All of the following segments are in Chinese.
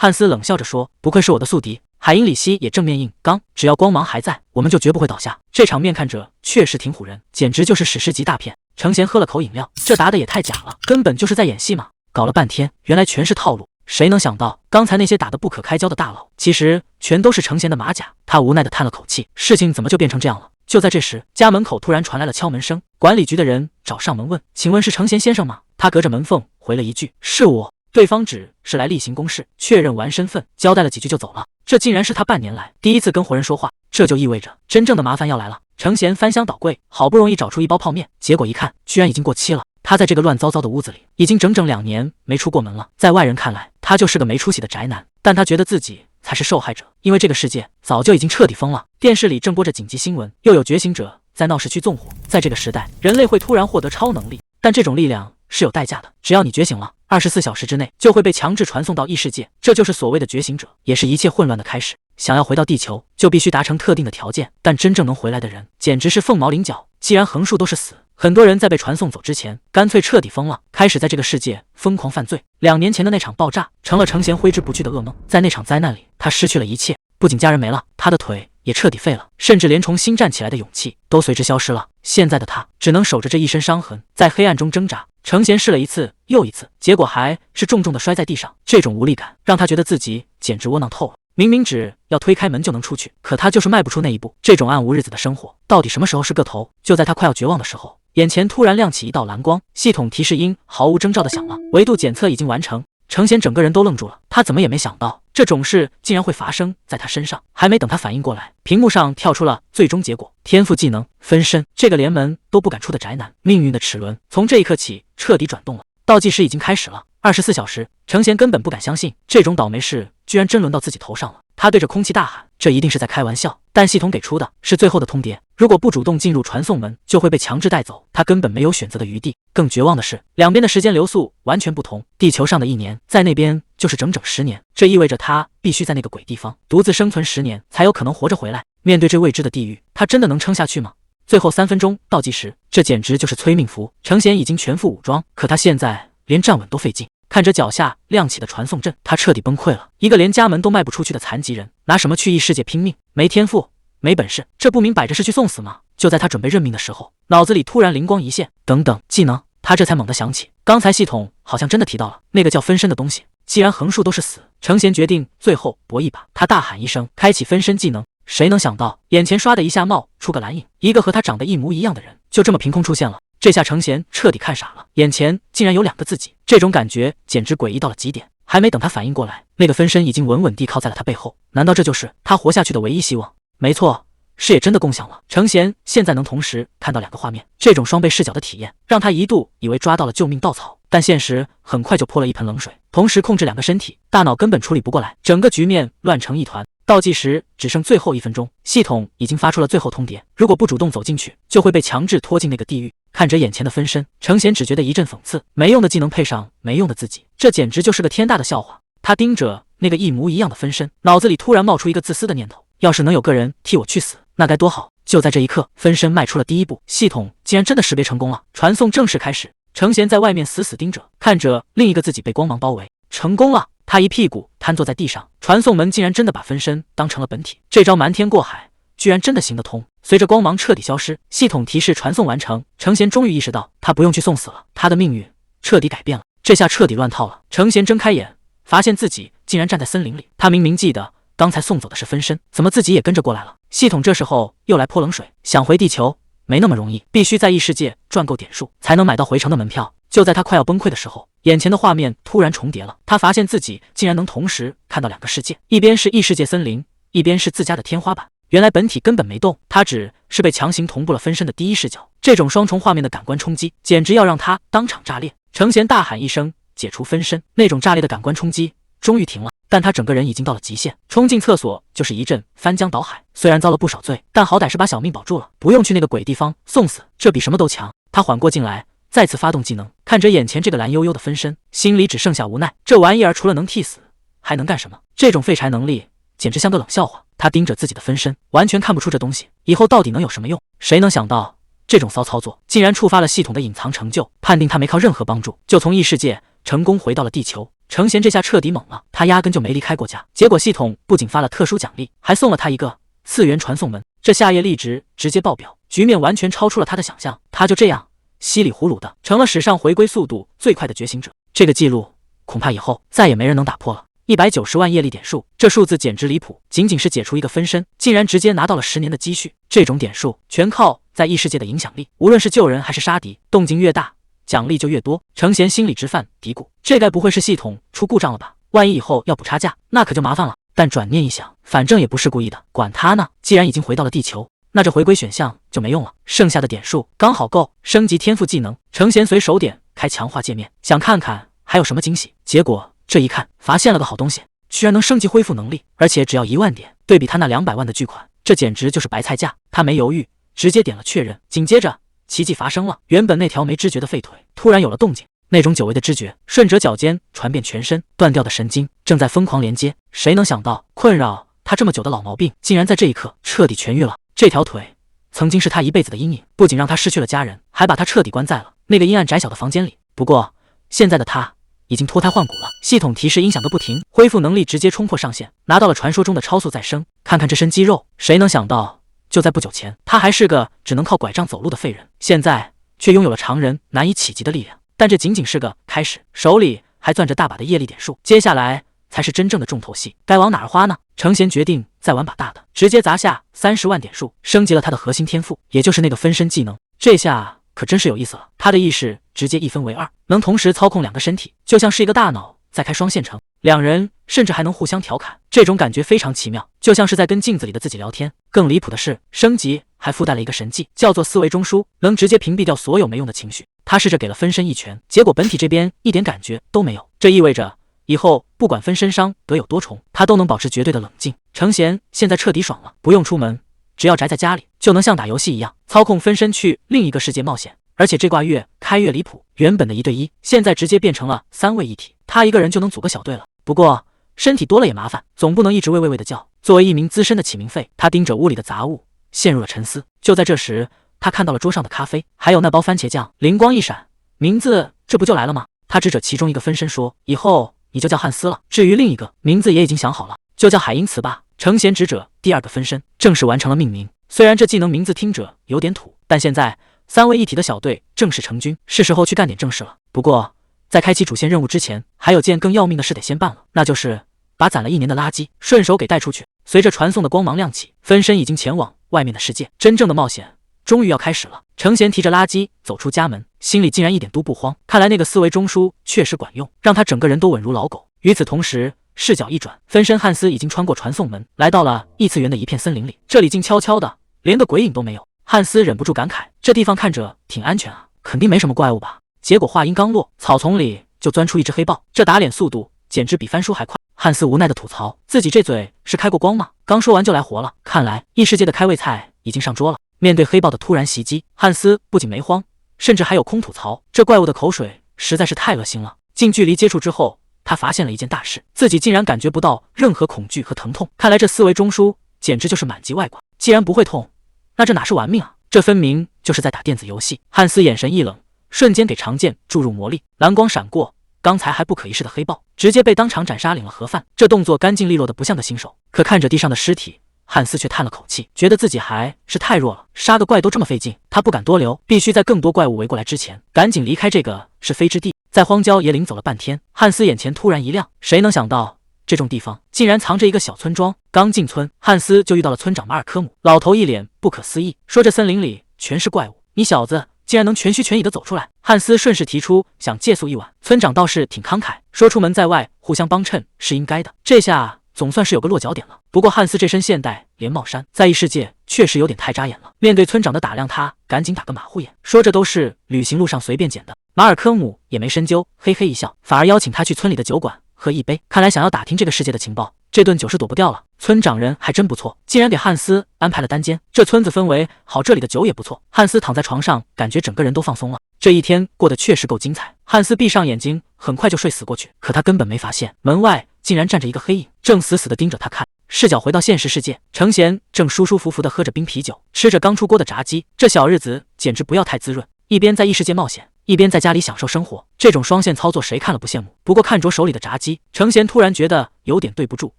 汉斯冷笑着说：“不愧是我的宿敌。”海因里希也正面硬刚，只要光芒还在，我们就绝不会倒下。这场面看着确实挺唬人，简直就是史诗级大片。程贤喝了口饮料，这打的也太假了，根本就是在演戏嘛！搞了半天，原来全是套路。谁能想到，刚才那些打得不可开交的大佬，其实全都是程贤的马甲。他无奈地叹了口气，事情怎么就变成这样了？就在这时，家门口突然传来了敲门声，管理局的人找上门问：“请问是程贤先生吗？”他隔着门缝回了一句：“是我。”对方只是来例行公事，确认完身份，交代了几句就走了。这竟然是他半年来第一次跟活人说话，这就意味着真正的麻烦要来了。程贤翻箱倒柜，好不容易找出一包泡面，结果一看，居然已经过期了。他在这个乱糟糟的屋子里，已经整整2年没出过门了。在外人看来，他就是个没出息的宅男，但他觉得自己才是受害者，因为这个世界早就已经彻底疯了。电视里正播着紧急新闻，又有觉醒者在闹市区纵火。在这个时代，人类会突然获得超能力，但这种力量是有代价的。只要你觉醒了，24小时之内就会被强制传送到异世界，这就是所谓的觉醒者，也是一切混乱的开始。想要回到地球，就必须达成特定的条件，但真正能回来的人简直是凤毛麟角。既然横竖都是死，很多人在被传送走之前，干脆彻底疯了，开始在这个世界疯狂犯罪。2年前的那场爆炸，成了程贤挥之不去的噩梦。在那场灾难里，他失去了一切，不仅家人没了，他的腿也彻底废了，甚至连重新站起来的勇气都随之消失了。现在的他只能守着这一身伤痕，在黑暗中挣扎。程贤试了一次又一次，结果还是重重的摔在地上。这种无力感让他觉得自己简直窝囊透了。明明只要推开门就能出去，可他就是迈不出那一步。这种暗无日子的生活，到底什么时候是个头？就在他快要绝望的时候，眼前突然亮起一道蓝光，系统提示音毫无征兆的响了，维度检测已经完成。程贤整个人都愣住了，他怎么也没想到这种事竟然会发生在他身上。还没等他反应过来，屏幕上跳出了最终结果：天赋技能分身。这个连门都不敢出的宅男，命运的齿轮从这一刻起彻底转动了。倒计时已经开始了，24小时。程贤根本不敢相信，这种倒霉事居然真轮到自己头上了。他对着空气大喊，这一定是在开玩笑。但系统给出的是最后的通牒，如果不主动进入传送门，就会被强制带走。他根本没有选择的余地。更绝望的是，两边的时间流速完全不同。地球上的1年，在那边就是整整10年。这意味着他必须在那个鬼地方独自生存10年，才有可能活着回来。面对这未知的地狱，他真的能撑下去吗？最后3分钟倒计时，这简直就是催命符。程贤已经全副武装，可他现在连站稳都费劲。看着脚下亮起的传送阵，他彻底崩溃了。一个连家门都迈不出去的残疾人，拿什么去异世界拼命？没天赋，没本事，这不明摆着是去送死吗？就在他准备认命的时候，脑子里突然灵光一现，等等，技能。他这才猛地想起，刚才系统好像真的提到了那个叫分身的东西。既然横竖都是死，程贤决定最后搏一把。他大喊一声，开启分身技能。谁能想到，眼前唰的一下冒出个蓝影，一个和他长得一模一样的人，就这么凭空出现了。这下程贤彻底看傻了，眼前竟然有2个自己，这种感觉简直诡异到了极点。还没等他反应过来，那个分身已经稳稳地靠在了他背后。难道这就是他活下去的唯一希望？没错，视野真的共享了。程贤现在能同时看到2个画面，这种双倍视角的体验让他一度以为抓到了救命稻草，但现实很快就泼了一盆冷水。同时控制2个身体，大脑根本处理不过来，整个局面乱成一团。倒计时只剩最后1分钟，系统已经发出了最后通牒，如果不主动走进去，就会被强制拖进那个地狱。看着眼前的分身，程贤只觉得一阵讽刺，没用的技能配上没用的自己，这简直就是个天大的笑话。他盯着那个一模一样的分身，脑子里突然冒出一个自私的念头，要是能有个人替我去死，那该多好。就在这一刻，分身迈出了第一步，系统竟然真的识别成功了，传送正式开始。程贤在外面死死盯着，看着另一个自己被光芒包围，成功了。他一屁股瘫坐在地上，传送门竟然真的把分身当成了本体，这招瞒天过海居然真的行得通。随着光芒彻底消失，系统提示传送完成，程贤终于意识到他不用去送死了，他的命运彻底改变了。这下彻底乱套了。程贤睁开眼，发现自己竟然站在森林里。他明明记得刚才送走的是分身，怎么自己也跟着过来了？系统这时候又来泼冷水，想回地球没那么容易，必须在异世界赚够点数才能买到回程的门票。就在他快要崩溃的时候，眼前的画面突然重叠了。他发现自己竟然能同时看到2个世界，一边是异世界森林，一边是自家的天花板。原来本体根本没动，他只是被强行同步了分身的第一视角。这种双重画面的感官冲击，简直要让他当场炸裂。程贤大喊一声，解除分身，那种炸裂的感官冲击终于停了。但他整个人已经到了极限，冲进厕所就是一阵翻江倒海。虽然遭了不少罪，但好歹是把小命保住了，不用去那个鬼地方送死，这比什么都强。他缓过劲来，再次发动技能，看着眼前这个蓝悠悠的分身，心里只剩下无奈。这玩意儿除了能替死，还能干什么？这种废柴能力简直像个冷笑话。他盯着自己的分身，完全看不出这东西以后到底能有什么用。谁能想到这种骚操作竟然触发了系统的隐藏成就，判定他没靠任何帮助就从异世界成功回到了地球。程贤这下彻底懵了，他压根就没离开过家，结果系统不仅发了特殊奖励，还送了他一个次元传送门，这下页力值直接爆表，局面完全超出了他的想象。他就这样稀里糊涂的成了史上回归速度最快的觉醒者，这个记录恐怕以后再也没人能打破了。190万业力点数，这数字简直离谱，仅仅是解除一个分身，竟然直接拿到了10年的积蓄。这种点数全靠在异世界的影响力，无论是救人还是杀敌，动静越大，奖励就越多。程贤心里直犯嘀咕，这该不会是系统出故障了吧？万一以后要补差价，那可就麻烦了。但转念一想，反正也不是故意的，管他呢，既然已经回到了地球，那这回归选项就没用了，剩下的点数刚好够升级天赋技能。程贤随手点开强化界面，想看看还有什么惊喜，结果这一看发现了个好东西，居然能升级恢复能力，而且只要1万点，对比他那200万的巨款，这简直就是白菜价。他没犹豫，直接点了确认，紧接着奇迹发生了，原本那条没知觉的废腿突然有了动静，那种久违的知觉顺着脚尖传遍全身，断掉的神经正在疯狂连接。谁能想到困扰他这么久的老毛病竟然在这一刻彻底痊愈了。这条腿曾经是他一辈子的阴影，不仅让他失去了家人，还把他彻底关在了那个阴暗窄小的房间里。不过现在的他已经脱胎换骨了，系统提示音响个不停，恢复能力直接冲破上限，拿到了传说中的超速再生。看看这身肌肉，谁能想到就在不久前他还是个只能靠拐杖走路的废人，现在却拥有了常人难以企及的力量。但这仅仅是个开始，手里还攥着大把的业力点数，接下来才是真正的重头戏，该往哪儿花呢？程贤决定再玩把大的，直接砸下30万点数，升级了他的核心天赋，也就是那个分身技能。这下可真是有意思了，他的意识直接一分为二，能同时操控2个身体，就像是一个大脑在开双线程，两人甚至还能互相调侃，这种感觉非常奇妙，就像是在跟镜子里的自己聊天。更离谱的是，升级还附带了一个神技，叫做思维中枢，能直接屏蔽掉所有没用的情绪。他试着给了分身一拳，结果本体这边一点感觉都没有，这意味着以后不管分身伤得有多重，他都能保持绝对的冷静。程贤现在彻底爽了，不用出门，只要宅在家里，就能像打游戏一样操控分身去另一个世界冒险。而且这挂越开越离谱，原本的1对1，现在直接变成了3位一体，他一个人就能组个小队了。不过身体多了也麻烦，总不能一直喂喂喂的叫。作为一名资深的起名废，他盯着屋里的杂物，陷入了沉思。就在这时，他看到了桌上的咖啡，还有那包番茄酱，灵光一闪，名字这不就来了吗？他指着其中一个分身说：“以后你就叫汉斯了，至于另一个名字也已经想好了，就叫海因茨吧。”程贤指着第2个分身，正式完成了命名。虽然这技能名字听着有点土，但现在3位一体的小队正式成军，是时候去干点正事了。不过在开启主线任务之前，还有件更要命的事得先办了，那就是把攒了1年的垃圾顺手给带出去。随着传送的光芒亮起，分身已经前往外面的世界，真正的冒险终于要开始了。程贤提着垃圾走出家门，心里竟然一点都不慌，看来那个思维中枢确实管用，让他整个人都稳如老狗。与此同时，视角一转，分身汉斯已经穿过传送门，来到了异次元的一片森林里，这里静悄悄的，连个鬼影都没有。汉斯忍不住感慨，这地方看着挺安全啊，肯定没什么怪物吧。结果话音刚落，草丛里就钻出一只黑豹，这打脸速度简直比翻书还快。汉斯无奈的吐槽，自己这嘴是开过光吗？刚说完就来活了，看来异世界的开胃菜已经上桌了。面对黑豹的突然袭击，汉斯不仅没慌，甚至还有空吐槽，这怪物的口水实在是太恶心了。近距离接触之后，他发现了一件大事，自己竟然感觉不到任何恐惧和疼痛，看来这思维中枢简直就是满级外挂，既然不会痛，那这哪是玩命啊，这分明就是在打电子游戏。汉斯眼神一冷，瞬间给长剑注入魔力，蓝光闪过，刚才还不可一世的黑豹直接被当场斩杀领了盒饭，这动作干净利落的不像个新手。可看着地上的尸体，汉斯却叹了口气，觉得自己还是太弱了，杀个怪都这么费劲，他不敢多留，必须在更多怪物围过来之前赶紧离开这个是非之地。在荒郊野岭走了半天，汉斯眼前突然一亮，谁能想到这种地方竟然藏着一个小村庄。刚进村，汉斯就遇到了村长马尔科姆，老头一脸不可思议，说这森林里全是怪物，你小子竟然能全虚全影的走出来。汉斯顺势提出想借宿一晚，村长倒是挺慷慨，说出门在外互相帮衬是应该的，这下总算是有个落脚点了。不过汉斯这身现代连帽衫在异世界确实有点太扎眼了，面对村长的打量，他赶紧打个马虎眼，说这都是旅行路上随便捡的。马尔科姆也没深究，嘿嘿一笑，反而邀请他去村里的酒馆喝一杯，看来想要打听这个世界的情报，这顿酒是躲不掉了。村长人还真不错，竟然给汉斯安排了单间，这村子氛围好，这里的酒也不错。汉斯躺在床上，感觉整个人都放松了，这一天过得确实够精彩。汉斯闭上眼睛，很快就睡死过去，可他根本没发现门外竟然站着一个黑影，正死死地盯着他看。视角回到现实世界，程贤正舒舒服服地喝着冰啤酒，吃着刚出锅的炸鸡，这小日子简直不要太滋润，一边在异世界冒险，一边在家里享受生活。这种双线操作谁看了不羡慕？不过看着手里的炸鸡，程贤突然觉得有点对不住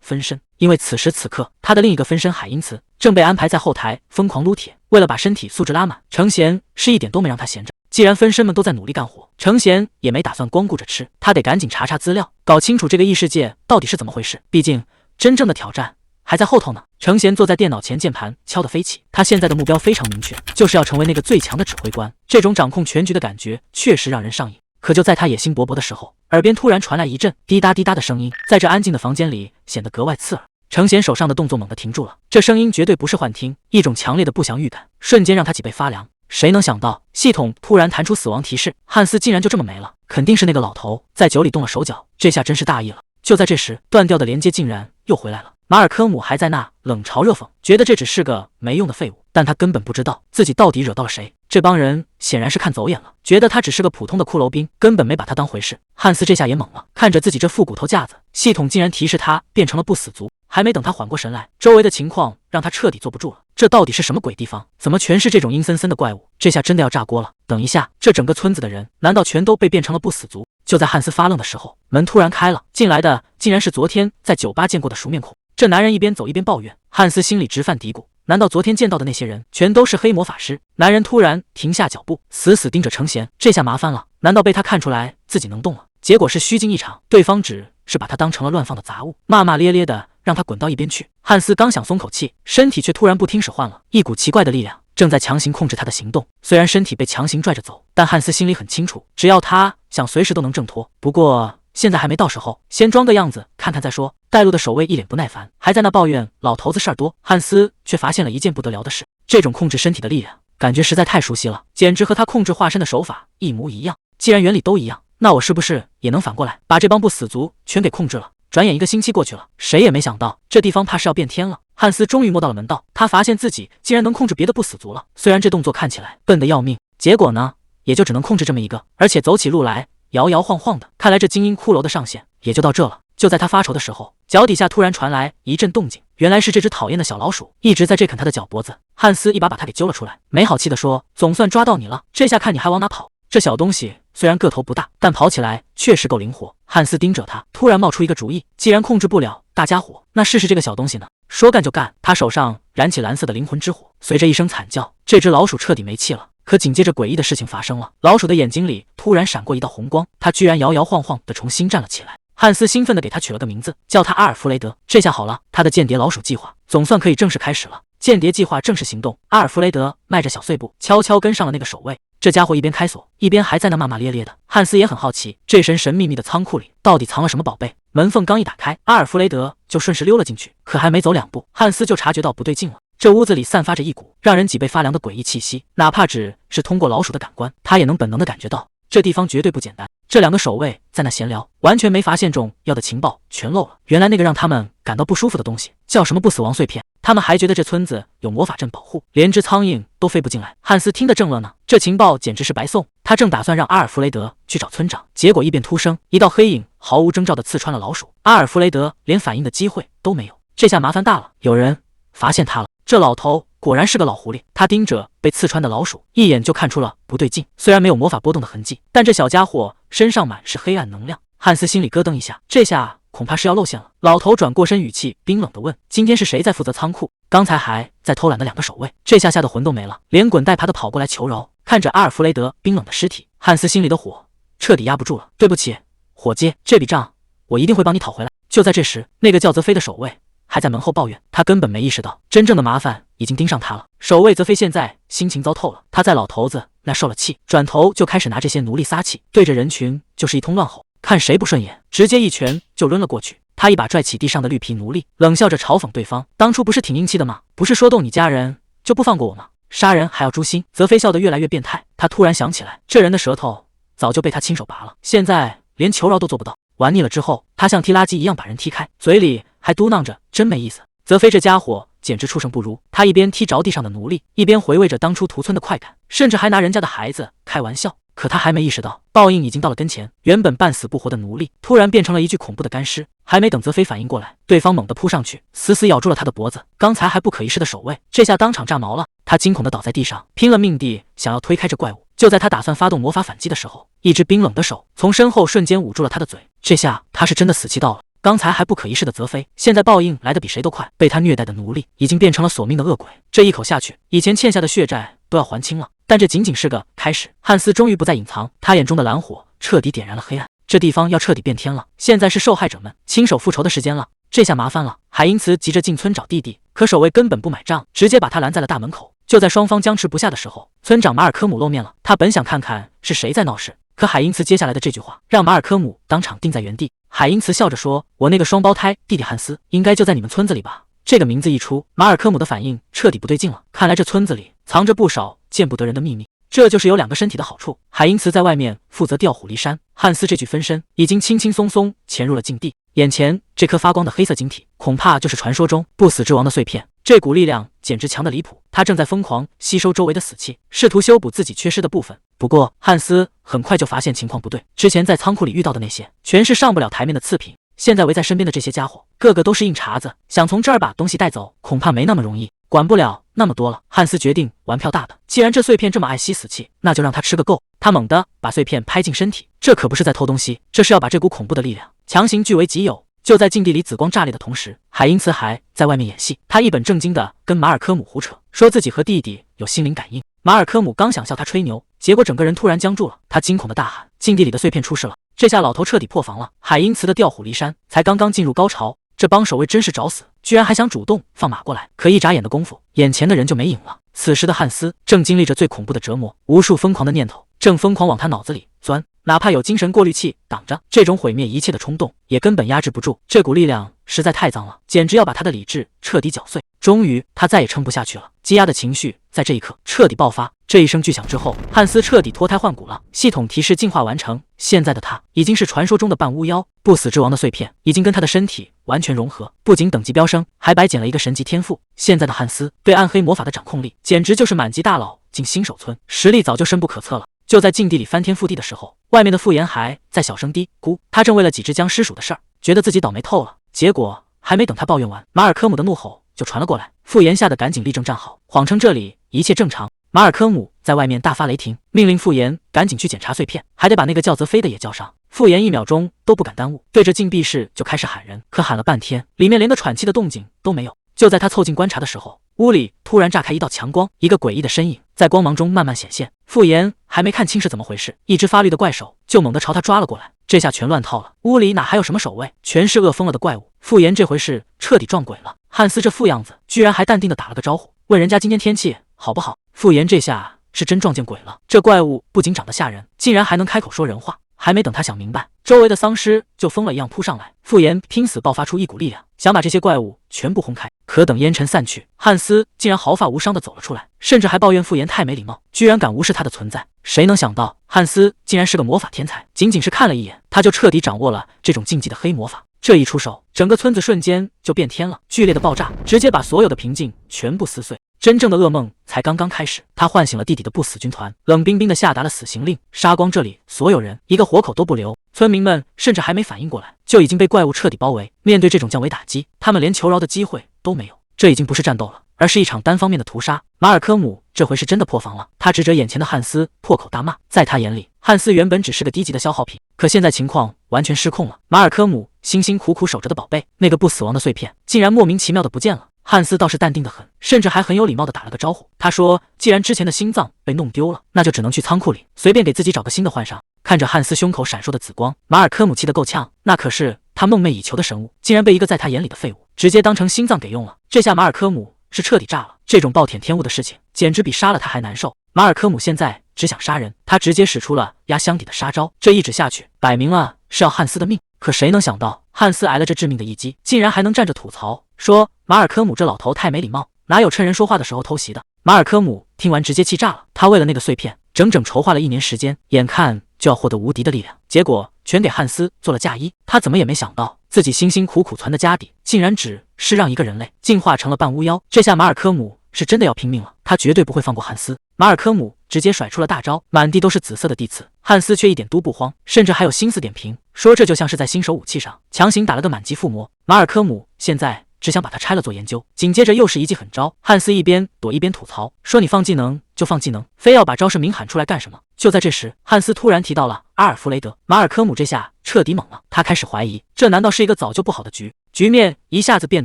分身，因为此时此刻他的另一个分身海因茨正被安排在后台疯狂撸铁，为了把身体素质拉满，程贤是一点都没让他闲着。既然分身们都在努力干活，程贤也没打算光顾着吃，他得赶紧查查资料，搞清楚这个异世界到底是怎么回事。毕竟真正的挑战还在后头呢。程贤坐在电脑前，键盘敲得飞起。他现在的目标非常明确，就是要成为那个最强的指挥官。这种掌控全局的感觉确实让人上瘾。可就在他野心勃勃的时候，耳边突然传来一阵滴答滴答的声音，在这安静的房间里显得格外刺耳。程贤手上的动作猛地停住了，这声音绝对不是幻听，一种强烈的不祥预感瞬间让他脊背发凉。谁能想到系统突然弹出死亡提示，汉斯竟然就这么没了？肯定是那个老头在酒里动了手脚，这下真是大意了。就在这时，断掉的连接竟然又回来了。马尔科姆还在那冷嘲热讽，觉得这只是个没用的废物，但他根本不知道自己到底惹到了谁。这帮人显然是看走眼了，觉得他只是个普通的骷髅兵，根本没把他当回事。汉斯这下也懵了，看着自己这副骨头架子，系统竟然提示他变成了不死族。还没等他缓过神来，周围的情况让他彻底坐不住了。这到底是什么鬼地方？怎么全是这种阴森森的怪物？这下真的要炸锅了！等一下，这整个村子的人难道全都被变成了不死族？就在汉斯发愣的时候，门突然开了，进来的竟然是昨天在酒吧见过的熟面孔。这男人一边走一边抱怨，汉斯心里直犯嘀咕，难道昨天见到的那些人全都是黑魔法师？男人突然停下脚步，死死盯着程贤，这下麻烦了，难道被他看出来自己能动了？结果是虚惊一场，对方只是把他当成了乱放的杂物，骂骂咧咧的让他滚到一边去。汉斯刚想松口气，身体却突然不听使唤了，一股奇怪的力量正在强行控制他的行动。虽然身体被强行拽着走，但汉斯心里很清楚，只要他想，随时都能挣脱。不过现在还没到时候，先装个样子看看再说。带路的守卫一脸不耐烦，还在那抱怨老头子事儿多。汉斯却发现了一件不得了的事，这种控制身体的力量感觉实在太熟悉了，简直和他控制化身的手法一模一样。既然原理都一样，那我是不是也能反过来把这帮不死族全给控制了？转眼1个星期过去了，谁也没想到这地方怕是要变天了。汉斯终于摸到了门道，他发现自己竟然能控制别的不死族了。虽然这动作看起来笨得要命，结果呢也就只能控制这么一个，而且走起路来摇摇晃晃的。看来这精英骷髅的上限也就到这了。就在他发愁的时候，脚底下突然传来一阵动静，原来是这只讨厌的小老鼠一直在这啃他的脚脖子。汉斯一把把他给揪了出来，没好气地说，总算抓到你了，这下看你还往哪跑。这小东西虽然个头不大，但跑起来确实够灵活。汉斯盯着他，突然冒出一个主意，既然控制不了大家伙，那试试这个小东西呢？说干就干，他手上燃起蓝色的灵魂之火，随着一声惨叫，这只老鼠彻底没气了。可紧接着诡异的事情发生了，老鼠的眼睛里突然闪过一道红光，它居然摇摇晃晃地重新站了起来。汉斯兴奋地给他取了个名字，叫他阿尔弗雷德。这下好了，他的间谍老鼠计划总算可以正式开始了。间谍计划正式行动，阿尔弗雷德迈着小碎步，悄悄跟上了那个守卫。这家伙一边开锁，一边还在那骂骂咧咧的。汉斯也很好奇，这神秘的仓库里到底藏了什么宝贝。门缝刚一打开，阿尔弗雷德就顺势溜了进去。可还没走2步，汉斯就察觉到不对劲了。这屋子里散发着一股让人脊背发凉的诡异气息，哪怕只是通过老鼠的感官，他也能本能地感觉到这地方绝对不简单。这2个守卫在那闲聊，完全没发现重要的情报全漏了。原来那个让他们感到不舒服的东西叫什么不死亡碎片，他们还觉得这村子有魔法阵保护，连只苍蝇都飞不进来。汉斯听得正乐呢，这情报简直是白送。他正打算让阿尔弗雷德去找村长，结果异变突生，一道黑影毫无征兆地刺穿了老鼠。阿尔弗雷德连反应的机会都没有，这下麻烦大了，有人发现他了。这老头果然是个老狐狸，他盯着被刺穿的老鼠，一眼就看出了不对劲。虽然没有魔法波动的痕迹，但这小家伙身上满是黑暗能量。汉斯心里咯噔一下，这下恐怕是要露馅了。老头转过身，语气冰冷地问，今天是谁在负责仓库？刚才还在偷懒的2个守卫，这下吓得魂都没了，连滚带爬的跑过来求饶。看着阿尔弗雷德冰冷的尸体，汉斯心里的火彻底压不住了。对不起，伙计，这笔账我一定会帮你讨回来。就在这时，那个叫泽飞的守卫还在门后抱怨，他根本没意识到真正的麻烦已经盯上他了。守卫泽飞现在心情糟透了，他在老头子那受了气，转头就开始拿这些奴隶撒气，对着人群就是一通乱吼，看谁不顺眼直接一拳就抡了过去。他一把拽起地上的绿皮奴隶，冷笑着嘲讽对方，当初不是挺硬气的吗？不是说动你家人就不放过我吗？杀人还要诛心。泽飞笑得越来越变态，他突然想起来，这人的舌头早就被他亲手拔了，现在连求饶都做不到。玩腻了之后，他像踢垃圾一样把人踢开，嘴里还嘟囔着真没意思。泽飞这家伙简直畜生不如，他一边踢着地上的奴隶，一边回味着当初屠村的快感，甚至还拿人家的孩子开玩笑。可他还没意识到，报应已经到了跟前。原本半死不活的奴隶，突然变成了一具恐怖的干尸。还没等泽飞反应过来，对方猛地扑上去，死死咬住了他的脖子。刚才还不可一世的守卫，这下当场炸毛了。他惊恐地倒在地上，拼了命地想要推开这怪物。就在他打算发动魔法反击的时候，一只冰冷的手从身后瞬间捂住了他的嘴。这下他是真的死气到了。刚才还不可一世的泽妃，现在报应来得比谁都快。被他虐待的奴隶已经变成了索命的恶鬼。这一口下去，以前欠下的血债都要还清了。但这仅仅是个开始。汉斯终于不再隐藏，他眼中的蓝火彻底点燃了黑暗。这地方要彻底变天了。现在是受害者们亲手复仇的时间了。这下麻烦了。海因茨急着进村找弟弟，可守卫根本不买账，直接把他拦在了大门口。就在双方僵持不下的时候，村长马尔科姆露面了。他本想看看是谁在闹事，可海因茨接下来的这句话让马尔科姆当场定在原地。海因茨笑着说：“我那个双胞胎弟弟汉斯应该就在你们村子里吧？”这个名字一出，马尔科姆的反应彻底不对劲了。看来这村子里藏着不少见不得人的秘密。这就是有2个身体的好处。海因茨在外面负责调虎离山，汉斯这具分身已经轻轻松松潜入了禁地。眼前这颗发光的黑色晶体，恐怕就是传说中不死之王的碎片。这股力量简直强得离谱，他正在疯狂吸收周围的死气，试图修补自己缺失的部分。不过汉斯很快就发现情况不对，之前在仓库里遇到的那些全是上不了台面的次品，现在围在身边的这些家伙个个都是硬茬子，想从这儿把东西带走恐怕没那么容易。管不了那么多了，汉斯决定玩票大的。既然这碎片这么爱吸死气，那就让他吃个够。他猛地把碎片拍进身体，这可不是在偷东西，这是要把这股恐怖的力量强行据为己有。就在禁地里紫光炸裂的同时，海因茨还在外面演戏。他一本正经地跟马尔科姆胡扯，说自己和弟弟有心灵感应。马尔科姆刚想笑他吹牛，结果整个人突然僵住了。他惊恐地大喊：“禁地里的碎片出事了！”这下老头彻底破防了。海因茨的调虎离山才刚刚进入高潮，这帮守卫真是找死，居然还想主动放马过来。可一眨眼的功夫，眼前的人就没影了。此时的汉斯正经历着最恐怖的折磨，无数疯狂的念头正疯狂往他脑子里钻。哪怕有精神过滤器挡着，这种毁灭一切的冲动也根本压制不住。这股力量实在太脏了，简直要把他的理智彻底搅碎。终于，他再也撑不下去了，积压的情绪在这一刻彻底爆发。这一声巨响之后，汉斯彻底脱胎换骨了。系统提示进化完成，现在的他已经是传说中的半巫妖，不死之王的碎片已经跟他的身体完全融合，不仅等级飙升，还白捡了一个神级天赋。现在的汉斯对暗黑魔法的掌控力，简直就是满级大佬进新手村，实力早就深不可测了。就在禁地里翻天覆地的时候，外面的傅岩还在小声嘀咕，他正为了几只僵尸鼠的事儿，觉得自己倒霉透了。结果还没等他抱怨完，马尔科姆的怒吼就传了过来。傅岩吓得赶紧立正站好，谎称这里一切正常。马尔科姆在外面大发雷霆，命令傅岩赶紧去检查碎片，还得把那个叫泽飞的也叫上。傅岩1秒钟都不敢耽误，对着禁闭室就开始喊人，可喊了半天，里面连个喘气的动静都没有。就在他凑近观察的时候，屋里突然炸开一道强光，一个诡异的身影在光芒中慢慢显现。傅岩还没看清是怎么回事，一只发绿的怪手就猛地朝他抓了过来。这下全乱套了，屋里哪还有什么守卫，全是饿疯了的怪物。傅岩这回是彻底撞鬼了。汉斯这副样子，居然还淡定地打了个招呼，问人家今天天气好不好。傅岩这下是真撞见鬼了，这怪物不仅长得吓人，竟然还能开口说人话。还没等他想明白，周围的丧尸就疯了一样扑上来。傅岩拼死爆发出一股力量，想把这些怪物全部轰开。可等烟尘散去，汉斯竟然毫发无伤地走了出来，甚至还抱怨傅岩太没礼貌，居然敢无视他的存在。谁能想到汉斯竟然是个魔法天才，仅仅是看了一眼，他就彻底掌握了这种禁忌的黑魔法。这一出手，整个村子瞬间就变天了，剧烈的爆炸直接把所有的平静全部撕碎。真正的噩梦才刚刚开始，他唤醒了弟弟的不死军团，冷冰冰的下达了死刑令，杀光这里所有人，一个活口都不留。村民们甚至还没反应过来，就已经被怪物彻底包围。面对这种降维打击，他们连求饶的机会都没有。这已经不是战斗了，而是一场单方面的屠杀。马尔科姆这回是真的破防了，他指着眼前的汉斯破口大骂。在他眼里，汉斯原本只是个低级的消耗品，可现在情况完全失控了。马尔科姆辛辛苦苦守着的宝贝，那个不死亡的碎片，竟然莫名其妙的不见了。汉斯倒是淡定得很，甚至还很有礼貌地打了个招呼。他说既然之前的心脏被弄丢了，那就只能去仓库里随便给自己找个新的换上。看着汉斯胸口闪烁的紫光，马尔科姆气得够呛，那可是他梦寐以求的神物，竟然被一个在他眼里的废物直接当成心脏给用了。这下马尔科姆是彻底炸了，这种暴殄天物的事情简直比杀了他还难受。马尔科姆现在只想杀人，他直接使出了压箱底的杀招，这一指下去，摆明了是要汉斯的命。可谁能想到汉斯挨了这致命的一击，竟然还能站着吐槽说马尔科姆这老头太没礼貌，哪有趁人说话的时候偷袭的。马尔科姆听完直接气炸了，他为了那个碎片整整筹划了1年时间，眼看就要获得无敌的力量，结果全给汉斯做了嫁衣。他怎么也没想到自己辛辛苦苦存的家底，竟然只是让一个人类进化成了半巫妖。这下马尔科姆是真的要拼命了，他绝对不会放过汉斯。马尔科姆直接甩出了大招，满地都是紫色的地刺，汉斯却一点都不慌，甚至还有心思点评，说这就像是在新手武器上强行打了个满级附魔。马尔科姆现在只想把它拆了做研究。紧接着又是一记狠招，汉斯一边躲一边吐槽说：“你放技能就放技能，非要把招式明喊出来干什么？”就在这时，汉斯突然提到了阿尔弗雷德。马尔科姆这下彻底懵了，他开始怀疑，这难道是一个早就不好的局面一下子变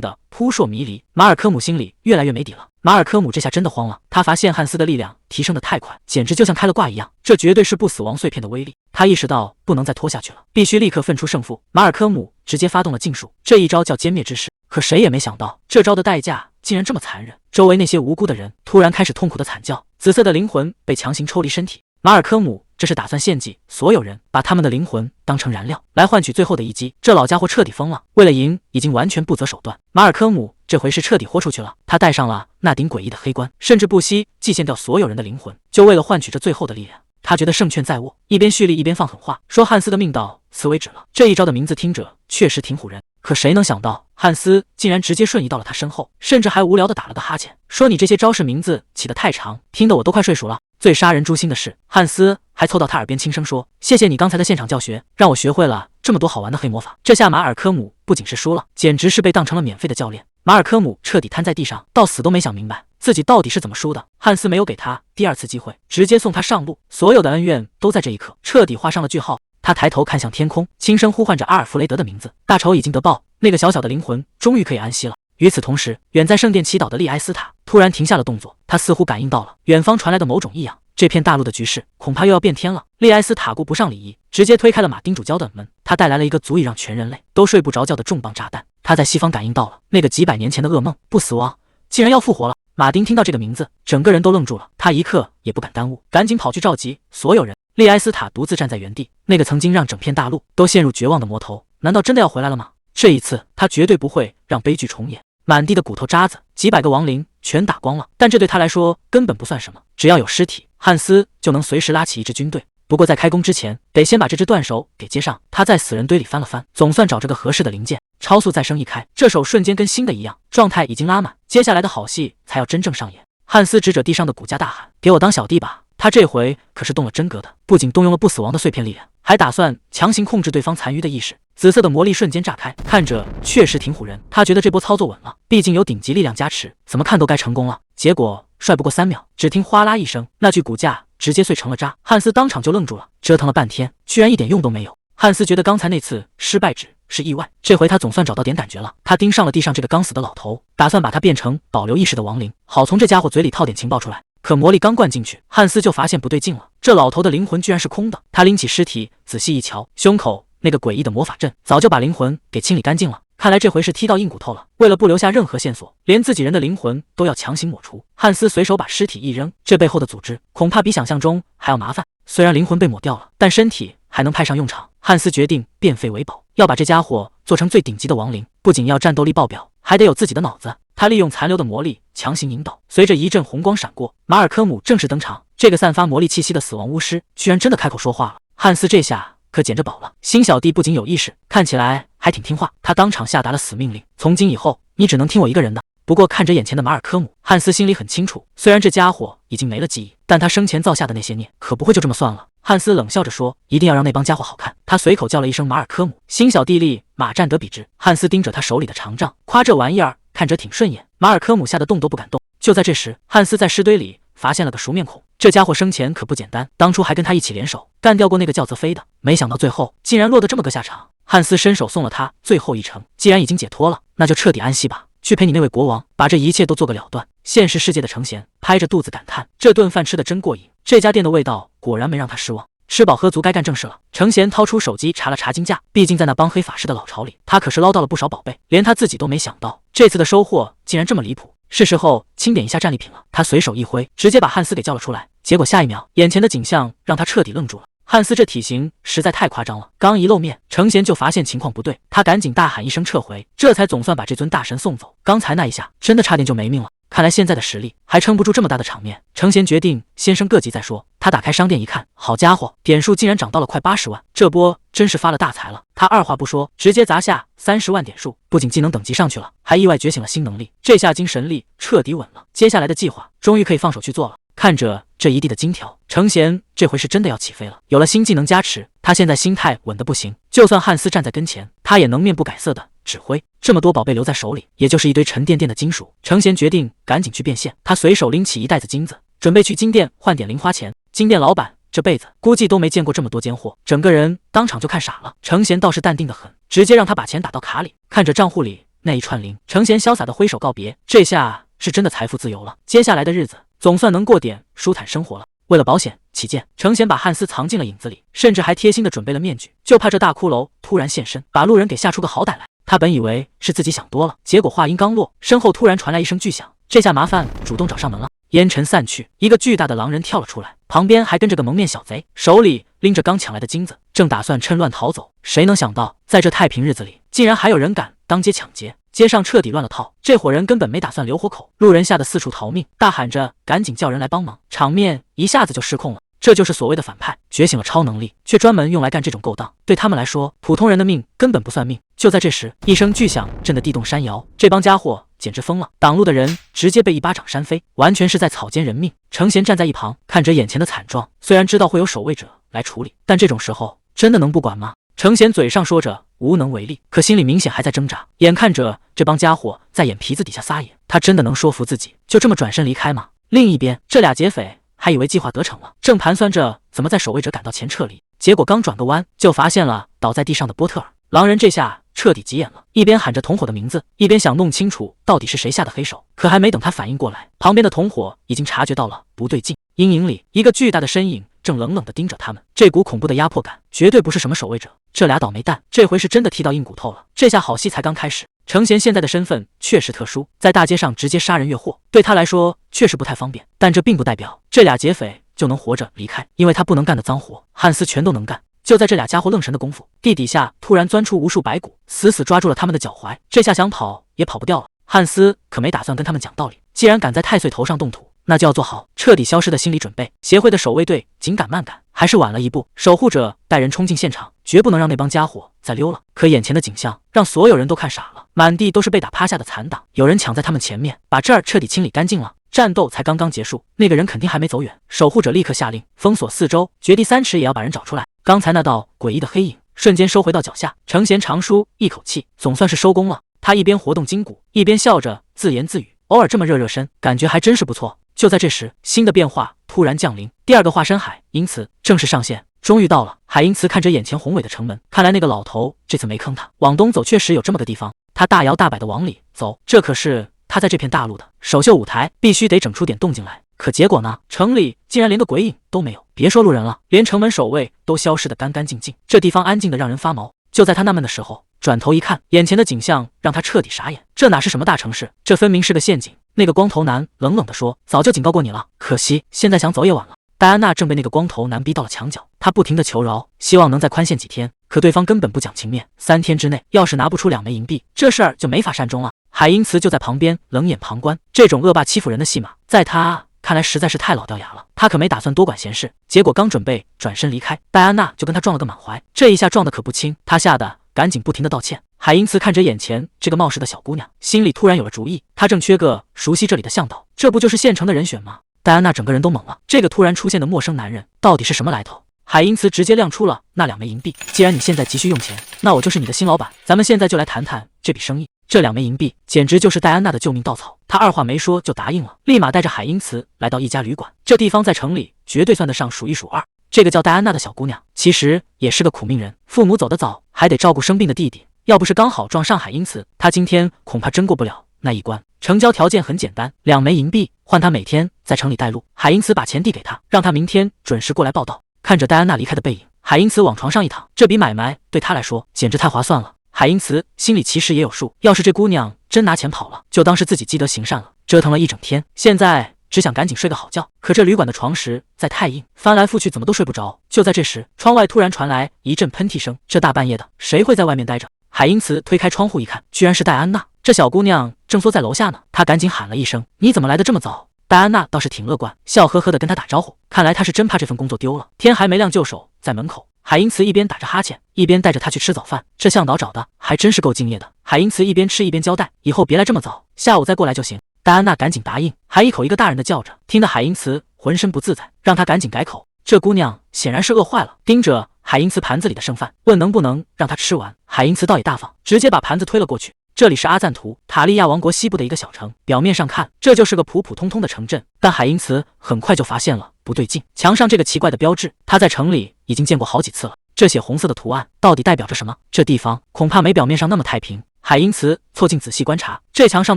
得扑朔迷离。马尔科姆心里越来越没底了。马尔科姆这下真的慌了，他发现汉斯的力量提升的太快，简直就像开了挂一样，这绝对是不死亡碎片的威力。他意识到不能再拖下去了，必须立刻分出胜负。马尔科姆直接发动了禁术，这一招叫歼灭之势。可谁也没想到，这招的代价竟然这么残忍。周围那些无辜的人突然开始痛苦的惨叫，紫色的灵魂被强行抽离身体。马尔科姆这是打算献祭所有人，把他们的灵魂当成燃料，来换取最后的一击。这老家伙彻底疯了，为了赢已经完全不择手段。马尔科姆这回是彻底豁出去了，他戴上了那顶诡异的黑冠，甚至不惜祭献掉所有人的灵魂，就为了换取这最后的力量。他觉得胜券在握，一边蓄力一边放狠话，说汉斯的命到此为止了。这一招的名字听着确实挺唬人，可谁能想到汉斯竟然直接瞬移到了他身后，甚至还无聊的打了个哈欠，说：“你这些招式名字起得太长，听得我都快睡熟了。”最杀人诛心的是，汉斯还凑到他耳边轻声说：“谢谢你刚才的现场教学，让我学会了这么多好玩的黑魔法。”这下马尔科姆不仅是输了，简直是被当成了免费的教练。马尔科姆彻底瘫在地上，到死都没想明白自己到底是怎么输的。汉斯没有给他第二次机会，直接送他上路，所有的恩怨都在这一刻彻底画上了句号。他抬头看向天空，轻声呼唤着阿尔弗雷德的名字。大仇已经得报，那个小小的灵魂终于可以安息了。与此同时，远在圣殿祈祷的利埃斯塔突然停下了动作，他似乎感应到了远方传来的某种异样，这片大陆的局势恐怕又要变天了。利埃斯塔顾不上礼仪，直接推开了马丁主教的门，他带来了一个足以让全人类都睡不着觉的重磅炸弹。他在西方感应到了那个几百年前的噩梦，不死王竟然要复活了。马丁听到这个名字，整个人都愣住了，他一刻也不敢耽误，赶紧跑去召集所有人。利埃斯塔独自站在原地，那个曾经让整片大陆都陷入绝望的魔头，难道真的要回来了吗？这一次他绝对不会让悲剧重演。满地的骨头渣子，几百个亡灵全打光了，但这对他来说根本不算什么，只要有尸体，汉斯就能随时拉起一支军队。不过在开工之前，得先把这只断手给接上。他在死人堆里翻了翻，总算找着个合适的零件，超速再生一开，这手瞬间跟新的一样，状态已经拉满，接下来的好戏才要真正上演。汉斯指着地上的骨架大喊：“给我当小弟吧！”他这回可是动了真格的，不仅动用了不死亡的碎片力量，还打算强行控制对方残余的意识。紫色的魔力瞬间炸开，看着确实挺唬人。他觉得这波操作稳了，毕竟有顶级力量加持，怎么看都该成功了。结果帅不过3秒，只听哗啦一声，那具骨架直接碎成了渣。汉斯当场就愣住了，折腾了半天，居然一点用都没有。汉斯觉得刚才那次失败只是意外，这回他总算找到点感觉了。他盯上了地上这个刚死的老头，打算把他变成保留意识的亡灵，好从这家伙嘴里套点情报出来。可魔力刚灌进去，汉斯就发现不对劲了，这老头的灵魂居然是空的。他拎起尸体仔细一瞧，胸口那个诡异的魔法阵早就把灵魂给清理干净了，看来这回是踢到硬骨头了。为了不留下任何线索，连自己人的灵魂都要强行抹除。汉斯随手把尸体一扔，这背后的组织恐怕比想象中还要麻烦。虽然灵魂被抹掉了，但身体还能派上用场。汉斯决定变废为宝，要把这家伙做成最顶级的亡灵，不仅要战斗力爆表，还得有自己的脑子。他利用残留的魔力强行引导，随着一阵红光闪过，马尔科姆正式登场。这个散发魔力气息的死亡巫师居然真的开口说话了。汉斯这下可捡着宝了，新小弟不仅有意识，看起来还挺听话。他当场下达了死命令，从今以后你只能听我一个人的。不过看着眼前的马尔科姆，汉斯心里很清楚，虽然这家伙已经没了记忆，但他生前造下的那些孽可不会就这么算了。汉斯冷笑着说：“一定要让那帮家伙好看。”他随口叫了一声马尔科姆，新小弟立马占得笔直。汉斯盯着他手里的长杖，夸这玩意儿看着挺顺眼。马尔科姆吓得动都不敢动。就在这时，汉斯在尸堆里发现了个熟面孔，这家伙生前可不简单，当初还跟他一起联手干掉过那个叫泽飞的，没想到最后竟然落得这么个下场。汉斯伸手送了他最后一程，既然已经解脱了，那就彻底安息吧，去陪你那位国王，把这一切都做个了断。现实世界的程贤拍着肚子感叹，这顿饭吃得真过瘾，这家店的味道果然没让他失望。吃饱喝足该干正事了，程贤掏出手机查了查金价，毕竟在那帮黑法师的老巢里，他可是捞到了不少宝贝，连他自己都没想到这次的收获竟然这么离谱。是时候清点一下战利品了，他随手一挥，直接把汉斯给叫了出来。结果下一秒，眼前的景象让他彻底愣住了。汉斯这体型实在太夸张了，刚一露面，程贤就发现情况不对，他赶紧大喊一声撤回，这才总算把这尊大神送走。刚才那一下真的差点就没命了，看来现在的实力还撑不住这么大的场面。程贤决定先升个级再说。他打开商店一看，好家伙，点数竟然涨到了快80万，这波真是发了大财了。他二话不说，直接砸下30万点数，不仅技能等级上去了，还意外觉醒了新能力，这下精神力彻底稳了。接下来的计划终于可以放手去做了。看着这一地的金条，程贤这回是真的要起飞了。有了新技能加持，他现在心态稳得不行，就算汉斯站在跟前，他也能面不改色的指挥。这么多宝贝留在手里，也就是一堆沉甸甸的金属。程贤决定赶紧去变现，他随手拎起一袋子金子，准备去金店换点零花钱。金店老板这辈子估计都没见过这么多奸货，整个人当场就看傻了。程贤倒是淡定得很，直接让他把钱打到卡里。看着账户里那一串零，程贤潇洒的挥手告别，这下是真的财富自由了，接下来的日子总算能过点舒坦生活了。为了保险起见，程贤把汉斯藏进了影子里，甚至还贴心的准备了面具，就怕这大骷髅突然现身，把路人给吓出个好歹来。他本以为是自己想多了，结果话音刚落，身后突然传来一声巨响，这下麻烦主动找上门了。烟尘散去，一个巨大的狼人跳了出来，旁边还跟着个蒙面小贼，手里拎着刚抢来的金子，正打算趁乱逃走。谁能想到，在这太平日子里，竟然还有人敢当街抢劫，街上彻底乱了套。这伙人根本没打算留活口，路人吓得四处逃命，大喊着赶紧叫人来帮忙，场面一下子就失控了。这就是所谓的反派，觉醒了超能力，却专门用来干这种勾当。对他们来说，普通人的命根本不算命。就在这时，一声巨响震得地动山摇，这帮家伙简直疯了，挡路的人直接被一巴掌扇飞，完全是在草菅人命。程贤站在一旁，看着眼前的惨状，虽然知道会有守卫者来处理，但这种时候真的能不管吗？程贤嘴上说着无能为力，可心里明显还在挣扎。眼看着这帮家伙在眼皮子底下撒野，他真的能说服自己就这么转身离开吗？另一边，这俩劫匪还以为计划得逞了，正盘算着怎么在守卫者赶到前撤离，结果刚转个弯就发现了倒在地上的波特尔。狼人这下彻底急眼了，一边喊着同伙的名字，一边想弄清楚到底是谁下的黑手。可还没等他反应过来，旁边的同伙已经察觉到了不对劲。阴影里，一个巨大的身影正冷冷地盯着他们，这股恐怖的压迫感绝对不是什么守卫者，这俩倒霉蛋这回是真的踢到硬骨头了。这下好戏才刚开始。程贤现在的身份确实特殊，在大街上直接杀人越货，对他来说确实不太方便，但这并不代表这俩劫匪就能活着离开，因为他不能干的脏活，汉斯全都能干。就在这俩家伙愣神的功夫，地底下突然钻出无数白骨，死死抓住了他们的脚踝，这下想跑也跑不掉了。汉斯可没打算跟他们讲道理，既然敢在太岁头上动土，那就要做好彻底消失的心理准备。协会的守卫队紧赶慢赶，还是晚了一步，守护者带人冲进现场，绝不能让那帮家伙再溜了。可眼前的景象让所有人都看傻了，满地都是被打趴下的残党，有人抢在他们前面，把这儿彻底清理干净了。战斗才刚刚结束，那个人肯定还没走远，守护者立刻下令封锁四周，掘地3尺也要把人找出来。刚才那道诡异的黑影瞬间收回到脚下，程贤长舒一口气，总算是收工了。他一边活动筋骨，一边笑着自言自语，偶尔这么热身，感觉还真是不错。就在这时，新的变化突然降临，第二个化身海因茨正式上线，终于到了。海因茨看着眼前宏伟的城门，看来那个老头这次没坑他，往东走确实有这么个地方。他大摇大摆地往里走，这可是他在这片大陆的首秀舞台，必须得整出点动静来。可结果呢？城里竟然连个鬼影都没有，别说路人了，连城门守卫都消失得干干净净，这地方安静得让人发毛。就在他纳闷的时候，转头一看，眼前的景象让他彻底傻眼，这哪是什么大城市，这分明是个陷阱。那个光头男冷冷地说：“早就警告过你了，可惜现在想走也晚了。”戴安娜正被那个光头男逼到了墙角，她不停地求饶，希望能再宽限几天，可对方根本不讲情面，3天之内要是拿不出2枚银币，这事儿就没法善终了。海因茨就在旁边冷眼旁观，这种恶霸欺负人的戏码，在他看来实在是太老掉牙了，他可没打算多管闲事。结果刚准备转身离开，戴安娜就跟他撞了个满怀，这一下撞得可不轻，他吓得赶紧不停地道歉。海因茨看着眼前这个冒失的小姑娘，心里突然有了主意，他正缺个熟悉这里的向导，这不就是现成的人选吗？戴安娜整个人都懵了，这个突然出现的陌生男人到底是什么来头？海因茨直接亮出了那2枚银币，既然你现在急需用钱，那我就是你的新老板，咱们现在就来谈谈这笔生意。这2枚银币简直就是戴安娜的救命稻草，她二话没说就答应了，立马带着海因茨来到一家旅馆。这地方在城里绝对算得上数1数2。这个叫戴安娜的小姑娘其实也是个苦命人，父母走得早，还得照顾生病的弟弟，要不是刚好撞上海因茨，她今天恐怕真过不了那一关。成交条件很简单，2枚银币换她每天在城里带路。海因茨把钱递给她，让她明天准时过来报道。看着戴安娜离开的背影，海因茨往床上一躺，这笔买卖对他来说简直太划算了。海因茨心里其实也有数，要是这姑娘真拿钱跑了，就当是自己积德行善了。折腾了一整天，现在只想赶紧睡个好觉，可这旅馆的床实在太硬，翻来覆去怎么都睡不着。就在这时，窗外突然传来一阵喷嚏声，这大半夜的，谁会在外面待着？海因茨推开窗户一看，居然是戴安娜，这小姑娘正缩在楼下呢。他赶紧喊了一声：“你怎么来的这么早？”戴安娜倒是挺乐观，笑呵呵地跟他打招呼，看来他是真怕这份工作丢了。天还没亮就守在门口，海因茨一边打着哈欠，一边带着他去吃早饭。这向导找的还真是够敬业的。海因茨一边吃一边交代：“以后别来这么早，下午再过来就行。”戴安娜赶紧答应，还一口一个大人的叫着，听得海因茨浑身不自在，让他赶紧改口。这姑娘显然是饿坏了，盯着海因茨盘子里的剩饭，问能不能让他吃完。海因茨倒也大方，直接把盘子推了过去。这里是阿赞图塔利亚王国西部的一个小城，表面上看这就是个普普通通的城镇，但海因茨很快就发现了不对劲。墙上这个奇怪的标志，他在城里已经见过好几次了。这血红色的图案到底代表着什么？这地方恐怕没表面上那么太平。海因茨凑近仔细观察，这墙上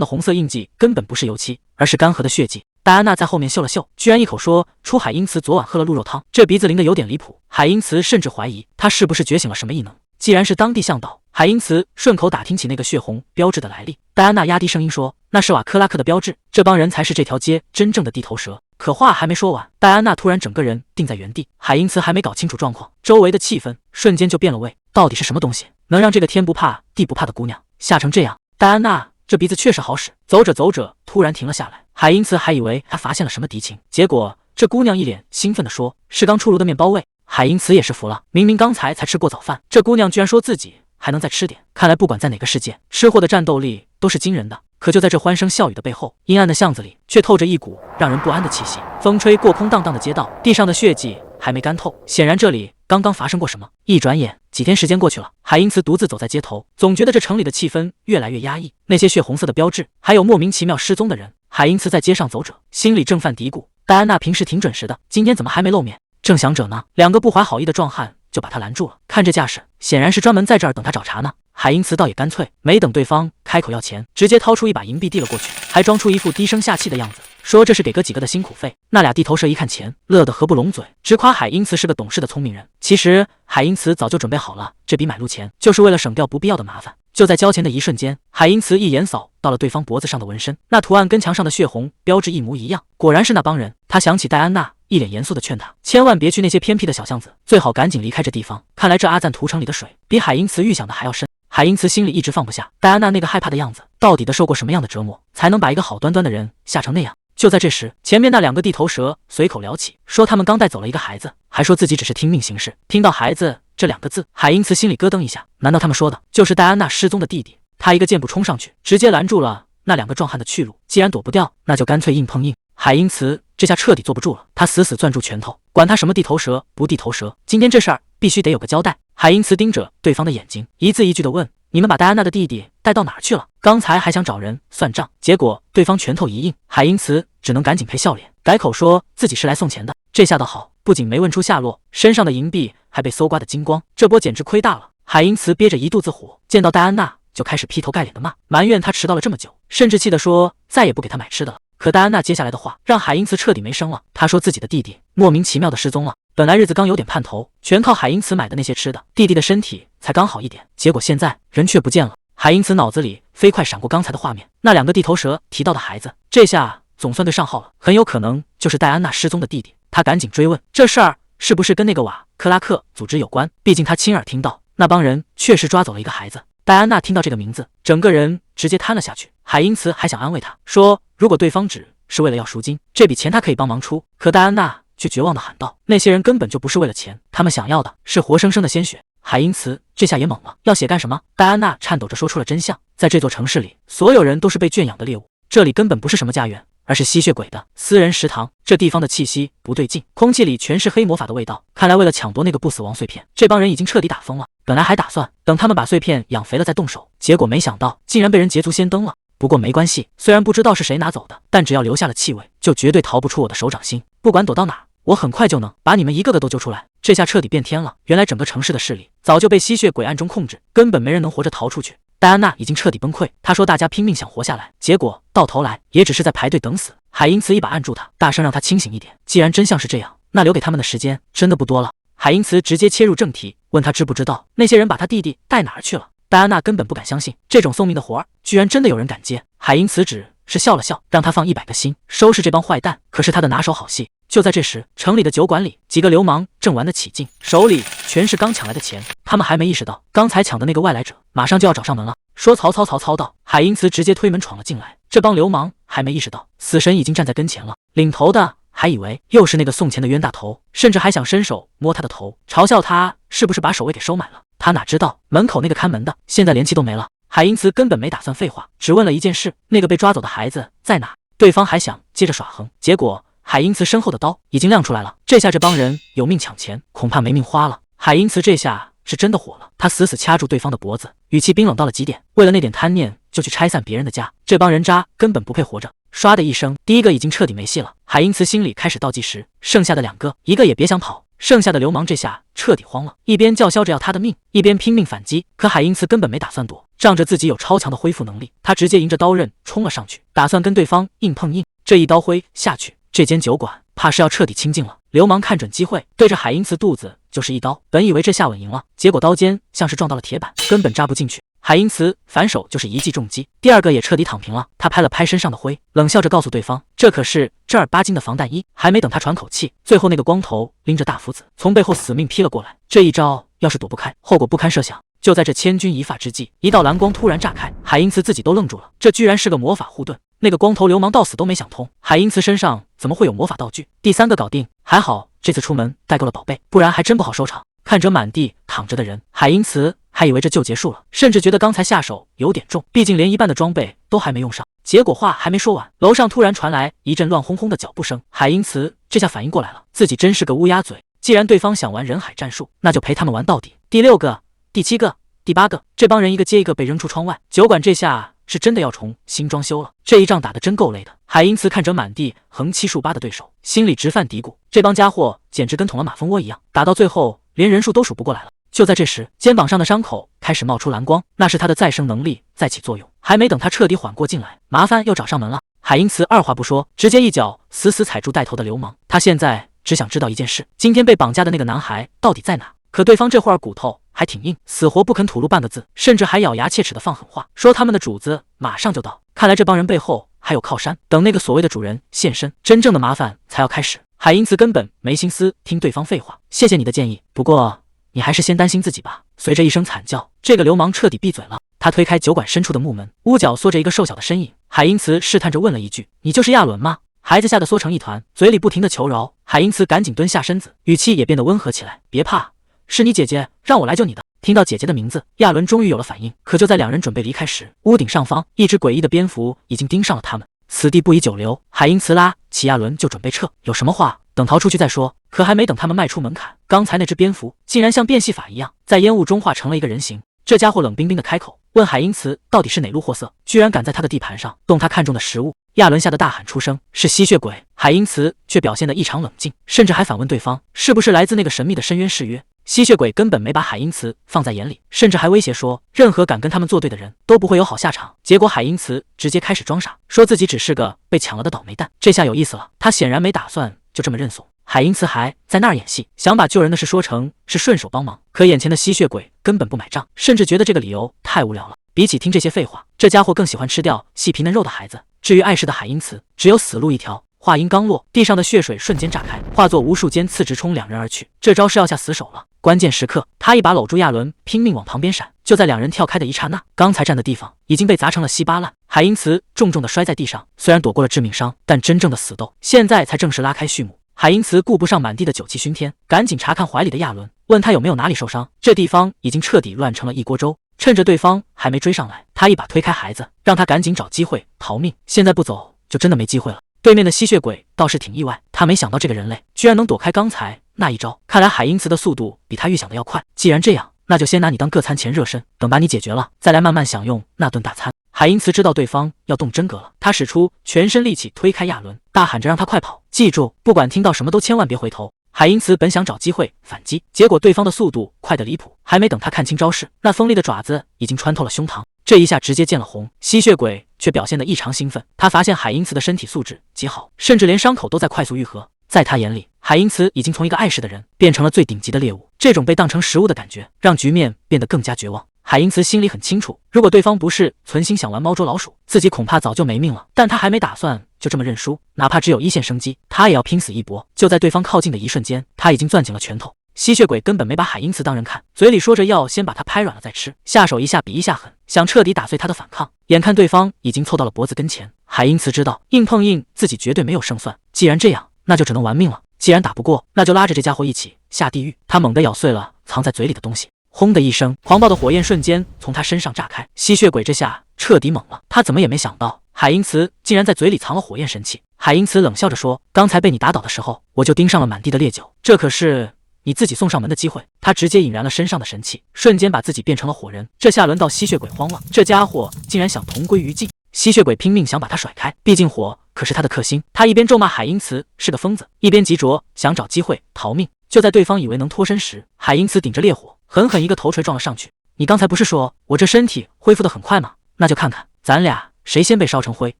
的红色印记根本不是油漆，而是干涸的血迹。戴安娜在后面嗅了嗅，居然一口说出海因茨昨晚喝了鹿肉汤，这鼻子灵的有点离谱。海因茨甚至怀疑他是不是觉醒了什么异能。既然是当地向导，海因茨顺口打听起那个血红标志的来历。戴安娜压低声音说：“那是瓦克拉克的标志，这帮人才是这条街真正的地头蛇。”可话还没说完，戴安娜突然整个人定在原地。海因茨还没搞清楚状况，周围的气氛瞬间就变了味。到底是什么东西能让这个天不怕地不怕的姑娘吓成这样？戴安娜这鼻子确实好使，走着走着突然停了下来。海因茨还以为他发现了什么敌情，结果这姑娘一脸兴奋地说：“是刚出炉的面包味。”海因茨也是服了，明明刚才才吃过早饭，这姑娘居然说自己还能再吃点。看来不管在哪个世界，吃货的战斗力都是惊人的。可就在这欢声笑语的背后，阴暗的巷子里却透着一股让人不安的气息。风吹过空荡荡的街道，地上的血迹还没干透，显然这里刚刚发生过什么。一转眼，几天时间过去了，海因茨独自走在街头，总觉得这城里的气氛越来越压抑。那些血红色的标志，还有莫名其妙失踪的人。海因茨在街上走着，心里正犯嘀咕：戴安娜平时挺准时的，今天怎么还没露面？正想着呢，两个不怀好意的壮汉就把他拦住了。看这架势，显然是专门在这儿等他找茬呢。海因茨倒也干脆，没等对方开口要钱，直接掏出一把银币递了过去，还装出一副低声下气的样子，说这是给哥几个的辛苦费。那俩地头蛇一看钱，乐得合不拢嘴，直夸海因茨是个懂事的聪明人。其实海因茨早就准备好了这笔买路钱，就是为了省掉不必要的麻烦。就在交钱的一瞬间，海因茨一眼扫到了对方脖子上的纹身，那图案跟墙上的血红标志一模一样，果然是那帮人。他想起戴安娜一脸严肃地劝他，千万别去那些偏僻的小巷子，最好赶紧离开这地方。看来这阿赞图城里的水比海因茨预想的还要深。海因茨心里一直放不下，戴安娜那个害怕的样子，到底的受过什么样的折磨，才能把一个好端端的人吓成那样？就在这时，前面那两个地头蛇随口聊起，说他们刚带走了一个孩子，还说自己只是听命行事。听到孩子这两个字，海因茨心里咯噔一下，难道他们说的就是戴安娜失踪的弟弟？他一个箭步冲上去，直接拦住了那两个壮汉的去路。既然躲不掉，那就干脆硬碰硬。海因茨这下彻底坐不住了，他死死攥住拳头，管他什么地头蛇不地头蛇，今天这事儿必须得有个交代。海因茨盯着对方的眼睛，一字一句地问：“你们把戴安娜的弟弟带到哪儿去了？刚才还想找人算账，结果对方拳头一硬，海因茨只能赶紧赔笑脸，改口说自己是来送钱的。这下倒好，不仅没问出下落，身上的银币还被搜刮的精光，这波简直亏大了。”海因茨憋着一肚子火，见到戴安娜就开始劈头盖脸的骂，埋怨他迟到了这么久，甚至气得说再也不给他买吃的了。可戴安娜接下来的话让海因茨彻底没声了，他说自己的弟弟莫名其妙的失踪了，本来日子刚有点盼头，全靠海因茨买的那些吃的，弟弟的身体才刚好一点，结果现在人却不见了。海因茨脑子里飞快闪过刚才的画面，那两个地头蛇提到的孩子，这下总算对上号了，很有可能就是戴安娜失踪的弟弟。他赶紧追问，这事儿是不是跟那个瓦克拉克组织有关？毕竟他亲耳听到那帮人确实抓走了一个孩子。戴安娜听到这个名字，整个人直接瘫了下去。海因茨还想安慰他，说如果对方只是为了要赎金，这笔钱他可以帮忙出。可戴安娜却绝望地喊道，那些人根本就不是为了钱，他们想要的是活生生的鲜血。海因茨这下也懵了，要血干什么？戴安娜颤抖着说出了真相，在这座城市里，所有人都是被圈养的猎物，这里根本不是什么家园，而是吸血鬼的私人食堂。这地方的气息不对劲，空气里全是黑魔法的味道，看来为了抢夺那个不死王碎片，这帮人已经彻底打疯了。本来还打算等他们把碎片养肥了再动手，结果没想到竟然被人捷足先登了。不过没关系，虽然不知道是谁拿走的，但只要留下了气味，就绝对逃不出我的手掌心。不管躲到哪，我很快就能把你们一个个都揪出来。这下彻底变天了，原来整个城市的势力早就被吸血鬼暗中控制，根本没人能活着逃出去。戴安娜已经彻底崩溃，她说大家拼命想活下来，结果到头来也只是在排队等死。海因茨一把按住她，大声让她清醒一点，既然真相是这样，那留给他们的时间真的不多了。海因茨直接切入正题，问他知不知道那些人把他弟弟带哪儿去了。戴安娜根本不敢相信，这种送命的活儿居然真的有人敢接。海因茨只是笑了笑，让他放100个心，收拾这帮坏蛋可是他的拿手好戏。就在这时，城里的酒馆里，几个流氓正玩得起劲，手里全是刚抢来的钱。他们还没意识到刚才抢的那个外来者马上就要找上门了。说曹操，曹操到，海因茨直接推门闯了进来。这帮流氓还没意识到死神已经站在跟前了，领头的还以为又是那个送钱的冤大头，甚至还想伸手摸他的头，嘲笑他是不是把守卫给收买了。他哪知道门口那个看门的现在连气都没了。海因茨根本没打算废话，只问了一件事，那个被抓走的孩子在哪？对方还想接着耍横，结果海因茨身后的刀已经亮出来了。这下这帮人有命抢钱，恐怕没命花了。海因茨这下是真的火了，他死死掐住对方的脖子，语气冰冷到了极点。为了那点贪念就去拆散别人的家，这帮人渣根本不配活着。唰的一声，第一个已经彻底没戏了。海因茨心里开始倒计时，剩下的2个，一个也别想跑。剩下的流氓这下彻底慌了，一边叫嚣着要他的命，一边拼命反击。可海因茨根本没打算躲，仗着自己有超强的恢复能力，他直接迎着刀刃冲了上去，打算跟对方硬碰硬。这一刀挥下去，这间酒馆怕是要彻底清静了。流氓看准机会，对着海因茨肚子就是一刀，本以为这下稳赢了，结果刀尖像是撞到了铁板，根本扎不进去。海因茨反手就是一记重击，第2个也彻底躺平了。他拍了拍身上的灰，冷笑着告诉对方，这可是正儿八经的防弹衣。还没等他喘口气，最后那个光头拎着大斧子从背后死命劈了过来。这一招要是躲不开，后果不堪设想。就在这千钧一发之际，一道蓝光突然炸开，海因茨自己都愣住了，这居然是个魔法护盾。那个光头流氓到死都没想通，海因茨身上怎么会有魔法道具？第3个搞定，还好这次出门带够了宝贝，不然还真不好收场。看着满地躺着的人，海因茨还以为这就结束了，甚至觉得刚才下手有点重，毕竟连一半的装备都还没用上。结果话还没说完，楼上突然传来一阵乱哄哄的脚步声。海因茨这下反应过来了，自己真是个乌鸦嘴，既然对方想玩人海战术，那就陪他们玩到底。第6个、第7个、第8个，这帮人一个接一个被扔出窗外。酒馆这下是真的要重新装修了，这一仗打得真够累的。海因茨看着满地横七竖八的对手，心里直犯嘀咕，这帮家伙简直跟捅了马蜂窝一样，打到最后连人数都数不过来了。就在这时，肩膀上的伤口开始冒出蓝光，那是他的再生能力在起作用。还没等他彻底缓过劲来，麻烦又找上门了。海因茨二话不说，直接一脚死死踩住带头的流氓。他现在只想知道一件事，今天被绑架的那个男孩到底在哪？可对方这会儿骨头还挺硬，死活不肯吐露半个字，甚至还咬牙切齿的放狠话，说他们的主子马上就到。看来这帮人背后还有靠山，等那个所谓的主人现身，真正的麻烦才要开始。海因茨根本没心思听对方废话，谢谢你的建议，不过你还是先担心自己吧。随着一声惨叫，这个流氓彻底闭嘴了。他推开酒馆深处的木门，屋角缩着一个瘦小的身影。海因茨试探着问了一句：“你就是亚伦吗？”孩子吓得缩成一团，嘴里不停的求饶。海因茨赶紧蹲下身子，语气也变得温和起来：“别怕，是你姐姐让我来救你的。”听到姐姐的名字，亚伦终于有了反应。可就在2人准备离开时，屋顶上方一只诡异的蝙蝠已经盯上了他们。此地不宜久留，海因茨拉起亚伦就准备撤，有什么话等逃出去再说。可还没等他们迈出门槛，刚才那只蝙蝠竟然像变戏法一样，在烟雾中化成了一个人形。这家伙冷冰冰的开口问海因茨到底是哪路货色，居然敢在他的地盘上动他看中的食物。亚伦吓得大喊出声：“是吸血鬼！”海因茨却表现得异常冷静，甚至还反问对方是不是来自那个神秘的深渊誓约。吸血鬼根本没把海因茨放在眼里，甚至还威胁说任何敢跟他们作对的人都不会有好下场。结果海因茨直接开始装傻，说自己只是个被抢了的倒霉蛋。这下有意思了，他显然没打算就这么认怂。海因茨还在那儿演戏，想把救人的事说成是顺手帮忙，可眼前的吸血鬼根本不买账，甚至觉得这个理由太无聊了。比起听这些废话，这家伙更喜欢吃掉细皮嫩肉的孩子。至于碍事的海因茨，只有死路一条。话音刚落，地上的血水瞬间炸开，化作无数尖刺直冲2人而去。这招是要下死手了。关键时刻，他一把搂住亚伦，拼命往旁边闪。就在2人跳开的一刹那，刚才站的地方已经被砸成了稀巴烂。海因茨重重的摔在地上，虽然躲过了致命伤，但真正的死斗现在才正式拉开序幕。海因茨顾不上满地的酒气熏天，赶紧查看怀里的亚伦，问他有没有哪里受伤。这地方已经彻底乱成了一锅粥。趁着对方还没追上来，他一把推开孩子，让他赶紧找机会逃命。现在不走，就真的没机会了。对面的吸血鬼倒是挺意外，他没想到这个人类居然能躲开刚才那一招。看来海因茨的速度比他预想的要快。既然这样，那就先拿你当个餐前热身，等把你解决了，再来慢慢享用那顿大餐。海因茨知道对方要动真格了，他使出全身力气推开亚伦，大喊着让他快跑，记住，不管听到什么都千万别回头。海因茨本想找机会反击，结果对方的速度快得离谱，还没等他看清招式，那锋利的爪子已经穿透了胸膛，这一下直接见了红。吸血鬼却表现得异常兴奋，他发现海因茨的身体素质极好，甚至连伤口都在快速愈合。在他眼里，海因茨已经从一个碍事的人变成了最顶级的猎物，这种被当成食物的感觉让局面变得更加绝望。海因茨心里很清楚，如果对方不是存心想玩猫捉老鼠，自己恐怕早就没命了，但他还没打算就这么认输，哪怕只有1线生机，他也要拼死一搏。就在对方靠近的一瞬间，他已经攥紧了拳头。吸血鬼根本没把海因茨当人看，嘴里说着要先把他拍软了再吃，下手一下比一下狠，想彻底打碎他的反抗。眼看对方已经凑到了脖子跟前，海因茨知道硬碰硬自己绝对没有胜算，既然这样，那就只能玩命了。既然打不过，那就拉着这家伙一起下地狱。他猛地咬碎了藏在嘴里的东西，轰的一声，狂暴的火焰瞬间从他身上炸开。吸血鬼这下彻底懵了，他怎么也没想到海因茨竟然在嘴里藏了火焰神器。海因茨冷笑着说：“刚才被你打倒的时候，我就盯上了满地的烈酒，这可是你自己送上门的机会。他直接引燃了身上的神器，瞬间把自己变成了火人。这下轮到吸血鬼慌了，这家伙竟然想同归于尽。吸血鬼拼命想把他甩开，毕竟火可是他的克星。他一边咒骂海因茨是个疯子，一边急着想找机会逃命。就在对方以为能脱身时，海因茨顶着烈火狠狠一个头锤撞了上去。你刚才不是说我这身体恢复得很快吗？那就看看咱俩谁先被烧成灰。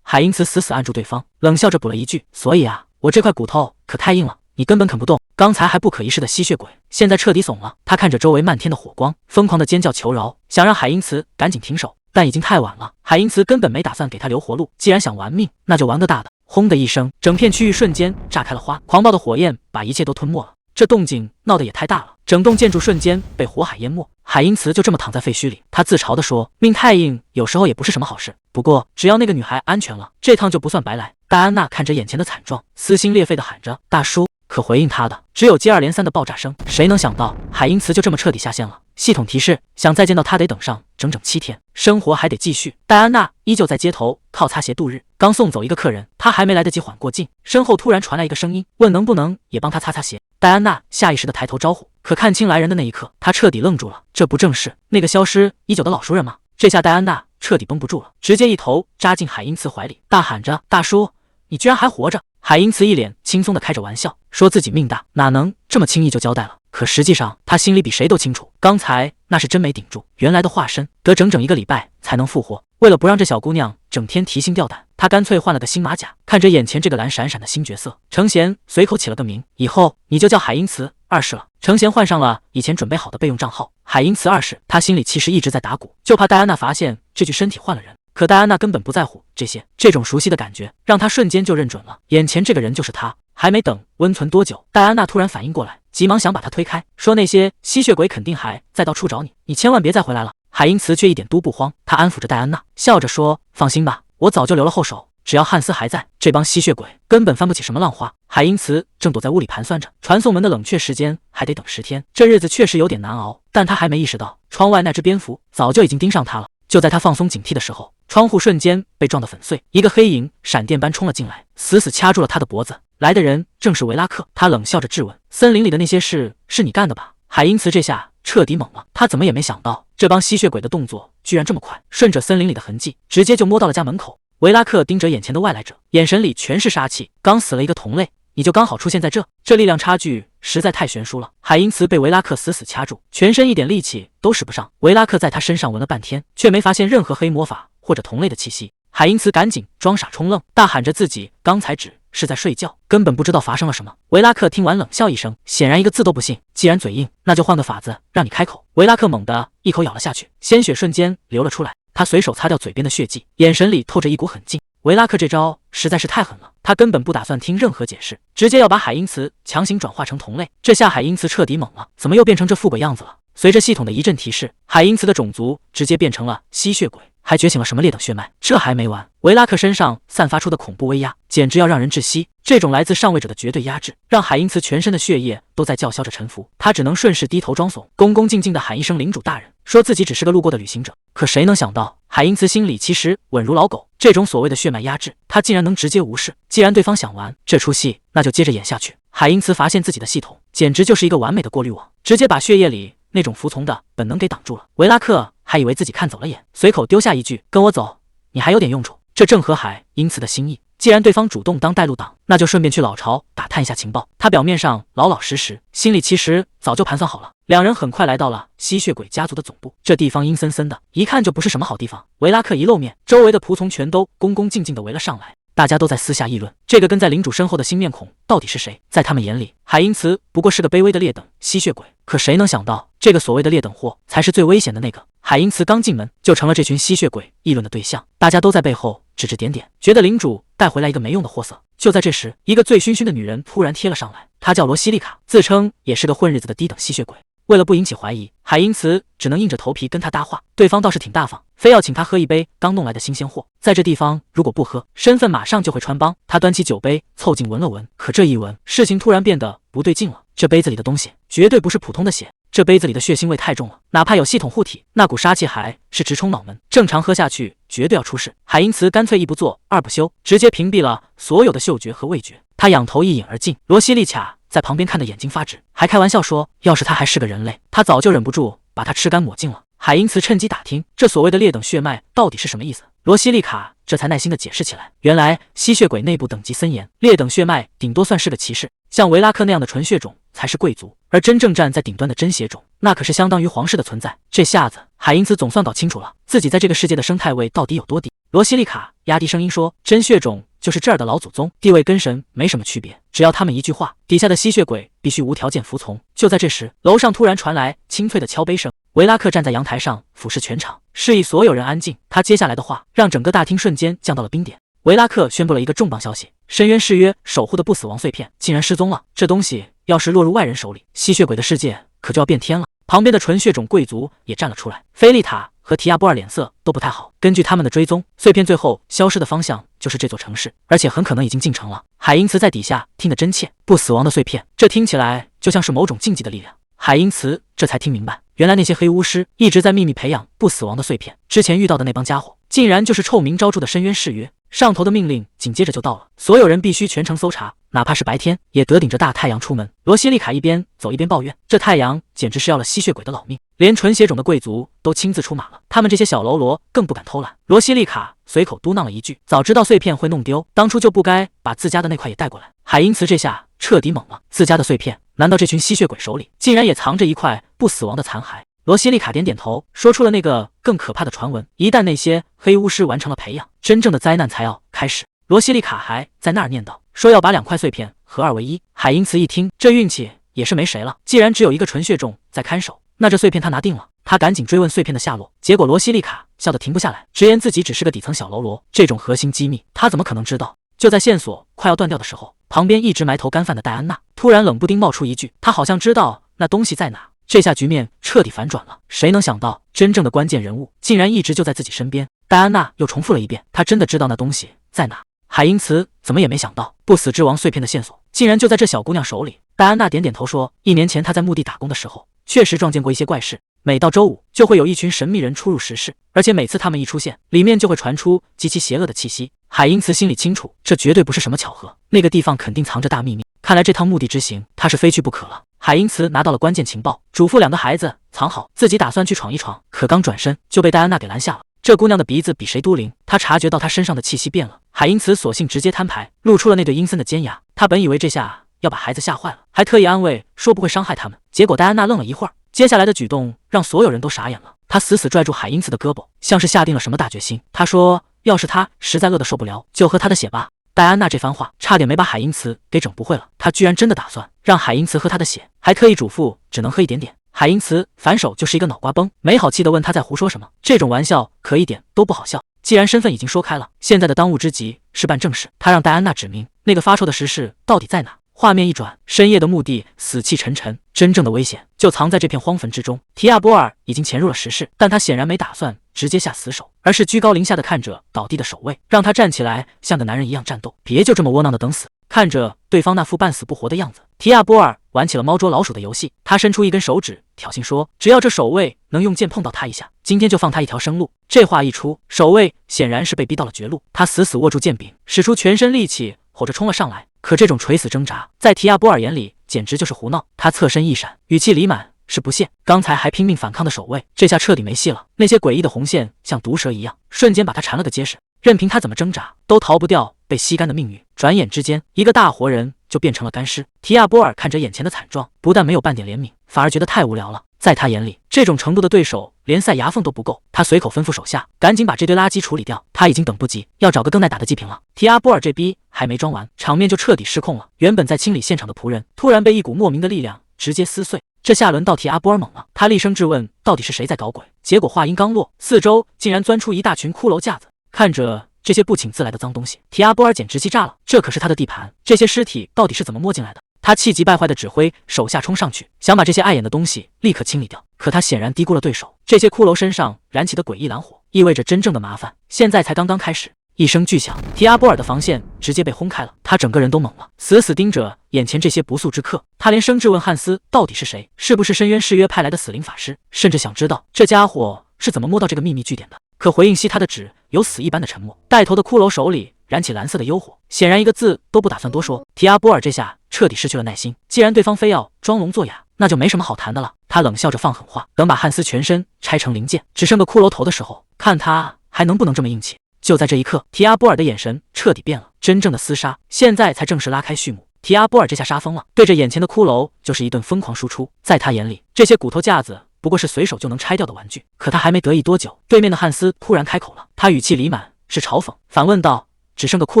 海因茨死死按住对方，冷笑着补了一句，所以啊，我这块骨头可太硬了，你根本啃不动。刚才还不可一世的吸血鬼，现在彻底怂了。他看着周围漫天的火光，疯狂的尖叫求饶，想让海因茨赶紧停手，但已经太晚了。海因茨根本没打算给他留活路，既然想玩命，那就玩个大的。轰的一声，整片区域瞬间炸开了花，狂暴的火焰把一切都吞没了。这动静闹得也太大了，整栋建筑瞬间被火海淹没。海因茨就这么躺在废墟里，他自嘲地说：“命太硬，有时候也不是什么好事。不过只要那个女孩安全了，这趟就不算白来。”戴安娜看着眼前的惨状，撕心裂肺地喊着：“大叔！”可回应他的只有接二连三的爆炸声。谁能想到海因茨就这么彻底下线了？系统提示：想再见到他得等上整整7天，生活还得继续。戴安娜依旧在街头靠擦鞋度日，刚送走一个客人，她还没来得及缓过劲，身后突然传来一个声音，问能不能也帮她擦擦鞋。戴安娜下意识地抬头招呼，可看清来人的那一刻，她彻底愣住了。这不正是那个消失已久的老熟人吗？这下戴安娜彻底绷不住了，直接一头扎进海因茨怀里，大喊着：“大叔，你居然还活着！”海因茨一脸轻松地开着玩笑，说自己命大，哪能这么轻易就交代了。可实际上，他心里比谁都清楚，刚才那是真没顶住，原来的化身得整整1个礼拜才能复活。为了不让这小姑娘整天提心吊胆，他干脆换了个新马甲。看着眼前这个蓝闪闪的新角色，程贤随口起了个名，以后你就叫海因茨2世了。程贤换上了以前准备好的备用账号海因茨2世，他心里其实一直在打鼓，就怕戴安娜发现这具身体换了人。可戴安娜根本不在乎这些，这种熟悉的感觉让她瞬间就认准了，眼前这个人就是他。还没等温存多久，戴安娜突然反应过来，急忙想把他推开，说那些吸血鬼肯定还在到处找你，你千万别再回来了。海因茨却一点都不慌，他安抚着戴安娜，笑着说：“放心吧，我早就留了后手，只要汉斯还在，这帮吸血鬼根本翻不起什么浪花。”海因茨正躲在屋里盘算着传送门的冷却时间还得等10天，这日子确实有点难熬，但他还没意识到窗外那只蝙蝠早就已经盯上他了。就在他放松警惕的时候，窗户瞬间被撞得粉碎，一个黑影闪电般冲了进来，死死掐住了他的脖子。来的人正是维拉克，他冷笑着质问：“森林里的那些事是你干的吧？”海因茨这下彻底懵了，他怎么也没想到这帮吸血鬼的动作居然这么快，顺着森林里的痕迹，直接就摸到了家门口。维拉克盯着眼前的外来者，眼神里全是杀气。刚死了一个同类，你就刚好出现在这力量差距实在太悬殊了。海因茨被维拉克死死掐住，全身一点力气都使不上。维拉克在他身上闻了半天，却没发现任何黑魔法或者同类的气息。海因茨赶紧装傻充愣，大喊着自己刚才只是在睡觉，根本不知道发生了什么。维拉克听完冷笑一声，显然一个字都不信。既然嘴硬，那就换个法子让你开口。维拉克猛地一口咬了下去，鲜血瞬间流了出来。他随手擦掉嘴边的血迹，眼神里透着一股狠劲。维拉克这招实在是太狠了，他根本不打算听任何解释，直接要把海因茨强行转化成同类。这下海因茨彻底懵了，怎么又变成这副鬼样子了？随着系统的一阵提示，海因茨的种族直接变成了吸血鬼，还觉醒了什么劣等血脉。这还没完，维拉克身上散发出的恐怖威压简直要让人窒息。这种来自上位者的绝对压制，让海因茨全身的血液都在叫嚣着臣服。他只能顺势低头装怂，恭恭敬敬地喊一声领主大人，说自己只是个路过的旅行者。可谁能想到，海因茨心里其实稳如老狗，这种所谓的血脉压制，他竟然能直接无视。既然对方想玩这出戏，那就接着演下去。海因茨发现自己的系统简直就是一个完美的过滤网，直接把血液里那种服从的本能给挡住了。维拉克还以为自己看走了眼，随口丢下一句：“跟我走，你还有点用处。”这正合海因茨的心意。既然对方主动当带路党，那就顺便去老巢打探一下情报。他表面上老老实实，心里其实早就盘算好了。两人很快来到了吸血鬼家族的总部，这地方阴森森的，一看就不是什么好地方。维拉克一露面，周围的仆从全都恭恭敬敬地围了上来。大家都在私下议论，这个跟在领主身后的新面孔到底是谁？在他们眼里，海因茨不过是个卑微的劣等吸血鬼。可谁能想到，这个所谓的劣等货才是最危险的那个。海因茨刚进门，就成了这群吸血鬼议论的对象，大家都在背后指指点点，觉得领主带回来一个没用的货色。就在这时，一个醉醺醺的女人突然贴了上来，她叫罗西丽卡，自称也是个混日子的低等吸血鬼。为了不引起怀疑，海因茨只能硬着头皮跟他搭话，对方倒是挺大方，非要请他喝一杯刚弄来的新鲜货。在这地方，如果不喝，身份马上就会穿帮。他端起酒杯，凑近闻了闻，可这一闻，事情突然变得不对劲了。这杯子里的东西绝对不是普通的血，这杯子里的血腥味太重了，哪怕有系统护体，那股杀气还是直冲脑门，正常喝下去绝对要出事。海因茨干脆一不做二不休，直接屏蔽了所有的嗅觉和味觉。他仰头一饮而尽，罗西丽卡在旁边看得眼睛发直，还开玩笑说，要是他还是个人类，他早就忍不住把他吃干抹净了。海因茨趁机打听这所谓的劣等血脉到底是什么意思。罗西丽卡这才耐心地解释起来，原来吸血鬼内部等级森严，劣等血脉顶多算是个骑士，像维拉克那样的纯血种才是贵族，而真正站在顶端的真血种，那可是相当于皇室的存在。这下子海因茨总算搞清楚了自己在这个世界的生态位到底有多低。罗西丽卡压低声音说，真血种就是这儿的老祖宗，地位跟神没什么区别，只要他们一句话，底下的吸血鬼必须无条件服从。就在这时，楼上突然传来清脆的敲杯声，维拉克站在阳台上俯视全场，示意所有人安静。他接下来的话让整个大厅瞬间降到了冰点。维拉克宣布了一个重磅消息，深渊誓约守护的不死王碎片竟然失踪了，这东西要是落入外人手里，吸血鬼的世界可就要变天了。旁边的纯血种贵族也站了出来，菲利塔和提亚波尔脸色都不太好。根据他们的追踪，碎片最后消失的方向就是这座城市，而且很可能已经进城了。海因茨在底下听得真切，不死亡的碎片，这听起来就像是某种禁忌的力量。海因茨这才听明白，原来那些黑巫师一直在秘密培养不死亡的碎片，之前遇到的那帮家伙竟然就是臭名昭著的深渊誓约。上头的命令紧接着就到了，所有人必须全程搜查，哪怕是白天也得顶着大太阳出门。罗西丽卡一边走一边抱怨，这太阳简直是要了吸血鬼的老命，连纯血种的贵族都亲自出马了，他们这些小喽啰更不敢偷懒。罗西丽卡随口嘟囔了一句，早知道碎片会弄丢，当初就不该把自家的那块也带过来。海因茨这下彻底懵了，自家的碎片难道这群吸血鬼手里竟然也藏着一块不死亡的残骸？罗西丽卡点点头，说出了那个更可怕的传闻，一旦那些黑巫师完成了培养，真正的灾难才要开始。罗西丽卡还在那儿念叨，说要把2块碎片合二为一。海因茨一听，这运气也是没谁了，既然只有一个纯血种在看守，那这碎片他拿定了。他赶紧追问碎片的下落，结果罗西丽卡笑得停不下来，直言自己只是个底层小喽啰，这种核心机密他怎么可能知道。就在线索快要断掉的时候，旁边一直埋头干饭的戴安娜突然冷不丁冒出一句，她好像知道那东西在哪。这下局面彻底反转了，谁能想到真正的关键人物竟然一直就在自己身边。戴安娜又重复了一遍，她真的知道那东西在哪。海因茨怎么也没想到，不死之王碎片的线索竟然就在这小姑娘手里。戴安娜点点头说，1年前她在墓地打工的时候确实撞见过一些怪事，每到周五就会有一群神秘人出入石室，而且每次他们一出现，里面就会传出极其邪恶的气息。海因茨心里清楚，这绝对不是什么巧合，那个地方肯定藏着大秘密，看来这趟墓地之行他是非去不可了。海因茨拿到了关键情报，嘱咐2个孩子藏好，自己打算去闯一闯，可刚转身就被戴安娜给拦下了。这姑娘的鼻子比谁都灵，她察觉到她身上的气息变了。海因茨索性直接摊牌，露出了那对阴森的尖牙。他本以为这下要把孩子吓坏了，还特意安慰说不会伤害他们，结果戴安娜愣了一会儿，接下来的举动让所有人都傻眼了。她死死拽住海因茨的胳膊，像是下定了什么大决心。她说要是他实在饿得受不了，就喝他的血吧。戴安娜这番话差点没把海因茨给整不会了，她居然真的打算让海因茨喝她的血，还特意嘱咐只能喝一点点。海因茨反手就是一个脑瓜崩，没好气地问他在胡说什么，这种玩笑可一点都不好笑。既然身份已经说开了，现在的当务之急是办正事。他让戴安娜指明那个发臭的石室到底在哪。画面一转，深夜的墓地死气沉沉，真正的危险就藏在这片荒坟之中。提亚波尔已经潜入了石室，但他显然没打算直接下死手，而是居高临下的看着倒地的守卫，让他站起来像个男人一样战斗，别就这么窝囊的等死。看着对方那副半死不活的样子，提亚波尔玩起了猫捉老鼠的游戏。他伸出一根手指挑衅说，只要这守卫能用剑碰到他一下，今天就放他一条生路。这话一出，守卫显然是被逼到了绝路，他死死握住剑柄，使出全身力气吼着冲了上来。可这种垂死挣扎在提亚波尔眼里简直就是胡闹。他侧身一闪，语气里满是不屑，刚才还拼命反抗的守卫这下彻底没戏了，那些诡异的红线像毒蛇一样瞬间把他缠了个结实，任凭他怎么挣扎都逃不掉被吸干的命运。转眼之间，一个大活人就变成了干尸。提亚波尔看着眼前的惨状，不但没有半点怜悯，反而觉得太无聊了。在他眼里，这种程度的对手连塞牙缝都不够。他随口吩咐手下赶紧把这堆垃圾处理掉，他已经等不及要找个更耐打的祭品了。提亚波尔这逼还没装完，场面就彻底失控了。原本在清理现场的仆人突然被一股莫名的力量直接撕碎，这下轮到提阿波尔懵了，他厉声质问到底是谁在搞鬼。结果话音刚落，四周竟然钻出一大群骷髅架子。看着这些不请自来的脏东西，提阿波尔简直气炸了，这可是他的地盘，这些尸体到底是怎么摸进来的？他气急败坏地指挥手下冲上去，想把这些碍眼的东西立刻清理掉。可他显然低估了对手，这些骷髅身上燃起的诡异蓝火，意味着真正的麻烦现在才刚刚开始。一声巨响，提阿波尔的防线直接被轰开了，他整个人都懵了，死死盯着眼前这些不速之客。他连声质问汉斯到底是谁，是不是深渊誓约派来的死灵法师，甚至想知道这家伙是怎么摸到这个秘密据点的。可回应吸他的纸有死一般的沉默，带头的骷髅手里燃起蓝色的幽火，显然一个字都不打算多说。提阿波尔这下彻底失去了耐心。既然对方非要装聋作哑，那就没什么好谈的了。他冷笑着放狠话，等把汉斯全身拆成零件，只剩个骷髅头的时候，看他还能不能这么硬气。就在这一刻，提阿波尔的眼神彻底变了，真正的厮杀现在才正式拉开序幕。提阿波尔这下杀疯了，对着眼前的骷髅就是一顿疯狂输出。在他眼里，这些骨头架子不过是随手就能拆掉的玩具。可他还没得意多久，对面的汉斯突然开口了，他语气里满是嘲讽，反问道：“只剩个骷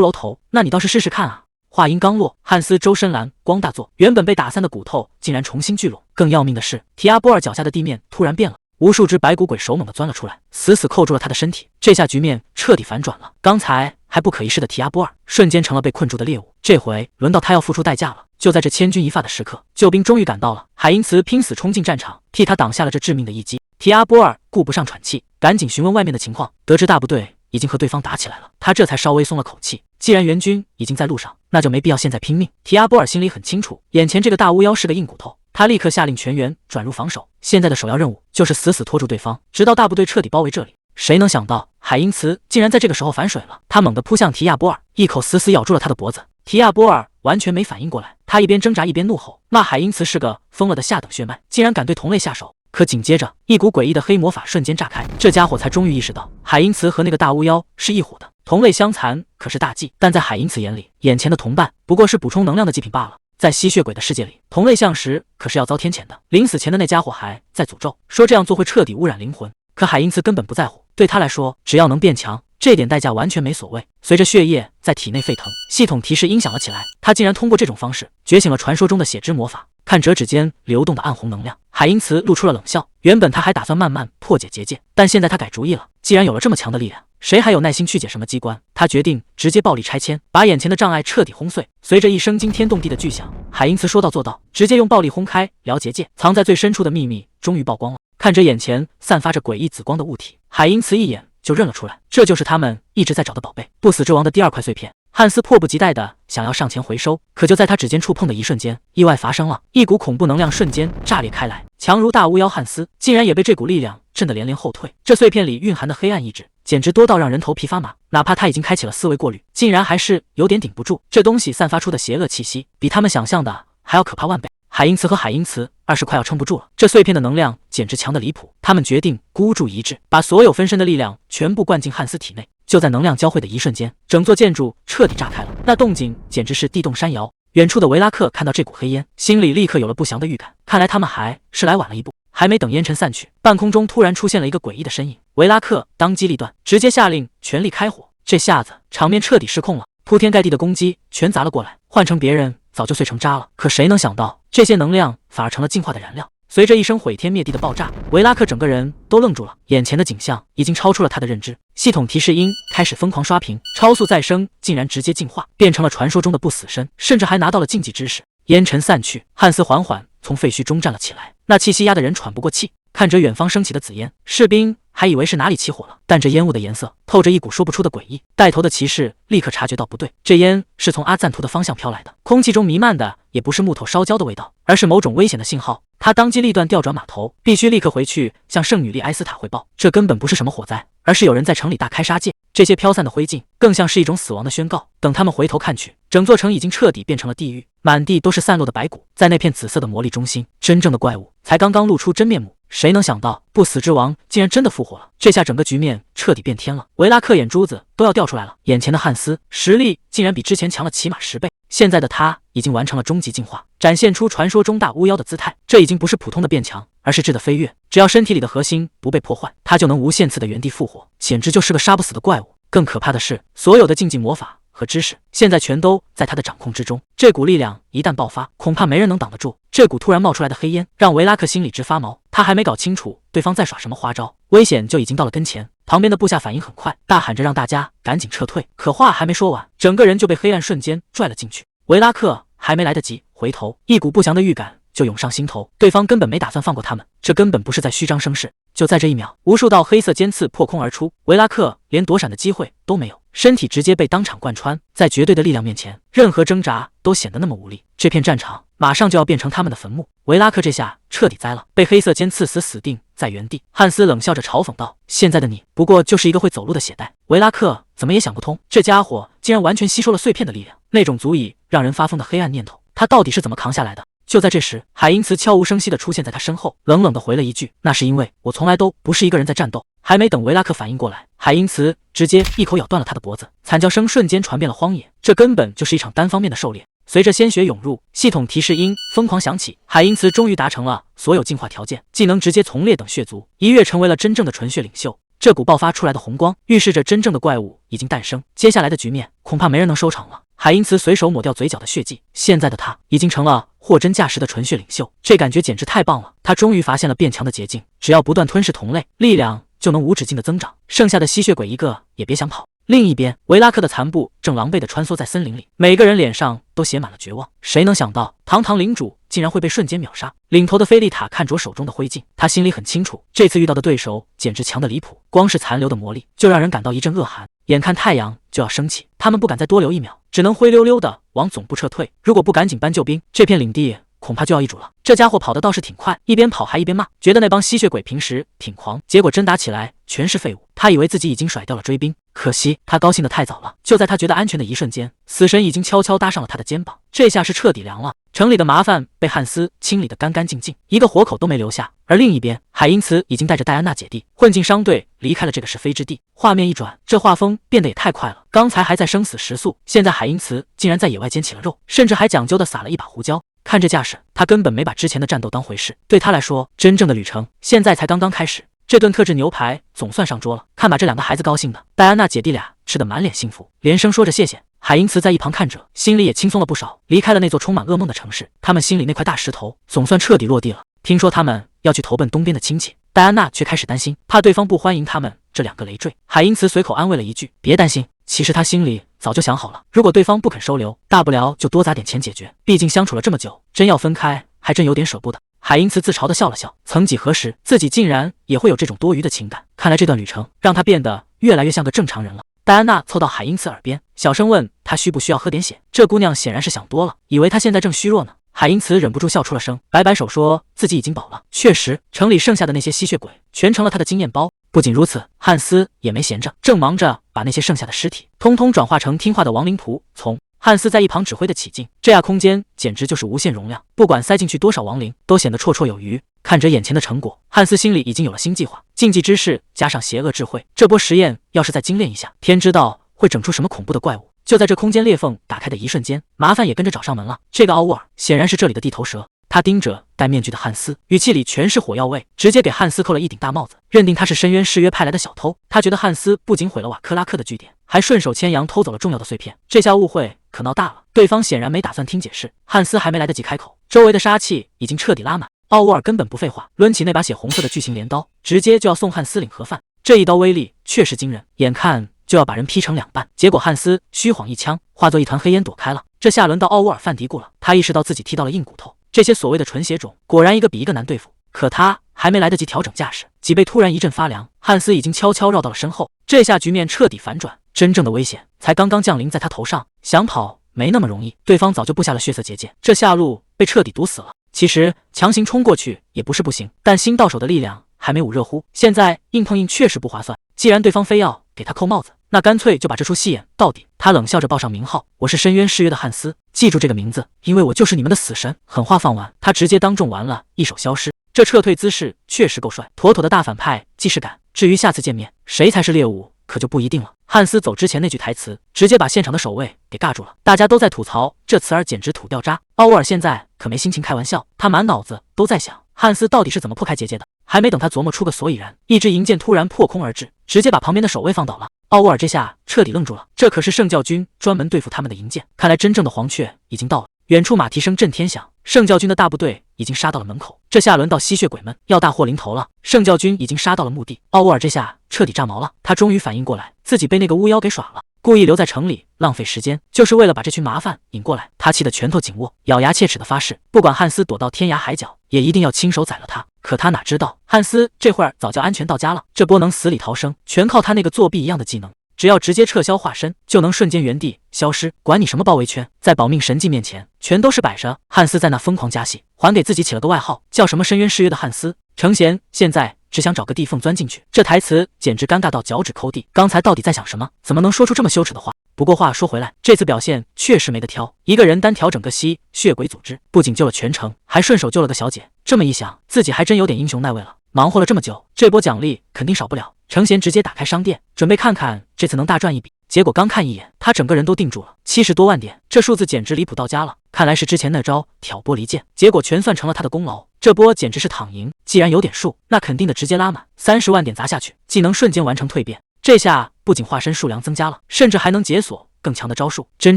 髅头，那你倒是试试看啊！”话音刚落，汉斯周身蓝光大作，原本被打散的骨头竟然重新聚拢。更要命的是，提阿波尔脚下的地面突然变了，无数只白骨鬼手猛地钻了出来，死死扣住了他的身体。这下局面彻底反转了，刚才还不可一世的提阿波尔，瞬间成了被困住的猎物。这回轮到他要付出代价了。就在这千钧一发的时刻，救兵终于赶到了。海因茨拼死冲进战场，替他挡下了这致命的一击。提阿波尔顾不上喘气，赶紧询问外面的情况，得知大部队已经和对方打起来了，他这才稍微松了口气。既然援军已经在路上，那就没必要现在拼命。提阿波尔心里很清楚，眼前这个大巫妖是个硬骨头，他立刻下令全员转入防守。现在的首要任务就是死死拖住对方，直到大部队彻底包围这里。谁能想到海因茨竟然在这个时候反水了，他猛地扑向提亚波尔，一口死死咬住了他的脖子。提亚波尔完全没反应过来，他一边挣扎一边怒吼，骂海因茨是个疯了的下等血脉，竟然敢对同类下手。可紧接着，一股诡异的黑魔法瞬间炸开，这家伙才终于意识到海因茨和那个大巫妖是一伙的，同类相残可是大忌。但在海因茨眼里，眼前的同伴不过是补充能量的祭品罢了。在吸血鬼的世界里，同类相识可是要遭天谴的。临死前的那家伙还在诅咒，说这样做会彻底污染灵魂。可海因茨根本不在乎，对他来说，只要能变强，这点代价完全没所谓。随着血液在体内沸腾，系统提示音响了起来，他竟然通过这种方式觉醒了传说中的血之魔法。看折指间流动的暗红能量，海因茨露出了冷笑。原本他还打算慢慢破解结界，但现在他改主意了。既然有了这么强的力量，谁还有耐心去解什么机关？他决定直接暴力拆迁，把眼前的障碍彻底轰碎。随着一声惊天动地的巨响，海因茨说到做到，直接用暴力轰开了结界，藏在最深处的秘密终于曝光了。看着眼前散发着诡异紫光的物体，海因茨一眼就认了出来，这就是他们一直在找的宝贝——不死之王的第二块碎片。汉斯迫不及待地想要上前回收，可就在他指尖触碰的一瞬间，意外发生了，一股恐怖能量瞬间炸裂开来。强如大巫妖汉斯竟然也被这股力量震得连连后退。这碎片里蕴含的黑暗意志简直多到让人头皮发麻，哪怕他已经开启了思维过滤，竟然还是有点顶不住。这东西散发出的邪恶气息比他们想象的还要可怕万倍。海因茨和海因茨二是快要撑不住了，这碎片的能量简直强得离谱。他们决定孤注一掷，把所有分身的力量全部灌进汉斯体内。就在能量交汇的一瞬间，整座建筑彻底炸开了，那动静简直是地动山摇。远处的维拉克看到这股黑烟，心里立刻有了不祥的预感，看来他们还是来晚了一步。还没等烟尘散去，半空中突然出现了一个诡异的身影，维拉克当机立断，直接下令全力开火。这下子场面彻底失控了，铺天盖地的攻击全砸了过来，换成别人早就碎成渣了。可谁能想到，这些能量反而成了进化的燃料。随着一声毁天灭地的爆炸，维拉克整个人都愣住了，眼前的景象已经超出了他的认知。系统提示音开始疯狂刷屏，超速再生竟然直接进化，变成了传说中的不死身，甚至还拿到了禁忌知识。烟尘散去，汉斯缓缓从废墟中站了起来，那气息压得人喘不过气。看着远方升起的紫烟，士兵还以为是哪里起火了，但这烟雾的颜色透着一股说不出的诡异。带头的骑士立刻察觉到不对，这烟是从阿赞图的方向飘来的，空气中弥漫的也不是木头烧焦的味道，而是某种危险的信号。他当机立断调转马头，必须立刻回去向圣女莉埃斯塔汇报。这根本不是什么火灾，而是有人在城里大开杀戒。这些飘散的灰烬更像是一种死亡的宣告。等他们回头看去，整座城已经彻底变成了地狱，满地都是散落的白骨。在那片紫色的魔力中心，真正的怪物才刚刚露出真面目。谁能想到不死之王竟然真的复活了？这下整个局面彻底变天了。维拉克眼珠子都要掉出来了，眼前的汉斯实力竟然比之前强了起码10倍。现在的他已经完成了终极进化，展现出传说中大巫妖的姿态。这已经不是普通的变强，而是质的飞跃。只要身体里的核心不被破坏，他就能无限次的原地复活，简直就是个杀不死的怪物。更可怕的是，所有的禁忌魔法和知识现在全都在他的掌控之中。这股力量一旦爆发，恐怕没人能挡得住。这股突然冒出来的黑烟让维拉克心里直发毛，他还没搞清楚对方在耍什么花招，危险就已经到了跟前。旁边的部下反应很快，大喊着让大家赶紧撤退。可话还没说完，整个人就被黑暗瞬间拽了进去。维拉克还没来得及回头，一股不祥的预感就涌上心头。对方根本没打算放过他们，这根本不是在虚张声势。就在这一秒，无数道黑色尖刺破空而出，维拉克连躲闪的机会都没有，身体直接被当场贯穿。在绝对的力量面前，任何挣扎都显得那么无力。这片战场马上就要变成他们的坟墓。维拉克这下彻底栽了，被黑色尖刺死定在原地。汉斯冷笑着嘲讽道：“现在的你不过就是一个会走路的血袋。”维拉克怎么也想不通，这家伙竟然完全吸收了碎片的力量，那种足以让人发疯的黑暗念头他到底是怎么扛下来的？就在这时，海因茨悄无声息地出现在他身后，冷冷地回了一句：“那是因为我从来都不是一个人在战斗。”还没等维拉克反应过来，海因茨直接一口咬断了他的脖子，惨叫声瞬间传遍了荒野。这根本就是一场单方面的狩猎。随着鲜血涌入，系统提示音疯狂响起，海因茨终于达成了所有进化条件，技能直接从劣等血族一跃成为了真正的纯血领袖。这股爆发出来的红光预示着真正的怪物已经诞生，接下来的局面恐怕没人能收场了。海因茨随手抹掉嘴角的血迹，现在的他已经成了货真价实的纯血领袖，这感觉简直太棒了！他终于发现了变强的捷径，只要不断吞噬同类，力量就能无止境的增长，剩下的吸血鬼一个也别想跑。另一边，维拉克的残部正狼狈地穿梭在森林里，每个人脸上都写满了绝望。谁能想到，堂堂领主竟然会被瞬间秒杀？领头的菲利塔看着手中的灰烬，他心里很清楚，这次遇到的对手简直强得离谱，光是残留的魔力就让人感到一阵恶寒。眼看太阳就要升起，他们不敢再多留一秒，只能灰溜溜的往总部撤退。如果不赶紧搬救兵，这片领地恐怕就要易主了。这家伙跑得倒是挺快，一边跑还一边骂，觉得那帮吸血鬼平时挺狂，结果真打起来全是废物。他以为自己已经甩掉了追兵，可惜他高兴得太早了。就在他觉得安全的一瞬间，死神已经悄悄搭上了他的肩膀，这下是彻底凉了。城里的麻烦被汉斯清理得干干净净，一个活口都没留下。而另一边，海因茨已经带着戴安娜姐弟混进商队，离开了这个是非之地。画面一转，这画风变得也太快了，刚才还在生死时速，现在海因茨竟然在野外捡起了肉，甚至还讲究的撒了一把胡椒。看这架势，他根本没把之前的战斗当回事。对他来说，真正的旅程现在才刚刚开始。这顿特制牛排总算上桌了，看把这两个孩子高兴的，戴安娜姐弟俩吃得满脸幸福，连声说着谢谢。海因茨在一旁看着，心里也轻松了不少。离开了那座充满噩梦的城市，他们心里那块大石头总算彻底落地了。听说他们要去投奔东边的亲戚，戴安娜却开始担心，怕对方不欢迎他们这两个累赘。海因茨随口安慰了一句：“别担心。”其实他心里早就想好了，如果对方不肯收留，大不了就多砸点钱解决。毕竟相处了这么久，真要分开，还真有点舍不得。海因茨自嘲地笑了笑，曾几何时，自己竟然也会有这种多余的情感。看来这段旅程让他变得越来越像个正常人了。戴安娜凑到海因茨耳边，小声问他需不需要喝点血。这姑娘显然是想多了，以为他现在正虚弱呢。海因茨忍不住笑出了声，摆摆手说自己已经饱了。确实，城里剩下的那些吸血鬼全成了他的经验包。不仅如此，汉斯也没闲着，正忙着把那些剩下的尸体通通转化成听话的亡灵仆从。汉斯在一旁指挥的起劲，这样空间简直就是无限容量，不管塞进去多少亡灵，都显得绰绰有余。看着眼前的成果，汉斯心里已经有了新计划：禁忌知识加上邪恶智慧，这波实验要是再精炼一下，天知道会整出什么恐怖的怪物。就在这空间裂缝打开的一瞬间，麻烦也跟着找上门了。这个奥沃尔显然是这里的地头蛇，他盯着戴面具的汉斯，语气里全是火药味，直接给汉斯扣了一顶大帽子，认定他是深渊誓约派来的小偷。他觉得汉斯不仅毁了瓦克拉克的据点，还顺手牵羊偷走了重要的碎片，这下误会可闹大了。对方显然没打算听解释，汉斯还没来得及开口，周围的杀气已经彻底拉满。奥沃尔根本不废话，抡起那把血红色的巨型镰刀，直接就要送汉斯领盒饭。这一刀威力确实惊人，眼看就要把人劈成两半，结果汉斯虚晃一枪，化作一团黑烟躲开了。这下轮到奥沃尔犯嘀咕了，他意识到自己踢到了硬骨头，这些所谓的纯血种果然一个比一个难对付。可他还没来得及调整架势，脊背突然一阵发凉，汉斯已经悄悄绕到了身后。这下局面彻底反转，真正的危险才刚刚降临在他头上，想跑没那么容易，对方早就布下了血色结界，这下路被彻底堵死了。其实强行冲过去也不是不行，但新到手的力量还没捂热乎，现在硬碰硬确实不划算。既然对方非要给他扣帽子，那干脆就把这出戏演到底。他冷笑着报上名号：“我是深渊誓约的汉斯，记住这个名字，因为我就是你们的死神。”狠话放完，他直接当众完了一手消失。这撤退姿势确实够帅，妥妥的大反派既视感。至于下次见面谁才是猎物，可就不一定了。汉斯走之前那句台词，直接把现场的守卫给尬住了。大家都在吐槽这词儿简直土掉渣。奥沃尔现在可没心情开玩笑，他满脑子都在想汉斯到底是怎么破开结界的。还没等他琢磨出个所以然，一支银箭突然破空而至，直接把旁边的守卫放倒了。奥沃尔这下彻底愣住了，这可是圣教军专门对付他们的银箭，看来真正的黄雀已经到了。远处马蹄声震天响，圣教军的大部队已经杀到了门口，这下轮到吸血鬼们要大祸临头了。圣教军已经杀到了墓地，奥沃尔这下彻底炸毛了，他终于反应过来，自己被那个巫妖给耍了，故意留在城里浪费时间，就是为了把这群麻烦引过来。他气得拳头紧握，咬牙切齿的发誓，不管汉斯躲到天涯海角，也一定要亲手宰了他。可他哪知道，汉斯这会儿早就安全到家了，这波能死里逃生，全靠他那个作弊一样的技能。只要直接撤销化身，就能瞬间原地消失，管你什么包围圈，在保命神技面前，全都是摆设。汉斯在那疯狂加戏，还给自己起了个外号，叫什么深渊誓约的汉斯。程贤现在只想找个地缝钻进去，这台词简直尴尬到脚趾抠地。刚才到底在想什么？怎么能说出这么羞耻的话？不过话说回来，这次表现确实没得挑，一个人单挑整个吸血鬼组织，不仅救了全城，还顺手救了个小姐。这么一想，自己还真有点英雄耐味了。忙活了这么久，这波奖励肯定少不了。程贤直接打开商店，准备看看这次能大赚一笔。结果刚看一眼，他整个人都定住了，70多万点，这数字简直离谱到家了。看来是之前那招挑拨离间，结果全算成了他的功劳。这波简直是躺赢，既然有点数，那肯定的直接拉满，30万点砸下去，技能瞬间完成蜕变。这下不仅化身数量增加了，甚至还能解锁更强的招数，真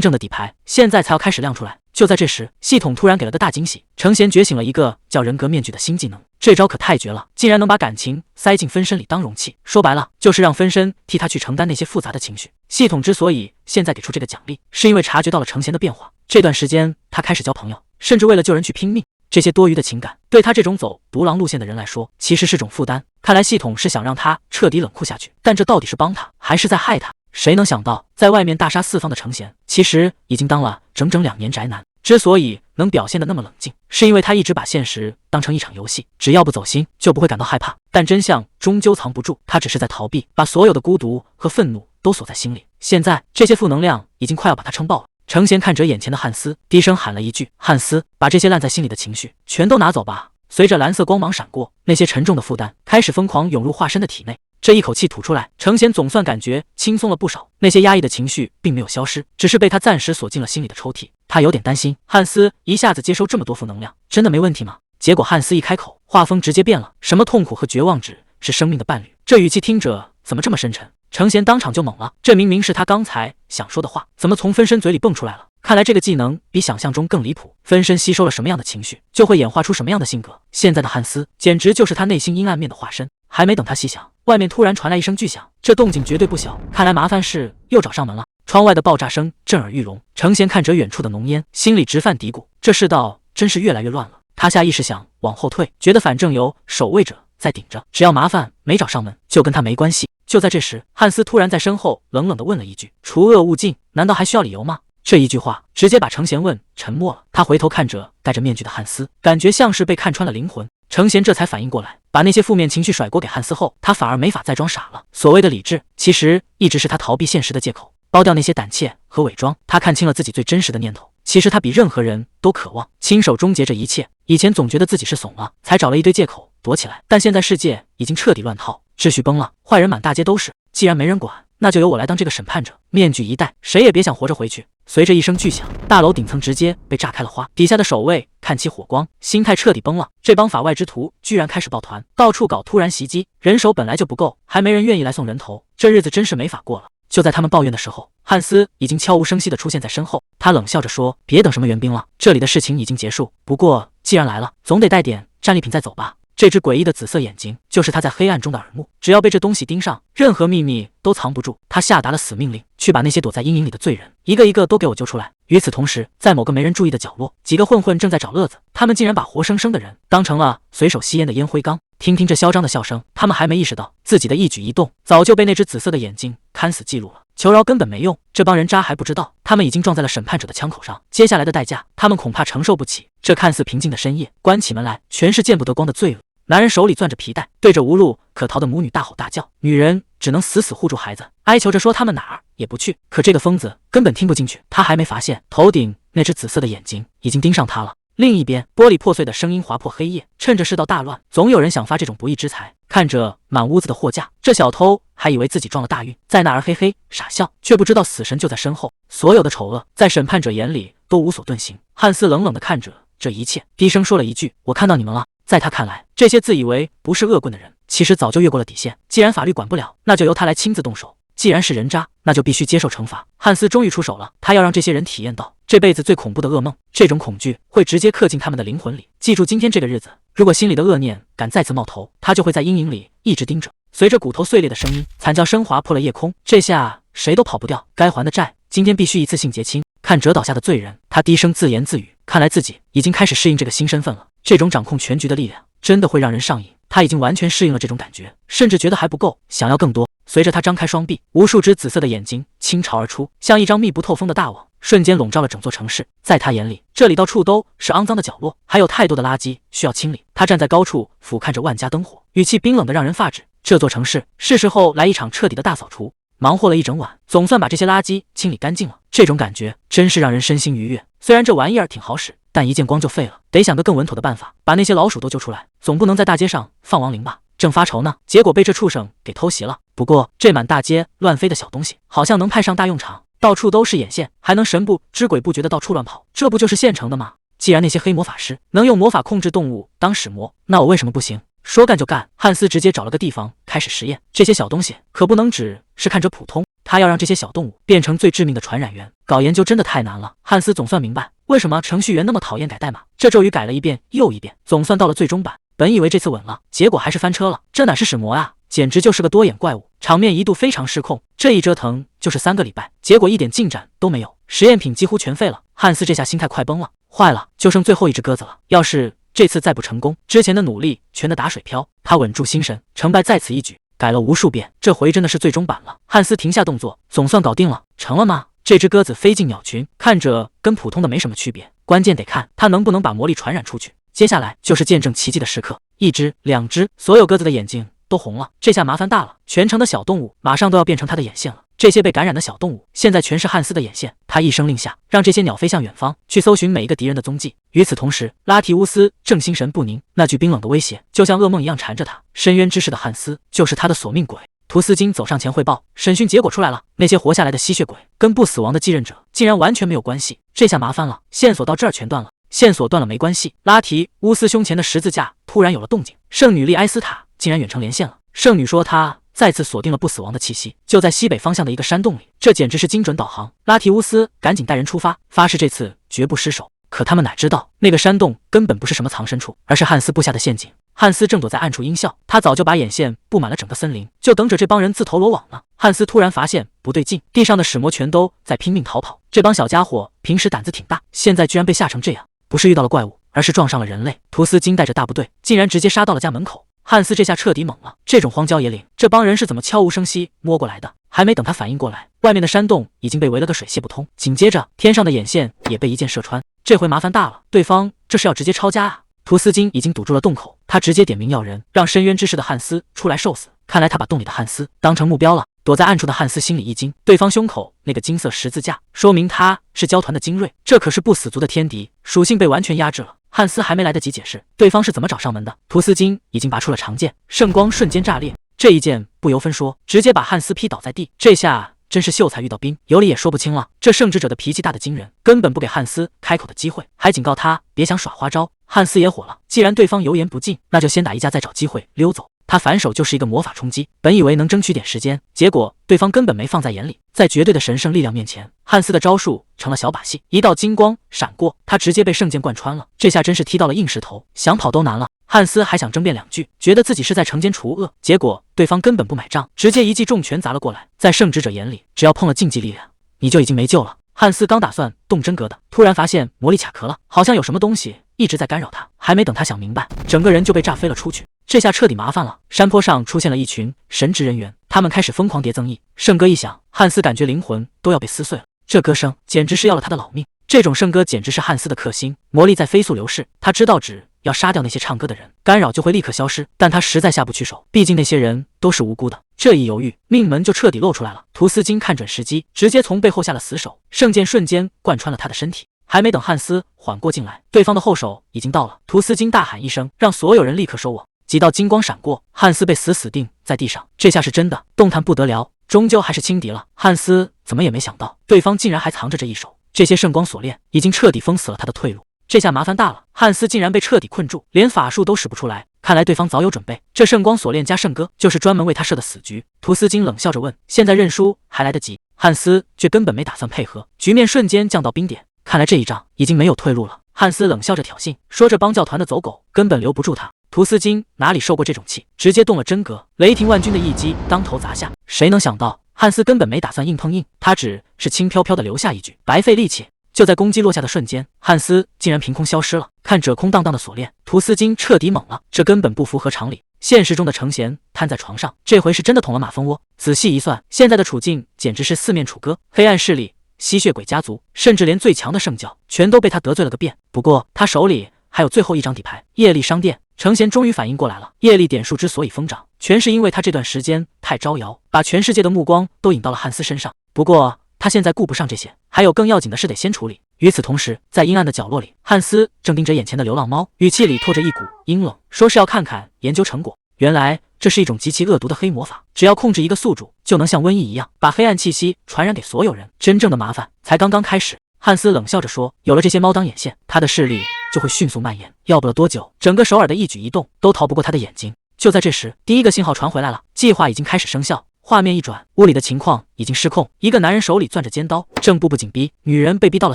正的底牌现在才要开始亮出来。就在这时，系统突然给了个大惊喜，程贤觉醒了一个叫人格面具的新技能。这招可太绝了，竟然能把感情塞进分身里当容器，说白了就是让分身替他去承担那些复杂的情绪。系统之所以现在给出这个奖励，是因为察觉到了程贤的变化。这段时间他开始交朋友，甚至为了救人去拼命，这些多余的情感对他这种走独狼路线的人来说其实是种负担。看来系统是想让他彻底冷酷下去，但这到底是帮他还是在害他？谁能想到在外面大杀四方的程贤其实已经当了整整2年宅男。之所以能表现得那么冷静，是因为他一直把现实当成一场游戏，只要不走心就不会感到害怕。但真相终究藏不住，他只是在逃避，把所有的孤独和愤怒都锁在心里。现在这些负能量已经快要把他撑爆了。程贤看着眼前的汉斯，低声喊了一句：“汉斯，把这些烂在心里的情绪全都拿走吧。”随着蓝色光芒闪过，那些沉重的负担开始疯狂涌入化身的体内。这一口气吐出来，程贤总算感觉轻松了不少。那些压抑的情绪并没有消失，只是被他暂时锁进了心里的抽屉。他有点担心，汉斯一下子接收这么多负能量，真的没问题吗？结果汉斯一开口，画风直接变了，什么痛苦和绝望只是生命的伴侣，这语气听着怎么这么深沉？程贤当场就懵了，这明明是他刚才想说的话，怎么从分身嘴里蹦出来了？看来这个技能比想象中更离谱，分身吸收了什么样的情绪，就会演化出什么样的性格。现在的汉斯简直就是他内心阴暗面的化身。还没等他细想，外面突然传来一声巨响，这动静绝对不小，看来麻烦事又找上门了。窗外的爆炸声震耳欲聋，程贤看着远处的浓烟，心里直犯嘀咕，这世道真是越来越乱了。他下意识想往后退，觉得反正有守卫者在顶着，只要麻烦没找上门，就跟他没关系。就在这时，汉斯突然在身后冷冷地问了一句：“除恶务尽，难道还需要理由吗？”这一句话直接把程贤问沉默了。他回头看着戴着面具的汉斯，感觉像是被看穿了灵魂。程贤这才反应过来，把那些负面情绪甩锅给汉斯后，他反而没法再装傻了。所谓的理智，其实一直是他逃避现实的借口。剥掉那些胆怯和伪装，他看清了自己最真实的念头。其实他比任何人都渴望亲手终结这一切。以前总觉得自己是怂了，才找了一堆借口躲起来，但现在世界已经彻底乱套，秩序崩了，坏人满大街都是。既然没人管，那就由我来当这个审判者。面具一戴，谁也别想活着回去。随着一声巨响，大楼顶层直接被炸开了花，底下的守卫看起火光，心态彻底崩了。这帮法外之徒居然开始抱团，到处搞突然袭击，人手本来就不够，还没人愿意来送人头，这日子真是没法过了。就在他们抱怨的时候，汉斯已经悄无声息地出现在身后，他冷笑着说：“别等什么援兵了，这里的事情已经结束。不过既然来了，总得带点战利品再走吧。”这只诡异的紫色眼睛就是他在黑暗中的耳目，只要被这东西盯上，任何秘密都藏不住。他下达了死命令，去把那些躲在阴影里的罪人一个一个都给我揪出来。与此同时，在某个没人注意的角落，几个混混正在找乐子，他们竟然把活生生的人当成了随手吸烟的烟灰缸。听听这嚣张的笑声，他们还没意识到自己的一举一动早就被那只紫色的眼睛看死记录了。求饶根本没用，这帮人渣还不知道，他们已经撞在了审判者的枪口上，接下来的代价他们恐怕承受不起。这看似平静的深夜，关起门来全是见不得光的罪恶。男人手里攥着皮带，对着无路可逃的母女大吼大叫，女人只能死死护住孩子，哀求着说他们哪儿也不去。可这个疯子根本听不进去，他还没发现头顶那只紫色的眼睛已经盯上他了。另一边，玻璃破碎的声音划破黑夜，趁着世道大乱，总有人想发这种不义之财。看着满屋子的货架，这小偷还以为自己撞了大运，在那儿嘿嘿傻笑，却不知道死神就在身后。所有的丑恶在审判者眼里都无所遁形。汉斯冷冷地看着这一切，低声说了一句：“我看到你们了。”在他看来，这些自以为不是恶棍的人，其实早就越过了底线。既然法律管不了，那就由他来亲自动手。既然是人渣，那就必须接受惩罚。汉斯终于出手了，他要让这些人体验到这辈子最恐怖的噩梦，这种恐惧会直接刻进他们的灵魂里。记住今天这个日子，如果心里的恶念敢再次冒头，他就会在阴影里一直盯着。随着骨头碎裂的声音，惨叫声划破了夜空，这下谁都跑不掉，该还的债今天必须一次性结清。看折倒下的罪人，他低声自言自语，看来自己已经开始适应这个新身份了。这种掌控全局的力量真的会让人上瘾，他已经完全适应了这种感觉，甚至觉得还不够，想要更多。随着他张开双臂，无数只紫色的眼睛倾巢而出，像一张密不透风的大网，瞬间笼罩了整座城市。在他眼里，这里到处都是肮脏的角落，还有太多的垃圾需要清理。他站在高处俯瞰着万家灯火，语气冰冷的让人发指。这座城市是时候来一场彻底的大扫除。忙活了一整晚，总算把这些垃圾清理干净了。这种感觉真是让人身心愉悦。虽然这玩意儿挺好使，但一见光就废了，得想个更稳妥的办法，把那些老鼠都揪出来。总不能在大街上放亡灵吧？正发愁呢，结果被这畜生给偷袭了。不过这满大街乱飞的小东西，好像能派上大用场，到处都是眼线，还能神不知鬼不觉的到处乱跑，这不就是现成的吗？既然那些黑魔法师能用魔法控制动物当使魔，那我为什么不行？说干就干，汉斯直接找了个地方开始实验。这些小东西可不能只是看着普通，他要让这些小动物变成最致命的传染源。搞研究真的太难了。汉斯总算明白为什么程序员那么讨厌改代码。这咒语改了一遍又一遍，总算到了最终版。本以为这次稳了，结果还是翻车了。这哪是使魔啊，简直就是个多眼怪物，场面一度非常失控。这一折腾就是3个礼拜，结果一点进展都没有，实验品几乎全废了。汉斯这下心态快崩了，坏了，就剩最后一只鸽子了。要是这次再不成功，之前的努力全都打水漂。他稳住心神，成败在此一举。改了无数遍，这回真的是最终版了。汉斯停下动作，总算搞定了。成了吗？这只鸽子飞进鸟群，看着跟普通的没什么区别，关键得看它能不能把魔力传染出去。接下来就是见证奇迹的时刻，1只、2只，所有鸽子的眼睛都红了。这下麻烦大了，全城的小动物马上都要变成它的眼线了。这些被感染的小动物现在全是汉斯的眼线。他一声令下，让这些鸟飞向远方，去搜寻每一个敌人的踪迹。与此同时，拉提乌斯正心神不宁，那句冰冷的威胁就像噩梦一样缠着他。深渊之势的汉斯就是他的索命鬼。图斯金走上前汇报，审讯结果出来了，那些活下来的吸血鬼跟不死亡的继任者竟然完全没有关系。这下麻烦了，线索到这儿全断了。线索断了没关系，拉提乌斯胸前的十字架突然有了动静，圣女莉埃斯塔竟然远程连线了。圣女说她再次锁定了不死亡的气息，就在西北方向的一个山洞里，这简直是精准导航。拉提乌斯赶紧带人出发，发誓这次绝不失手。可他们哪知道，那个山洞根本不是什么藏身处，而是汉斯布下的陷阱。汉斯正躲在暗处阴笑，他早就把眼线布满了整个森林，就等着这帮人自投罗网呢。汉斯突然发现不对劲，地上的使魔全都在拼命逃跑。这帮小家伙平时胆子挺大，现在居然被吓成这样，不是遇到了怪物，而是撞上了人类。图斯金带着大部队竟然直接杀到了家门口。汉斯这下彻底懵了，这种荒郊野岭，这帮人是怎么悄无声息摸过来的？还没等他反应过来，外面的山洞已经被围了个水泄不通。紧接着，天上的眼线也被一箭射穿。这回麻烦大了，对方这是要直接抄家啊！图斯金已经堵住了洞口，他直接点名要人，让深渊之势的汉斯出来受死。看来他把洞里的汉斯当成目标了。躲在暗处的汉斯心里一惊，对方胸口那个金色十字架，说明他是焦团的精锐，这可是不死族的天敌，属性被完全压制了。汉斯还没来得及解释对方是怎么找上门的，图斯金已经拔出了长剑，圣光瞬间炸裂，这一剑不由分说，直接把汉斯劈倒在地。这下真是秀才遇到兵，有理也说不清了。这圣职者的脾气大得惊人，根本不给汉斯开口的机会，还警告他别想耍花招。汉斯也火了，既然对方油盐不进，那就先打一架再找机会溜走。他反手就是一个魔法冲击，本以为能争取点时间，结果对方根本没放在眼里。在绝对的神圣力量面前，汉斯的招数成了小把戏，一道金光闪过，他直接被圣剑贯穿了。这下真是踢到了硬石头，想跑都难了。汉斯还想争辩2句，觉得自己是在惩奸除恶，结果对方根本不买账，直接一记重拳砸了过来。在圣职者眼里，只要碰了禁忌力量，你就已经没救了。汉斯刚打算动真格的，突然发现魔力卡壳了，好像有什么东西一直在干扰他。还没等他想明白，整个人就被炸飞了出去。这下彻底麻烦了，山坡上出现了一群神职人员，他们开始疯狂叠增益。圣歌一响，汉斯感觉灵魂都要被撕碎了，这歌声简直是要了他的老命。这种圣歌简直是汉斯的克星，魔力在飞速流逝。他知道只要杀掉那些唱歌的人，干扰就会立刻消失，但他实在下不去手，毕竟那些人都是无辜的。这一犹豫，命门就彻底露出来了。图斯金看准时机，直接从背后下了死手，圣剑瞬间贯穿了他的身体。还没等汉斯缓过劲来，对方的后手已经到了。图斯金大喊一声，让所有人立刻收网。几道金光闪过，汉斯被死定在地上。这下是真的动弹不得了，终究还是轻敌了。汉斯怎么也没想到，对方竟然还藏着这一手。这些圣光锁链已经彻底封死了他的退路。这下麻烦大了，汉斯竟然被彻底困住，连法术都使不出来。看来对方早有准备，这圣光锁链加圣歌就是专门为他设的死局。图斯金冷笑着问：“现在认输还来得及？”汉斯却根本没打算配合，局面瞬间降到冰点。看来这一仗已经没有退路了。汉斯冷笑着挑衅，说：“这帮教团的走狗根本留不住他。”图斯金哪里受过这种气，直接动了真格，雷霆万钧的一击当头砸下。谁能想到汉斯根本没打算硬碰硬，他只是轻飘飘的留下一句，白费力气。就在攻击落下的瞬间，汉斯竟然凭空消失了。看着空荡荡的锁链，图斯金彻底懵了，这根本不符合常理。现实中的程贤瘫在床上，这回是真的捅了马蜂窝。仔细一算，现在的处境简直是四面楚歌，黑暗势力、吸血鬼家族，甚至连最强的圣教全都被他得罪了个遍。不过他手里还有最后一张底牌，业力商店。程贤终于反应过来了，业力点数之所以疯涨，全是因为他这段时间太招摇，把全世界的目光都引到了汉斯身上。不过他现在顾不上这些，还有更要紧的事得先处理。与此同时，在阴暗的角落里，汉斯正盯着眼前的流浪猫，语气里透着一股阴冷，说是要看看研究成果。原来这是一种极其恶毒的黑魔法，只要控制一个宿主，就能像瘟疫一样把黑暗气息传染给所有人。真正的麻烦才刚刚开始。汉斯冷笑着说，有了这些猫当眼线，他的势力就会迅速蔓延，要不了多久，整个首尔的一举一动都逃不过他的眼睛。就在这时，第一个信号传回来了，计划已经开始生效。画面一转，屋里的情况已经失控，一个男人手里攥着尖刀，正步步紧逼，女人被逼到了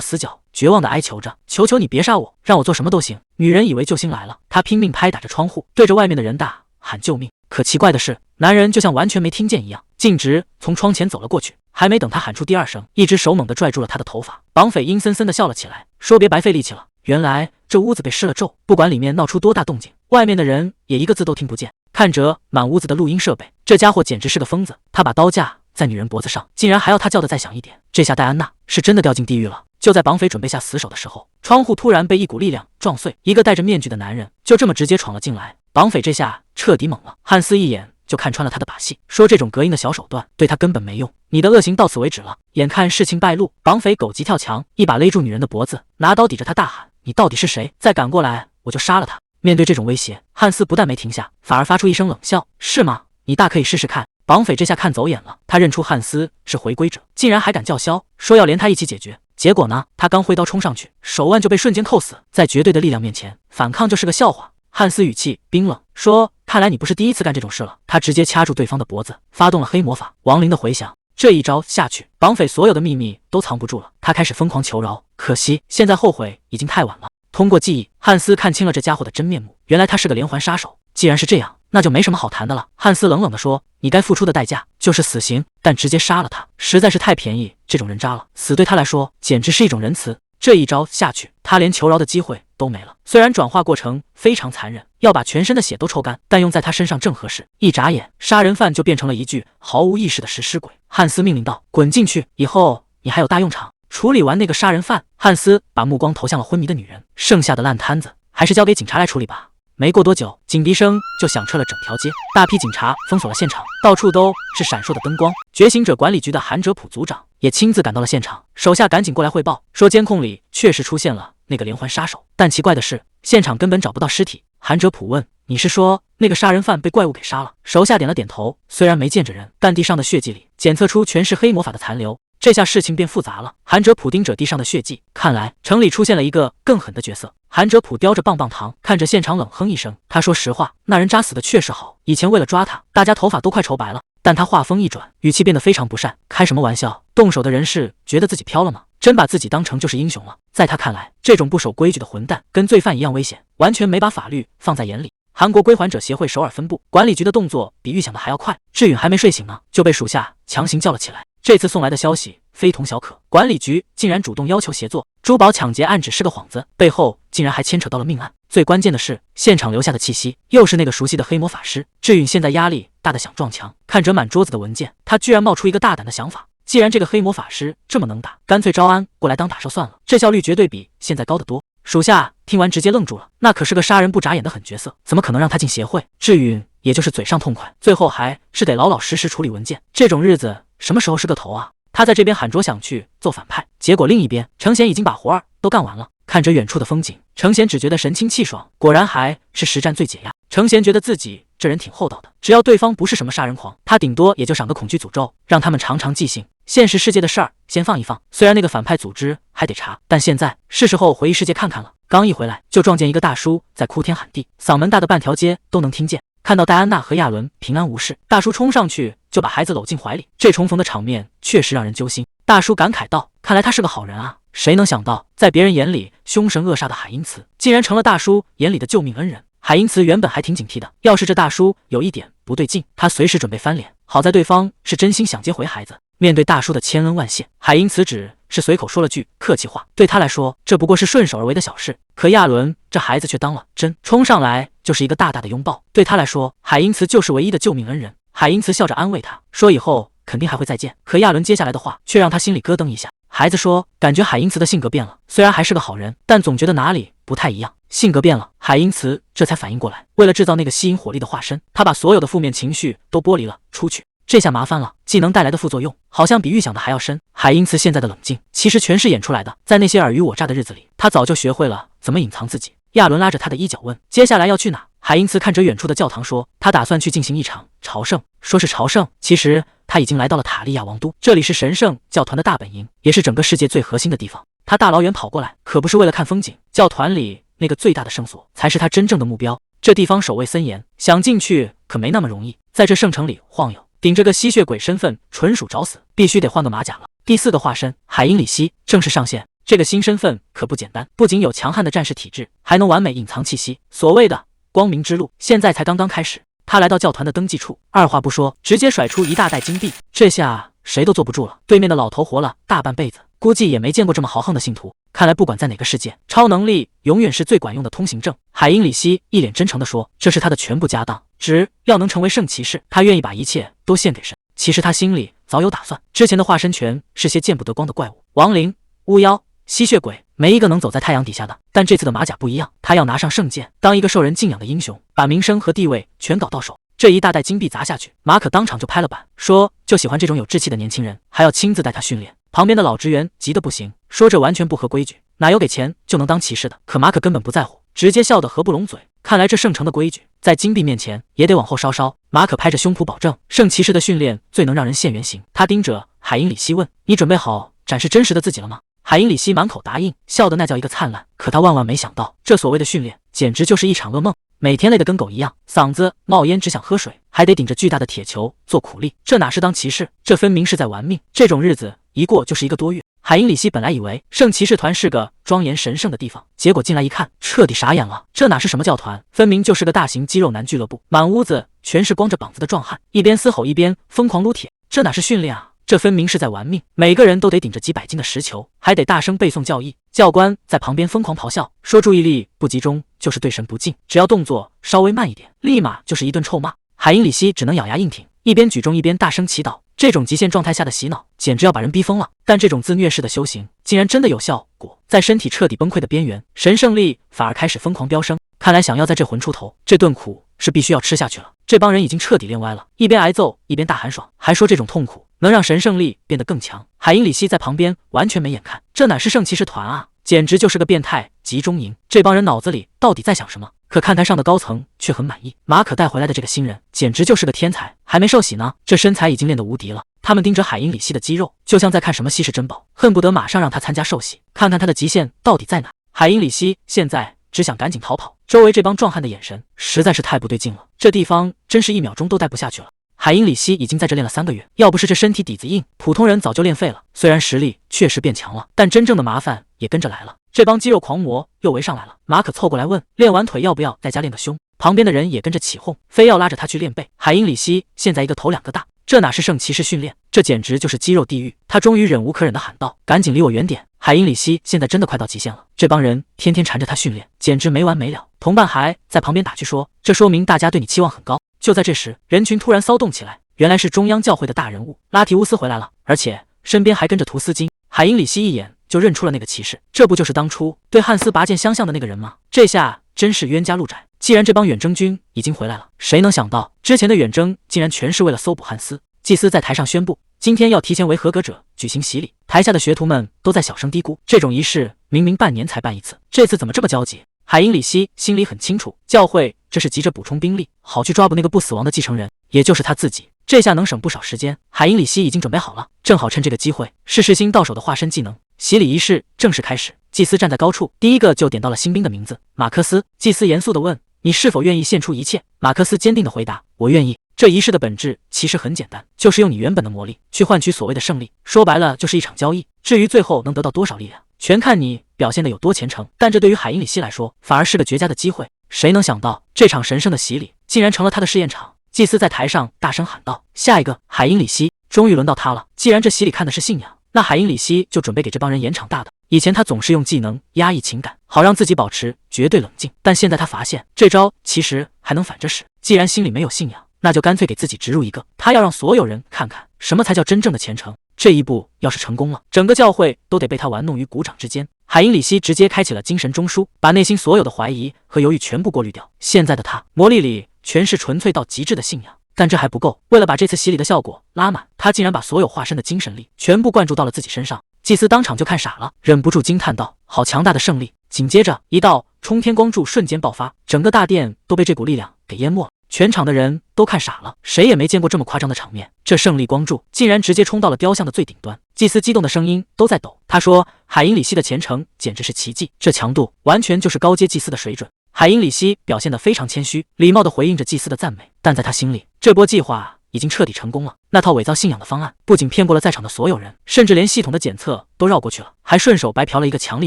死角，绝望的哀求着，求求你别杀我，让我做什么都行。女人以为救星来了，她拼命拍打着窗户，对着外面的人大喊救命。可奇怪的是，男人就像完全没听见一样，径直从窗前走了过去。还没等他喊出第二声，一只手猛地拽住了他的头发。绑匪阴森森地笑了起来，说别白费力气了。原来这屋子被施了咒，不管里面闹出多大动静，外面的人也一个字都听不见。看着满屋子的录音设备，这家伙简直是个疯子。他把刀架在女人脖子上，竟然还要她叫得再响一点。这下戴安娜是真的掉进地狱了。就在绑匪准备下死手的时候，窗户突然被一股力量撞碎，一个戴着面具的男人就这么直接闯了进来。绑匪这下彻底懵了，汉斯一眼就看穿了他的把戏，说这种隔音的小手段对他根本没用，你的恶行到此为止了。眼看事情败露，绑匪狗急跳墙，一把勒住女人的脖子，拿刀抵着她大喊，你到底是谁？再敢过来我就杀了他。面对这种威胁，汉斯不但没停下，反而发出一声冷笑，是吗？你大可以试试看。绑匪这下看走眼了，他认出汉斯是回归者，竟然还敢叫嚣，说要连他一起解决。结果呢，他刚挥刀冲上去，手腕就被瞬间扣死。在绝对的力量面前，反抗就是个笑话。汉斯语气冰冷，说看来你不是第一次干这种事了。他直接掐住对方的脖子，发动了黑魔法，亡灵的回响。这一招下去，绑匪所有的秘密都藏不住了，他开始疯狂求饶。可惜现在后悔已经太晚了。通过记忆，汉斯看清了这家伙的真面目，原来他是个连环杀手。既然是这样，那就没什么好谈的了。汉斯冷冷地说，你该付出的代价就是死刑，但直接杀了他实在是太便宜这种人渣了，死对他来说简直是一种仁慈。这一招下去，他连求饶的机会都没了。虽然转化过程非常残忍，要把全身的血都抽干，但用在他身上正合适。一眨眼，杀人犯就变成了一具毫无意识的食尸鬼。汉斯命令道，滚进去，以后你还有大用场。处理完那个杀人犯，汉斯把目光投向了昏迷的女人，剩下的烂摊子还是交给警察来处理吧。没过多久，警笛声就响彻了整条街，大批警察封锁了现场，到处都是闪烁的灯光。觉醒者管理局的韩哲普组长也亲自赶到了现场，手下赶紧过来汇报，说监控里确实出现了那个连环杀手，但奇怪的是，现场根本找不到尸体。韩哲普问，你是说那个杀人犯被怪物给杀了？手下点了点头，虽然没见着人，但地上的血迹里检测出全是黑魔法的残留。这下事情变复杂了，韩哲普盯着地上的血迹，看来城里出现了一个更狠的角色。韩哲普叼着棒棒糖，看着现场冷哼一声，他说实话，那人渣死的确实好，以前为了抓他，大家头发都快愁白了。但他话锋一转，语气变得非常不善，开什么玩笑，动手的人是觉得自己飘了吗？真把自己当成就是英雄了。在他看来，这种不守规矩的混蛋跟罪犯一样危险，完全没把法律放在眼里。韩国归还者协会首尔分部管理局的动作比预想的还要快，志允还没睡醒呢，就被属下强行叫了起来。这次送来的消息非同小可，管理局竟然主动要求协作，珠宝抢劫案只是个幌子，背后竟然还牵扯到了命案。最关键的是，现场留下的气息又是那个熟悉的黑魔法师。志允现在压力大得想撞墙，看着满桌子的文件，他居然冒出一个大胆的想法，既然这个黑魔法师这么能打，干脆招安过来当打手算了，这效率绝对比现在高得多。属下听完直接愣住了，那可是个杀人不眨眼的狠角色，怎么可能让他进协会？志允也就是嘴上痛快，最后还是得老老实实处理文件，这种日子什么时候是个头啊？他在这边喊着想去揍反派，结果另一边程贤已经把活儿都干完了。看着远处的风景，程贤只觉得神清气爽，果然还是实战最解压。程贤觉得自己这人挺厚道的，只要对方不是什么杀人狂，他顶多也就赏个恐惧诅咒，让他们尝尝记性。现实世界的事儿先放一放，虽然那个反派组织还得查，但现在是时候回忆世界看看了。刚一回来，就撞见一个大叔在哭天喊地，嗓门大的半条街都能听见。看到戴安娜和亚伦平安无事，大叔冲上去就把孩子搂进怀里，这重逢的场面确实让人揪心。大叔感慨道，看来他是个好人啊，谁能想到在别人眼里凶神恶煞的海因茨竟然成了大叔眼里的救命恩人。海因茨原本还挺警惕的，要是这大叔有一点不对劲，他随时准备翻脸。好在对方是真心想接回孩子，面对大叔的千恩万谢，海因茨只是随口说了句客气话，对他来说这不过是顺手而为的小事。可亚伦这孩子却当了真，冲上来就是一个大大的拥抱，对他来说海因茨就是唯一的救命恩人。海因茨笑着安慰他说，以后肯定还会再见。可亚伦接下来的话却让他心里咯噔一下。孩子说，感觉海因茨的性格变了，虽然还是个好人，但总觉得哪里不太一样。性格变了。海因茨这才反应过来，为了制造那个吸引火力的化身，他把所有的负面情绪都剥离了出去。这下麻烦了，技能带来的副作用好像比预想的还要深。海因茨现在的冷静其实全是演出来的，在那些尔虞我诈的日子里，他早就学会了怎么隐藏自己。亚伦拉着他的衣角问：“接下来要去哪？”海因茨看着远处的教堂说：“他打算去进行一场朝圣。”说是朝圣，其实他已经来到了塔利亚王都，这里是神圣教团的大本营，也是整个世界最核心的地方。他大老远跑过来，可不是为了看风景，教团里那个最大的圣所才是他真正的目标。这地方守卫森严，想进去可没那么容易。在这圣城里晃悠，顶着个吸血鬼身份，纯属找死，必须得换个马甲了。第4个化身海因里希正式上线，这个新身份可不简单，不仅有强悍的战士体质，还能完美隐藏气息。所谓的光明之路，现在才刚刚开始。他来到教团的登记处，二话不说，直接甩出一大袋金币，这下谁都坐不住了。对面的老头活了大半辈子，估计也没见过这么豪横的信徒。看来不管在哪个世界，超能力永远是最管用的通行证。海因里希一脸真诚地说：“这是他的全部家当，只要能成为圣骑士，他愿意把一切都献给神。”其实他心里早有打算，之前的化身全是些见不得光的怪物，亡灵、巫妖、吸血鬼，没一个能走在太阳底下的。但这次的马甲不一样，他要拿上圣剑，当一个受人敬仰的英雄，把名声和地位全搞到手。这一大袋金币砸下去，马可当场就拍了板，说就喜欢这种有志气的年轻人，还要亲自带他训练。旁边的老职员急得不行，说这完全不合规矩，哪有给钱就能当骑士的？可马可根本不在乎，直接笑得合不拢嘴。看来这圣城的规矩在金币面前也得往后稍稍。马可拍着胸脯保证，圣骑士的训练最能让人现原形。他盯着海因里希问：“你准备好展示真实的自己了吗？”海因里希满口答应，笑得那叫一个灿烂。可他万万没想到，这所谓的训练简直就是一场噩梦。每天累得跟狗一样，嗓子冒烟，只想喝水，还得顶着巨大的铁球做苦力，这哪是当骑士，这分明是在玩命。这种日子一过就是1个多月。海因里希本来以为圣骑士团是个庄严神圣的地方，结果进来一看，彻底傻眼了。这哪是什么教团，分明就是个大型肌肉男俱乐部，满屋子全是光着膀子的壮汉，一边嘶吼一边疯狂撸铁。这哪是训练啊，这分明是在玩命。每个人都得顶着几百斤的石球，还得大声背诵教义。教官在旁边疯狂咆哮，说注意力不集中就是对神不敬，只要动作稍微慢一点，立马就是一顿臭骂。海因里希只能咬牙硬挺，一边举重一边大声祈祷。这种极限状态下的洗脑，简直要把人逼疯了。但这种自虐式的修行，竟然真的有效果，在身体彻底崩溃的边缘，神圣力反而开始疯狂飙升。看来想要在这混出头，这顿苦是必须要吃下去了。这帮人已经彻底练歪了，一边挨揍一边大喊爽，还说这种痛苦能让神圣力变得更强。海因里希在旁边完全没眼看，这哪是圣骑士团啊，简直就是个变态集中营。这帮人脑子里到底在想什么？可看台上的高层却很满意，马可带回来的这个新人简直就是个天才，还没受洗呢，这身材已经练得无敌了。他们盯着海因里希的肌肉，就像在看什么稀世珍宝，恨不得马上让他参加受洗，看看他的极限到底在哪。海因里希现在只想赶紧逃跑，周围这帮壮汉的眼神实在是太不对劲了，这地方真是1秒钟都待不下去了。海因里希已经在这练了3个月，要不是这身体底子硬，普通人早就练废了。虽然实力确实变强了，但真正的麻烦也跟着来了。这帮肌肉狂魔又围上来了，马可凑过来问，练完腿要不要在家练个胸？旁边的人也跟着起哄，非要拉着他去练背。海因里希现在一个头2个大，这哪是圣骑士训练，这简直就是肌肉地狱。他终于忍无可忍地喊道：“赶紧离我远点！”海因里希现在真的快到极限了，这帮人天天缠着他训练，简直没完没了。同伴还在旁边打趣说：“这说明大家对你期望很高。”就在这时，人群突然骚动起来，原来是中央教会的大人物拉提乌斯回来了，而且身边还跟着图斯金。海因里希一眼就认出了那个骑士，这不就是当初对汉斯拔剑相向的那个人吗？这下真是冤家路窄。既然这帮远征军已经回来了，谁能想到之前的远征竟然全是为了搜捕汉斯？祭司在台上宣布，今天要提前为合格者举行洗礼。台下的学徒们都在小声嘀咕，这种仪式明明半年才办一次，这次怎么这么焦急？海因里希心里很清楚，教会这是急着补充兵力，好去抓捕那个不死亡的继承人，也就是他自己。这下能省不少时间。海因里希已经准备好了，正好趁这个机会试试新到手的化身技能。洗礼仪式正式开始，祭司站在高处，第一个就点到了新兵的名字马克思。祭司严肃地问：“你是否愿意献出一切？”马克思坚定地回答：“我愿意。”这仪式的本质其实很简单，就是用你原本的魔力去换取所谓的胜利，说白了就是一场交易。至于最后能得到多少力量，全看你表现的有多虔诚。但这对于海因里希来说，反而是个绝佳的机会。谁能想到，这场神圣的洗礼竟然成了他的试验场？祭司在台上大声喊道：“下一个，海因里希！”终于轮到他了。既然这洗礼看的是信仰，那海因里希就准备给这帮人演场大的。以前他总是用技能压抑情感，好让自己保持绝对冷静，但现在他发现这招其实还能反着使。既然心里没有信仰，那就干脆给自己植入一个，他要让所有人看看什么才叫真正的虔诚。这一步要是成功了，整个教会都得被他玩弄于股掌之间。海海因里希直接开启了精神中枢，把内心所有的怀疑和犹豫全部过滤掉。现在的他，魔力里全是纯粹到极致的信仰。但这还不够，为了把这次洗礼的效果拉满，他竟然把所有化身的精神力全部灌注到了自己身上。祭司当场就看傻了，忍不住惊叹道：“好强大的胜利！”紧接着，一道冲天光柱瞬间爆发，整个大殿都被这股力量给淹没了。全场的人都看傻了，谁也没见过这么夸张的场面。这胜利光柱竟然直接冲到了雕像的最顶端，祭司激动的声音都在抖。他说：“海因里希的虔诚简直是奇迹，这强度完全就是高阶祭司的水准。”海因里希表现得非常谦虚，礼貌地回应着祭司的赞美，但在他心里，这波计划已经彻底成功了。那套伪造信仰的方案不仅骗过了在场的所有人，甚至连系统的检测都绕过去了，还顺手白嫖了一个强力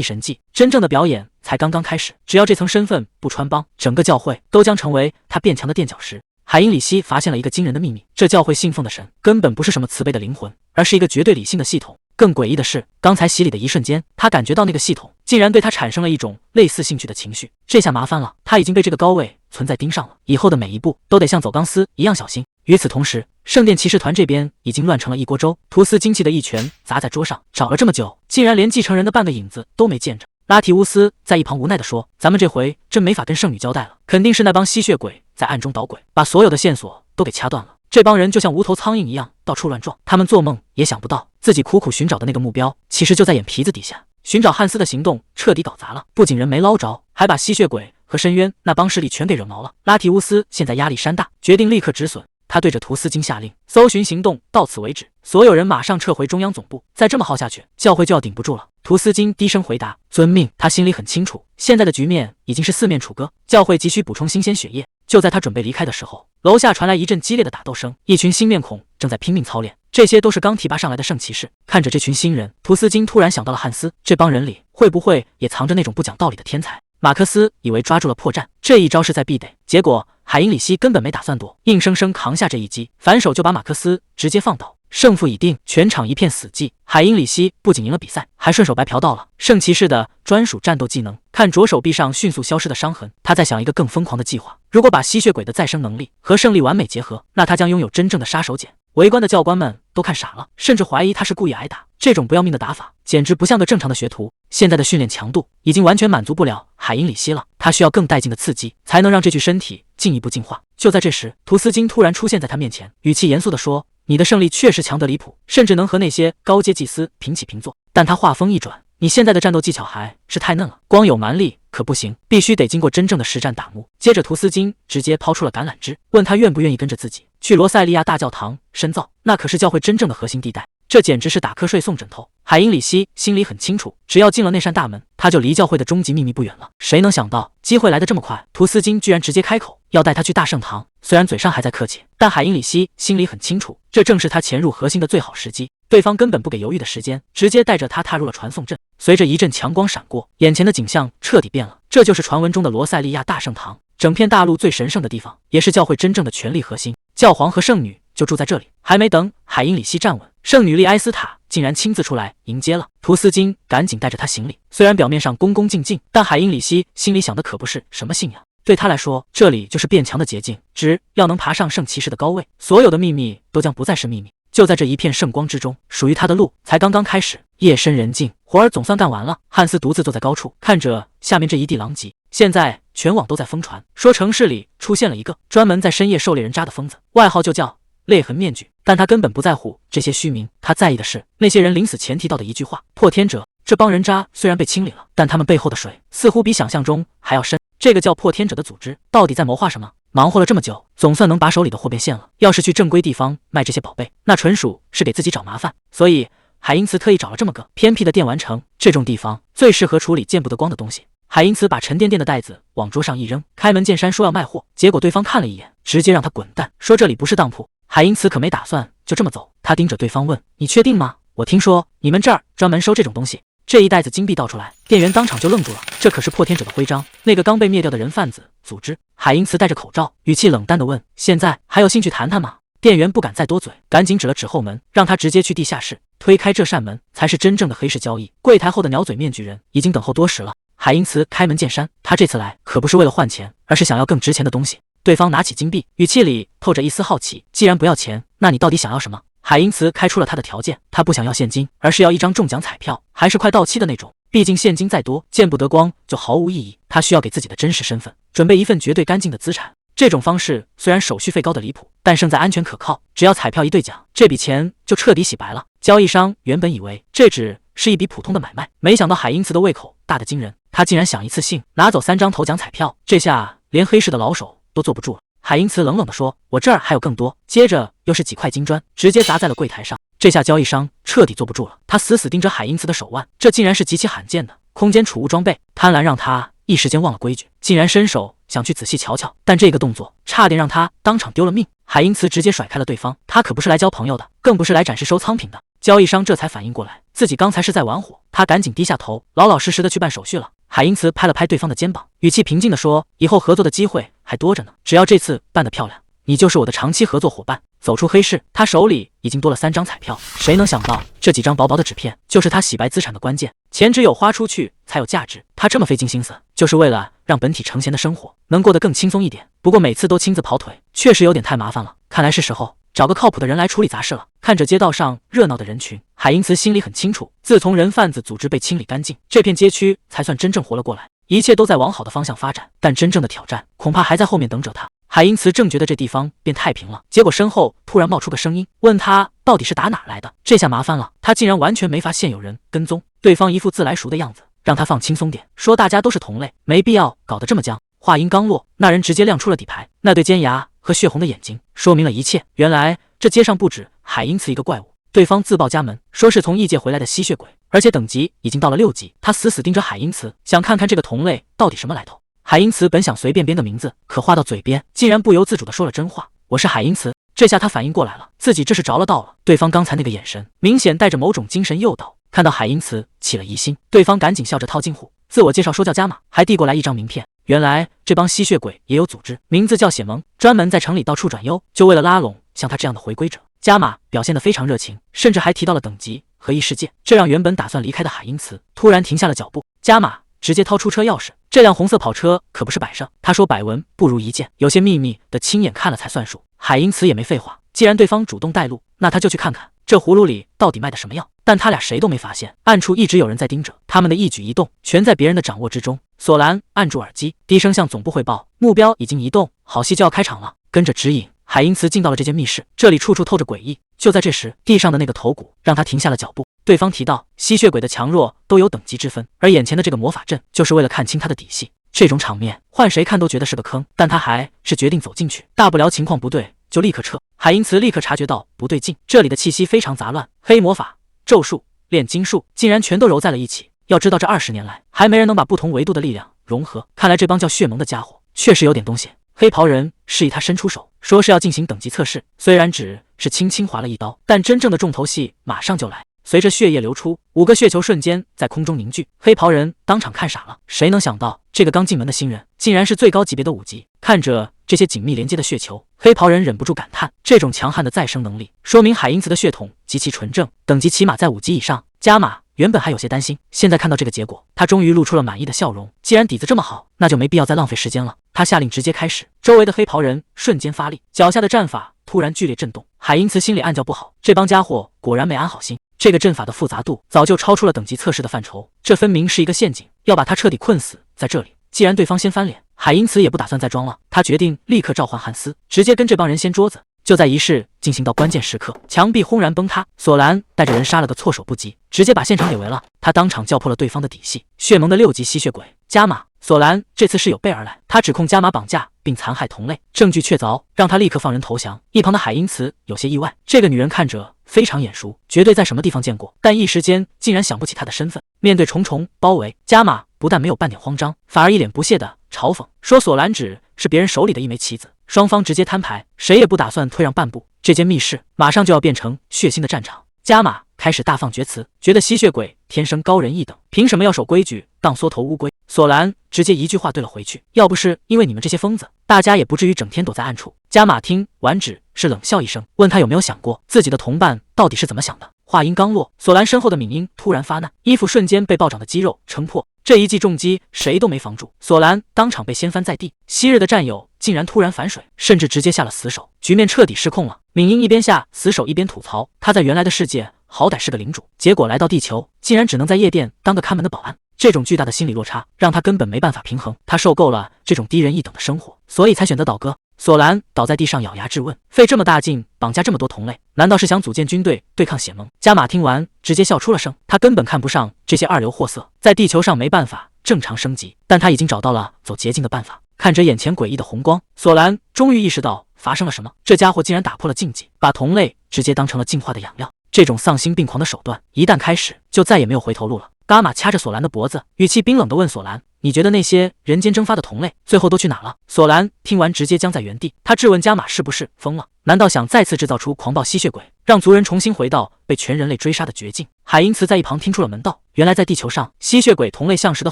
神技。真正的表演才刚刚开始，只要这层身份不穿帮，整个教会都将成为他变强的垫脚石。海因里希发现了一个惊人的秘密，这教会信奉的神根本不是什么慈悲的灵魂，而是一个绝对理性的系统。更诡异的是，刚才洗礼的一瞬间，他感觉到那个系统竟然对他产生了一种类似兴趣的情绪。这下麻烦了，他已经被这个高位存在盯上了，以后的每一步都得像走钢丝一样小心。与此同时，圣殿骑士团这边已经乱成了一锅粥。图斯惊奇的一拳砸在桌上，找了这么久，竟然连继承人的半个影子都没见着。拉提乌斯在一旁无奈地说：“咱们这回真没法跟圣女交代了，肯定是那帮吸血鬼在暗中捣鬼，把所有的线索都给掐断了。这帮人就像无头苍蝇一样到处乱撞，他们做梦也想不到，自己苦苦寻找的那个目标，其实就在眼皮子底下。寻找汉斯的行动彻底搞砸了，不仅人没捞着，还把吸血鬼和深渊那帮势力全给惹毛了。拉提乌斯现在压力山大，决定立刻止损。他对着图斯金下令，搜寻行动到此为止，所有人马上撤回中央总部。再这么耗下去，教会就要顶不住了。”图斯金低声回答：“遵命。”他心里很清楚，现在的局面已经是四面楚歌，教会急需补充新鲜血液。就在他准备离开的时候，楼下传来一阵激烈的打斗声，一群新面孔正在拼命操练，这些都是刚提拔上来的圣骑士。看着这群新人，图斯金突然想到了汉斯，这帮人里会不会也藏着那种不讲道理的天才？马克思以为抓住了破绽，这一招势在必得，结果海因里希根本没打算躲，硬生生扛下这一击，反手就把马克思直接放倒。胜负已定，全场一片死寂。海因里希不仅赢了比赛，还顺手白嫖到了圣骑士的专属战斗技能。看着手臂上迅速消失的伤痕，他在想一个更疯狂的计划。如果把吸血鬼的再生能力和胜利完美结合，那他将拥有真正的杀手锏。围观的教官们都看傻了，甚至怀疑他是故意挨打。这种不要命的打法，简直不像个正常的学徒。现在的训练强度已经完全满足不了海因里希了，他需要更带劲的刺激，才能让这具身体进一步进化。就在这时，图斯金突然出现在他面前，语气严肃地说：“你的胜利确实强得离谱，甚至能和那些高阶祭司平起平坐。”但他话锋一转：“你现在的战斗技巧还是太嫩了，光有蛮力可不行，必须得经过真正的实战打磨。”接着，图斯金直接抛出了橄榄枝，问他愿不愿意跟着自己去罗塞利亚大教堂深造，那可是教会真正的核心地带。这简直是打瞌睡送枕头。海因里希心里很清楚，只要进了那扇大门，他就离教会的终极秘密不远了。谁能想到机会来得这么快，图斯金居然直接开口要带他去大圣堂。虽然嘴上还在客气，但海因里希心里很清楚，这正是他潜入核心的最好时机。对方根本不给犹豫的时间，直接带着他踏入了传送阵。随着一阵强光闪过，眼前的景象彻底变了，这就是传闻中的罗塞利亚大圣堂，整片大陆最神圣的地方，也是教会真正的权力核心。教皇和圣女就住在这里。还没等海因里希站稳，圣女利埃斯塔竟然亲自出来迎接了。图斯金赶紧带着他行礼，虽然表面上恭恭敬敬，但海因里希心里想的可不是什么信仰。对他来说，这里就是变强的捷径，只要能爬上圣骑士的高位，所有的秘密都将不再是秘密。就在这一片圣光之中，属于他的路才刚刚开始。夜深人静，活儿总算干完了。汉斯独自坐在高处，看着下面这一地狼藉。现在全网都在疯传，说城市里出现了一个专门在深夜狩猎人渣的疯子，外号就叫泪痕面具。但他根本不在乎这些虚名，他在意的是那些人临死前提到的一句话：破天者。这帮人渣虽然被清理了，但他们背后的水似乎比想象中还要深。这个叫破天者的组织到底在谋划什么？忙活了这么久，总算能把手里的货变现了。要是去正规地方卖这些宝贝，那纯属是给自己找麻烦。所以海因茨特意找了这么个偏僻的电玩城，这种地方最适合处理见不得光的东西。海因茨把沉甸甸的袋子往桌上一扔，开门见山说要卖货，结果对方看了一眼，直接让他滚蛋，说这里不是当铺。海因茨可没打算就这么走，他盯着对方问：“你确定吗？我听说你们这儿专门收这种东西。”这一袋子金币倒出来，店员当场就愣住了，这可是破天者的徽章，那个刚被灭掉的人贩子组织。海因茨戴着口罩，语气冷淡地问：“现在还有兴趣谈谈吗？”店员不敢再多嘴，赶紧指了指后门，让他直接去地下室。推开这扇门，才是真正的黑市交易。柜台后的鸟嘴面具人已经等候多时了。海因茨开门见山，他这次来可不是为了换钱，而是想要更值钱的东西。对方拿起金币，语气里透着一丝好奇：“既然不要钱，那你到底想要什么？”海因茨开出了他的条件，他不想要现金，而是要一张中奖彩票，还是快到期的那种。毕竟现金再多，见不得光就毫无意义。他需要给自己的真实身份准备一份绝对干净的资产。这种方式虽然手续费高的离谱，但胜在安全可靠。只要彩票一兑奖，这笔钱就彻底洗白了。交易商原本以为这只是一笔普通的买卖，没想到海因茨的胃口大得惊人，他竟然想一次性拿走3张头奖彩票，这下连黑市的老手都坐不住了。海因茨冷冷地说：“我这儿还有更多。”接着又是几块金砖，直接砸在了柜台上。这下交易商彻底坐不住了，他死死盯着海因茨的手腕，这竟然是极其罕见的空间储物装备。贪婪让他一时间忘了规矩，竟然伸手想去仔细瞧瞧，但这个动作差点让他当场丢了命。海因茨直接甩开了对方，他可不是来交朋友的，更不是来展示收藏品的。交易商这才反应过来，自己刚才是在玩火，他赶紧低下头，老老实实的去办手续了。海因茨拍了拍对方的肩膀，语气平静地说：“以后合作的机会还多着呢，只要这次办得漂亮，你就是我的长期合作伙伴。”走出黑市，他手里已经多了3张彩票。谁能想到，这几张薄薄的纸片就是他洗白资产的关键。钱只有花出去才有价值，他这么费尽心思，就是为了让本体成贤的生活能过得更轻松一点。不过每次都亲自跑腿，确实有点太麻烦了。看来是时候找个靠谱的人来处理杂事了。看着街道上热闹的人群，海因茨心里很清楚，自从人贩子组织被清理干净，这片街区才算真正活了过来，一切都在往好的方向发展。但真正的挑战恐怕还在后面等着他。海因茨正觉得这地方变太平了，结果身后突然冒出个声音，问他到底是打哪来的。这下麻烦了，他竟然完全没发现有人跟踪。对方一副自来熟的样子，让他放轻松点，说大家都是同类，没必要搞得这么僵。话音刚落，那人直接亮出了底牌，那对尖牙和血红的眼睛说明了一切。原来这街上不止海因茨一个怪物，对方自报家门，说是从异界回来的吸血鬼，而且等级已经到了6级。他死死盯着海因茨，想看看这个同类到底什么来头。海因茨本想随便编个名字，可话到嘴边，竟然不由自主地说了真话：“我是海因茨。”这下他反应过来了，自己这是着了道了。对方刚才那个眼神，明显带着某种精神诱导。看到海因茨起了疑心，对方赶紧笑着套近乎，自我介绍说叫加玛，还递过来一张名片。原来这帮吸血鬼也有组织，名字叫血盟，专门在城里到处转悠，就为了拉拢像他这样的回归者。加玛表现得非常热情，甚至还提到了等级和异世界，这让原本打算离开的海因茨突然停下了脚步。加玛直接掏出车钥匙，这辆红色跑车可不是摆设。他说百闻不如一见，有些秘密的亲眼看了才算数。海因茨也没废话，既然对方主动带路，那他就去看看这葫芦里到底卖的什么药。但他俩谁都没发现，暗处一直有人在盯着，他们的一举一动全在别人的掌握之中。索兰按住耳机，低声向总部汇报，目标已经移动，好戏就要开场了。跟着指引，海因茨进到了这间密室，这里处处透着诡异。就在这时，地上的那个头骨让他停下了脚步。对方提到，吸血鬼的强弱都有等级之分，而眼前的这个魔法阵就是为了看清他的底细。这种场面换谁看都觉得是个坑，但他还是决定走进去，大不了情况不对就立刻撤。海因茨立刻察觉到不对劲，这里的气息非常杂乱，黑魔法、咒术、炼金术竟然全都揉在了一起。要知道这20年来还没人能把不同维度的力量融合，看来这帮叫血盟的家伙确实有点东西。黑袍人示意他伸出手，说是要进行等级测试，虽然只是轻轻划了一刀，但真正的重头戏马上就来。随着血液流出，5个血球瞬间在空中凝聚，黑袍人当场看傻了。谁能想到这个刚进门的新人竟然是最高级别的5级？看着这些紧密连接的血球，黑袍人忍不住感叹，这种强悍的再生能力说明海因茨的血统极其纯正，等级起码在5级以上。加玛原本还有些担心，现在看到这个结果，他终于露出了满意的笑容。既然底子这么好，那就没必要再浪费时间了。他下令直接开始，周围的黑袍人瞬间发力，脚下的战法突然剧烈震动。海因茨心里暗叫不好，这帮家伙果然没安好心。这个阵法的复杂度早就超出了等级测试的范畴，这分明是一个陷阱，要把他彻底困死在这里。既然对方先翻脸，海因茨也不打算再装了，他决定立刻召唤汉斯，直接跟这帮人掀桌子。就在仪式进行到关键时刻，墙壁轰然崩塌，索兰带着人杀了个措手不及，直接把现场给围了。他当场叫破了对方的底细，血盟的6级吸血鬼加玛。索兰这次是有备而来，他指控加玛绑架并残害同类，证据确凿，让他立刻放人投降。一旁的海因茨有些意外，这个女人看着非常眼熟，绝对在什么地方见过，但一时间竟然想不起她的身份。面对重重包围，加玛不但没有半点慌张，反而一脸不屑的嘲讽说：“索兰只是别人手里的一枚棋子。”双方直接摊牌，谁也不打算退让半步。这间密室马上就要变成血腥的战场。加玛开始大放厥词，觉得吸血鬼天生高人一等，凭什么要守规矩当缩头乌龟？索兰直接一句话怼了回去：“要不是因为你们这些疯子，大家也不至于整天躲在暗处。”加玛听完只是冷笑一声，问他有没有想过自己的同伴到底是怎么想的。话音刚落，索兰身后的敏英突然发难，衣服瞬间被暴涨的肌肉撑破，这一记重击谁都没防住，索兰当场被掀翻在地。昔日的战友竟然突然反水，甚至直接下了死手，局面彻底失控了。敏英一边下死手一边吐槽，他在原来的世界好歹是个领主，结果来到地球竟然只能在夜店当个看门的保安。这种巨大的心理落差让他根本没办法平衡，他受够了这种低人一等的生活，所以才选择倒戈。索兰倒在地上咬牙质问，费这么大劲绑架这么多同类，难道是想组建军队对抗血盟？加玛听完直接笑出了声，他根本看不上这些二流货色，在地球上没办法正常升级，但他已经找到了走捷径的办法。看着眼前诡异的红光，索兰终于意识到发生了什么，这家伙竟然打破了禁忌，把同类直接当成了进化的养料。这种丧心病狂的手段一旦开始，就再也没有回头路了。伽马掐着索兰的脖子，语气冰冷地问索兰，你觉得那些人间蒸发的同类最后都去哪了？索兰听完直接僵在原地，他质问伽马是不是疯了？难道想再次制造出狂暴吸血鬼，让族人重新回到被全人类追杀的绝境？海因茨在一旁听出了门道，原来在地球上，吸血鬼同类相食的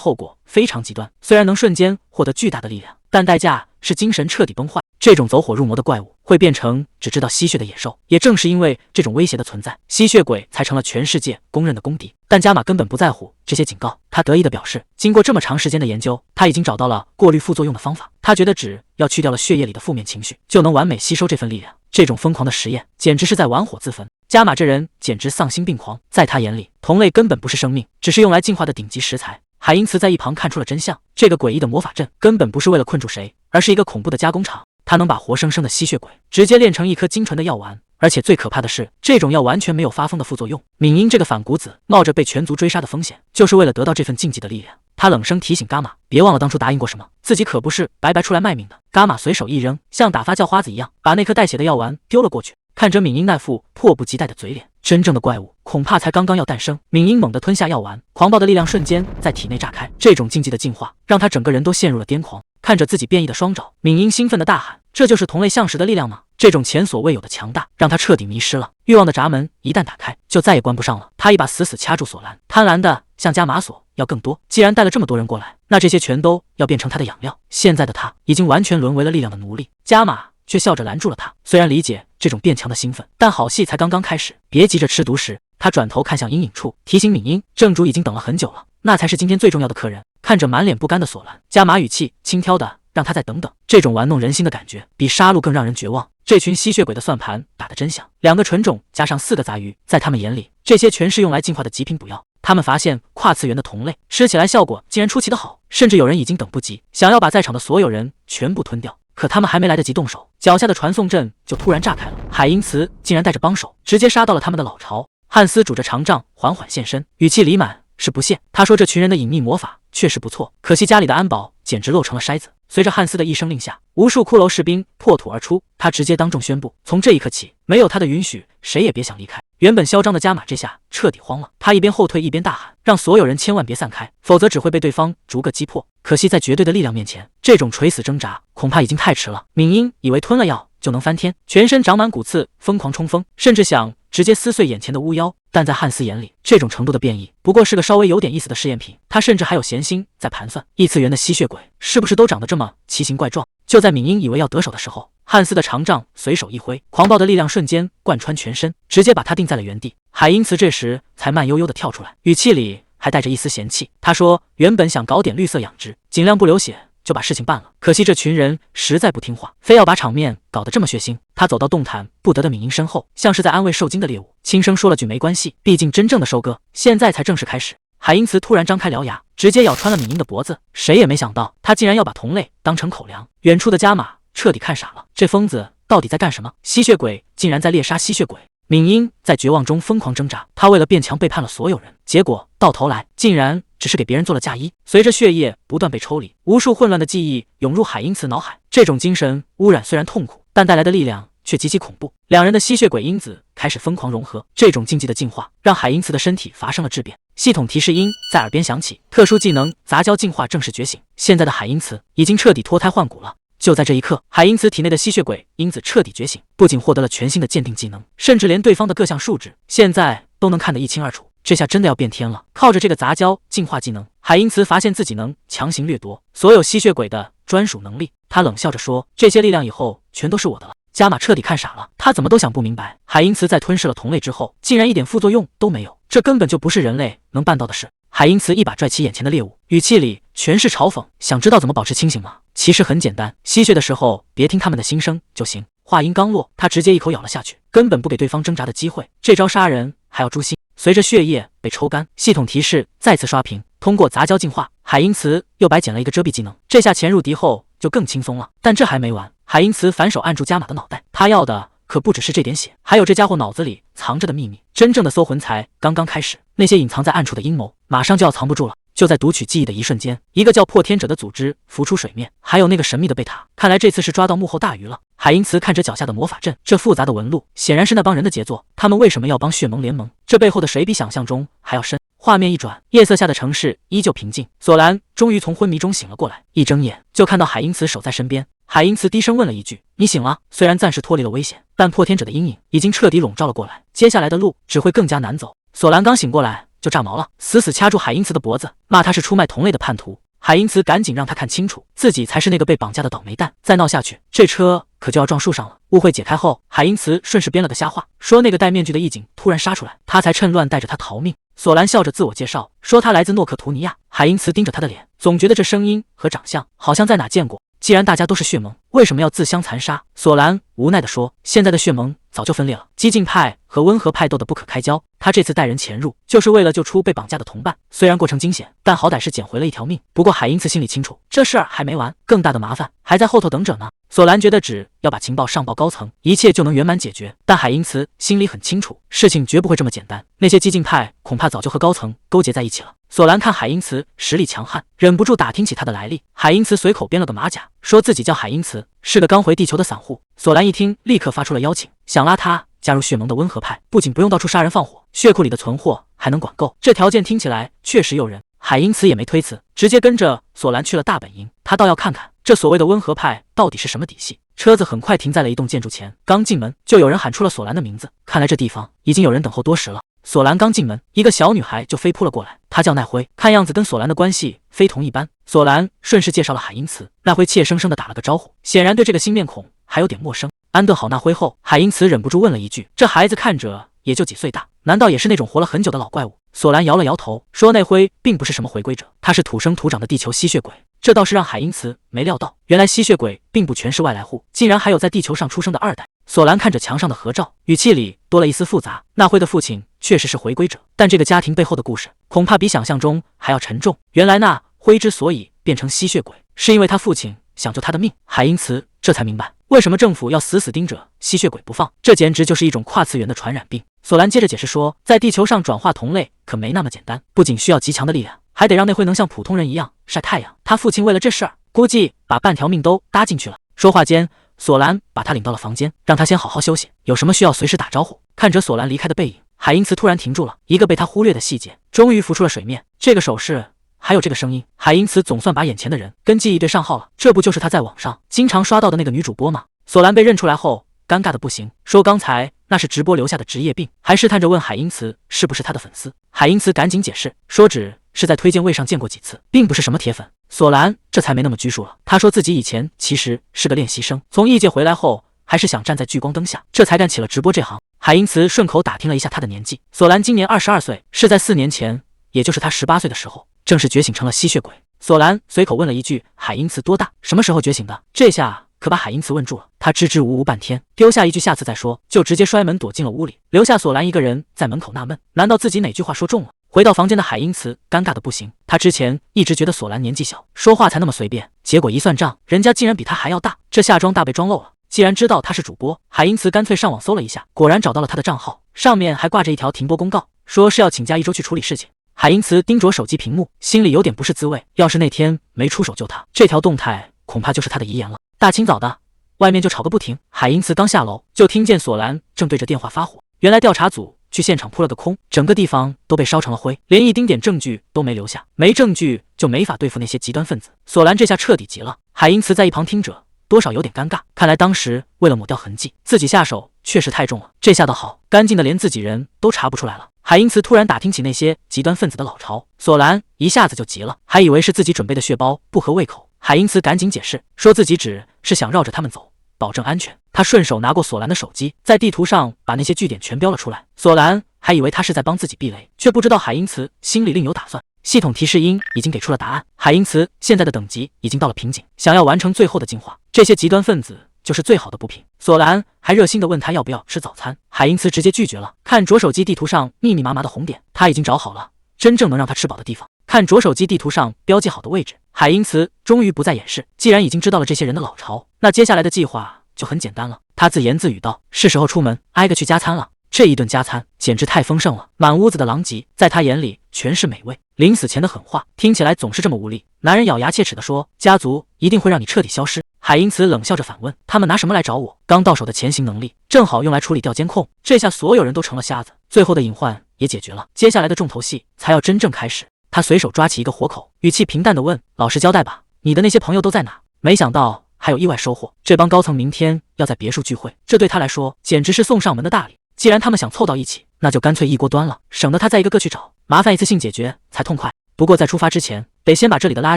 后果非常极端，虽然能瞬间获得巨大的力量，但代价是精神彻底崩坏。这种走火入魔的怪物会变成只知道吸血的野兽，也正是因为这种威胁的存在，吸血鬼才成了全世界公认的公敌。但加玛根本不在乎这些警告，他得意地表示，经过这么长时间的研究，他已经找到了过滤副作用的方法。他觉得只要去掉了血液里的负面情绪，就能完美吸收这份力量。这种疯狂的实验简直是在玩火自焚。加玛这人简直丧心病狂，在他眼里，同类根本不是生命，只是用来进化的顶级食材。海因茨在一旁看出了真相，这个诡异的魔法阵根本不是为了困住谁，而是一个恐怖的加工厂。它能把活生生的吸血鬼直接炼成一颗精纯的药丸，而且最可怕的是，这种药完全没有发疯的副作用。敏英这个反骨子，冒着被全族追杀的风险，就是为了得到这份禁忌的力量。他冷声提醒伽马，别忘了当初答应过什么，自己可不是白白出来卖命的。伽马随手一扔，像打发叫花子一样，把那颗带血的药丸丢了过去。看着敏英那副迫不及待的嘴脸，真正的怪物恐怕才刚刚要诞生。敏英猛地吞下药丸，狂暴的力量瞬间在体内炸开，这种禁忌的进化让他整个人都陷入了癫狂。看着自己变异的双爪，敏英兴奋地大喊，这就是同类相食的力量吗？这种前所未有的强大让他彻底迷失了，欲望的闸门一旦打开，就再也关不上了。他一把死死掐住索兰，贪婪的向加玛索要更多。既然带了这么多人过来，那这些全都要变成他的养料。现在的他已经完全沦为了力量的奴隶。加玛却笑着拦住了他，虽然理解这种变强的兴奋，但好戏才刚刚开始，别急着吃独食。他转头看向阴影处，提醒敏英，正主已经等了很久了，那才是今天最重要的客人。看着满脸不甘的索兰，加玛语气轻佻的让他再等等。这种玩弄人心的感觉比杀戮更让人绝望。这群吸血鬼的算盘打得真响，2个纯种加上4个杂鱼，在他们眼里，这些全是用来进化的极品补药。他们发现跨次元的同类吃起来效果竟然出奇的好，甚至有人已经等不及，想要把在场的所有人全部吞掉。可他们还没来得及动手，脚下的传送阵就突然炸开了。海因茨竟然带着帮手直接杀到了他们的老巢。汉斯拄着长杖缓缓现身，语气里满是不屑。他说这群人的隐秘魔法确实不错，可惜家里的安保简直漏成了筛子。随着汉斯的一声令下，无数骷髅士兵破土而出，他直接当众宣布，从这一刻起，没有他的允许，谁也别想离开。原本嚣张的加玛这下彻底慌了，他一边后退一边大喊，让所有人千万别散开，否则只会被对方逐个击破。可惜在绝对的力量面前，这种垂死挣扎恐怕已经太迟了。敏英以为吞了药就能翻天，全身长满骨刺，疯狂冲锋，甚至想直接撕碎眼前的巫妖。但在汉斯眼里，这种程度的变异不过是个稍微有点意思的试验品，他甚至还有闲心在盘算异次元的吸血鬼是不是都长得这么奇形怪状。就在敏英以为要得手的时候，汉斯的长杖随手一挥，狂暴的力量瞬间贯穿全身，直接把他定在了原地。海因茨这时才慢悠悠地跳出来，语气里还带着一丝嫌弃。他说原本想搞点绿色养殖，尽量不流血就把事情办了，可惜这群人实在不听话，非要把场面搞得这么血腥。他走到动弹不得的敏英身后，像是在安慰受惊的猎物，轻声说了句没关系，毕竟真正的收割现在才正式开始。海因茨突然张开獠牙，直接咬穿了敏英的脖子。谁也没想到他竟然要把同类当成口粮。远处的加玛彻底看傻了，这疯子到底在干什么？吸血鬼竟然在猎杀吸血鬼。敏英在绝望中疯狂挣扎，他为了变强背叛了所有人，结果到头来竟然只是给别人做了嫁衣。随着血液不断被抽离，无数混乱的记忆涌入海因茨脑海。这种精神污染虽然痛苦，但带来的力量却极其恐怖。2人的吸血鬼因子开始疯狂融合，这种禁忌的进化让海因茨的身体发生了质变。系统提示音在耳边响起，特殊技能杂交进化正式觉醒。现在的海因茨已经彻底脱胎换骨了。就在这一刻，海因茨体内的吸血鬼因子彻底觉醒，不仅获得了全新的鉴定技能，甚至连对方的各项数值现在都能看得一清二楚。这下真的要变天了。靠着这个杂交进化技能，海因茨发现自己能强行掠夺所有吸血鬼的专属能力。他冷笑着说，这些力量以后全都是我的了。加玛彻底看傻了，他怎么都想不明白，海因茨在吞噬了同类之后，竟然一点副作用都没有，这根本就不是人类能办到的事。海因茨一把拽起眼前的猎物，语气里全是嘲讽，想知道怎么保持清醒吗？其实很简单，吸血的时候别听他们的心声就行。话音刚落，他直接一口咬了下去，根本不给对方挣扎的机会。这招杀人还要诛心。随着血液被抽干，系统提示再次刷屏。通过杂交进化，海因茨又白捡了一个遮蔽技能，这下潜入敌后就更轻松了。但这还没完，海因茨反手按住加玛的脑袋，他要的可不只是这点血，还有这家伙脑子里藏着的秘密。真正的搜魂才刚刚开始，那些隐藏在暗处的阴谋马上就要藏不住了。就在读取记忆的一瞬间，一个叫破天者的组织浮出水面，还有那个神秘的贝塔，看来这次是抓到幕后大鱼了。海因茨看着脚下的魔法阵，这复杂的纹路显然是那帮人的杰作，他们为什么要帮血盟联盟？这背后的水比想象中还要深。画面一转，夜色下的城市依旧平静。索兰终于从昏迷中醒了过来，一睁眼就看到海因茨守在身边。海因茨低声问了一句：“你醒了？”虽然暂时脱离了危险，但破天者的阴影已经彻底笼罩了过来，接下来的路只会更加难走。索兰刚醒过来就炸毛了，死死掐住海因茨的脖子，骂他是出卖同类的叛徒。海因茨赶紧让他看清楚，自己才是那个被绑架的倒霉蛋，再闹下去，这车可就要撞树上了。误会解开后，海因茨顺势编了个瞎话，说那个戴面具的义警突然杀出来，他才趁乱带着他逃命。索兰笑着自我介绍，说他来自诺克图尼亚。海因茨盯着他的脸，总觉得这声音和长相好像在哪见过。既然大家都是血盟，为什么要自相残杀？索兰无奈地说，现在的血盟早就分裂了，激进派和温和派斗得不可开交。他这次带人潜入，就是为了救出被绑架的同伴。虽然过程惊险，但好歹是捡回了一条命。不过海因茨心里清楚，这事儿还没完，更大的麻烦还在后头等着呢。索兰觉得只要把情报上报高层，一切就能圆满解决。但海因茨心里很清楚，事情绝不会这么简单。那些激进派恐怕早就和高层勾结在一起了。索兰看海因茨实力强悍，忍不住打听起他的来历。海因茨随口编了个马甲，说自己叫海因茨，是个刚回地球的散户。索兰一听，立刻发出了邀请，想拉他加入血盟的温和派，不仅不用到处杀人放火，血库里的存货还能管够。这条件听起来确实诱人。海因茨也没推辞，直接跟着索兰去了大本营。他倒要看看这所谓的温和派到底是什么底细。车子很快停在了一栋建筑前，刚进门就有人喊出了索兰的名字，看来这地方已经有人等候多时了。索兰刚进门，一个小女孩就飞扑了过来，她叫奈辉，看样子跟索兰的关系非同一般。索兰顺势介绍了海因茨，奈辉怯生生地打了个招呼，显然对这个新面孔还有点陌生。安顿好奈辉后，海因茨忍不住问了一句：“这孩子看着也就几岁大，难道也是那种活了很久的老怪物？”索兰摇了摇头，说内辉并不是什么回归者，他是土生土长的地球吸血鬼。这倒是让海因茨没料到，原来吸血鬼并不全是外来户，竟然还有在地球上出生的二代。索兰看着墙上的合照，语气里多了一丝复杂。纳辉的父亲确实是回归者，但这个家庭背后的故事恐怕比想象中还要沉重。原来纳辉之所以变成吸血鬼，是因为他父亲想救他的命。海因茨这才明白，为什么政府要死死盯着吸血鬼不放，这简直就是一种跨次元的传染病。索兰接着解释说，在地球上转化同类可没那么简单，不仅需要极强的力量，还得让内辉能像普通人一样晒太阳。他父亲为了这事儿，估计把半条命都搭进去了。说话间，索兰把他领到了房间，让他先好好休息，有什么需要随时打招呼。看着索兰离开的背影，海因茨突然停住了，一个被他忽略的细节终于浮出了水面。这个手势，还有这个声音，海因茨总算把眼前的人跟记忆对上号了。这不就是他在网上经常刷到的那个女主播吗？索兰被认出来后，尴尬的不行，说刚才那是直播留下的职业病，还试探着问海因茨是不是他的粉丝。海因茨赶紧解释，说只是在推荐位上见过几次，并不是什么铁粉。索兰这才没那么拘束了，他说自己以前其实是个练习生，从异界回来后还是想站在聚光灯下，这才干起了直播这行。海因茨顺口打听了一下他的年纪，索兰今年22岁，是在4年前，也就是他18岁的时候，正式觉醒成了吸血鬼。索兰随口问了一句海因茨多大，什么时候觉醒的？这下可把海因茨问住了，他支支吾吾半天，丢下一句下次再说，就直接摔门躲进了屋里，留下索兰一个人在门口纳闷，难道自己哪句话说中了？回到房间的海因茨尴尬的不行，他之前一直觉得索兰年纪小，说话才那么随便，结果一算账，人家竟然比他还要大，这下装大被装漏了。既然知道他是主播，海因茨干脆上网搜了一下，果然找到了他的账号，上面还挂着一条停播公告，说是要请假1周去处理事情。海因茨盯着手机屏幕，心里有点不是滋味，要是那天没出手救他，这条动态恐怕就是他的遗言了。大清早的，外面就吵个不停，海因茨刚下楼，就听见索兰正对着电话发火。原来调查组去现场扑了个空，整个地方都被烧成了灰，连一丁点证据都没留下，没证据就没法对付那些极端分子。索兰这下彻底急了，海因茨在一旁听着，多少有点尴尬，看来当时为了抹掉痕迹，自己下手确实太重了，这下倒好，干净的连自己人都查不出来了。海因茨突然打听起那些极端分子的老巢，索兰一下子就急了，还以为是自己准备的血包不合胃口。海因茨赶紧解释，说自己只是想绕着他们走，保证安全。他顺手拿过索兰的手机，在地图上把那些据点全标了出来。索兰还以为他是在帮自己避雷，却不知道海因茨心里另有打算。系统提示音已经给出了答案，海因茨现在的等级已经到了瓶颈，想要完成最后的进化，这些极端分子就是最好的补品。索兰还热心地问他要不要吃早餐，海因茨直接拒绝了。看着手机地图上密密麻麻的红点，他已经找好了真正能让他吃饱的地方。看着手机地图上标记好的位置，海因茨终于不再掩饰，既然已经知道了这些人的老巢，那接下来的计划就很简单了。他自言自语道：“是时候出门挨个去加餐了。”这一顿加餐简直太丰盛了，满屋子的狼藉，在他眼里全是美味。临死前的狠话听起来总是这么无力。男人咬牙切齿地说：“家族一定会让你彻底消失。”海因茨冷笑着反问：“他们拿什么来找我？刚到手的潜行能力正好用来处理调监控。”这下所有人都成了瞎子，最后的隐患也解决了，接下来的重头戏才要真正开始。他随手抓起一个活口，语气平淡地问：“老实交代吧，你的那些朋友都在哪？”没想到还有意外收获，这帮高层明天要在别墅聚会，这对他来说简直是送上门的大礼。既然他们想凑到一起，那就干脆一锅端了，省得他再一个个去找，麻烦一次性解决才痛快。不过在出发之前，得先把这里的垃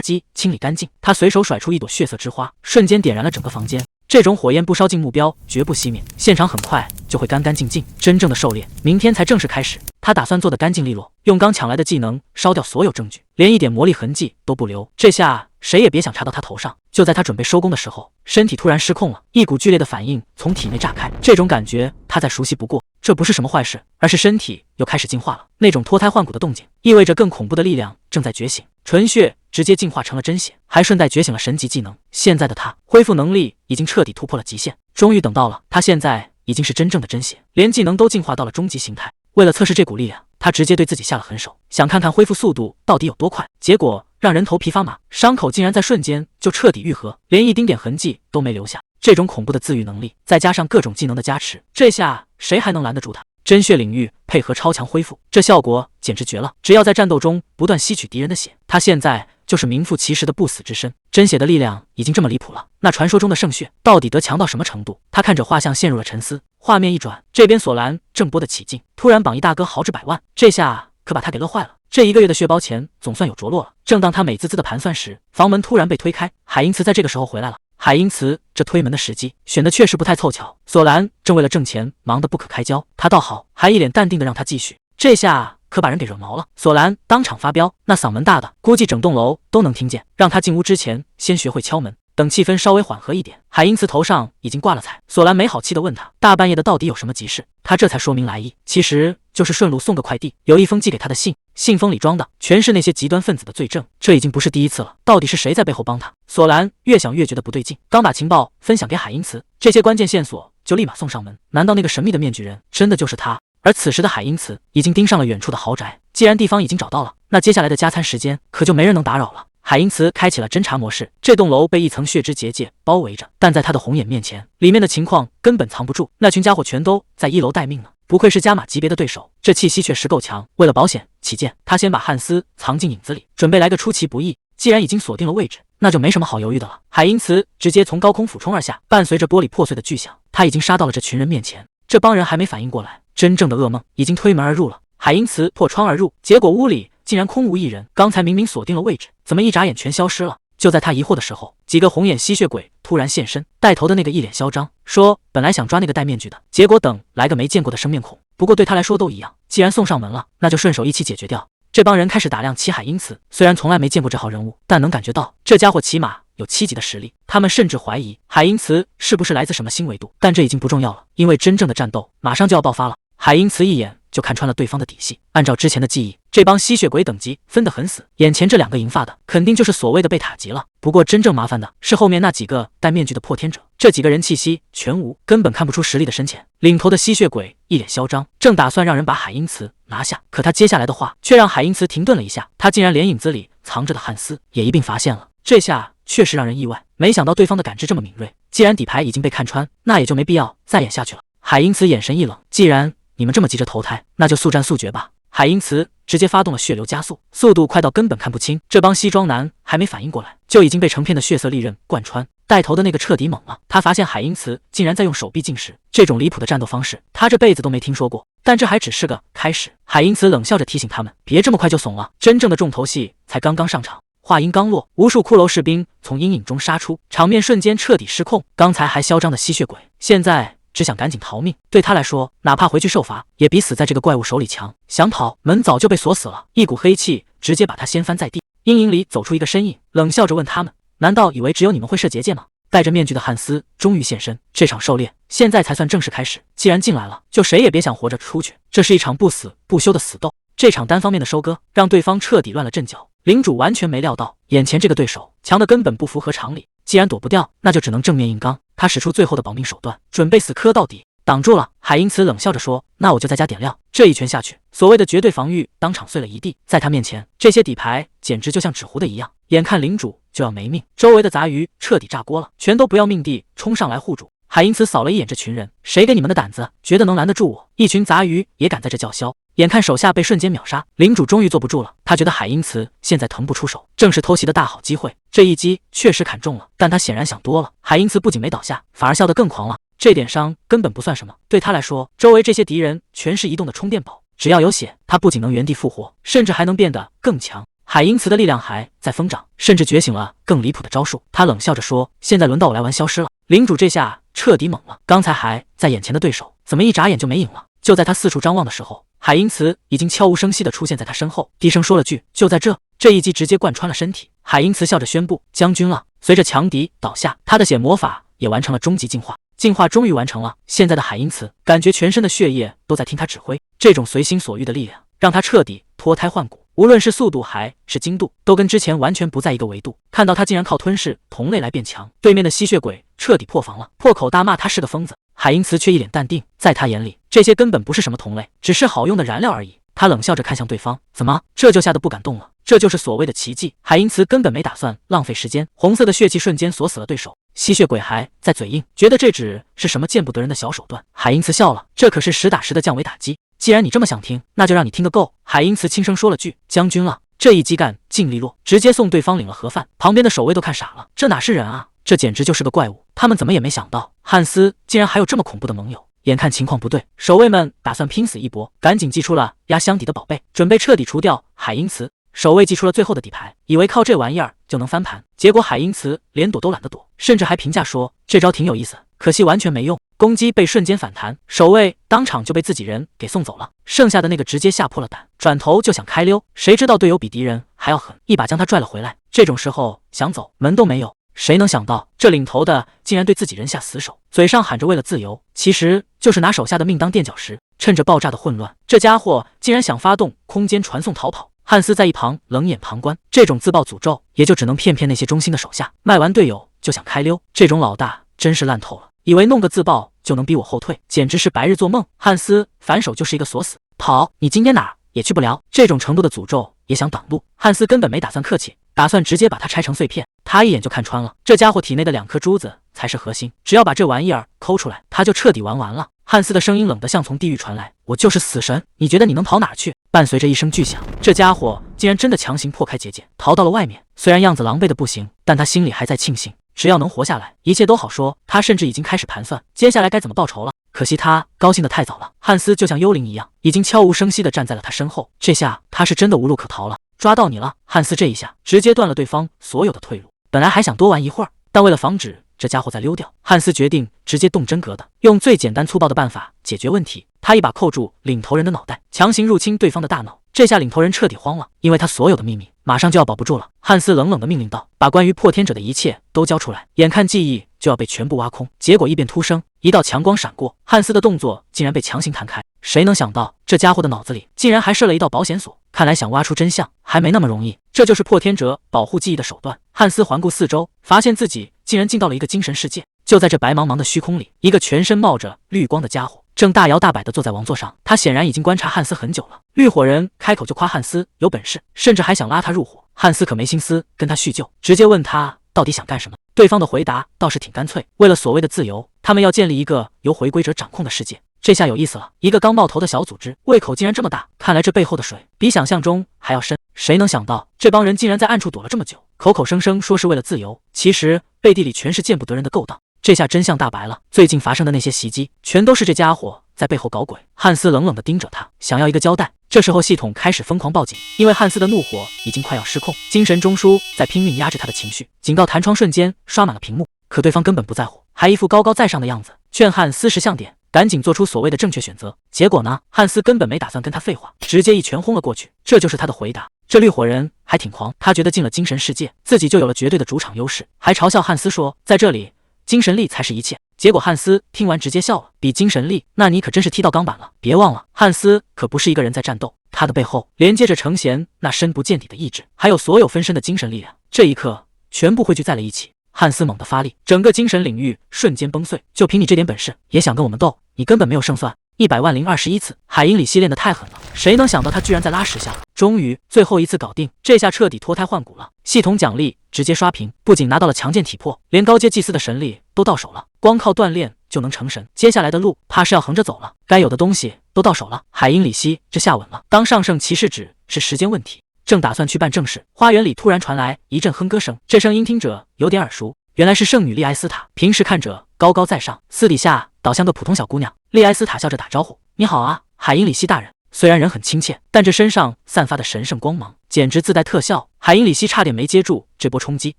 圾清理干净。他随手甩出一朵血色之花，瞬间点燃了整个房间。这种火焰不烧进目标，绝不熄灭，现场很快就会干干净净。真正的狩猎明天才正式开始，他打算做得干净利落，用刚抢来的技能烧掉所有证据，连一点魔力痕迹都不留。这下谁也别想查到他头上。就在他准备收工的时候，身体突然失控了，一股剧烈的反应从体内炸开。这种感觉他再熟悉不过，这不是什么坏事，而是身体又开始进化了。那种脱胎换骨的动静，意味着更恐怖的力量正在觉醒。纯血直接进化成了真血，还顺带觉醒了神级技能。现在的他恢复能力已经彻底突破了极限，终于等到了。他现在已经是真正的真血，连技能都进化到了终极形态。为了测试这股力量，他直接对自己下了狠手，想看看恢复速度到底有多快。结果让人头皮发麻，伤口竟然在瞬间就彻底愈合，连一丁点痕迹都没留下。这种恐怖的自愈能力，再加上各种技能的加持，这下谁还能拦得住他？真血领域配合超强恢复，这效果简直绝了！只要在战斗中不断吸取敌人的血，他现在就是名副其实的不死之身。真血的力量已经这么离谱了，那传说中的圣血到底得强到什么程度？他看着画像陷入了沉思。画面一转，这边索兰正播得起劲，突然榜一大哥豪掷100万，这下可把他给乐坏了。这一个月的血包钱总算有着落了。正当他美滋滋的盘算时，房门突然被推开，海因茨在这个时候回来了。海因茨这推门的时机选的确实不太凑巧，索兰正为了挣钱忙得不可开交，他倒好，还一脸淡定的让他继续。这下可把人给惹毛了，索兰当场发飙，那嗓门大的估计整栋楼都能听见。让他进屋之前先学会敲门，等气氛稍微缓和一点。海因茨头上已经挂了彩，索兰没好气的问他，大半夜的到底有什么急事？他这才说明来意，其实就是顺路送个快递，有一封寄给他的信，信封里装的全是那些极端分子的罪证，这已经不是第一次了，到底是谁在背后帮他？索兰越想越觉得不对劲，刚把情报分享给海因茨，这些关键线索就立马送上门，难道那个神秘的面具人真的就是他？而此时的海因茨已经盯上了远处的豪宅，既然地方已经找到了，那接下来的加餐时间可就没人能打扰了。海因茨开启了侦查模式，这栋楼被一层血之结界包围着，但在他的红眼面前，里面的情况根本藏不住，那群家伙全都在1楼待命呢。不愧是加码级别的对手，这气息确实够强。为了保险起见，他先把汉斯藏进影子里，准备来个出其不意。既然已经锁定了位置，那就没什么好犹豫的了。海因茨直接从高空俯冲而下，伴随着玻璃破碎的巨响，他已经杀到了这群人面前。这帮人还没反应过来，真正的噩梦已经推门而入了。海因茨破窗而入，结果屋里竟然空无一人，刚才明明锁定了位置，怎么一眨眼全消失了？就在他疑惑的时候，几个红眼吸血鬼突然现身，带头的那个一脸嚣张，说本来想抓那个戴面具的，结果等来个没见过的生面孔，不过对他来说都一样，既然送上门了，那就顺手一起解决掉。这帮人开始打量齐海因茨，虽然从来没见过这号人物，但能感觉到这家伙起码有7级的实力，他们甚至怀疑海因茨是不是来自什么新维度，但这已经不重要了，因为真正的战斗马上就要爆发了。海因茨一眼就看穿了对方的底细，按照之前的记忆，这帮吸血鬼等级分得很死，眼前这2个银发的肯定就是所谓的贝塔级了。不过真正麻烦的是后面那几个戴面具的破天者，这几个人气息全无，根本看不出实力的深浅。领头的吸血鬼一脸嚣张，正打算让人把海因茨拿下，可他接下来的话却让海因茨停顿了一下，他竟然连影子里藏着的汉斯也一并发现了，这下确实让人意外，没想到对方的感知这么敏锐，既然底牌已经被看穿，那也就没必要再演下去了。海因茨眼神一冷，既然你们这么急着投胎，那就速战速决吧。海因茨直接发动了血流加速，速度快到根本看不清，这帮西装男还没反应过来，就已经被成片的血色利刃贯穿。带头的那个彻底懵了，他发现海因茨竟然在用手臂进食，这种离谱的战斗方式，他这辈子都没听说过。但这还只是个开始，海因茨冷笑着提醒他们，别这么快就怂了，真正的重头戏才刚刚上场。话音刚落，无数骷髅士兵从阴影中杀出，场面瞬间彻底失控。刚才还嚣张的吸血鬼，现在只想赶紧逃命，对他来说，哪怕回去受罚，也比死在这个怪物手里强。想跑，门早就被锁死了，一股黑气直接把他掀翻在地。阴影里走出一个身影，冷笑着问他们：难道以为只有你们会射结界吗？戴着面具的汉斯终于现身，这场狩猎现在才算正式开始。既然进来了，就谁也别想活着出去。这是一场不死不休的死斗。这场单方面的收割让对方彻底乱了阵脚。领主完全没料到，眼前这个对手强的根本不符合常理。既然躲不掉，那就只能正面硬刚。他使出最后的保命手段，准备死磕到底。挡住了，海因茨冷笑着说：“那我就再加点料。”这一拳下去，所谓的绝对防御当场碎了一地。在他面前，这些底牌简直就像纸糊的一样。眼看领主就要没命，周围的杂鱼彻底炸锅了，全都不要命地冲上来护主。海因茨扫了一眼这群人，谁给你们的胆子，觉得能拦得住我？一群杂鱼也敢在这叫嚣。眼看手下被瞬间秒杀，领主终于坐不住了。他觉得海因茨现在腾不出手，正是偷袭的大好机会。这一击确实砍中了，但他显然想多了。海因茨不仅没倒下，反而笑得更狂了。这点伤根本不算什么，对他来说，周围这些敌人全是移动的充电宝，只要有血，他不仅能原地复活，甚至还能变得更强。海因茨的力量还在疯长，甚至觉醒了更离谱的招数。他冷笑着说：“现在轮到我来玩消失了。”领主这下彻底懵了，刚才还在眼前的对手，怎么一眨眼就没影了？就在他四处张望的时候，海因茨已经悄无声息地出现在他身后，低声说了句：“就在这。”这一击直接贯穿了身体。海因茨笑着宣布：“将军了。”随着强敌倒下，他的血魔法也完成了终极进化。进化终于完成了，现在的海因茨感觉全身的血液都在听他指挥，这种随心所欲的力量让他彻底脱胎换骨，无论是速度还是精度，都跟之前完全不在一个维度。看到他竟然靠吞噬同类来变强，对面的吸血鬼彻底破防了，破口大骂他是个疯子。海因茨却一脸淡定，在他眼里，这些根本不是什么同类，只是好用的燃料而已。他冷笑着看向对方，怎么这就吓得不敢动了？这就是所谓的奇迹。海因茨根本没打算浪费时间，红色的血气瞬间锁死了对手。吸血鬼还在嘴硬，觉得这只是什么见不得人的小手段。海因茨笑了，这可是实打实的降维打击。既然你这么想听，那就让你听个够。海因茨轻声说了句：“将军了。”这一击干净利落，直接送对方领了盒饭。旁边的守卫都看傻了，这哪是人啊，这简直就是个怪物。他们怎么也没想到，汉斯竟然还有这么恐怖的盟友。眼看情况不对，守卫们打算拼死一搏，赶紧祭出了压箱底的宝贝，准备彻底除掉海因茨。守卫祭出了最后的底牌，以为靠这玩意儿就能翻盘，结果海因茨连躲都懒得躲，甚至还评价说这招挺有意思，可惜完全没用。攻击被瞬间反弹，守卫当场就被自己人给送走了，剩下的那个直接吓破了胆，转头就想开溜，谁知道队友比敌人还要狠，一把将他拽了回来。这种时候想走门都没有。谁能想到这领头的竟然对自己人下死手，嘴上喊着为了自由，其实就是拿手下的命当垫脚石。趁着爆炸的混乱，这家伙竟然想发动空间传送逃跑。汉斯在一旁冷眼旁观，这种自爆诅咒也就只能骗那些忠心的手下。卖完队友就想开溜，这种老大真是烂透了，以为弄个自爆就能逼我后退，简直是白日做梦。汉斯反手就是一个锁死，跑，你今天哪儿也去不了。这种程度的诅咒也想挡路，汉斯根本没打算客气，打算直接把它拆成碎片。他一眼就看穿了，这家伙体内的2颗珠子才是核心，只要把这玩意儿抠出来，他就彻底玩完了。汉斯的声音冷得像从地狱传来，我就是死神，你觉得你能跑哪儿去？伴随着一声巨响，这家伙竟然真的强行破开结界，逃到了外面。虽然样子狼狈的不行，但他心里还在庆幸，只要能活下来，一切都好说。他甚至已经开始盘算接下来该怎么报仇了。可惜他高兴得太早了，汉斯就像幽灵一样，已经悄无声息地站在了他身后。这下他是真的无路可逃了，抓到你了！汉斯这一下直接断了对方所有的退路。本来还想多玩一会儿，但为了防止这家伙再溜掉，汉斯决定直接动真格的，用最简单粗暴的办法解决问题。他一把扣住领头人的脑袋，强行入侵对方的大脑。这下领头人彻底慌了，因为他所有的秘密马上就要保不住了。汉斯冷冷地命令道：“把关于破天者的一切都交出来！”眼看记忆就要被全部挖空，结果异变突生，一道强光闪过，汉斯的动作竟然被强行弹开。谁能想到这家伙的脑子里竟然还设了一道保险锁？看来想挖出真相还没那么容易。这就是破天者保护记忆的手段。汉斯环顾四周，发现自己竟然进到了一个精神世界。就在这白茫茫的虚空里，一个全身冒着绿光的家伙正大摇大摆地坐在王座上。他显然已经观察汉斯很久了。绿火人开口就夸汉斯有本事，甚至还想拉他入伙。汉斯可没心思跟他叙旧，直接问他到底想干什么。对方的回答倒是挺干脆，为了所谓的自由，他们要建立一个由回归者掌控的世界。这下有意思了，一个刚冒头的小组织，胃口竟然这么大，看来这背后的水比想象中还要深。谁能想到这帮人竟然在暗处躲了这么久，口口声声说是为了自由，其实背地里全是见不得人的勾当。这下真相大白了，最近发生的那些袭击全都是这家伙在背后搞鬼。汉斯冷冷地盯着他，想要一个交代。这时候系统开始疯狂报警，因为汉斯的怒火已经快要失控，精神中枢在拼命压制他的情绪，警告弹窗瞬间刷满了屏幕。可对方根本不在乎，还一副高高在上的样子，劝汉斯识相点，赶紧做出所谓的正确选择。结果呢，汉斯根本没打算跟他废话，直接一拳轰了过去。这就是他的回答。这绿火人还挺狂，他觉得进了精神世界，自己就有了绝对的主场优势，还嘲笑汉斯说，在这里精神力才是一切。结果汉斯听完直接笑了，比精神力，那你可真是踢到钢板了。别忘了，汉斯可不是一个人在战斗，他的背后连接着程贤那深不见底的意志，还有所有分身的精神力量，这一刻全部汇聚在了一起。汉斯猛地发力，整个精神领域瞬间崩碎。就凭你这点本事，也想跟我们斗？你根本没有胜算。100万021次，海因里希练得太狠了，谁能想到他居然再拉10下？终于最后一次搞定，这下彻底脱胎换骨了。系统奖励直接刷屏，不仅拿到了强健体魄，连高阶祭司的神力都到手了，光靠锻炼就能成神。接下来的路怕是要横着走了，该有的东西都到手了。海因里希这下稳了，当上圣骑士只是时间问题。正打算去办正事，花园里突然传来一阵哼歌声，这声音听着有点耳熟，原来是圣女莉埃斯塔。平时看着高高在上，私底下倒像个普通小姑娘。莉埃斯塔笑着打招呼：“你好啊，海因里希大人。”虽然人很亲切，但这身上散发的神圣光芒简直自带特效。海因里希差点没接住这波冲击。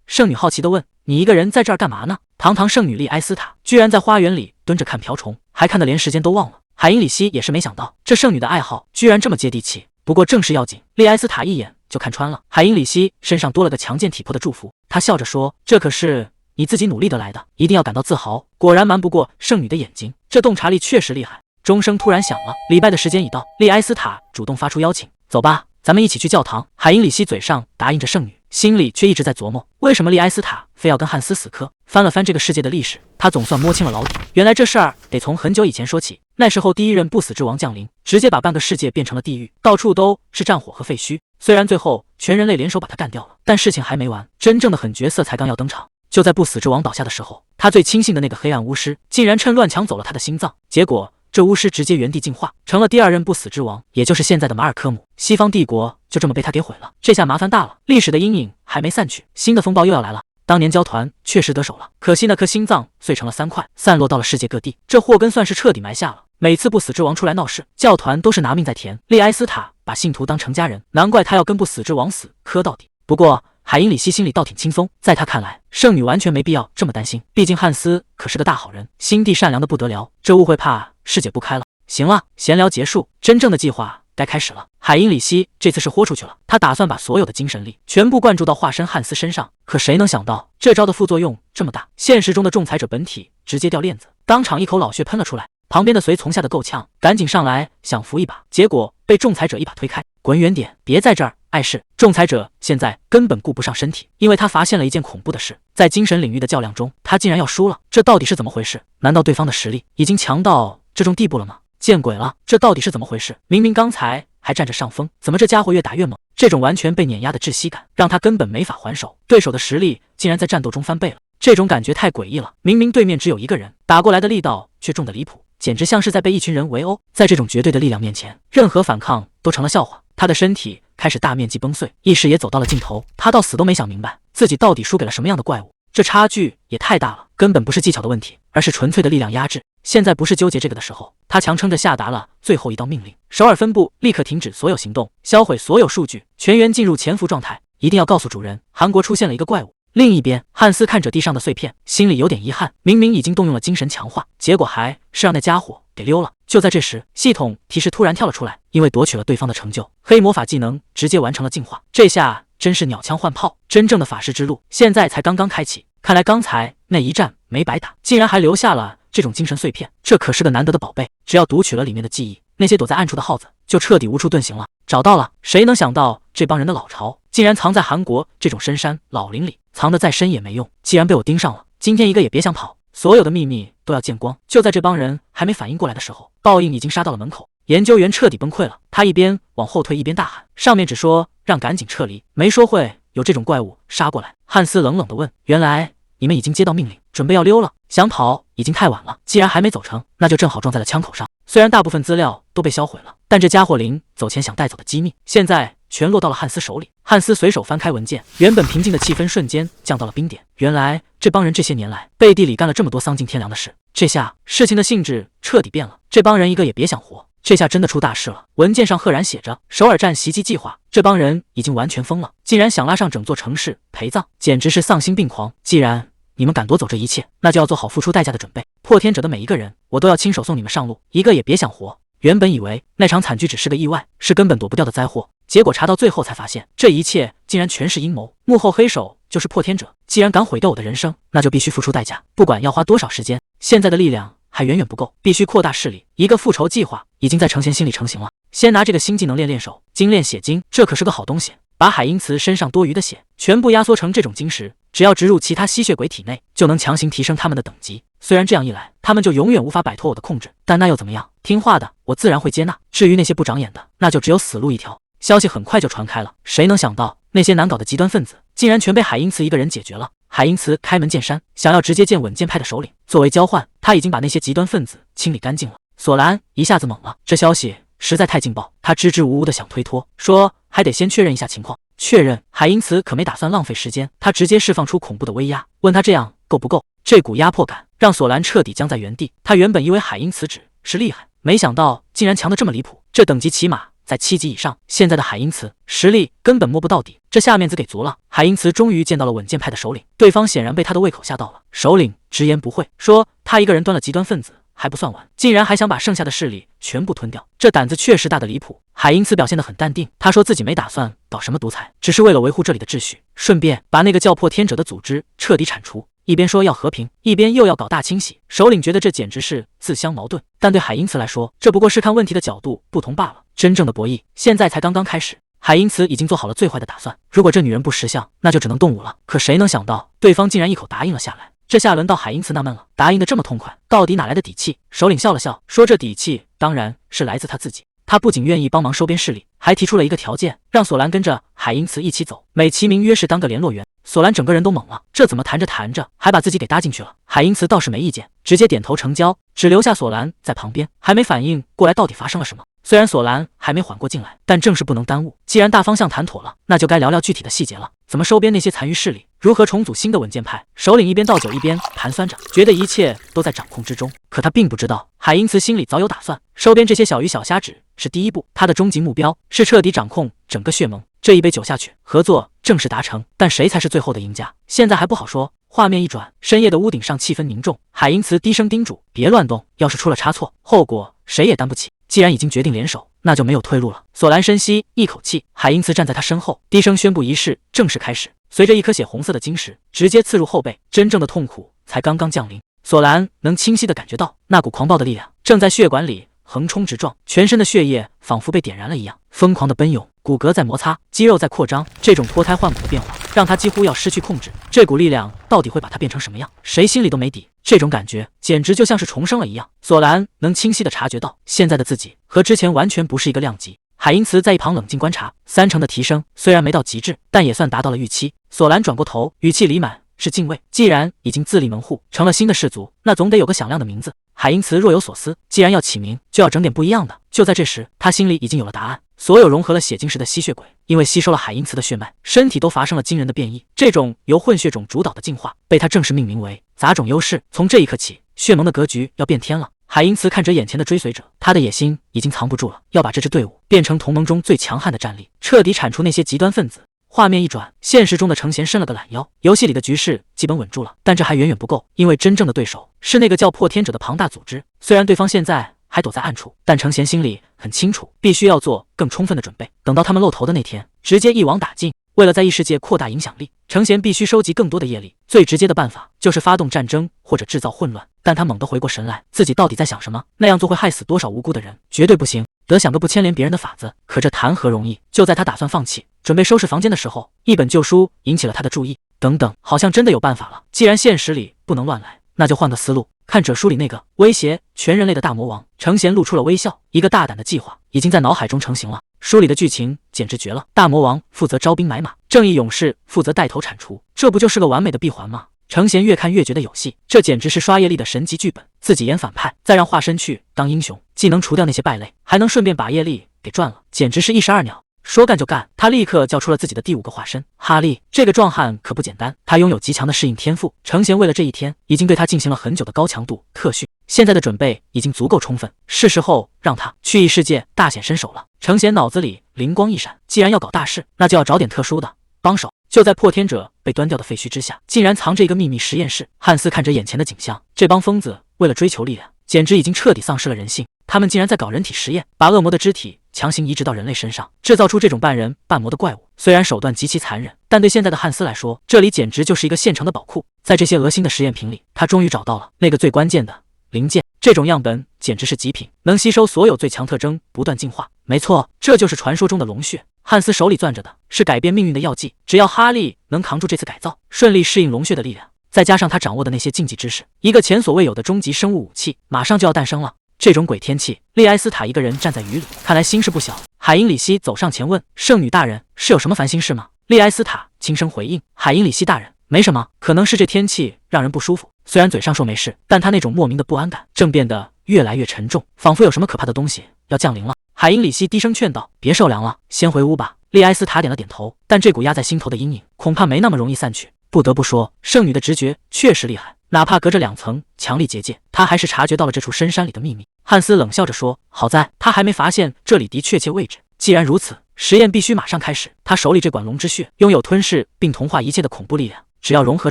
圣女好奇地问：“你一个人在这儿干嘛呢？”堂堂圣女莉埃斯塔居然在花园里蹲着看瓢虫，还看得连时间都忘了。海因里希也是没想到，这圣女的爱好居然这么接地气。不过正事要紧，莉埃斯塔一眼就看穿了海因里希身上多了个强健体魄的祝福。她笑着说：“这可是你自己努力得来的，一定要感到自豪。”果然瞒不过圣女的眼睛，这洞察力确实厉害。钟声突然响了，礼拜的时间已到。莉埃斯塔主动发出邀请：“走吧，咱们一起去教堂。”海因里希嘴上答应着圣女，心里却一直在琢磨，为什么莉埃斯塔非要跟汉斯死磕。翻了翻这个世界的历史，他总算摸清了老底。原来这事儿得从很久以前说起。那时候第一任不死之王降临，直接把半个世界变成了地狱，到处都是战火和废墟。虽然最后全人类联手把他干掉了，但事情还没完，真正的狠角色才刚要登场。就在不死之王倒下的时候，他最亲信的那个黑暗巫师竟然趁乱抢走了他的心脏，结果这巫师直接原地进化，成了第二任不死之王，也就是现在的马尔科姆。西方帝国就这么被他给毁了，这下麻烦大了。历史的阴影还没散去，新的风暴又要来了。当年教团确实得手了，可惜那颗心脏碎成了3块，散落到了世界各地，这祸根算是彻底埋下了。每次不死之王出来闹事，教团都是拿命在填。莉埃斯塔把信徒当成家人，难怪他要跟不死之王死磕到底。不过海因里希心里倒挺轻松，在他看来，圣女完全没必要这么担心，毕竟汉斯可是个大好人，心地善良的不得了，这误会怕是解不开了。行了，闲聊结束，真正的计划该开始了。海因里希这次是豁出去了，他打算把所有的精神力全部灌注到化身汉斯身上。可谁能想到这招的副作用这么大，现实中的仲裁者本体直接掉链子，当场一口老血喷了出来。旁边的随从吓得够呛，赶紧上来想扶一把，结果被仲裁者一把推开，滚远点，别在这儿碍事。仲裁者现在根本顾不上身体，因为他发现了一件恐怖的事，在精神领域的较量中，他竟然要输了，这到底是怎么回事？难道对方的实力已经强到这种地步了吗？见鬼了，这到底是怎么回事？明明刚才还占着上风，怎么这家伙越打越猛？这种完全被碾压的窒息感，让他根本没法还手，对手的实力竟然在战斗中翻倍了，这种感觉太诡异了。明明对面只有一个人，打过来的力道却重得离谱，简直像是在被一群人围殴。在这种绝对的力量面前，任何反抗都成了笑话。他的身体开始大面积崩碎，意识也走到了尽头。他到死都没想明白，自己到底输给了什么样的怪物。这差距也太大了，根本不是技巧的问题，而是纯粹的力量压制。现在不是纠结这个的时候，他强撑着下达了最后一道命令：首尔分部立刻停止所有行动，销毁所有数据，全员进入潜伏状态，一定要告诉主人，韩国出现了一个怪物。另一边，汉斯看着地上的碎片，心里有点遗憾，明明已经动用了精神强化，结果还是让那家伙给溜了。就在这时，系统提示突然跳了出来，因为夺取了对方的成就，黑魔法技能直接完成了进化。这下真是鸟枪换炮，真正的法师之路现在才刚刚开启。看来刚才那一战没白打，竟然还留下了这种精神碎片，这可是个难得的宝贝。只要读取了里面的记忆，那些躲在暗处的耗子就彻底无处遁形了。找到了，谁能想到这帮人的老巢竟然藏在韩国这种深山老林里，藏得再深也没用。既然被我盯上了，今天一个也别想跑，所有的秘密都要见光。就在这帮人还没反应过来的时候，报应已经杀到了门口。研究员彻底崩溃了，他一边往后退一边大喊，上面只说让赶紧撤离，没说会有这种怪物杀过来。汉斯冷冷地问，原来你们已经接到命令，准备要溜了，想跑已经太晚了，既然还没走成，那就正好撞在了枪口上。虽然大部分资料都被销毁了，但这家伙临走前想带走的机密，现在全落到了汉斯手里。汉斯随手翻开文件，原本平静的气氛瞬间降到了冰点。原来这帮人这些年来背地里干了这么多丧尽天良的事，这下事情的性质彻底变了，这帮人一个也别想活。这下真的出大事了，文件上赫然写着首尔站袭击计划，这帮人已经完全疯了，竟然想拉上整座城市陪葬，简直是丧心病狂。既然你们敢夺走这一切，那就要做好付出代价的准备。破天者的每一个人，我都要亲手送你们上路，一个也别想活。原本以为那场惨剧只是个意外，是根本躲不掉的灾祸，结果查到最后才发现，这一切竟然全是阴谋，幕后黑手就是破天者。既然敢毁掉我的人生，那就必须付出代价，不管要花多少时间。现在的力量还远远不够，必须扩大势力。一个复仇计划已经在程贤心里成型了。先拿这个新技能练练手，精炼血晶，这可是个好东西。把海因茨身上多余的血全部压缩成这种晶石，只要植入其他吸血鬼体内，就能强行提升他们的等级。虽然这样一来，他们就永远无法摆脱我的控制，但那又怎么样？听话的，我自然会接纳。至于那些不长眼的，那就只有死路一条。消息很快就传开了，谁能想到那些难搞的极端分子竟然全被海因茨一个人解决了。海因茨开门见山，想要直接见稳健派的首领，作为交换，他已经把那些极端分子清理干净了。索兰一下子懵了，这消息实在太劲爆，他支支吾吾的想推脱，说还得先确认一下情况。确认，海因茨可没打算浪费时间，他直接释放出恐怖的威压，问他这样够不够。这股压迫感让索兰彻底僵在原地。他原本以为海因茨只是厉害，没想到竟然强得这么离谱，这等级起码在7级以上。现在的海因茨实力根本摸不到底，这下面子给足了。海因茨终于见到了稳健派的首领，对方显然被他的胃口吓到了。首领直言不讳说，他一个人端了极端分子还不算完，竟然还想把剩下的势力全部吞掉，这胆子确实大得离谱。海因茨表现得很淡定，他说自己没打算搞什么独裁，只是为了维护这里的秩序，顺便把那个叫破天者的组织彻底铲除。一边说要和平，一边又要搞大清洗，首领觉得这简直是自相矛盾。但对海因茨来说，这不过是看问题的角度不同罢了。真正的博弈现在才刚刚开始。海因茨已经做好了最坏的打算，如果这女人不识相，那就只能动武了。可谁能想到，对方竟然一口答应了下来。这下轮到海因茨纳闷了，答应的这么痛快，到底哪来的底气？首领笑了笑，说这底气当然是来自他自己。他不仅愿意帮忙收编势力，还提出了一个条件，让索兰跟着海因茨一起走，美其名曰是当个联络员。索兰整个人都懵了，这怎么谈着谈着还把自己给搭进去了？海因茨倒是没意见，直接点头成交，只留下索兰在旁边，还没反应过来到底发生了什么。虽然索兰还没缓过劲来，但正是不能耽误。既然大方向谈妥了，那就该聊聊具体的细节了。怎么收编那些残余势力？如何重组新的稳健派？首领一边倒酒一边盘算着，觉得一切都在掌控之中。可他并不知道，海因茨心里早有打算。收编这些小鱼小虾只是第一步，他的终极目标是彻底掌控整个血盟。这一杯酒下去，合作正式达成，但谁才是最后的赢家，现在还不好说。画面一转，深夜的屋顶上气氛凝重，海因茨低声叮嘱：别乱动，要是出了差错，后果谁也担不起。既然已经决定联手，那就没有退路了。索兰深吸一口气，海因茨站在他身后，低声宣布仪式正式开始。随着一颗血红色的晶石直接刺入后背，真正的痛苦才刚刚降临。索兰能清晰地感觉到那股狂暴的力量正在血管里横冲直撞，全身的血液仿佛被点燃了一样，疯狂的奔涌，骨骼在摩擦，肌肉在扩张。这种脱胎换骨的变化让他几乎要失去控制。这股力量到底会把他变成什么样？谁心里都没底。这种感觉简直就像是重生了一样。索兰能清晰地察觉到，现在的自己和之前完全不是一个量级。海因茨在一旁冷静观察，3成的提升虽然没到极致，但也算达到了预期。索兰转过头，语气里满是敬畏。既然已经自立门户，成了新的氏族，那总得有个响亮的名字。海因茨若有所思，既然要起名，就要整点不一样的。就在这时，他心里已经有了答案。所有融合了血晶石的吸血鬼，因为吸收了海因茨的血脉，身体都发生了惊人的变异。这种由混血种主导的进化，被他正式命名为杂种优势。从这一刻起，血盟的格局要变天了。海因茨看着眼前的追随者，他的野心已经藏不住了，要把这支队伍变成同盟中最强悍的战力，彻底铲除那些极端分子。画面一转，现实中的程贤伸了个懒腰，游戏里的局势基本稳住了，但这还远远不够，因为真正的对手是那个叫破天者的庞大组织。虽然对方现在还躲在暗处，但程贤心里很清楚，必须要做更充分的准备，等到他们露头的那天，直接一网打尽。为了在异世界扩大影响力，程贤必须收集更多的业力，最直接的办法就是发动战争或者制造混乱。但他猛地回过神来，自己到底在想什么？那样做会害死多少无辜的人？绝对不行，得想个不牵连别人的法子。可这谈何容易？就在他打算放弃，准备收拾房间的时候，一本旧书引起了他的注意。等等，好像真的有办法了。既然现实里不能乱来，那就换个思路。看这书里那个威胁全人类的大魔王，程贤露出了微笑。一个大胆的计划已经在脑海中成型了。书里的剧情简直绝了，大魔王负责招兵买马，正义勇士负责带头铲除，这不就是个完美的闭环吗？程贤越看越觉得有戏，这简直是刷业力的神级剧本。自己演反派，再让化身去当英雄，既能除掉那些败类，还能顺便把业力给赚了，简直是一石二鸟。说干就干，他立刻叫出了自己的第5个化身哈利。这个壮汉可不简单，他拥有极强的适应天赋。程贤为了这一天，已经对他进行了很久的高强度特训，现在的准备已经足够充分，是时候让他去异世界大显身手了。程贤脑子里灵光一闪，既然要搞大事，那就要找点特殊的帮手。就在破天者被端掉的废墟之下，竟然藏着一个秘密实验室。汉斯看着眼前的景象，这帮疯子为了追求力量，简直已经彻底丧失了人性。他们竟然在搞人体实验，把恶魔的肢体强行移植到人类身上，制造出这种半人半魔的怪物。虽然手段极其残忍，但对现在的汉斯来说，这里简直就是一个现成的宝库。在这些恶心的实验品里，他终于找到了那个最关键的零件。这种样本简直是极品，能吸收所有最强特征，不断进化。没错，这就是传说中的龙血。汉斯手里攥着的是改变命运的药剂，只要哈利能扛住这次改造，顺利适应龙血的力量，再加上他掌握的那些禁忌知识，一个前所未有的终极生物武器马上就要诞生了。这种鬼天气，利埃斯塔一个人站在雨里，看来心事不小。海因里希走上前问：“圣女大人，是有什么烦心事吗？”利埃斯塔轻声回应：“海因里希大人，没什么，可能是这天气让人不舒服。”虽然嘴上说没事，但他那种莫名的不安感正变得越来越沉重，仿佛有什么可怕的东西要降临了。海因里希低声劝道：“别受凉了，先回屋吧。”利埃斯塔点了点头，但这股压在心头的阴影恐怕没那么容易散去。不得不说，圣女的直觉确实厉害，哪怕隔着2层强力结界，她还是察觉到了这处深山里的秘密。汉斯冷笑着说：“好在他还没发现这里的确切位置。既然如此，实验必须马上开始。”他手里这管龙之血拥有吞噬并同化一切的恐怖力量，只要融合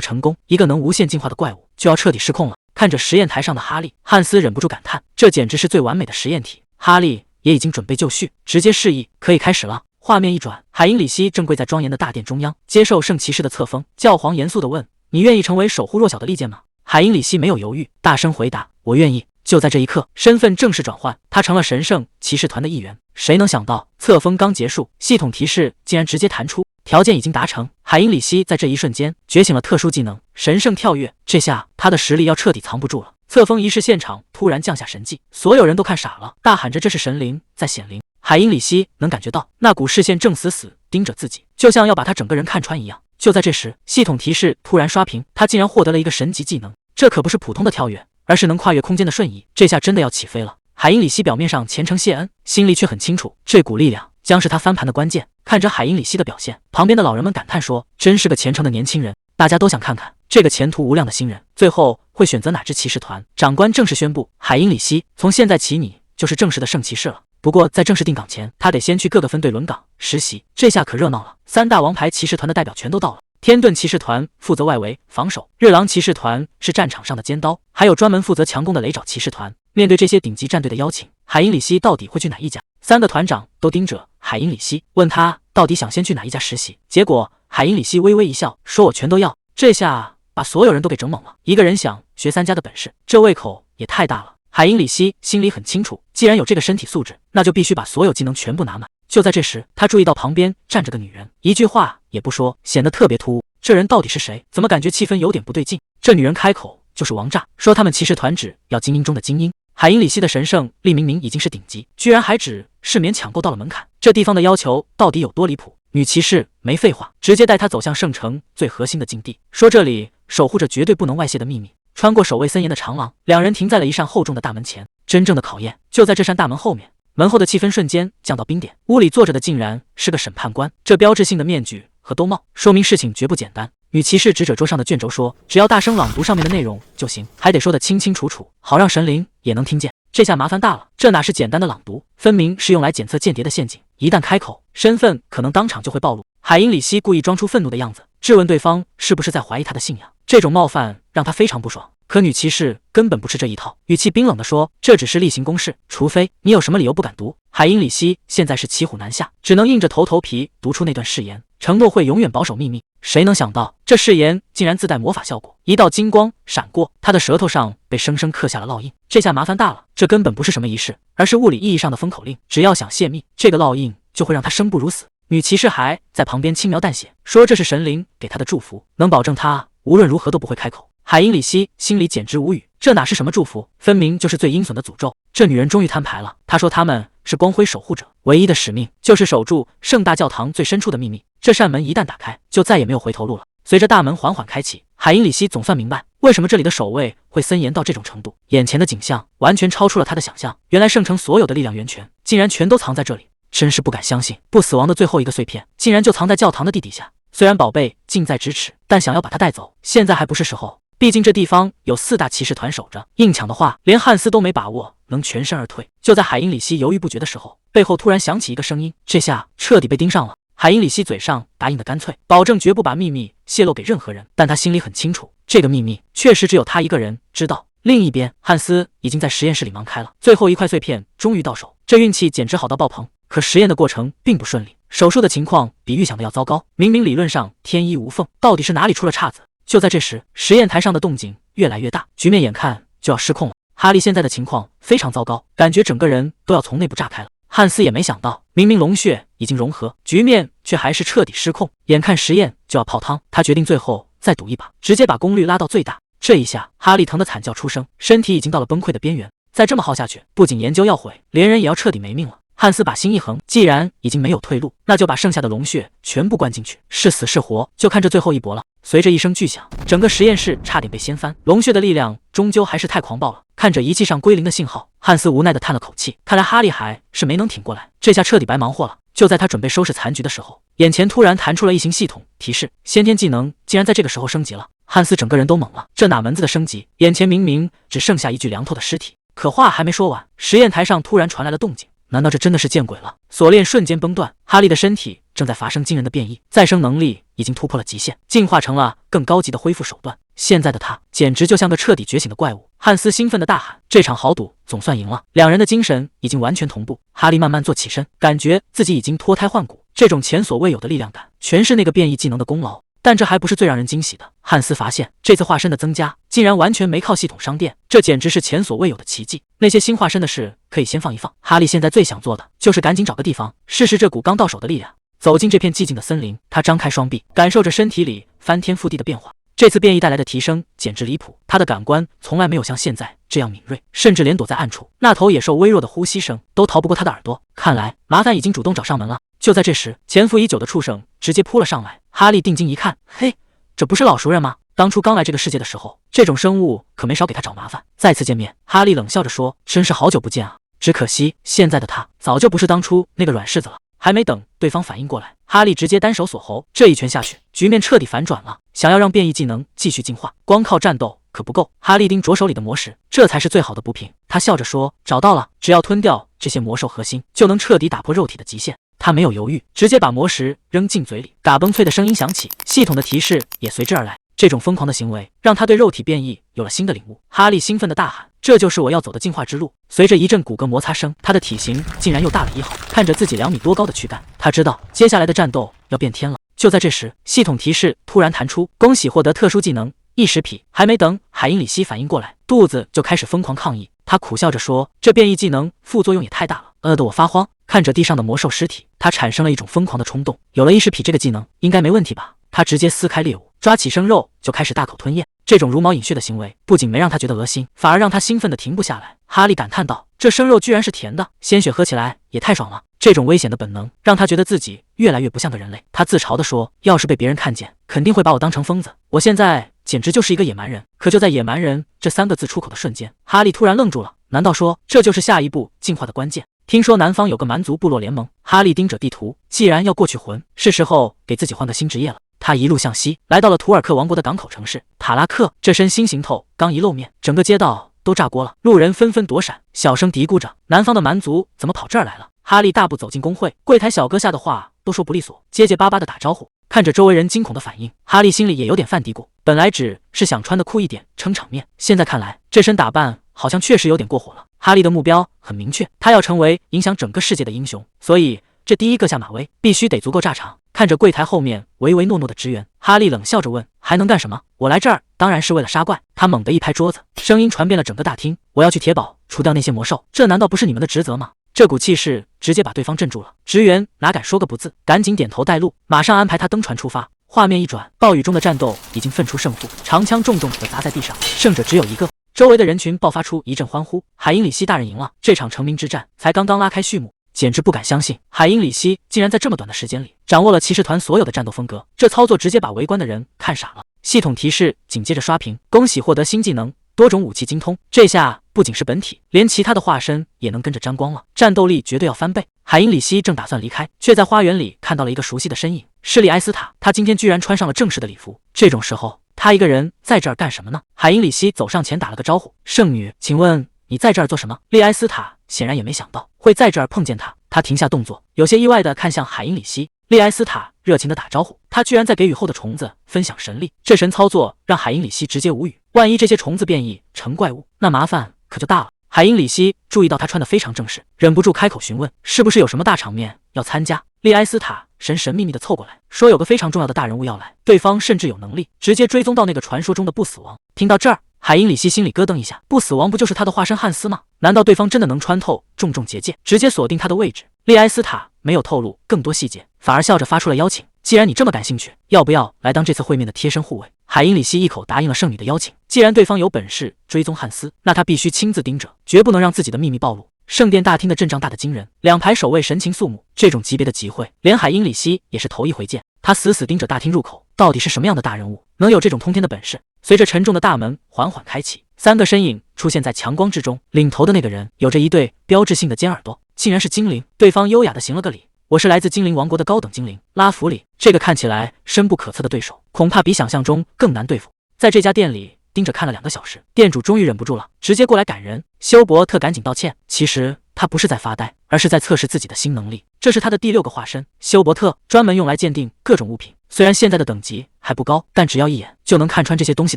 成功，一个能无限进化的怪物就要彻底失控了。看着实验台上的哈利，汉斯忍不住感叹：这简直是最完美的实验体。哈利也已经准备就绪，直接示意可以开始了。画面一转，海因里希正跪在庄严的大殿中央，接受圣骑士的册封。教皇严肃地问：“你愿意成为守护弱小的利剑吗？”海因里希没有犹豫，大声回答：“我愿意。”就在这一刻，身份正式转换，他成了神圣骑士团的一员。谁能想到，册封刚结束，系统提示竟然直接弹出条件已经达成。海因里希在这一瞬间觉醒了特殊技能神圣跳跃，这下他的实力要彻底藏不住了。册封仪式现场突然降下神迹，所有人都看傻了，大喊着这是神灵在显灵。海因里希能感觉到那股视线正死死盯着自己，就像要把他整个人看穿一样。就在这时，系统提示突然刷屏，他竟然获得了一个神级技能，这可不是普通的跳跃，而是能跨越空间的瞬移。这下真的要起飞了。海因里希表面上虔诚谢恩，心里却很清楚，这股力量将是他翻盘的关键。看着海因里希的表现，旁边的老人们感叹说：“真是个虔诚的年轻人。”大家都想看看这个前途无量的新人最后会选择哪支骑士团。长官正式宣布，海因里希，从现在起你就是正式的圣骑士了。不过在正式定岗前，他得先去各个分队轮岗实习。这下可热闹了，3大王牌骑士团的代表全都到了。天盾骑士团负责外围防守，日狼骑士团是战场上的尖刀，还有专门负责强攻的雷爪骑士团。面对这些顶级战队的邀请，海因里希到底会去哪一家？3个团长都盯着海因里希，问他到底想先去哪一家实习。结果海因里希微微一笑，说：“我全都要。”这下把所有人都给整懵了。一个人想学3家的本事，这胃口也太大了。海因里希心里很清楚，既然有这个身体素质，那就必须把所有技能全部拿满。就在这时，他注意到旁边站着个女人，一句话也不说，显得特别突兀。这人到底是谁？怎么感觉气氛有点不对劲？这女人开口就是王炸，说他们骑士团只要精英中的精英。海因里希的神圣力明明已经是顶级，居然还只是勉强够到了门槛，这地方的要求到底有多离谱？女骑士没废话，直接带他走向圣城最核心的禁地，说这里守护着绝对不能外泄的秘密。穿过守卫森严的长廊，两人停在了一扇厚重的大门前。真正的考验就在这扇大门后面。门后的气氛瞬间降到冰点，屋里坐着的竟然是个审判官，这标志性的面具和兜帽说明事情绝不简单。女骑士指着桌上的卷轴说：“只要大声朗读上面的内容就行，还得说得清清楚楚，好让神灵也能听见。”这下麻烦大了，这哪是简单的朗读，分明是用来检测间谍的陷阱，一旦开口，身份可能当场就会暴露。海因里希故意装出愤怒的样子，质问对方是不是在怀疑他的信仰，这种冒犯让他非常不爽。可女骑士根本不吃这一套，语气冰冷地说：“这只是例行公事，除非你有什么理由不敢读。”海因里希现在是骑虎难下，只能硬着头皮读出那段誓言，承诺会永远保守秘密。谁能想到这誓言竟然自带魔法效果，一道金光闪过，他的舌头上被生生刻下了烙印。这下麻烦大了，这根本不是什么仪式，而是物理意义上的封口令，只要想泄密，这个烙印就会让他生不如死。女骑士还在旁边轻描淡写说这是神灵给他的祝福，能保证他无论如何都不会开口。海因里希心里简直无语，这哪是什么祝福，分明就是最阴损的诅咒。这女人终于摊牌了，她说他们是光辉守护者，唯一的使命就是守住圣大教堂最深处的秘密。这扇门一旦打开，就再也没有回头路了。随着大门缓缓开启，海因里希总算明白为什么这里的守卫会森严到这种程度。眼前的景象完全超出了他的想象，原来圣城所有的力量源泉竟然全都藏在这里，真是不敢相信，不死亡的最后一个碎片竟然就藏在教堂的地底下。虽然宝贝近在咫尺，但想要把它带走，现在还不是时候。毕竟这地方有4大骑士团守着，硬抢的话，连汉斯都没把握能全身而退。就在海因里希犹豫不决的时候，背后突然响起一个声音，这下彻底被盯上了。海因里希嘴上答应的干脆，保证绝不把秘密泄露给任何人，但他心里很清楚，这个秘密确实只有他一个人知道。另一边，汉斯已经在实验室里忙开了，最后一块碎片终于到手，这运气简直好到爆棚。可实验的过程并不顺利，手术的情况比预想的要糟糕。明明理论上天衣无缝，到底是哪里出了岔子？就在这时，实验台上的动静越来越大，局面眼看就要失控了。哈利现在的情况非常糟糕，感觉整个人都要从内部炸开了。汉斯也没想到，明明龙血已经融合，局面却还是彻底失控。眼看实验就要泡汤，他决定最后再赌一把，直接把功率拉到最大。这一下，哈利疼得惨叫出声，身体已经到了崩溃的边缘。再这么耗下去，不仅研究要毁，连人也要彻底没命了。汉斯把心一横，既然已经没有退路，那就把剩下的龙血全部灌进去，是死是活，就看这最后一搏了。随着一声巨响，整个实验室差点被掀翻。龙血的力量终究还是太狂暴了。看着仪器上归零的信号，汉斯无奈地叹了口气，看来哈利还是没能挺过来，这下彻底白忙活了。就在他准备收拾残局的时候，眼前突然弹出了一行系统提示，先天技能竟然在这个时候升级了。汉斯整个人都懵了，这哪门子的升级？眼前明明只剩下一具凉透的尸体。可话还没说完，实验台上突然传来了动静。难道这真的是见鬼了？锁链瞬间崩断，哈利的身体正在发生惊人的变异，再生能力已经突破了极限，进化成了更高级的恢复手段。现在的他简直就像个彻底觉醒的怪物。汉斯兴奋地大喊：“这场豪赌总算赢了！”两人的精神已经完全同步。哈利慢慢坐起身，感觉自己已经脱胎换骨，这种前所未有的力量感，全是那个变异技能的功劳。但这还不是最让人惊喜的，汉斯发现这次化身的增加竟然完全没靠系统商店，这简直是前所未有的奇迹。那些新化身的事可以先放一放，哈利现在最想做的就是赶紧找个地方试试这股刚到手的力量。走进这片寂静的森林，他张开双臂，感受着身体里翻天覆地的变化。这次变异带来的提升简直离谱，他的感官从来没有像现在这样敏锐，甚至连躲在暗处那头野兽微弱的呼吸声都逃不过他的耳朵。看来麻烦已经主动找上门了。就在这时，潜伏已久的畜生直接扑了上来。哈利定睛一看，嘿，这不是老熟人吗？当初刚来这个世界的时候，这种生物可没少给他找麻烦。再次见面，哈利冷笑着说：“真是好久不见啊！只可惜现在的他早就不是当初那个软柿子了。”还没等对方反应过来，哈利直接单手锁喉，这一拳下去，局面彻底反转了。想要让变异技能继续进化，光靠战斗可不够。哈利盯着手里的魔石，这才是最好的补品。他笑着说：“找到了，只要吞掉这些魔兽核心，就能彻底打破肉体的极限。”他没有犹豫，直接把魔石扔进嘴里，嘎嘣脆的声音响起，系统的提示也随之而来。这种疯狂的行为让他对肉体变异有了新的领悟。哈利兴奋地大喊：“这就是我要走的进化之路！”随着一阵骨骼摩擦声，他的体型竟然又大了1号。看着自己2米多高的躯干，他知道接下来的战斗要变天了。就在这时，系统提示突然弹出：“恭喜获得特殊技能异食癖。”还没等海因里希反应过来，肚子就开始疯狂抗议。他苦笑着说：“这变异技能副作用也太大了，饿得我发慌。”看着地上的魔兽尸体，他产生了一种疯狂的冲动。有了异食癖这个技能，应该没问题吧？他直接撕开猎物，抓起生肉就开始大口吞咽。这种茹毛饮血的行为，不仅没让他觉得恶心，反而让他兴奋的停不下来。哈利感叹道：“这生肉居然是甜的，鲜血喝起来也太爽了。”这种危险的本能让他觉得自己越来越不像个人类。他自嘲地说：“要是被别人看见，肯定会把我当成疯子。我现在简直就是一个野蛮人。”可就在野蛮人这3个字出口的瞬间，哈利突然愣住了。难道说这就是下一步进化的关键？听说南方有个蛮族部落联盟，哈利盯着地图，既然要过去混，是时候给自己换个新职业了。他一路向西，来到了图尔克王国的港口城市塔拉克。这身新行头刚一露面，整个街道都炸锅了，路人纷纷躲闪，小声嘀咕着：“南方的蛮族怎么跑这儿来了？”哈利大步走进工会，柜台小哥吓得话都说不利索，结结巴巴的打招呼。看着周围人惊恐的反应，哈利心里也有点犯嘀咕。本来只是想穿得酷一点撑场面，现在看来这身打扮好像确实有点过火了。哈利的目标很明确，他要成为影响整个世界的英雄，所以这第一个下马威必须得足够炸场。看着柜台后面唯唯诺诺的职员，哈利冷笑着问：“还能干什么？我来这儿当然是为了杀怪。”他猛地一拍桌子，声音传遍了整个大厅：“我要去铁堡除掉那些魔兽，这难道不是你们的职责吗？”这股气势直接把对方镇住了，职员哪敢说个不字，赶紧点头带路，马上安排他登船出发。画面一转，暴雨中的战斗已经分出胜负，长枪重重地砸在地上，胜者只有一个。周围的人群爆发出一阵欢呼，海因里希大人赢了！这场成名之战才刚刚拉开序幕，简直不敢相信，海因里希竟然在这么短的时间里掌握了骑士团所有的战斗风格，这操作直接把围观的人看傻了。系统提示紧接着刷屏：恭喜获得新技能多种武器精通。这下不仅是本体，连其他的化身也能跟着沾光了，战斗力绝对要翻倍。海因里希正打算离开，却在花园里看到了一个熟悉的身影，是利埃斯塔。他今天居然穿上了正式的礼服，这种时候他一个人在这儿干什么呢？海因里希走上前打了个招呼：“圣女，请问你在这儿做什么？”利埃斯塔显然也没想到会在这儿碰见他，他停下动作，有些意外地看向海因里希。利埃斯塔热情地打招呼，他居然在给雨后的虫子分享神力，这神操作让海因里希直接无语。万一这些虫子变异成怪物，那麻烦可就大了。海因里希注意到他穿得非常正式，忍不住开口询问，是不是有什么大场面要参加？利埃斯塔神神秘秘地凑过来，说有个非常重要的大人物要来，对方甚至有能力直接追踪到那个传说中的不死王。听到这儿，海因里希心里咯噔一下，不死王不就是他的化身汉斯吗？难道对方真的能穿透重重结界，直接锁定他的位置？利埃斯塔没有透露更多细节，反而笑着发出了邀请。既然你这么感兴趣，要不要来当这次会面的贴身护卫？海因里希一口答应了圣女的邀请。既然对方有本事追踪汉斯，那他必须亲自盯着，绝不能让自己的秘密暴露。圣殿大厅的阵仗大得惊人，两排守卫神情肃穆，这种级别的集会，连海因里希也是头一回见。他死死盯着大厅入口，到底是什么样的大人物，能有这种通天的本事？随着沉重的大门缓缓开启，三个身影出现在强光之中。领头的那个人有着一对标志性的尖耳朵，竟然是精灵。对方优雅地行了个礼，我是来自精灵王国的高等精灵拉弗里。这个看起来深不可测的对手，恐怕比想象中更难对付。在这家店里盯着看了2个小时，店主终于忍不住了，直接过来赶人。休伯特赶紧道歉，其实他不是在发呆，而是在测试自己的新能力。这是他的第6个化身，休伯特专门用来鉴定各种物品。虽然现在的等级还不高，但只要一眼就能看穿这些东西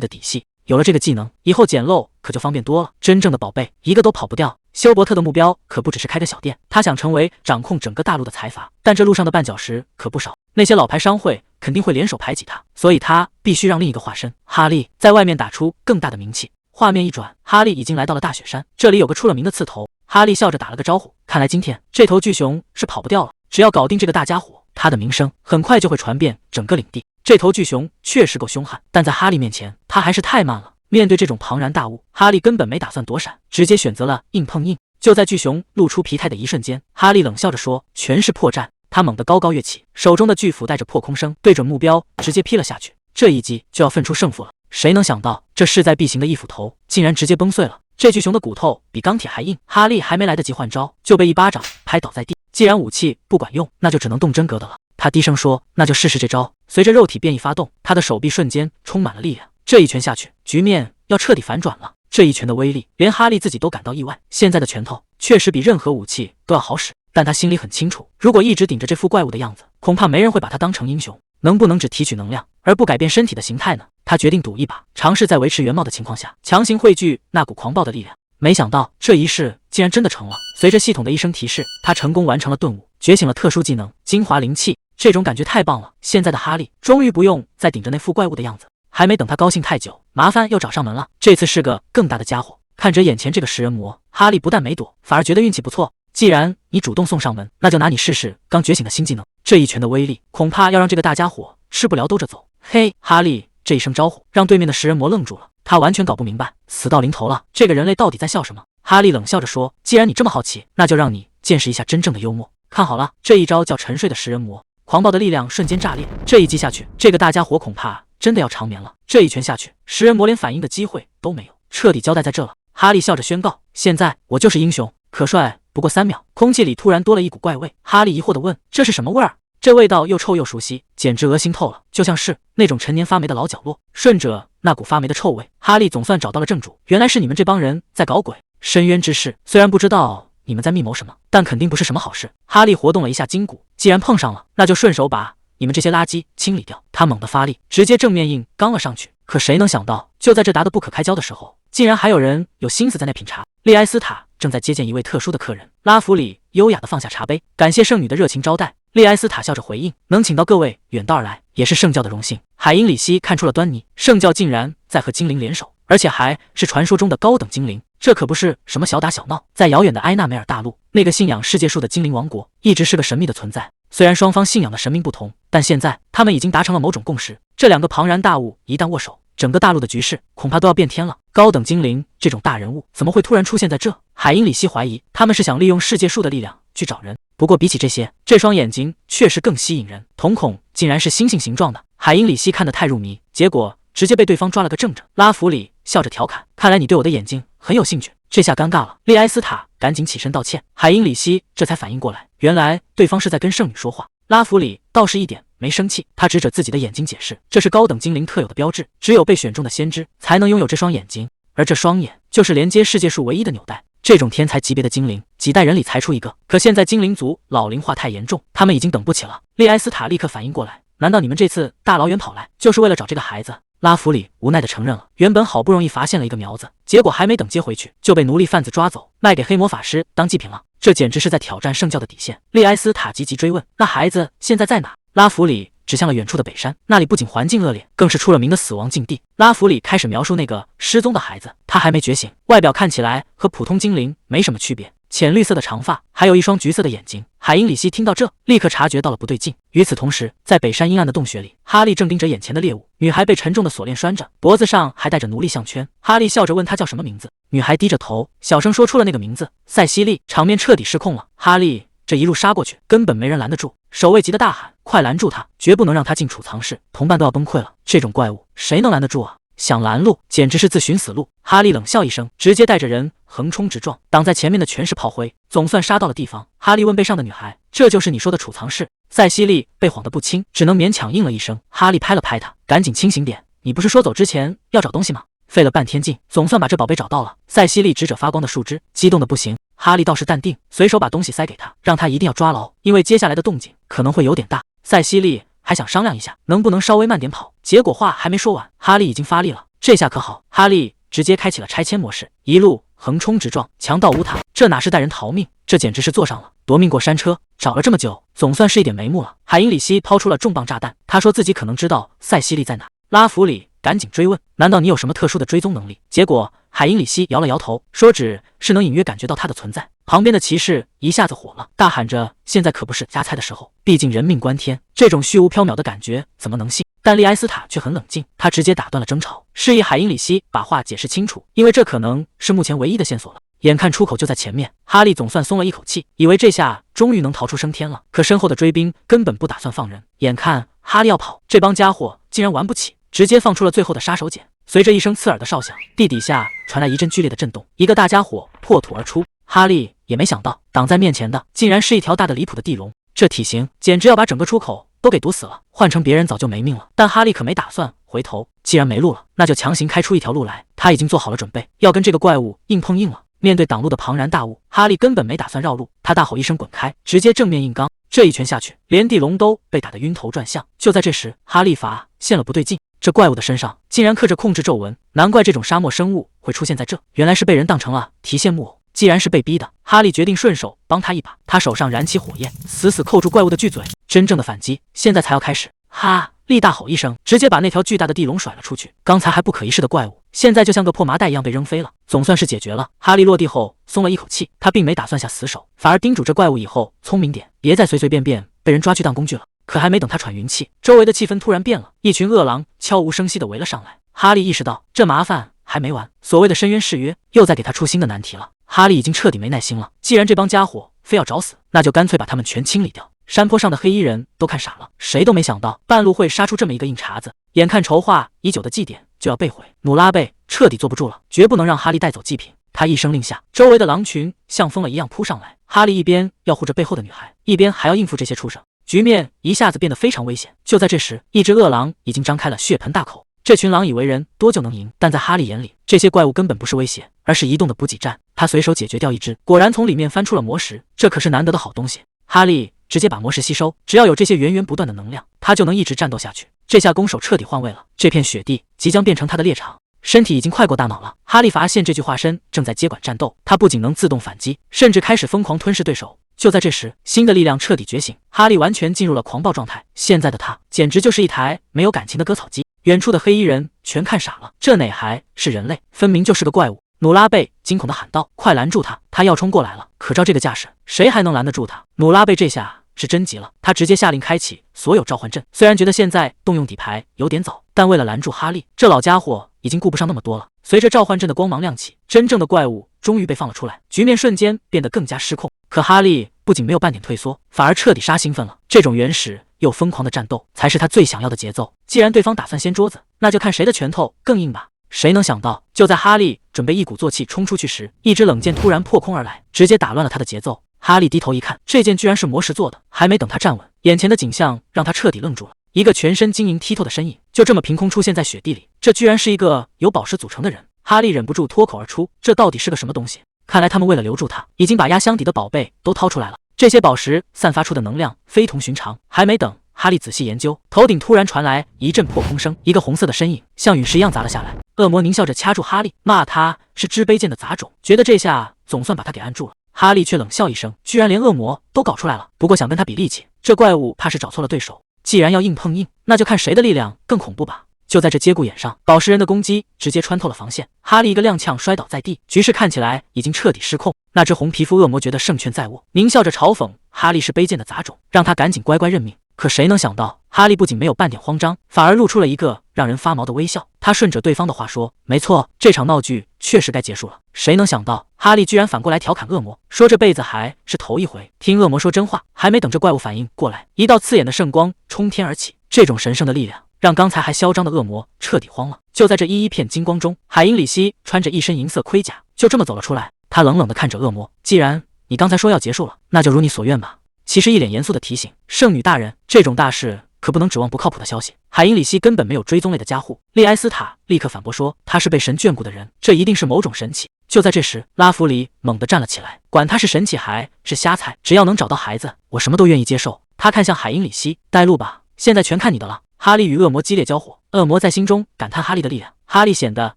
的底细。有了这个技能，以后捡漏可就方便多了。真正的宝贝一个都跑不掉。休伯特的目标可不只是开个小店，他想成为掌控整个大陆的财阀，但这路上的绊脚石可不少，那些老牌商会肯定会联手排挤他，所以他必须让另一个化身哈利在外面打出更大的名气。画面一转，哈利已经来到了大雪山，这里有个出了名的刺头。哈利笑着打了个招呼，看来今天这头巨熊是跑不掉了，只要搞定这个大家伙，他的名声很快就会传遍整个领地。这头巨熊确实够凶悍，但在哈利面前，他还是太慢了。面对这种庞然大物，哈利根本没打算躲闪，直接选择了硬碰硬。就在巨熊露出疲态的一瞬间，哈利冷笑着说：“全是破绽。”他猛地高高跃起，手中的巨斧带着破空声，对准目标直接劈了下去。这一击就要分出胜负了。谁能想到，这势在必行的一斧头竟然直接崩碎了。这巨熊的骨头比钢铁还硬，哈利还没来得及换招，就被一巴掌拍倒在地。既然武器不管用，那就只能动真格的了。他低声说：“那就试试这招。”随着肉体变异发动，他的手臂瞬间充满了力量。这一拳下去，局面要彻底反转了。这一拳的威力，连哈利自己都感到意外。现在的拳头确实比任何武器都要好使，但他心里很清楚，如果一直顶着这副怪物的样子，恐怕没人会把他当成英雄。能不能只提取能量而不改变身体的形态呢？他决定赌一把，尝试在维持原貌的情况下强行汇聚那股狂暴的力量。没想到这一试竟然真的成了。随着系统的一声提示，他成功完成了顿悟，觉醒了特殊技能精华灵气。这种感觉太棒了！现在的哈利终于不用再顶着那副怪物的样子。还没等他高兴太久，麻烦又找上门了。这次是个更大的家伙。看着眼前这个食人魔，哈利不但没躲，反而觉得运气不错。既然你主动送上门，那就拿你试试刚觉醒的新技能。这一拳的威力，恐怕要让这个大家伙吃不了兜着走。嘿，哈利这一声招呼，让对面的食人魔愣住了。他完全搞不明白，死到临头了，这个人类到底在笑什么？哈利冷笑着说：“既然你这么好奇，那就让你见识一下真正的幽默。看好了，这一招叫沉睡的食人魔。”狂暴的力量瞬间炸裂，这一击下去，这个大家伙恐怕真的要长眠了。这一拳下去，食人魔连反应的机会都没有，彻底交代在这了。哈利笑着宣告：“现在我就是英雄，可帅。”不过3秒，空气里突然多了一股怪味。哈利疑惑地问：“这是什么味儿？”这味道又臭又熟悉，简直恶心透了，就像是那种陈年发霉的老角落。顺着那股发霉的臭味，哈利总算找到了正主，原来是你们这帮人在搞鬼。深渊之事，虽然不知道你们在密谋什么，但肯定不是什么好事。哈利活动了一下筋骨，既然碰上了，那就顺手把你们这些垃圾清理掉。他猛地发力，直接正面硬刚了上去。可谁能想到，就在这打得不可开交的时候，竟然还有人有心思在那品茶。利埃斯塔正在接见一位特殊的客人，拉弗里优雅地放下茶杯，感谢圣女的热情招待。利埃斯塔笑着回应：“能请到各位远道而来，也是圣教的荣幸。”海因里希看出了端倪，圣教竟然在和精灵联手，而且还是传说中的高等精灵，这可不是什么小打小闹。在遥远的埃纳梅尔大陆，那个信仰世界树的精灵王国一直是个神秘的存在。虽然双方信仰的神明不同，但现在他们已经达成了某种共识。这2个庞然大物一旦握手，整个大陆的局势恐怕都要变天了。高等精灵这种大人物怎么会突然出现在这？海因里希怀疑他们是想利用世界树的力量去找人。不过比起这些，这双眼睛确实更吸引人，瞳孔竟然是星星形状的。海因里希看得太入迷，结果直接被对方抓了个正着。拉弗里笑着调侃：“看来你对我的眼睛很有兴趣。”这下尴尬了，利埃斯塔赶紧起身道歉。海因里希这才反应过来，原来对方是在跟圣女说话。拉弗里倒是一点没生气，他指着自己的眼睛解释：“这是高等精灵特有的标志，只有被选中的先知才能拥有这双眼睛，而这双眼就是连接世界树唯一的纽带。这种天才级别的精灵，几代人里才出一个。可现在精灵族老龄化太严重，他们已经等不起了。”利埃斯塔立刻反应过来，难道你们这次大老远跑来，就是为了找这个孩子？拉弗里无奈地承认了，原本好不容易发现了一个苗子，结果还没等接回去，就被奴隶贩子抓走，卖给黑魔法师当祭品了。这简直是在挑战圣教的底线。利埃斯塔急急追问：“那孩子现在在哪？”拉弗里指向了远处的北山，那里不仅环境恶劣，更是出了名的死亡境地。拉弗里开始描述那个失踪的孩子，他还没觉醒，外表看起来和普通精灵没什么区别，浅绿色的长发，还有一双橘色的眼睛。海因里希听到这，立刻察觉到了不对劲。与此同时，在北山阴暗的洞穴里，哈利正盯着眼前的猎物。女孩被沉重的锁链拴着，脖子上还戴着奴隶项圈。哈利笑着问她叫什么名字，女孩低着头，小声说出了那个名字：塞西莉。场面彻底失控了。哈利这一路杀过去，根本没人拦得住。守卫急得大喊：“快拦住他！绝不能让他进储藏室！”同伴都要崩溃了。这种怪物，谁能拦得住啊？想拦路，简直是自寻死路。哈利冷笑一声，直接带着人横冲直撞，挡在前面的全是炮灰，总算杀到了地方。哈利问背上的女孩：“这就是你说的储藏室？”塞西莉被晃得不轻，只能勉强应了一声。哈利拍了拍她：“赶紧清醒点，你不是说走之前要找东西吗？”费了半天劲，总算把这宝贝找到了。塞西莉指着发光的树枝，激动的不行。哈利倒是淡定，随手把东西塞给他，让他一定要抓牢，因为接下来的动静可能会有点大。塞西莉还想商量一下，能不能稍微慢点跑，结果话还没说完，哈利已经发力了。这下可好，哈利直接开启了拆迁模式，一路横冲直撞，强盗无塔，这哪是带人逃命，这简直是坐上了夺命过山车。找了这么久，总算是一点眉目了。海因里希抛出了重磅炸弹，他说自己可能知道塞西莉在哪。拉弗里赶紧追问：“难道你有什么特殊的追踪能力？”结果海因里希摇了摇头，说只是能隐约感觉到他的存在。旁边的骑士一下子火了，大喊着：“现在可不是加猜的时候，毕竟人命关天，这种虚无缥缈的感觉怎么能信？”但利埃斯塔却很冷静，他直接打断了争吵，示意海因里希把话解释清楚，因为这可能是目前唯一的线索了。眼看出口就在前面，哈利总算松了一口气，以为这下终于能逃出升天了。可身后的追兵根本不打算放人，眼看哈利要跑，这帮家伙竟然玩不起，直接放出了最后的杀手锏。随着一声刺耳的哨响，地底下传来一阵剧烈的震动，一个大家伙破土而出。哈利也没想到，挡在面前的竟然是一条大的离谱的地龙，这体型简直要把整个出口都给堵死了，换成别人早就没命了。但哈利可没打算回头，既然没路了，那就强行开出一条路来。他已经做好了准备，要跟这个怪物硬碰硬了。面对挡路的庞然大物，哈利根本没打算绕路，他大吼一声滚开，直接正面硬刚。这一拳下去，连地龙都被打得晕头转向。就在这时，哈利发现了不对劲，这怪物的身上竟然刻着控制皱纹，难怪这种沙漠生物会出现在这，原来是被人当成了提线木偶。既然是被逼的，哈利决定顺手帮他一把。他手上燃起火焰，死死扣住怪物的巨嘴。真正的反击现在才要开始！哈利大吼一声，直接把那条巨大的地龙甩了出去。刚才还不可一世的怪物，现在就像个破麻袋一样被扔飞了，总算是解决了。哈利落地后松了一口气，他并没打算下死手，反而叮嘱这怪物以后聪明点，别再随随便便被人抓去当工具了。可还没等他喘匀气，周围的气氛突然变了，一群恶狼悄无声息地围了上来。哈利意识到这麻烦还没完，所谓的深渊誓约又在给他出新的难题了。哈利已经彻底没耐心了，既然这帮家伙非要找死，那就干脆把他们全清理掉。山坡上的黑衣人都看傻了，谁都没想到半路会杀出这么一个硬茬子。眼看筹划已久的祭典就要被毁，努拉贝彻底坐不住了，绝不能让哈利带走祭品。他一声令下，周围的狼群像疯了一样扑上来。哈利一边要护着背后的女孩，一边还要应付这些畜生，局面一下子变得非常危险。就在这时，一只恶狼已经张开了血盆大口。这群狼以为人多就能赢，但在哈利眼里，这些怪物根本不是威胁，而是移动的补给站。他随手解决掉一只，果然从里面翻出了魔石，这可是难得的好东西。哈利直接把魔石吸收，只要有这些源源不断的能量，他就能一直战斗下去。这下攻守彻底换位了，这片雪地即将变成他的猎场。身体已经快过大脑了，哈利发现这具化身正在接管战斗，他不仅能自动反击，甚至开始疯狂吞噬对手。就在这时，新的力量彻底觉醒，哈利完全进入了狂暴状态。现在的他简直就是一台没有感情的割草机。远处的黑衣人全看傻了，这哪还是人类，分明就是个怪物。努拉贝惊恐地喊道：“快拦住他，他要冲过来了！”可照这个架势，谁还能拦得住他？努拉贝这下是真急了，他直接下令开启所有召唤阵。虽然觉得现在动用底牌有点早，但为了拦住哈利，这老家伙已经顾不上那么多了。随着召唤阵的光芒亮起，真正的怪物终于被放了出来，局面瞬间变得更加失控。可哈利不仅没有半点退缩，反而彻底杀兴奋了。这种原始又疯狂的战斗才是他最想要的节奏。既然对方打算掀桌子，那就看谁的拳头更硬吧。谁能想到，就在哈利准备一鼓作气冲出去时，一支冷箭突然破空而来，直接打乱了他的节奏。哈利低头一看，这件居然是魔石做的。还没等他站稳，眼前的景象让他彻底愣住了。一个全身晶莹剔透的身影就这么凭空出现在雪地里，这居然是一个由宝石组成的人。哈利忍不住脱口而出，这到底是个什么东西？看来他们为了留住他，已经把压箱底的宝贝都掏出来了。这些宝石散发出的能量非同寻常，还没等哈利仔细研究，头顶突然传来一阵破空声，一个红色的身影像陨石一样砸了下来。恶魔狞笑着掐住哈利，骂他是只卑贱的杂种，觉得这下总算把他给按住了。哈利却冷笑一声，居然连恶魔都搞出来了，不过想跟他比力气，这怪物怕是找错了对手。既然要硬碰硬，那就看谁的力量更恐怖吧。就在这节骨眼上，宝石人的攻击直接穿透了防线，哈利一个踉跄摔倒在地，局势看起来已经彻底失控。那只红皮肤恶魔觉得胜券在握，狞笑着嘲讽哈利是卑贱的杂种，让他赶紧乖乖认命。可谁能想到，哈利不仅没有半点慌张，反而露出了一个让人发毛的微笑。他顺着对方的话说：“没错，这场闹剧确实该结束了。”谁能想到，哈利居然反过来调侃恶魔，说这辈子还是头一回听恶魔说真话。还没等这怪物反应过来，一道刺眼的圣光冲天而起，这种神圣的力量让刚才还嚣张的恶魔彻底慌了。就在这一片金光中，海因里希穿着一身银色盔甲，就这么走了出来。他冷冷地看着恶魔：“既然你刚才说要结束了，那就如你所愿吧。”骑士一脸严肃地提醒：“圣女大人，这种大事可不能指望不靠谱的消息。”海因里希根本没有追踪类的加护，利埃斯塔立刻反驳说：“他是被神眷顾的人，这一定是某种神奇。”就在这时，拉弗里猛地站了起来：“管他是神奇还是瞎猜，只要能找到孩子，我什么都愿意接受。”他看向海因里希：“带路吧，现在全看你的了。”哈利与恶魔激烈交火，恶魔在心中感叹哈利的力量，哈利显得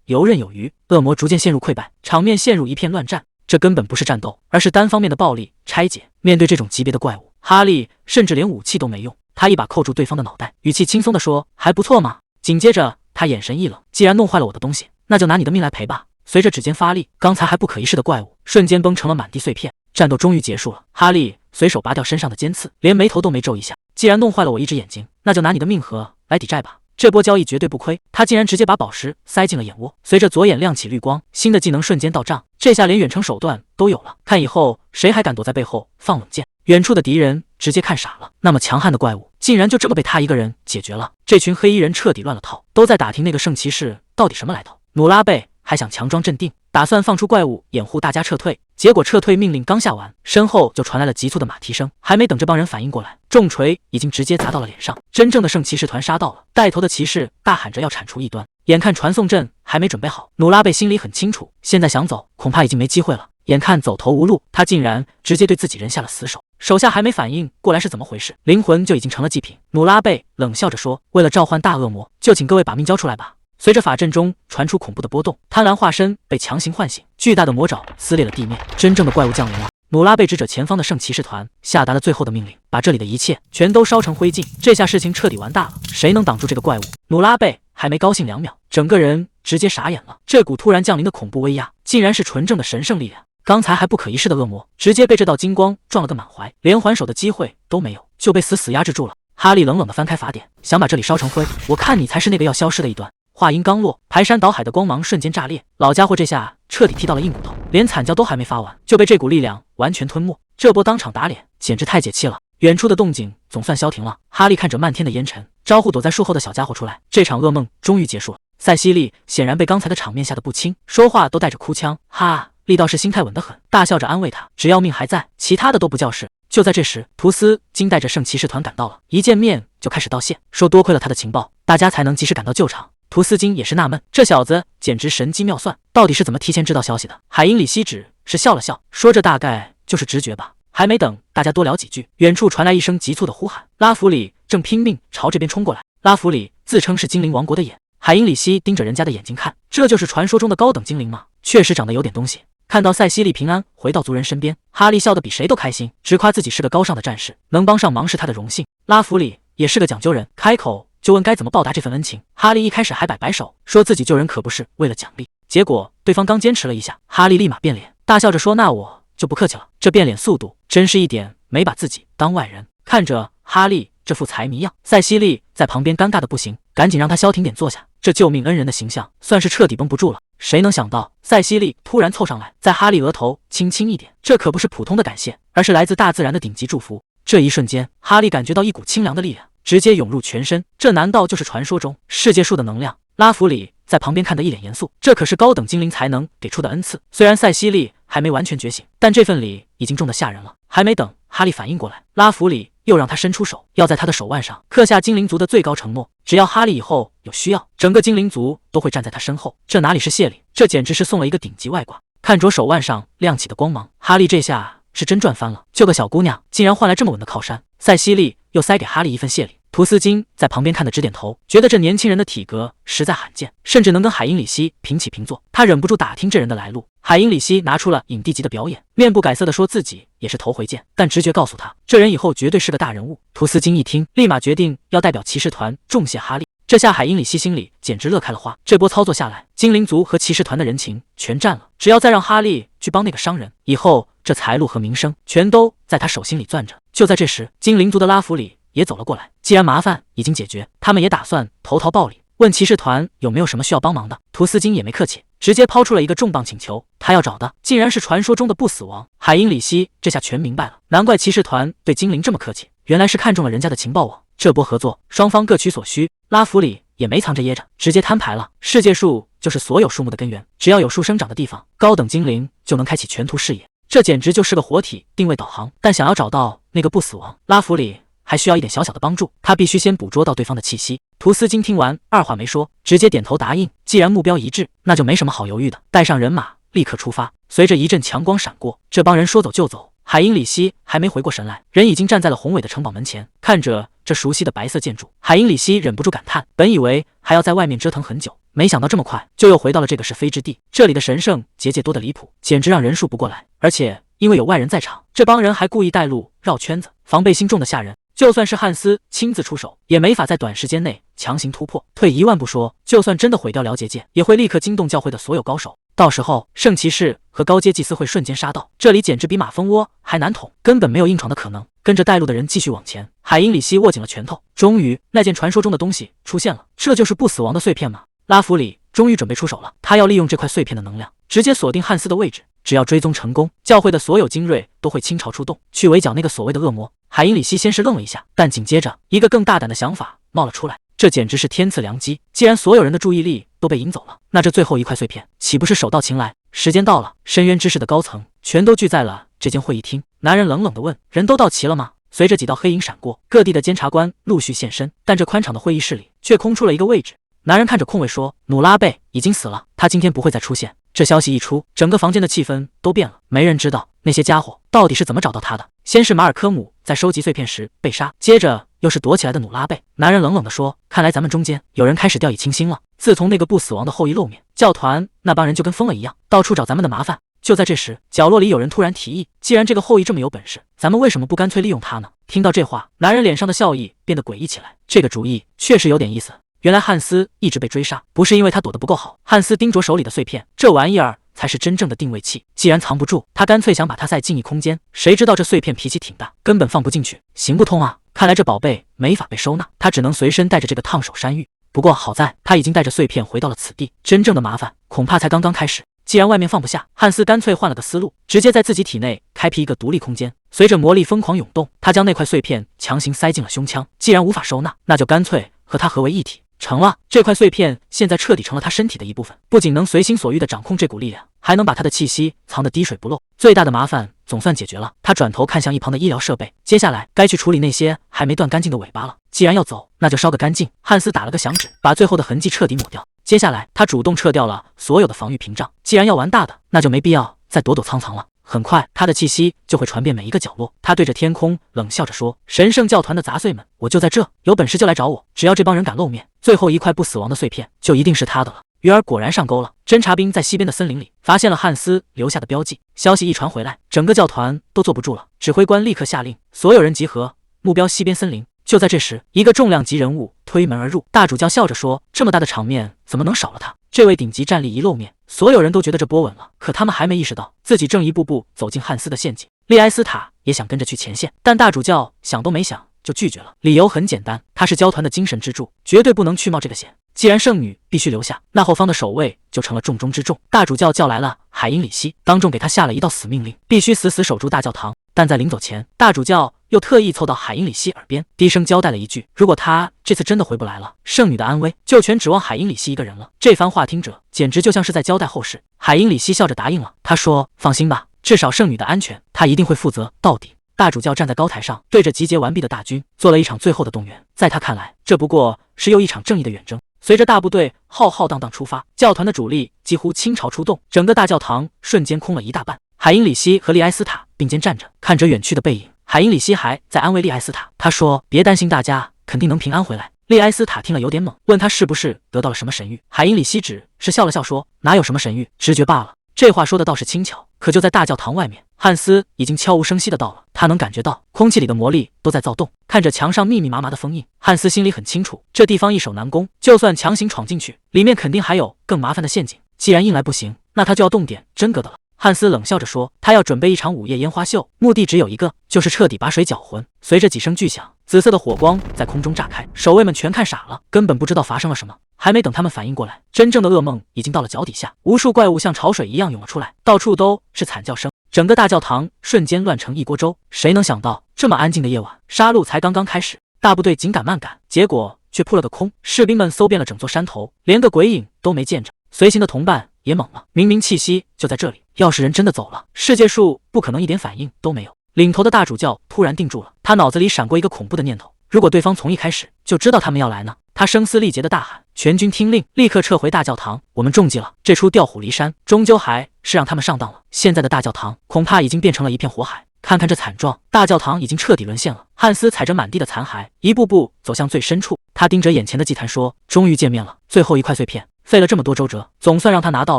游刃有余，恶魔逐渐陷入溃败，场面陷入一片乱战。这根本不是战斗，而是单方面的暴力拆解。面对这种级别的怪物，哈利甚至连武器都没用，他一把扣住对方的脑袋，语气轻松地说：“还不错嘛。”紧接着他眼神一冷：“既然弄坏了我的东西，那就拿你的命来赔吧。”随着指尖发力，刚才还不可一世的怪物瞬间崩成了满地碎片。战斗终于结束了，哈利随手拔掉身上的尖刺，连眉头都没皱一下：“既然弄坏了我一只眼睛，那就拿你的命和来抵债吧。”这波交易绝对不亏，他竟然直接把宝石塞进了眼窝，随着左眼亮起绿光，新的技能瞬间到账，这下连远程手段都有了，看以后谁还敢躲在背后放冷箭。远处的敌人直接看傻了，那么强悍的怪物竟然就这么被他一个人解决了。这群黑衣人彻底乱了套，都在打听那个圣骑士到底什么来头。努拉贝还想强装镇定，打算放出怪物掩护大家撤退，结果撤退命令刚下完，身后就传来了急促的马蹄声，还没等这帮人反应过来，重锤已经直接砸到了脸上。真正的圣骑士团杀到了，带头的骑士大喊着要铲除异端，眼看传送阵还没准备好，努拉贝心里很清楚，现在想走恐怕已经没机会了。眼看走投无路，他竟然直接对自己人下了死手，手下还没反应过来是怎么回事，灵魂就已经成了祭品。努拉贝冷笑着说：“为了召唤大恶魔，就请各位把命交出来吧。”随着法阵中传出恐怖的波动，贪婪化身被强行唤醒，巨大的魔爪撕裂了地面，真正的怪物降临了。努拉贝指着前方的圣骑士团，下达了最后的命令，把这里的一切全都烧成灰烬。这下事情彻底完大了，谁能挡住这个怪物？努拉贝还没高兴2秒，整个人直接傻眼了。这股突然降临的恐怖威压，竟然是纯正的神圣力量。刚才还不可一世的恶魔，直接被这道金光撞了个满怀，连还手的机会都没有，就被死死压制住了。哈利冷冷地翻开法典，想把这里烧成灰，我看你才是那个要消失的一端。话音刚落，排山倒海的光芒瞬间炸裂，老家伙这下彻底踢到了硬骨头，连惨叫都还没发完，就被这股力量完全吞没。这波当场打脸，简直太解气了。远处的动静总算消停了，哈利看着漫天的烟尘，招呼躲在树后的小家伙出来。这场噩梦终于结束了。塞西莉显然被刚才的场面吓得不轻，说话都带着哭腔：“哈！”力道士心态稳得很，大笑着安慰他：“只要命还在，其他的都不叫事。”就在这时，图斯金带着圣骑士团赶到了，一见面就开始道谢，说多亏了他的情报，大家才能及时赶到救场。图斯金也是纳闷，这小子简直神机妙算，到底是怎么提前知道消息的？海因里希只是笑了笑，说：“这大概就是直觉吧。”还没等大家多聊几句，远处传来一声急促的呼喊，拉弗里正拼命朝这边冲过来。拉弗里自称是精灵王国的眼，海因里希盯着人家的眼睛看，这就是传说中的高等精灵吗？确实长得有点东西。看到塞西莉平安回到族人身边，哈利笑得比谁都开心，直夸自己是个高尚的战士，能帮上忙是他的荣幸。拉弗里也是个讲究人，开口就问该怎么报答这份恩情。哈利一开始还摆摆手，说自己救人可不是为了奖励，结果对方刚坚持了一下，哈利立马变脸，大笑着说：“那我就不客气了。”这变脸速度真是一点没把自己当外人。看着哈利这副财迷样，塞西莉在旁边尴尬的不行，赶紧让他消停点坐下。这救命恩人的形象算是彻底绷不住了。谁能想到塞西莉突然凑上来，在哈利额头轻轻一点，这可不是普通的感谢，而是来自大自然的顶级祝福。这一瞬间，哈利感觉到一股清凉的力量直接涌入全身，这难道就是传说中世界树的能量？拉弗里在旁边看得一脸严肃，这可是高等精灵才能给出的恩赐。虽然塞西莉还没完全觉醒，但这份礼已经重得吓人了。还没等哈利反应过来，拉弗里又让他伸出手，要在他的手腕上刻下精灵族的最高承诺，只要哈利以后有需要，整个精灵族都会站在他身后。这哪里是谢礼，这简直是送了一个顶级外挂。看着手腕上亮起的光芒，哈利这下是真赚翻了，救个小姑娘竟然换来这么稳的靠山。塞西莉又塞给哈利一份谢礼，图斯金在旁边看得直点头，觉得这年轻人的体格实在罕见，甚至能跟海因里希平起平坐。他忍不住打听这人的来路。海因里希拿出了影帝级的表演，面不改色地说自己也是头回见，但直觉告诉他，这人以后绝对是个大人物。图斯金一听，立马决定要代表骑士团重谢哈利。这下海因里希心里简直乐开了花，这波操作下来，精灵族和骑士团的人情全占了。只要再让哈利去帮那个商人，以后这财路和名声全都在他手心里攥着。就在这时，精灵族的拉弗里也走了过来。既然麻烦已经解决，他们也打算投桃报李，问骑士团有没有什么需要帮忙的。图斯金也没客气，直接抛出了一个重磅请求，他要找的竟然是传说中的不死王。海因里希这下全明白了，难怪骑士团对精灵这么客气，原来是看中了人家的情报网。这波合作，双方各取所需，拉弗里也没藏着掖着，直接摊牌了。世界树就是所有树木的根源，只要有树生长的地方，高等精灵就能开启全图视野。这简直就是个活体定位导航。但想要找到那个不死王，拉弗里还需要一点小小的帮助，他必须先捕捉到对方的气息。图斯金听完，二话没说，直接点头答应。既然目标一致，那就没什么好犹豫的，带上人马立刻出发。随着一阵强光闪过，这帮人说走就走。海因里希还没回过神来，人已经站在了宏伟的城堡门前，看着这熟悉的白色建筑，海因里希忍不住感叹，本以为还要在外面折腾很久，没想到这么快就又回到了这个是非之地。这里的神圣结界多得离谱，简直让人数不过来。而且因为有外人在场，这帮人还故意带路绕圈子，防备心重的吓人。就算是汉斯亲自出手，也没法在短时间内强行突破。退一万步说，就算真的毁掉了结界，也会立刻惊动教会的所有高手。到时候圣骑士和高阶祭司会瞬间杀到，这里简直比马蜂窝还难捅，根本没有硬闯的可能。跟着带路的人继续往前，海因里希握紧了拳头。终于，那件传说中的东西出现了，这就是不死王的碎片吗？拉弗里终于准备出手了，他要利用这块碎片的能量，直接锁定汉斯的位置。只要追踪成功，教会的所有精锐都会倾巢出动，去围剿那个所谓的恶魔。海因里希先是愣了一下，但紧接着一个更大胆的想法冒了出来。这简直是天赐良机！既然所有人的注意力都被引走了，那这最后一块碎片岂不是手到擒来？时间到了，深渊之士的高层全都聚在了这间会议厅。男人冷冷地问：“人都到齐了吗？”随着几道黑影闪过，各地的监察官陆续现身，但这宽敞的会议室里却空出了一个位置。男人看着空位说：“努拉贝已经死了，他今天不会再出现。”这消息一出，整个房间的气氛都变了，没人知道那些家伙到底是怎么找到他的。先是马尔科姆在收集碎片时被杀，接着又是躲起来的努拉贝。男人冷冷地说：“看来咱们中间有人开始掉以轻心了。自从那个不死王的后裔露面，教团那帮人就跟疯了一样，到处找咱们的麻烦。”就在这时，角落里有人突然提议：“既然这个后裔这么有本事，咱们为什么不干脆利用他呢？”听到这话，男人脸上的笑意变得诡异起来。这个主意确实有点意思。原来汉斯一直被追杀，不是因为他躲得不够好。汉斯盯着手里的碎片，这玩意儿才是真正的定位器。既然藏不住，他干脆想把它再进一空间。谁知道这碎片脾气挺大，根本放不进去，行不通啊！看来这宝贝没法被收纳，他只能随身带着这个烫手山芋。不过好在他已经带着碎片回到了此地，真正的麻烦恐怕才刚刚开始。既然外面放不下，汉斯干脆换了个思路，直接在自己体内开辟一个独立空间。随着魔力疯狂涌动，他将那块碎片强行塞进了胸腔。既然无法收纳，那就干脆和它合为一体。成了，这块碎片现在彻底成了他身体的一部分，不仅能随心所欲地掌控这股力量，还能把他的气息藏得滴水不漏。最大的麻烦总算解决了。他转头看向一旁的医疗设备，接下来该去处理那些还没断干净的尾巴了。既然要走，那就烧个干净。汉斯打了个响指，把最后的痕迹彻底抹掉。接下来他主动撤掉了所有的防御屏障。既然要玩大的，那就没必要再躲躲藏藏了。很快，他的气息就会传遍每一个角落。他对着天空冷笑着说：“神圣教团的杂碎们，我就在这，有本事就来找我。只要这帮人敢露面，最后一块不死亡的碎片就一定是他的了。”鱼儿果然上钩了。侦察兵在西边的森林里发现了汉斯留下的标记。消息一传回来，整个教团都坐不住了。指挥官立刻下令，所有人集合，目标西边森林。就在这时，一个重量级人物推门而入。大主教笑着说：“这么大的场面，怎么能少了他？”这位顶级战力一露面，所有人都觉得这波稳了。可他们还没意识到，自己正一步步走进汉斯的陷阱。利埃斯塔也想跟着去前线，但大主教想都没想就拒绝了。理由很简单，他是教团的精神支柱，绝对不能去冒这个险。既然圣女必须留下，那后方的守卫就成了重中之重。大主教叫来了海因里希，当众给他下了一道死命令，必须死死守住大教堂。但在临走前，大主教又特意凑到海因里希耳边，低声交代了一句：“如果他这次真的回不来了，圣女的安危就全指望海因里希一个人了。”这番话听着简直就像是在交代后事。海因里希笑着答应了，他说：“放心吧，至少圣女的安全，他一定会负责到底。”大主教站在高台上，对着集结完毕的大军做了一场最后的动员。在他看来，这不过是又一场正义的远征。随着大部队浩浩荡荡出发，教团的主力几乎倾巢出动，整个大教堂瞬间空了一大半。海因里希和利埃斯塔并肩站着，看着远去的背影。海因里希还在安慰利埃斯塔，他说：“别担心，大家肯定能平安回来。利埃斯塔听了有点懵，问他是不是得到了什么神谕。海因里希只是笑了笑说，哪有什么神谕，直觉罢了。这话说的倒是轻巧，可就在大教堂外面，汉斯已经悄无声息的到了。他能感觉到空气里的魔力都在躁动，看着墙上密密麻麻的封印，汉斯心里很清楚，这地方易守难攻，就算强行闯进去，里面肯定还有更麻烦的陷阱。既然硬来不行，那他就要动点真格的了。汉斯冷笑着说，他要准备一场午夜烟花秀，目的只有一个，就是彻底把水搅浑。随着几声巨响，紫色的火光在空中炸开，守卫们全看傻了，根本不知道发生了什么。还没等他们反应过来，真正的噩梦已经到了脚底下，无数怪物像潮水一样涌了出来，到处都是惨叫声，整个大教堂瞬间乱成一锅粥。谁能想到这么安静的夜晚，杀戮才刚刚开始，大部队紧赶慢赶，结果却扑了个空。士兵们搜遍了整座山头，连个鬼影都没见着。随行的同伴也懵了，明明气息就在这里，要是人真的走了，世界树不可能一点反应都没有。领头的大主教突然定住了，他脑子里闪过一个恐怖的念头，如果对方从一开始就知道他们要来呢？他声嘶力竭地大喊，全军听令，立刻撤回大教堂，我们中计了，这出调虎离山终究还是让他们上当了。现在的大教堂恐怕已经变成了一片火海，看看这惨状，大教堂已经彻底沦陷了。汉斯踩着满地的残骸，一步步走向最深处，他盯着眼前的祭坛说，终于见面了，最后一块碎片，费了这么多周折，总算让他拿到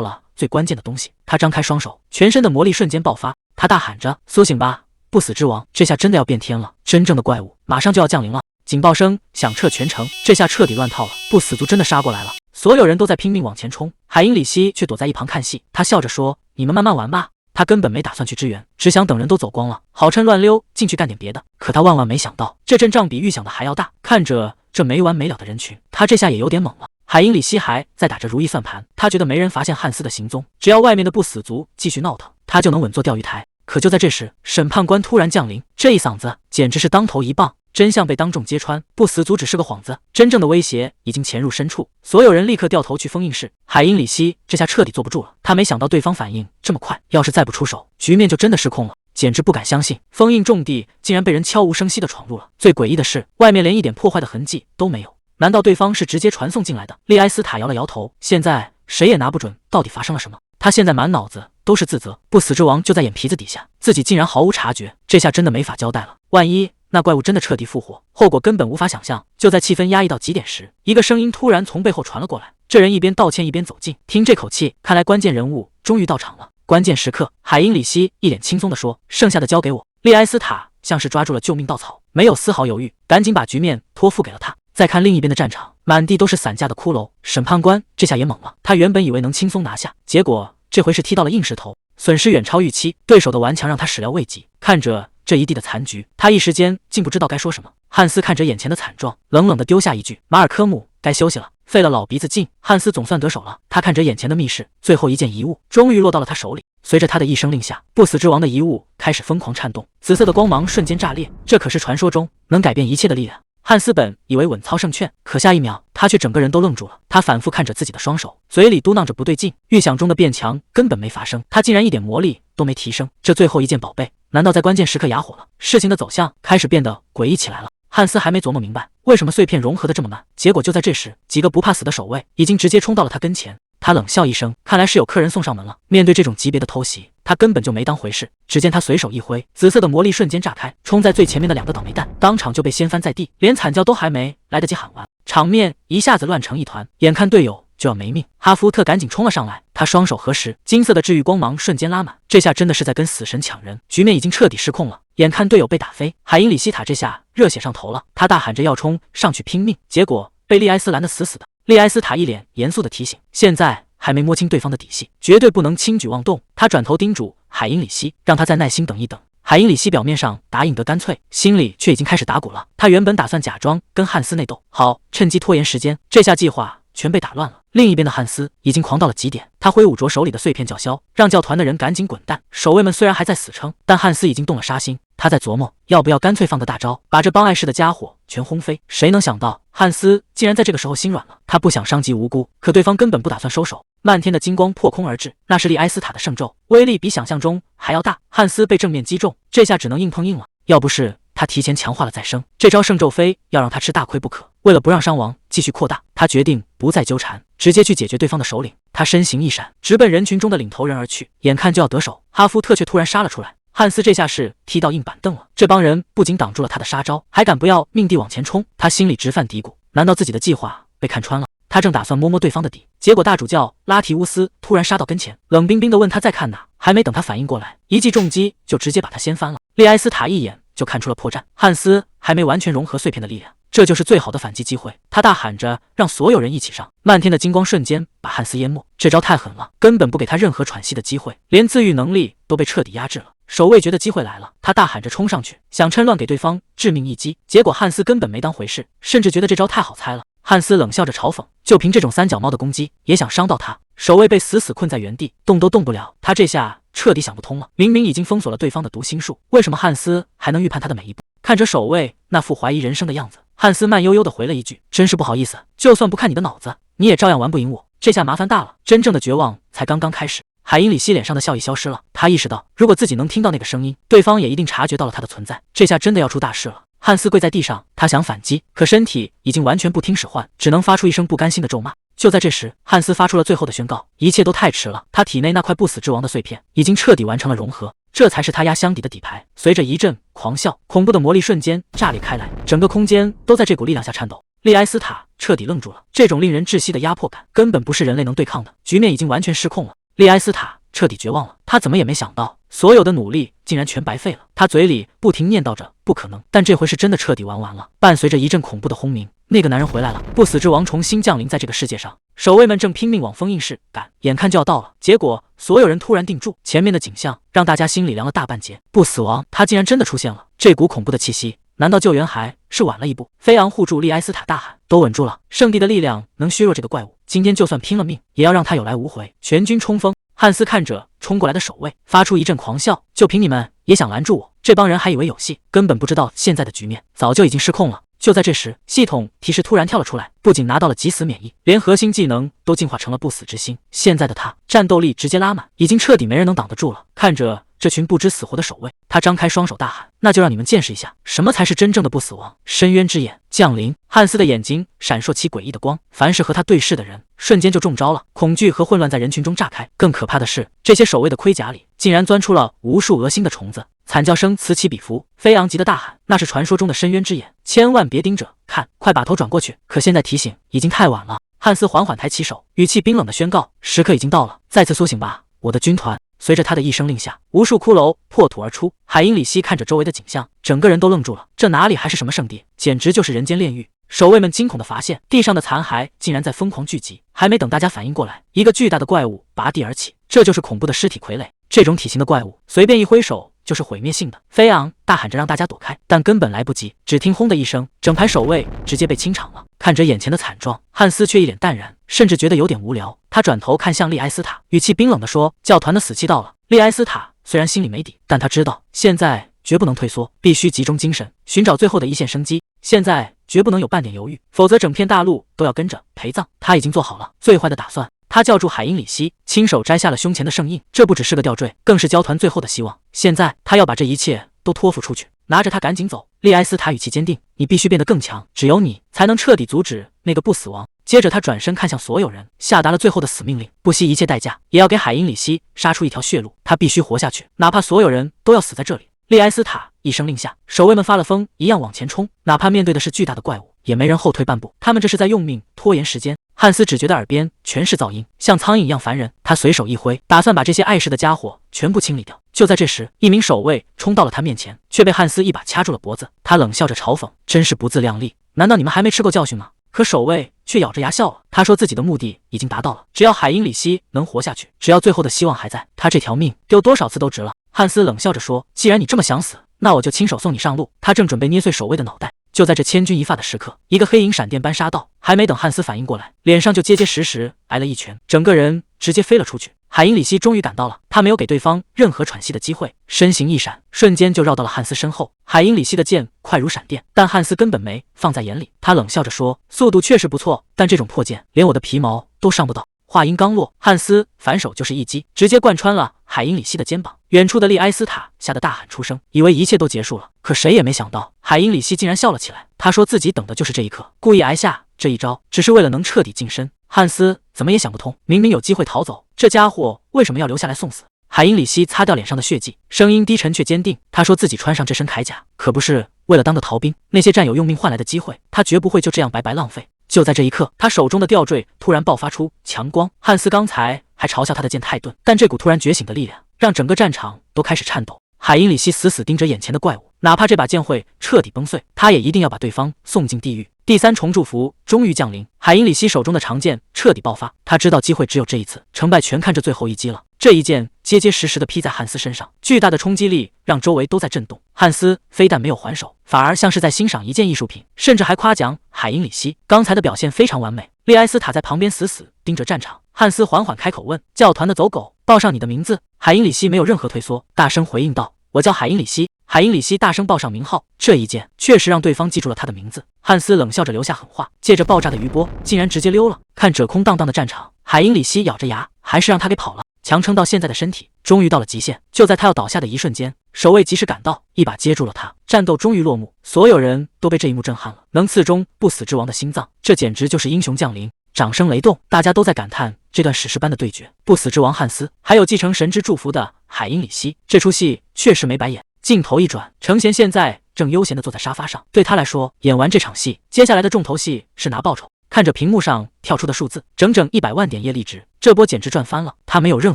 了最关键的东西。他张开双手，全身的魔力瞬间爆发，他大喊着，苏醒吧，不死之王，这下真的要变天了，真正的怪物马上就要降临了。警报声响彻全城，这下彻底乱套了，不死族真的杀过来了。所有人都在拼命往前冲，海因里希却躲在一旁看戏，他笑着说，你们慢慢玩吧。他根本没打算去支援，只想等人都走光了，好趁乱溜进去干点别的。可他万万没想到，这阵仗比预想的还要大。看着这没完没了的人群，他这下也有点懵了。海因里希还在打着如意算盘，他觉得没人发现汉斯的行踪，只要外面的不死族继续闹腾，他就能稳坐钓鱼台。可就在这时，审判官突然降临，这一嗓子简直是当头一棒，真相被当众揭穿，不死族只是个幌子，真正的威胁已经潜入深处。所有人立刻掉头去封印室。海因里希这下彻底坐不住了，他没想到对方反应这么快，要是再不出手，局面就真的失控了。简直不敢相信，封印重地竟然被人悄无声息地闯入了。最诡异的是，外面连一点破坏的痕迹都没有。难道对方是直接传送进来的？利埃斯塔摇了摇头，现在谁也拿不准到底发生了什么。他现在满脑子都是自责，不死之王就在眼皮子底下，自己竟然毫无察觉，这下真的没法交代了。万一那怪物真的彻底复活，后果根本无法想象。就在气氛压抑到极点时，一个声音突然从背后传了过来。这人一边道歉一边走近，听这口气，看来关键人物终于到场了。关键时刻，海因里希一脸轻松地说，剩下的交给我。利埃斯塔像是抓住了救命稻草，没有丝毫犹豫，赶紧把局面托付给了他。再看另一边的战场，满地都是散架的骷髅，审判官这下也懵了，他原本以为能轻松拿下，结果这回是踢到了硬石头，损失远超预期，对手的顽强让他始料未及。看着这一地的残局，他一时间竟不知道该说什么。汉斯看着眼前的惨状，冷冷地丢下一句，马尔科姆，该休息了。费了老鼻子劲，汉斯总算得手了。他看着眼前的密室，最后一件遗物终于落到了他手里。随着他的一声令下，不死之王的遗物开始疯狂颤动，紫色的光芒瞬间炸裂，这可是传说中能改变一切的力量。汉斯本以为稳操胜券，可下一秒他却整个人都愣住了。他反复看着自己的双手，嘴里嘟囔着不对劲，预想中的变强根本没发生，他竟然一点魔力都没提升。这最后一件宝贝难道在关键时刻哑火了？事情的走向开始变得诡异起来了。汉斯还没琢磨明白为什么碎片融合的这么慢，结果就在这时，几个不怕死的守卫已经直接冲到了他跟前。他冷笑一声，看来是有客人送上门了。面对这种级别的偷袭，他根本就没当回事。只见他随手一挥，紫色的魔力瞬间炸开，冲在最前面的两个倒霉蛋当场就被掀翻在地，连惨叫都还没来得及喊完，场面一下子乱成一团。眼看队友就要没命，哈夫特赶紧冲了上来，他双手合十，金色的治愈光芒瞬间拉满，这下真的是在跟死神抢人，局面已经彻底失控了。眼看队友被打飞，海因里希塔这下热血上头了，他大喊着要冲上去拼命，结果被利埃斯拦得死死的。利埃斯塔一脸严肃地提醒，现在还没摸清对方的底细，绝对不能轻举妄动。他转头叮嘱海因里希，让他再耐心等一等。海因里希表面上答应得干脆，心里却已经开始打鼓了。他原本打算假装跟汉斯内斗，好趁机拖延时间，这下计划全被打乱了。另一边的汉斯已经狂到了极点，他挥舞着手里的碎片叫嚣，让教团的人赶紧滚蛋。守卫们虽然还在死撑，但汉斯已经动了杀心，他在琢磨要不要干脆放个大招，把这帮碍事的家伙全轰飞。谁能想到汉斯竟然在这个时候心软了，他不想伤及无辜，可对方根本不打算收手。漫天的金光破空而至，那是利埃斯塔的圣咒，威力比想象中还要大。汉斯被正面击中，这下只能硬碰硬了。要不是他提前强化了再生，这招圣咒非要让他吃大亏不可。为了不让伤亡继续扩大，他决定不再纠缠，直接去解决对方的首领。他身形一闪，直奔人群中的领头人而去，眼看就要得手，哈夫特却突然杀了出来。汉斯这下是踢到硬板凳了，这帮人不仅挡住了他的杀招，还敢不要命地往前冲。他心里直犯嘀咕，难道自己的计划被看穿了？他正打算摸摸对方的底，结果大主教拉提乌斯突然杀到跟前，冷冰冰地问他在看哪。还没等他反应过来，一记重击就直接把他掀翻了。利埃斯塔一眼就看出了破绽，汉斯还没完全融合碎片的力量，这就是最好的反击机会。他大喊着让所有人一起上，漫天的金光瞬间把汉斯淹没。这招太狠了，根本不给他任何喘息的机会，连自愈能力都被彻底压制了。守卫觉得机会来了，他大喊着冲上去，想趁乱给对方致命一击。结果汉斯根本没当回事，甚至觉得这招太好猜了。汉斯冷笑着嘲讽，就凭这种三脚猫的攻击也想伤到他？守卫被死死困在原地，动都动不了。他这下彻底想不通了，明明已经封锁了对方的读心术，为什么汉斯还能预判他的每一步？看着守卫那副怀疑人生的样子，汉斯慢悠悠地回了一句：“真是不好意思，就算不看你的脑子，你也照样玩不赢我。”这下麻烦大了，真正的绝望才刚刚开始。海因里希脸上的笑意消失了，他意识到，如果自己能听到那个声音，对方也一定察觉到了他的存在。这下真的要出大事了。汉斯跪在地上，他想反击，可身体已经完全不听使唤，只能发出一声不甘心的咒骂。就在这时，汉斯发出了最后的宣告，一切都太迟了。他体内那块不死之王的碎片已经彻底完成了融合，这才是他压箱底的底牌。随着一阵狂笑，恐怖的魔力瞬间炸裂开来，整个空间都在这股力量下颤抖。利埃斯塔彻底愣住了，这种令人窒息的压迫感根本不是人类能对抗的，局面已经完全失控了。利埃斯塔彻底绝望了，他怎么也没想到，所有的努力竟然全白费了。他嘴里不停念叨着不可能，但这回是真的彻底玩完了。伴随着一阵恐怖的轰鸣，那个男人回来了，不死之王重新降临在这个世界上。守卫们正拼命往封印室赶，眼看就要到了，结果所有人突然定住，前面的景象让大家心里凉了大半截。不死王，他竟然真的出现了！这股恐怖的气息，难道救援还是晚了一步？飞昂护住利埃斯塔，大喊：“都稳住了！圣地的力量能削弱这个怪物，今天就算拼了命，也要让他有来无回！全军冲锋！”汉斯看着冲过来的守卫，发出一阵狂笑：“就凭你们也想拦住我？”这帮人还以为有戏，根本不知道现在的局面早就已经失控了。就在这时，系统提示突然跳了出来，不仅拿到了即死免疫，连核心技能都进化成了不死之心。现在的他战斗力直接拉满，已经彻底没人能挡得住了。看着这群不知死活的守卫，他张开双手大喊：“那就让你们见识一下，什么才是真正的不死王！”深渊之眼降临，汉斯的眼睛闪烁起诡异的光，凡是和他对视的人瞬间就中招了，恐惧和混乱在人群中炸开。更可怕的是，这些守卫的盔甲里竟然钻出了无数恶心的虫子。惨叫声此起彼伏，飞扬急得大喊：“那是传说中的深渊之眼，千万别盯着看，快把头转过去！”可现在提醒已经太晚了。汉斯缓缓抬起手，语气冰冷地宣告：“时刻已经到了，再次苏醒吧，我的军团！”随着他的一声令下，无数骷髅破土而出。海因里希看着周围的景象，整个人都愣住了，这哪里还是什么圣地，简直就是人间炼狱。守卫们惊恐地发现，地上的残骸竟然在疯狂聚集。还没等大家反应过来，一个巨大的怪物拔地而起，这就是恐怖的尸体傀儡。这种体型的怪物，随便一挥手就是毁灭性的。飞昂大喊着让大家躲开，但根本来不及，只听轰的一声，整排守卫直接被清场了。看着眼前的惨状，汉斯却一脸淡然，甚至觉得有点无聊。他转头看向利埃斯塔，语气冰冷地说：“教团的死期到了。”利埃斯塔虽然心里没底，但他知道现在绝不能退缩，必须集中精神，寻找最后的一线生机。现在绝不能有半点犹豫，否则整片大陆都要跟着陪葬。他已经做好了最坏的打算。他叫住海因里希，亲手摘下了胸前的圣印，这不只是个吊坠，更是教团最后的希望。现在他要把这一切都托付出去，拿着他赶紧走。利埃斯塔语气坚定：“你必须变得更强，只有你才能彻底阻止那个不死王。”接着他转身看向所有人，下达了最后的死命令，不惜一切代价也要给海因里希杀出一条血路。他必须活下去，哪怕所有人都要死在这里。利埃斯塔一声令下，守卫们发了疯一样往前冲，哪怕面对的是巨大的怪物，也没人后退半步。他们这是在用命拖延时间。汉斯只觉得耳边全是噪音，像苍蝇一样烦人。他随手一挥，打算把这些碍事的家伙全部清理掉。就在这时，一名守卫冲到了他面前，却被汉斯一把掐住了脖子。他冷笑着嘲讽：“真是不自量力！难道你们还没吃够教训吗？”可守卫却咬着牙笑了。他说自己的目的已经达到了，只要海因里希能活下去，只要最后的希望还在，他这条命丢多少次都值了。汉斯冷笑着说：“既然你这么想死，那我就亲手送你上路。”他正准备捏碎守卫的脑袋，就在这千钧一发的时刻，一个黑影闪电般杀到，还没等汉斯反应过来，脸上就结结实实挨了一拳，整个人直接飞了出去。海因里希终于赶到了，他没有给对方任何喘息的机会，身形一闪，瞬间就绕到了汉斯身后。海因里希的剑快如闪电，但汉斯根本没放在眼里。他冷笑着说：“速度确实不错，但这种破剑连我的皮毛都伤不到。”话音刚落，汉斯反手就是一击，直接贯穿了海因里希的肩膀。远处的利埃斯塔吓得大喊出声，以为一切都结束了，可谁也没想到，海因里希竟然笑了起来。他说自己等的就是这一刻，故意挨下这一招，只是为了能彻底净身。汉斯怎么也想不通，明明有机会逃走，这家伙为什么要留下来送死？海因里希擦掉脸上的血迹，声音低沉却坚定。他说自己穿上这身铠甲，可不是为了当个逃兵，那些战友用命换来的机会，他绝不会就这样白白浪费。就在这一刻，他手中的吊坠突然爆发出强光。汉斯刚才还嘲笑他的剑太钝，但这股突然觉醒的力量，让整个战场都开始颤抖。海因里希死死盯着眼前的怪物，哪怕这把剑会彻底崩碎，他也一定要把对方送进地狱。第三重祝福终于降临，海因里希手中的长剑彻底爆发，他知道机会只有这一次，成败全看这最后一击了。这一剑结结实实地劈在汉斯身上，巨大的冲击力让周围都在震动。汉斯非但没有还手，反而像是在欣赏一件艺术品，甚至还夸奖海因里希刚才的表现非常完美。利埃斯塔在旁边死死盯着战场，汉斯缓缓开口问：“教团的走狗，报上你的名字。”海因里希没有任何退缩，大声回应道：“我叫海因里希。”海因里希大声报上名号，这一剑确实让对方记住了他的名字。汉斯冷笑着留下狠话，借着爆炸的余波，竟然直接溜了。看着空荡荡的战场，海因里希咬着牙，还是让他给跑了。强撑到现在的身体，终于到了极限。就在他要倒下的一瞬间，守卫及时赶到，一把接住了他。战斗终于落幕，所有人都被这一幕震撼了。能刺中不死之王的心脏，这简直就是英雄降临。掌声雷动，大家都在感叹这段史诗般的对决。不死之王汉斯，还有继承神之祝福的海因里希，这出戏确实没白演。镜头一转，程贤现在正悠闲地坐在沙发上。对他来说，演完这场戏，接下来的重头戏是拿报酬。看着屏幕上跳出的数字，整整100万点业力值，这波简直赚翻了。他没有任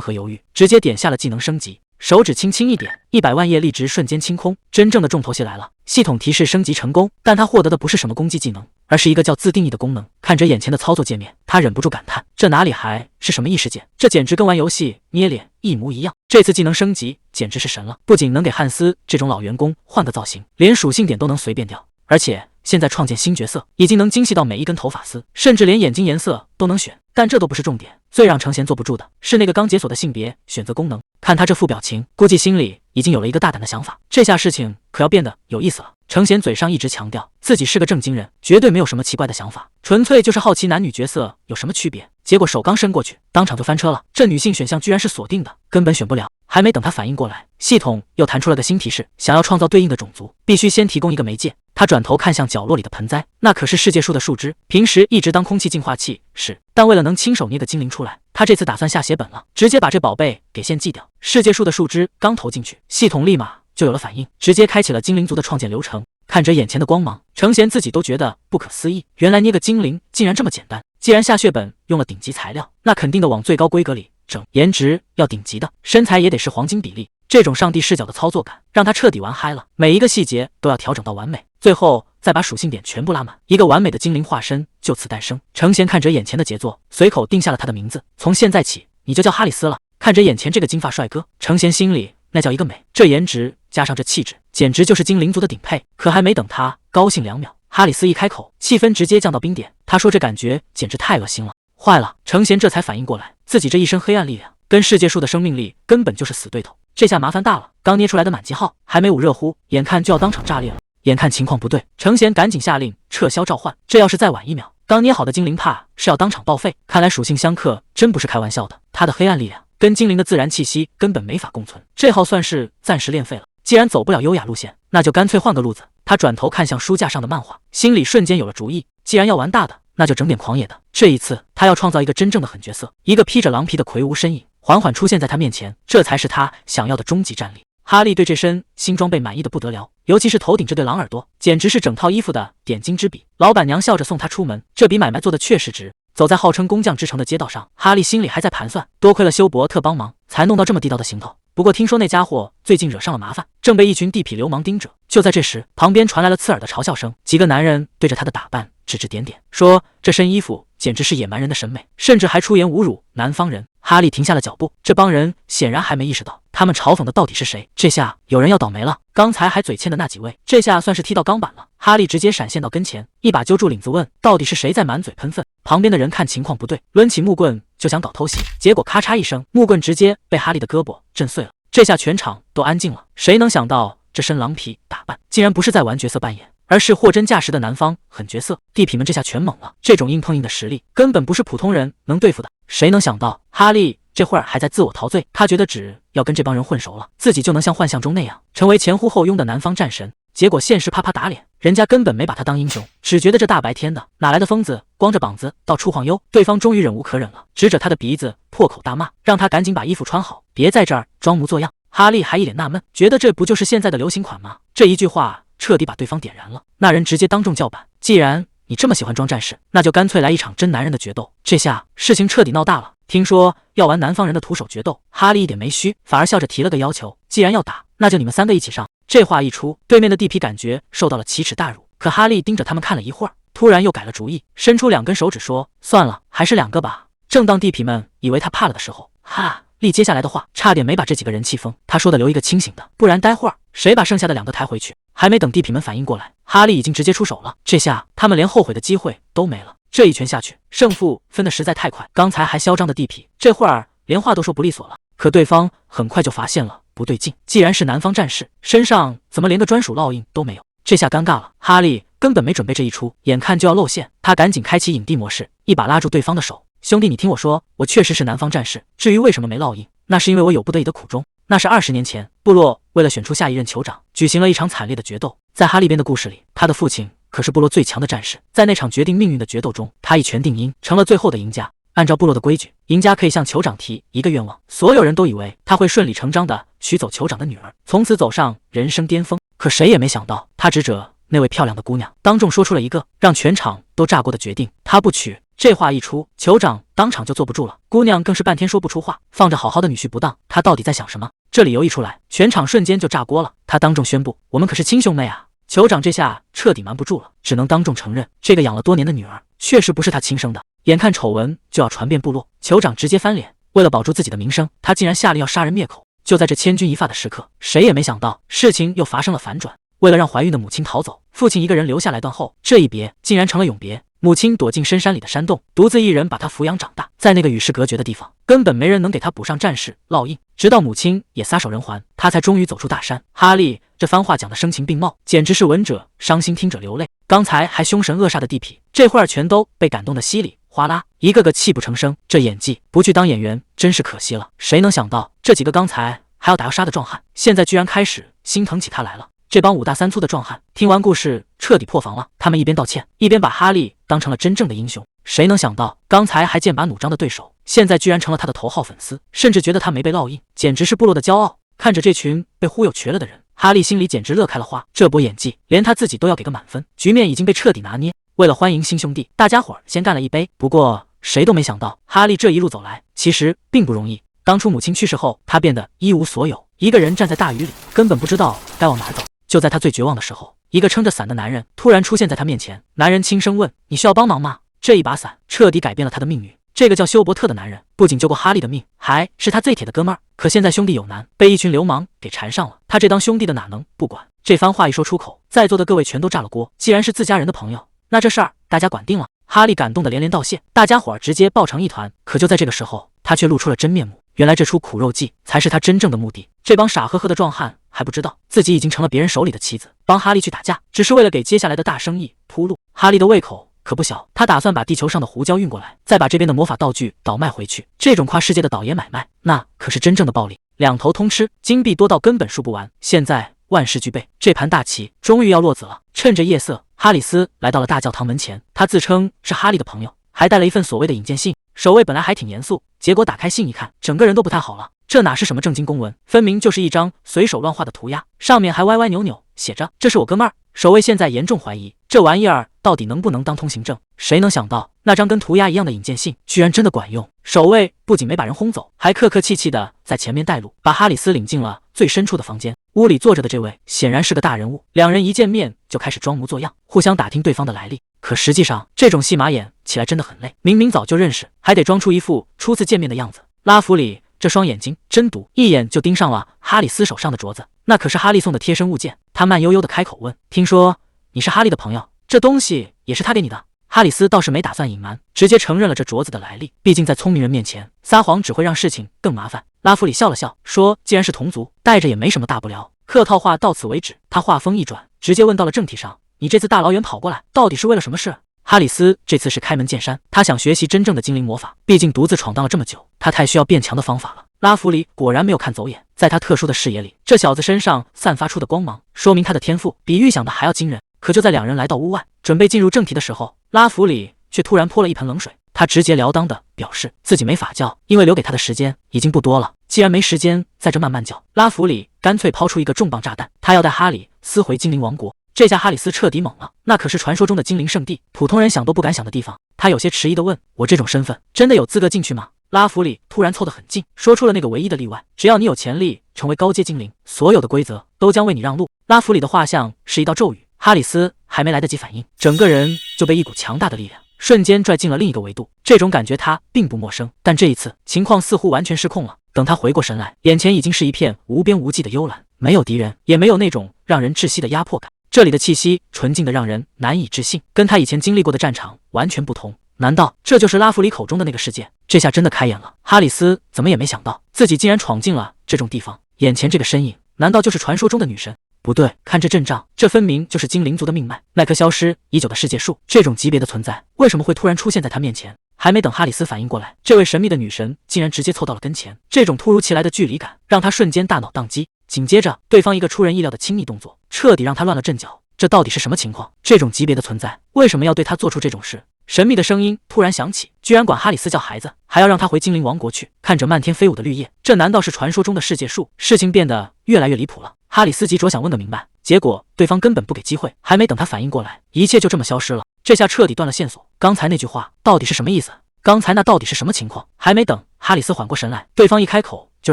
何犹豫，直接点下了技能升级，手指轻轻一点，100万业力值瞬间清空。真正的重头戏来了，系统提示升级成功，但他获得的不是什么攻击技能，而是一个叫自定义的功能。看着眼前的操作界面，他忍不住感叹，这哪里还是什么异世界，这简直跟玩游戏捏脸一模一样。这次技能升级简直是神了，不仅能给汉斯这种老员工换个造型，连属性点都能随便调，而且现在创建新角色，已经能精细到每一根头发丝，甚至连眼睛颜色都能选。但这都不是重点，最让程贤坐不住的是那个刚解锁的性别选择功能。看他这副表情，估计心里已经有了一个大胆的想法。这下事情可要变得有意思了。程贤嘴上一直强调自己是个正经人，绝对没有什么奇怪的想法，纯粹就是好奇男女角色有什么区别。结果手刚伸过去，当场就翻车了。这女性选项居然是锁定的，根本选不了。还没等他反应过来，系统又弹出了个新提示，想要创造对应的种族，必须先提供一个媒介。他转头看向角落里的盆栽，那可是世界树的树枝，平时一直当空气净化器使，但为了能亲手捏个精灵出来，他这次打算下血本了，直接把这宝贝给献祭掉。世界树的树枝刚投进去，系统立马就有了反应，直接开启了精灵族的创建流程。看着眼前的光芒，程贤自己都觉得不可思议，原来捏个精灵竟然这么简单。既然下血本用了顶级材料，那肯定的往最高规格里整，颜值要顶级的，身材也得是黄金比例。这种上帝视角的操作感让他彻底玩嗨了，每一个细节都要调整到完美，最后再把属性点全部拉满，一个完美的精灵化身就此诞生。程贤看着眼前的杰作，随口定下了他的名字，从现在起你就叫哈里斯了。看着眼前这个金发帅哥，程贤心里那叫一个美，这颜值加上这气质，简直就是精灵族的顶配。可还没等他高兴2秒，哈里斯一开口，气氛直接降到冰点。他说这感觉简直太恶心了。坏了，程贤这才反应过来，自己这一身黑暗力量跟世界树的生命力根本就是死对头，这下麻烦大了。刚捏出来的满级号还没捂热乎，眼看就要当场炸裂了。眼看情况不对，程贤赶紧下令撤销召唤，这要是再晚1秒，刚捏好的精灵怕是要当场报废。看来属性相克真不是开玩笑的，他的黑暗力量跟精灵的自然气息根本没法共存，这号算是暂时练废了。既然走不了优雅路线，那就干脆换个路子。他转头看向书架上的漫画，心里瞬间有了主意。既然要玩大的，那就整点狂野的。这一次他要创造一个真正的狠角色，一个披着狼皮的魁梧身影缓缓出现在他面前，这才是他想要的终极战力。哈利对这身新装备满意的不得了，尤其是头顶这对狼耳朵，简直是整套衣服的点睛之笔。老板娘笑着送他出门，这笔买卖做的确实值。走在号称工匠之城的街道上，哈利心里还在盘算，多亏了休伯特帮忙，才弄到这么地道的行头。不过听说那家伙最近惹上了麻烦，正被一群地痞流氓盯着。就在这时，旁边传来了刺耳的嘲笑声，几个男人对着他的打扮指指点点，说这身衣服简直是野蛮人的审美，甚至还出言侮辱南方人。哈利停下了脚步，这帮人显然还没意识到他们嘲讽的到底是谁。这下有人要倒霉了，刚才还嘴欠的那几位，这下算是踢到钢板了。哈利直接闪现到跟前，一把揪住领子问，到底是谁在满嘴喷粪？旁边的人看情况不对，抡起木棍就想搞偷袭，结果咔嚓一声，木棍直接被哈利的胳膊震碎了。这下全场都安静了。谁能想到这身狼皮打扮竟然不是在玩角色扮演，而是货真价实的南方狠角色。地痞们这下全懵了，这种硬碰硬的实力根本不是普通人能对付的。谁能想到哈利这会儿还在自我陶醉，他觉得只要跟这帮人混熟了，自己就能像幻象中那样成为前呼后拥的南方战神。结果现实啪啪打脸，人家根本没把他当英雄，只觉得这大白天的哪来的疯子光着膀子到处晃悠。对方终于忍无可忍了，指着他的鼻子破口大骂，让他赶紧把衣服穿好，别在这儿装模作样。哈利还一脸纳闷，觉得这不就是现在的流行款吗？这一句话彻底把对方点燃了。那人直接当众叫板，既然你这么喜欢装战士，那就干脆来一场真男人的决斗。这下事情彻底闹大了。听说要玩南方人的徒手决斗，哈利一点没虚，反而笑着提了个要求，既然要打，那就你们3个一起上。这话一出，对面的地痞感觉受到了奇耻大辱。可哈利盯着他们看了一会儿，突然又改了主意，伸出2根手指说：“算了，还是2个吧。”正当地痞们以为他怕了的时候，哈利接下来的话差点没把这几个人气疯。他说的留一个清醒的，不然待会儿谁把剩下的2个抬回去？还没等地痞们反应过来，哈利已经直接出手了。这下他们连后悔的机会都没了。这一拳下去，胜负分得实在太快。刚才还嚣张的地痞，这会儿连话都说不利索了。可对方很快就发现了不对劲，既然是南方战士，身上怎么连个专属烙印都没有？这下尴尬了。哈利根本没准备这一出，眼看就要露馅，他赶紧开启影帝模式，一把拉住对方的手：“兄弟，你听我说，我确实是南方战士。至于为什么没烙印，那是因为我有不得已的苦衷。那是20年前，部落为了选出下一任酋长，举行了一场惨烈的决斗。在哈利边的故事里，他的父亲可是部落最强的战士，在那场决定命运的决斗中，他一拳定音，成了最后的赢家。按照部落的规矩，赢家可以向酋长提一个愿望。所有人都以为他会顺理成章地娶走酋长的女儿，从此走上人生巅峰。可谁也没想到，他指着那位漂亮的姑娘，当众说出了一个让全场都炸锅的决定：他不娶。这话一出，酋长当场就坐不住了，姑娘更是半天说不出话，放着好好的女婿不当，他到底在想什么？这理由一出来，全场瞬间就炸锅了。他当众宣布：我们可是亲兄妹啊！酋长这下彻底瞒不住了，只能当众承认，这个养了多年的女儿确实不是他亲生的。眼看丑闻就要传遍部落，酋长直接翻脸，为了保住自己的名声，他竟然下令要杀人灭口。就在这千钧一发的时刻，谁也没想到事情又发生了反转。为了让怀孕的母亲逃走，父亲一个人留下来断后，这一别竟然成了永别。母亲躲进深山里的山洞，独自一人把他抚养长大。在那个与世隔绝的地方，根本没人能给他补上战士烙印。直到母亲也撒手人寰，他才终于走出大山。哈利这番话讲的声情并茂，简直是闻者伤心，听者流泪。刚才还凶神恶煞的地痞，这会儿全都被感动的稀里哗啦，一个个泣不成声。这演技不去当演员真是可惜了。谁能想到这几个刚才还要打要杀的壮汉，现在居然开始心疼起他来了。这帮5大3粗的壮汉听完故事彻底破防了，他们一边道歉，一边把哈利当成了真正的英雄。谁能想到刚才还剑拔弩张的对手，现在居然成了他的头号粉丝，甚至觉得他没被烙印，简直是部落的骄傲。看着这群被忽悠瘸了的人，哈利心里简直乐开了花。这波演技连他自己都要给个满分，局面已经被彻底拿捏。为了欢迎新兄弟，大家伙儿先干了一杯。不过谁都没想到，哈利这一路走来其实并不容易。当初母亲去世后，他变得一无所有，一个人站在大雨里，根本不知道该往哪走。就在他最绝望的时候，一个撑着伞的男人突然出现在他面前。男人轻声问：“你需要帮忙吗？”这一把伞彻底改变了他的命运。这个叫休伯特的男人不仅救过哈利的命，还是他最铁的哥们儿。可现在兄弟有难，被一群流氓给缠上了，他这当兄弟的哪能不管？这番话一说出口，在座的各位全都炸了锅。既然是自家人的朋友，那这事儿大家管定了。哈利感动得连连道谢，大家伙儿直接抱成一团。可就在这个时候，他却露出了真面目。原来这出苦肉计才是他真正的目的。这帮傻呵呵的壮汉还不知道自己已经成了别人手里的棋子，帮哈利去打架，只是为了给接下来的大生意铺路。哈利的胃口可不小，他打算把地球上的胡椒运过来，再把这边的魔法道具倒卖回去。这种跨世界的倒爷买卖，那可是真正的暴利，两头通吃，金币多到根本数不完。现在万事俱备，这盘大棋终于要落子了。趁着夜色，哈里斯来到了大教堂门前，他自称是哈利的朋友，还带了一份所谓的引荐信。守卫本来还挺严肃，结果打开信一看，整个人都不太好了。这哪是什么正经公文，分明就是一张随手乱画的涂鸦，上面还歪歪扭扭，写着这是我哥们儿。守卫现在严重怀疑这玩意儿到底能不能当通行证。谁能想到那张跟涂鸦一样的引荐信居然真的管用。守卫不仅没把人轰走，还客客气气的在前面带路，把哈里斯领进了最深处的房间。屋里坐着的这位显然是个大人物，两人一见面就开始装模作样，互相打听对方的来历。可实际上这种戏码演起来真的很累，明明早就认识，还得装出一副初次见面的样子。拉弗里这双眼睛真毒，一眼就盯上了哈里斯手上的镯子，那可是哈利送的贴身物件。他慢悠悠的开口问：“听说你是哈利的朋友，这东西也是他给你的？”哈里斯倒是没打算隐瞒，直接承认了这镯子的来历。毕竟在聪明人面前撒谎只会让事情更麻烦。拉弗里笑了笑说：“既然是同族，带着也没什么大不了。”客套话到此为止，他话锋一转，直接问到了正题上：“你这次大老远跑过来，到底是为了什么事？”哈里斯这次是开门见山，他想学习真正的精灵魔法，毕竟独自闯荡了这么久，他太需要变强的方法了。拉弗里果然没有看走眼，在他特殊的视野里，这小子身上散发出的光芒，说明他的天赋比预想的还要惊人。可就在两人来到屋外，准备进入正题的时候，拉弗里却突然泼了一盆冷水。他直截了当的表示自己没法教，因为留给他的时间已经不多了。既然没时间在这慢慢叫，拉弗里干脆抛出一个重磅炸弹，他要带哈里斯回精灵王国。这下哈里斯彻底懵了，那可是传说中的精灵圣地，普通人想都不敢想的地方。他有些迟疑地问：“我这种身份真的有资格进去吗？”拉弗里突然凑得很近，说出了那个唯一的例外：只要你有潜力成为高阶精灵，所有的规则都将为你让路。拉弗里的画像是一道咒语，哈里斯还没来得及反应，整个人就被一股强大的力量瞬间拽进了另一个维度。这种感觉他并不陌生，但这一次情况似乎完全失控了。等他回过神来，眼前已经是一片无边无际的幽蓝，没有敌人，也没有那种让人窒息的压迫感。这里的气息纯净的让人难以置信，跟他以前经历过的战场完全不同。难道这就是拉弗里口中的那个世界？这下真的开眼了。哈里斯怎么也没想到，自己竟然闯进了这种地方。眼前这个身影，难道就是传说中的女神？不对，看这阵仗，这分明就是精灵族的命脉。那棵消失已久的世界树，这种级别的存在，为什么会突然出现在他面前？还没等哈里斯反应过来，这位神秘的女神竟然直接凑到了跟前。这种突如其来的距离感，让他瞬间大脑宕机。紧接着，对方一个出人意料的亲密动作，彻底让他乱了阵脚。这到底是什么情况？这种级别的存在，为什么要对他做出这种事？神秘的声音突然响起，居然管哈里斯叫孩子，还要让他回精灵王国去。看着漫天飞舞的绿叶，这难道是传说中的世界树？事情变得越来越离谱了。哈里斯急着想问个明白，结果对方根本不给机会，还没等他反应过来，一切就这么消失了。这下彻底断了线索。刚才那句话到底是什么意思？刚才那到底是什么情况？还没等哈里斯缓过神来，对方一开口就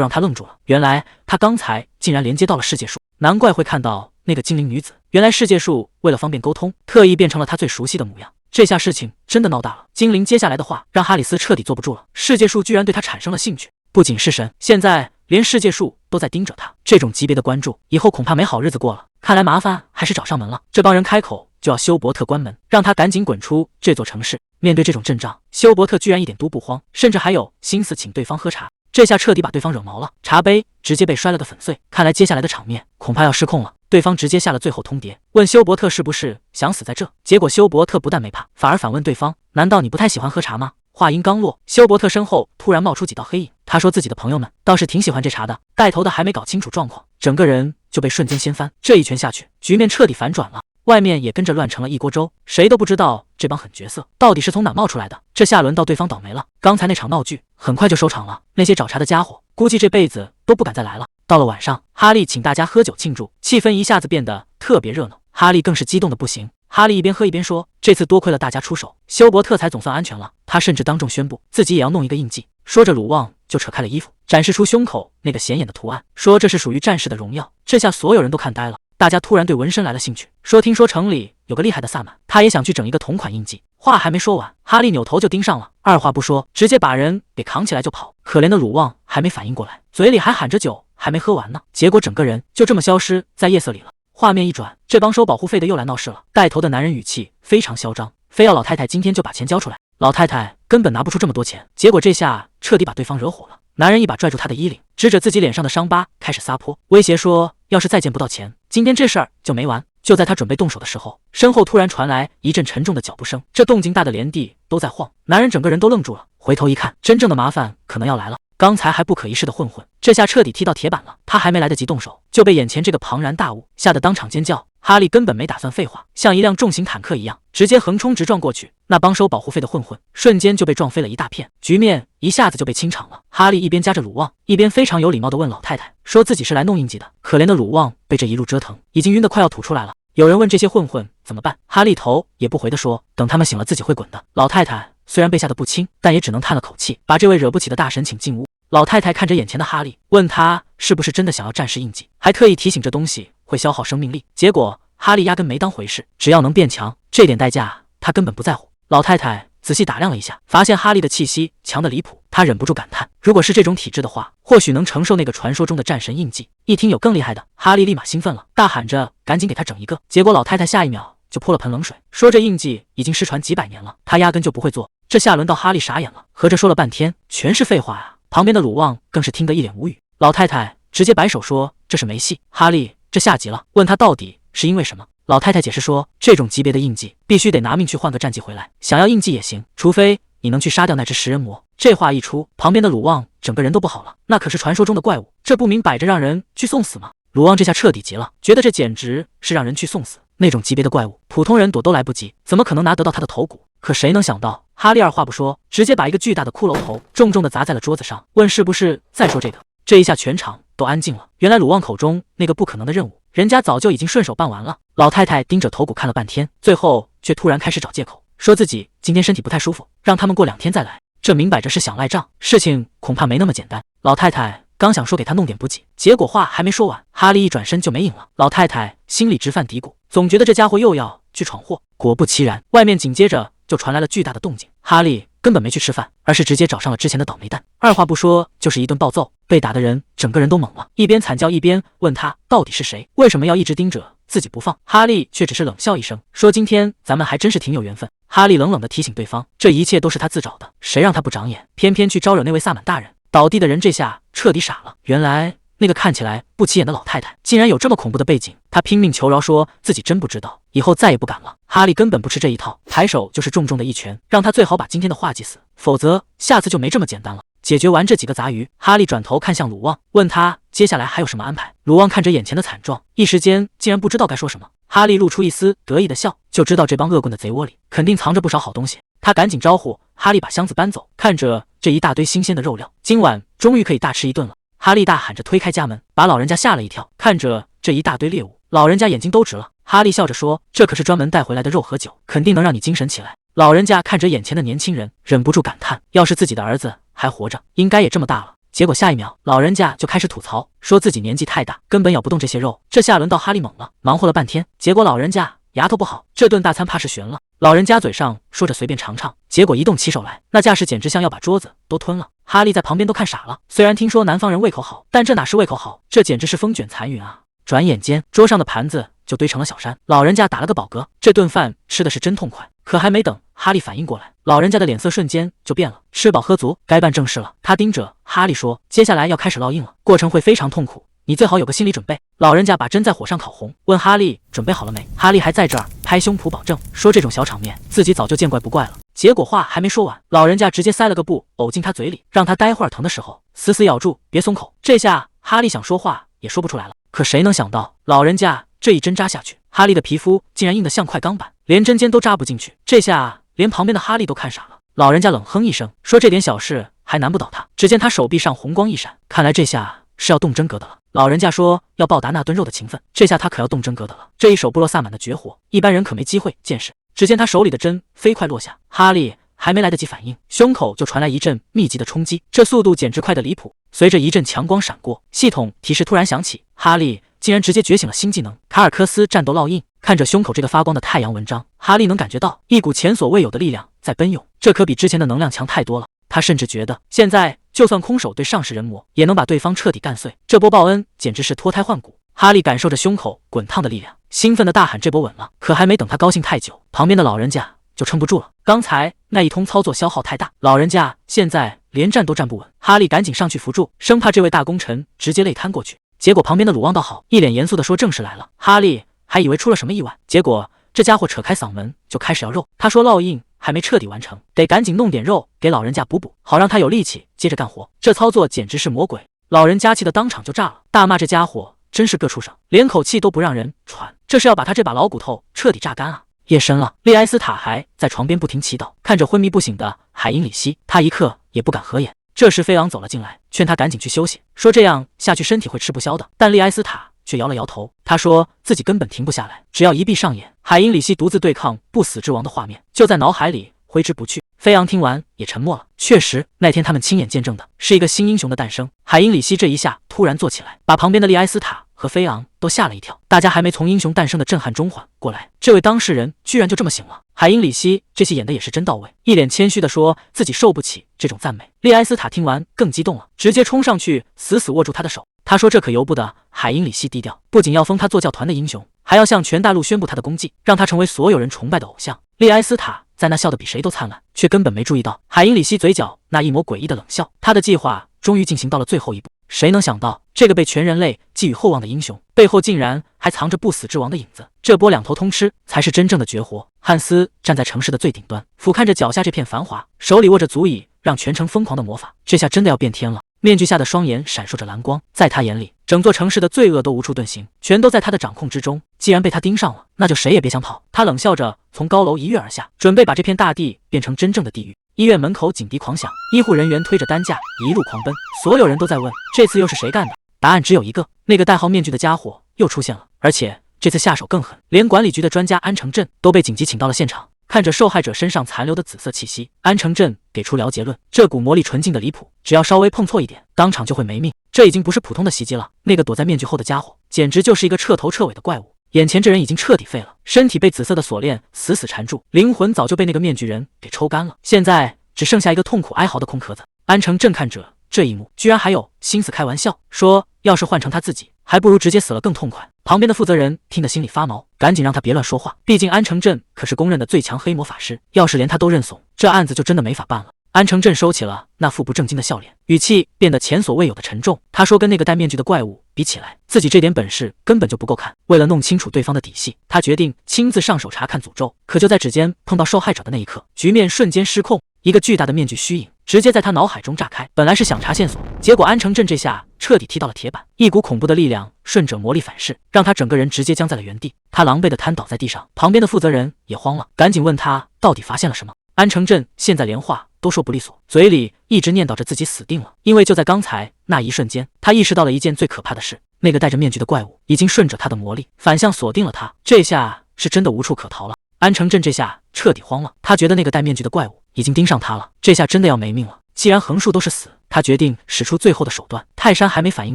让他愣住了。原来他刚才竟然连接到了世界树，难怪会看到那个精灵女子。原来世界树为了方便沟通，特意变成了他最熟悉的模样。这下事情真的闹大了。精灵接下来的话让哈里斯彻底坐不住了，世界树居然对他产生了兴趣，不仅是神，现在连世界树都在盯着他。这种级别的关注，以后恐怕没好日子过了。看来麻烦还是找上门了。这帮人开口就要休伯特关门，让他赶紧滚出这座城市。面对这种阵仗，休伯特居然一点都不慌，甚至还有心思请对方喝茶。这下彻底把对方惹毛了，茶杯直接被摔了个粉碎。看来接下来的场面恐怕要失控了。对方直接下了最后通牒，问休伯特是不是想死在这。结果休伯特不但没怕，反而反问对方：难道你不太喜欢喝茶吗？话音刚落，休伯特身后突然冒出几道黑影。他说自己的朋友们倒是挺喜欢这茶的，带头的还没搞清楚状况，整个人就被瞬间掀翻。这一拳下去，局面彻底反转了，外面也跟着乱成了一锅粥。谁都不知道这帮狠角色到底是从哪冒出来的。这下轮到对方倒霉了，刚才那场闹剧很快就收场了，那些找茬的家伙估计这辈子都不敢再来了。到了晚上，哈利请大家喝酒庆祝，气氛一下子变得特别热闹，哈利更是激动的不行。哈利一边喝一边说：“这次多亏了大家出手，休伯特才总算安全了。”他甚至当众宣布自己也要弄一个印记。说着，鲁旺就扯开了衣服，展示出胸口那个显眼的图案，说这是属于战士的荣耀。这下所有人都看呆了，大家突然对纹身来了兴趣，说听说城里有个厉害的萨满，他也想去整一个同款印记。话还没说完，哈利扭头就盯上了，二话不说，直接把人给扛起来就跑。可怜的鲁旺还没反应过来，嘴里还喊着酒还没喝完呢，结果整个人就这么消失在夜色里了。画面一转，这帮收保护费的又来闹事了。带头的男人语气非常嚣张，非要老太太今天就把钱交出来。老太太根本拿不出这么多钱，结果这下彻底把对方惹火了。男人一把拽住他的衣领，指着自己脸上的伤疤开始撒泼，威胁说要是再见不到钱，今天这事儿就没完。就在他准备动手的时候，身后突然传来一阵沉重的脚步声，这动静大的连地都在晃。男人整个人都愣住了，回头一看，真正的麻烦可能要来了。刚才还不可一世的混混，这下彻底踢到铁板了。他还没来得及动手，就被眼前这个庞然大物吓得当场尖叫。哈利根本没打算废话，像一辆重型坦克一样，直接横冲直撞过去。那帮收保护费的混混瞬间就被撞飞了一大片，局面一下子就被清场了。哈利一边夹着鲁旺，一边非常有礼貌地问老太太，说自己是来弄印记的。可怜的鲁旺被这一路折腾，已经晕得快要吐出来了。有人问这些混混怎么办，哈利头也不回地说，等他们醒了自己会滚的。老太太虽然被吓得不轻，但也只能叹了口气，把这位惹不起的大神请进屋。老太太看着眼前的哈利，问他是不是真的想要战士印记，还特意提醒这东西会消耗生命力。结果哈利压根没当回事，只要能变强，这点代价他根本不在乎。老太太仔细打量了一下，发现哈利的气息强得离谱，她忍不住感叹，如果是这种体质的话，或许能承受那个传说中的战神印记。一听有更厉害的，哈利立马兴奋了，大喊着赶紧给他整一个。结果老太太下一秒就泼了盆冷水，说这印记已经失传几百年了，他压根就不会做。这下轮到哈利傻眼了，合着说了半天全是废话啊。旁边的鲁旺更是听得一脸无语，老太太直接摆手说这是没戏。哈利这下急了，问他到底是因为什么。老太太解释说，这种级别的印记必须得拿命去换个战绩回来，想要印记也行，除非你能去杀掉那只食人魔。这话一出，旁边的鲁旺整个人都不好了，那可是传说中的怪物，这不明摆着让人去送死吗？鲁旺这下彻底急了，觉得这简直是让人去送死。那种级别的怪物，普通人躲都来不及，怎么可能拿得到他的头骨？可谁能想到，哈利二话不说，直接把一个巨大的骷髅头重重地砸在了桌子上，问是不是再说这个。这一下全场都安静了。原来鲁旺口中那个不可能的任务，人家早就已经顺手办完了。老太太盯着头骨看了半天，最后却突然开始找借口，说自己今天身体不太舒服，让他们过2天再来。这明摆着是想赖账，事情恐怕没那么简单。老太太刚想说给他弄点补给，结果话还没说完，哈利一转身就没影了。老太太心里直犯嘀咕，总觉得这家伙又要去闯祸。果不其然，外面紧接着就传来了巨大的动静。哈利根本没去吃饭，而是直接找上了之前的倒霉蛋，二话不说就是一顿暴揍。被打的人整个人都懵了，一边惨叫一边问他到底是谁，为什么要一直盯着自己不放。哈利却只是冷笑一声，说今天咱们还真是挺有缘分。哈利冷冷地提醒对方，这一切都是他自找的，谁让他不长眼，偏偏去招惹那位萨满大人。倒地的人这下彻底傻了，原来那个看起来不起眼的老太太竟然有这么恐怖的背景。他拼命求饶说自己真不知道，以后再也不敢了。哈利根本不吃这一套，抬手就是重重的一拳，让他最好把今天的话祭死，否则下次就没这么简单了。解决完这几个杂鱼，哈利转头看向鲁旺，问他接下来还有什么安排。鲁旺看着眼前的惨状，一时间竟然不知道该说什么。哈利露出一丝得意的笑，就知道这帮恶棍的贼窝里肯定藏着不少好东西。他赶紧招呼哈利把箱子搬走，看着这一大堆新鲜的肉料，今晚终于可以大吃一顿了。哈利大喊着推开家门，把老人家吓了一跳。看着这一大堆猎物，老人家眼睛都直了。哈利笑着说，这可是专门带回来的肉和酒，肯定能让你精神起来。老人家看着眼前的年轻人，忍不住感叹，要是自己的儿子还活着，应该也这么大了。结果下一秒，老人家就开始吐槽，说自己年纪太大，根本咬不动这些肉。这下轮到哈利猛了，忙活了半天，结果老人家牙头不好，这顿大餐怕是悬了。老人家嘴上说着随便尝尝，结果一动起手来，那架势简直像要把桌子都吞了。哈利在旁边都看傻了，虽然听说南方人胃口好，但这哪是胃口好，这简直是风卷残云啊！转眼间，桌上的盘子就堆成了小山。老人家打了个饱嗝，这顿饭吃的是真痛快。可还没等哈利反应过来，老人家的脸色瞬间就变了。吃饱喝足，该办正事了。他盯着哈利说，接下来要开始烙印了，过程会非常痛苦，你最好有个心理准备。老人家把针在火上烤红，问哈利准备好了没。哈利还在这儿拍胸脯保证，说这种小场面自己早就见怪不怪了。结果话还没说完，老人家直接塞了个布呕进他嘴里，让他待会儿疼的时候死死咬住，别松口。这下哈利想说话也说不出来了。可谁能想到，老人家这一针扎下去，哈利的皮肤竟然硬得像块钢板，连针尖都扎不进去。这下连旁边的哈利都看傻了。老人家冷哼一声，说这点小事还难不倒他。只见他手臂上红光一闪，看来这下是要动真格的了。老人家说要报答那顿肉的情分，这下他可要动真格的了。这一手部落萨满的绝活，一般人可没机会见识。只见他手里的针飞快落下，哈利还没来得及反应，胸口就传来一阵密集的冲击，这速度简直快得离谱。随着一阵强光闪过，系统提示突然响起，哈利竟然直接觉醒了新技能卡尔科斯战斗烙印。看着胸口这个发光的太阳纹章，哈利能感觉到一股前所未有的力量在奔涌，这可比之前的能量强太多了。他甚至觉得现在就算空手对上世人魔，也能把对方彻底干碎。这波报恩简直是脱胎换骨。哈利感受着胸口滚烫的力量，兴奋的大喊这波稳了。可还没等他高兴太久，旁边的老人家就撑不住了。刚才那一通操作消耗太大，老人家现在连站都站不稳。哈利赶紧上去扶住，生怕这位大功臣直接累瘫过去。结果旁边的鲁旺倒好，一脸严肃地说正事来了。哈利还以为出了什么意外，结果这家伙扯开嗓门就开始要肉。他说烙印还没彻底完成，得赶紧弄点肉给老人家补补，好让他有力气接着干活。这操作简直是魔鬼。老人家气得当场就炸了，大骂这家伙真是个畜生，连口气都不让人喘，这是要把他这把老骨头彻底榨干啊！夜深了，利埃斯塔还在床边不停祈祷，看着昏迷不醒的海因里希，他一刻也不敢合眼。这时菲昂走了进来，劝他赶紧去休息，说这样下去身体会吃不消的。但利埃斯塔却摇了摇头，他说自己根本停不下来，只要一闭上眼，海因里希独自对抗不死之王的画面就在脑海里挥之不去。菲昂听完也沉默了。确实，那天他们亲眼见证的是一个新英雄的诞生。海因里希这一下突然坐起来，把旁边的利埃斯塔和菲昂都吓了一跳。大家还没从英雄诞生的震撼中缓过来，这位当事人居然就这么醒了。海因里希这戏演的也是真到位，一脸谦虚地说自己受不起这种赞美。利埃斯塔听完更激动了，直接冲上去死死握住他的手。他说这可由不得海因里希低调，不仅要封他做教团的英雄，还要向全大陆宣布他的功绩，让他成为所有人崇拜的偶像。利埃斯塔在那笑得比谁都灿烂，却根本没注意到海因里希嘴角那一抹诡异的冷笑。他的计划终于进行到了最后一步，谁能想到这个被全人类寄予厚望的英雄背后竟然还藏着不死之王的影子？这波两头通吃才是真正的绝活。汉斯站在城市的最顶端，俯瞰着脚下这片繁华，手里握着足以让全城疯狂的魔法，这下真的要变天了。面具下的双眼闪烁着蓝光，在他眼里，整座城市的罪恶都无处遁形，全都在他的掌控之中。既然被他盯上了，那就谁也别想跑。他冷笑着从高楼一跃而下，准备把这片大地变成真正的地狱。医院门口警笛狂响，医护人员推着担架一路狂奔，所有人都在问这次又是谁干的？答案只有一个，那个戴号面具的家伙又出现了，而且这次下手更狠，连管理局的专家安成镇都被紧急请到了现场。看着受害者身上残留的紫色气息，安成镇给出了结论：这股魔力纯净的离谱，只要稍微碰错一点，当场就会没命。这已经不是普通的袭击了，那个躲在面具后的家伙，简直就是一个彻头彻尾的怪物。眼前这人已经彻底废了，身体被紫色的锁链死死缠住，灵魂早就被那个面具人给抽干了，现在只剩下一个痛苦哀嚎的空壳子。安成镇看着这一幕，居然还有心思开玩笑，说要是换成他自己，还不如直接死了更痛快。旁边的负责人听得心里发毛，赶紧让他别乱说话，毕竟安成镇可是公认的最强黑魔法师，要是连他都认怂，这案子就真的没法办了。安成镇收起了那副不正经的笑脸，语气变得前所未有的沉重。他说跟那个戴面具的怪物比起来，自己这点本事根本就不够看。为了弄清楚对方的底细，他决定亲自上手查看诅咒。可就在指尖碰到受害者的那一刻，局面瞬间失控，一个巨大的面具虚影直接在他脑海中炸开。本来是想查线索，结果安成镇这下彻底踢到了铁板，一股恐怖的力量顺着魔力反噬，让他整个人直接僵在了原地。他狼狈地瘫倒在地上，旁边的负责人也慌了，赶紧问他到底发现了什么。安成镇现在连话都说不利索，嘴里一直念叨着自己死定了，因为就在刚才那一瞬间，他意识到了一件最可怕的事，那个戴着面具的怪物已经顺着他的魔力反向锁定了他，这下是真的无处可逃了。安成镇这下彻底慌了，他觉得那个戴面具的怪物已经盯上他了，这下真的要没命了。既然横竖都是死，他决定使出最后的手段。泰山还没反应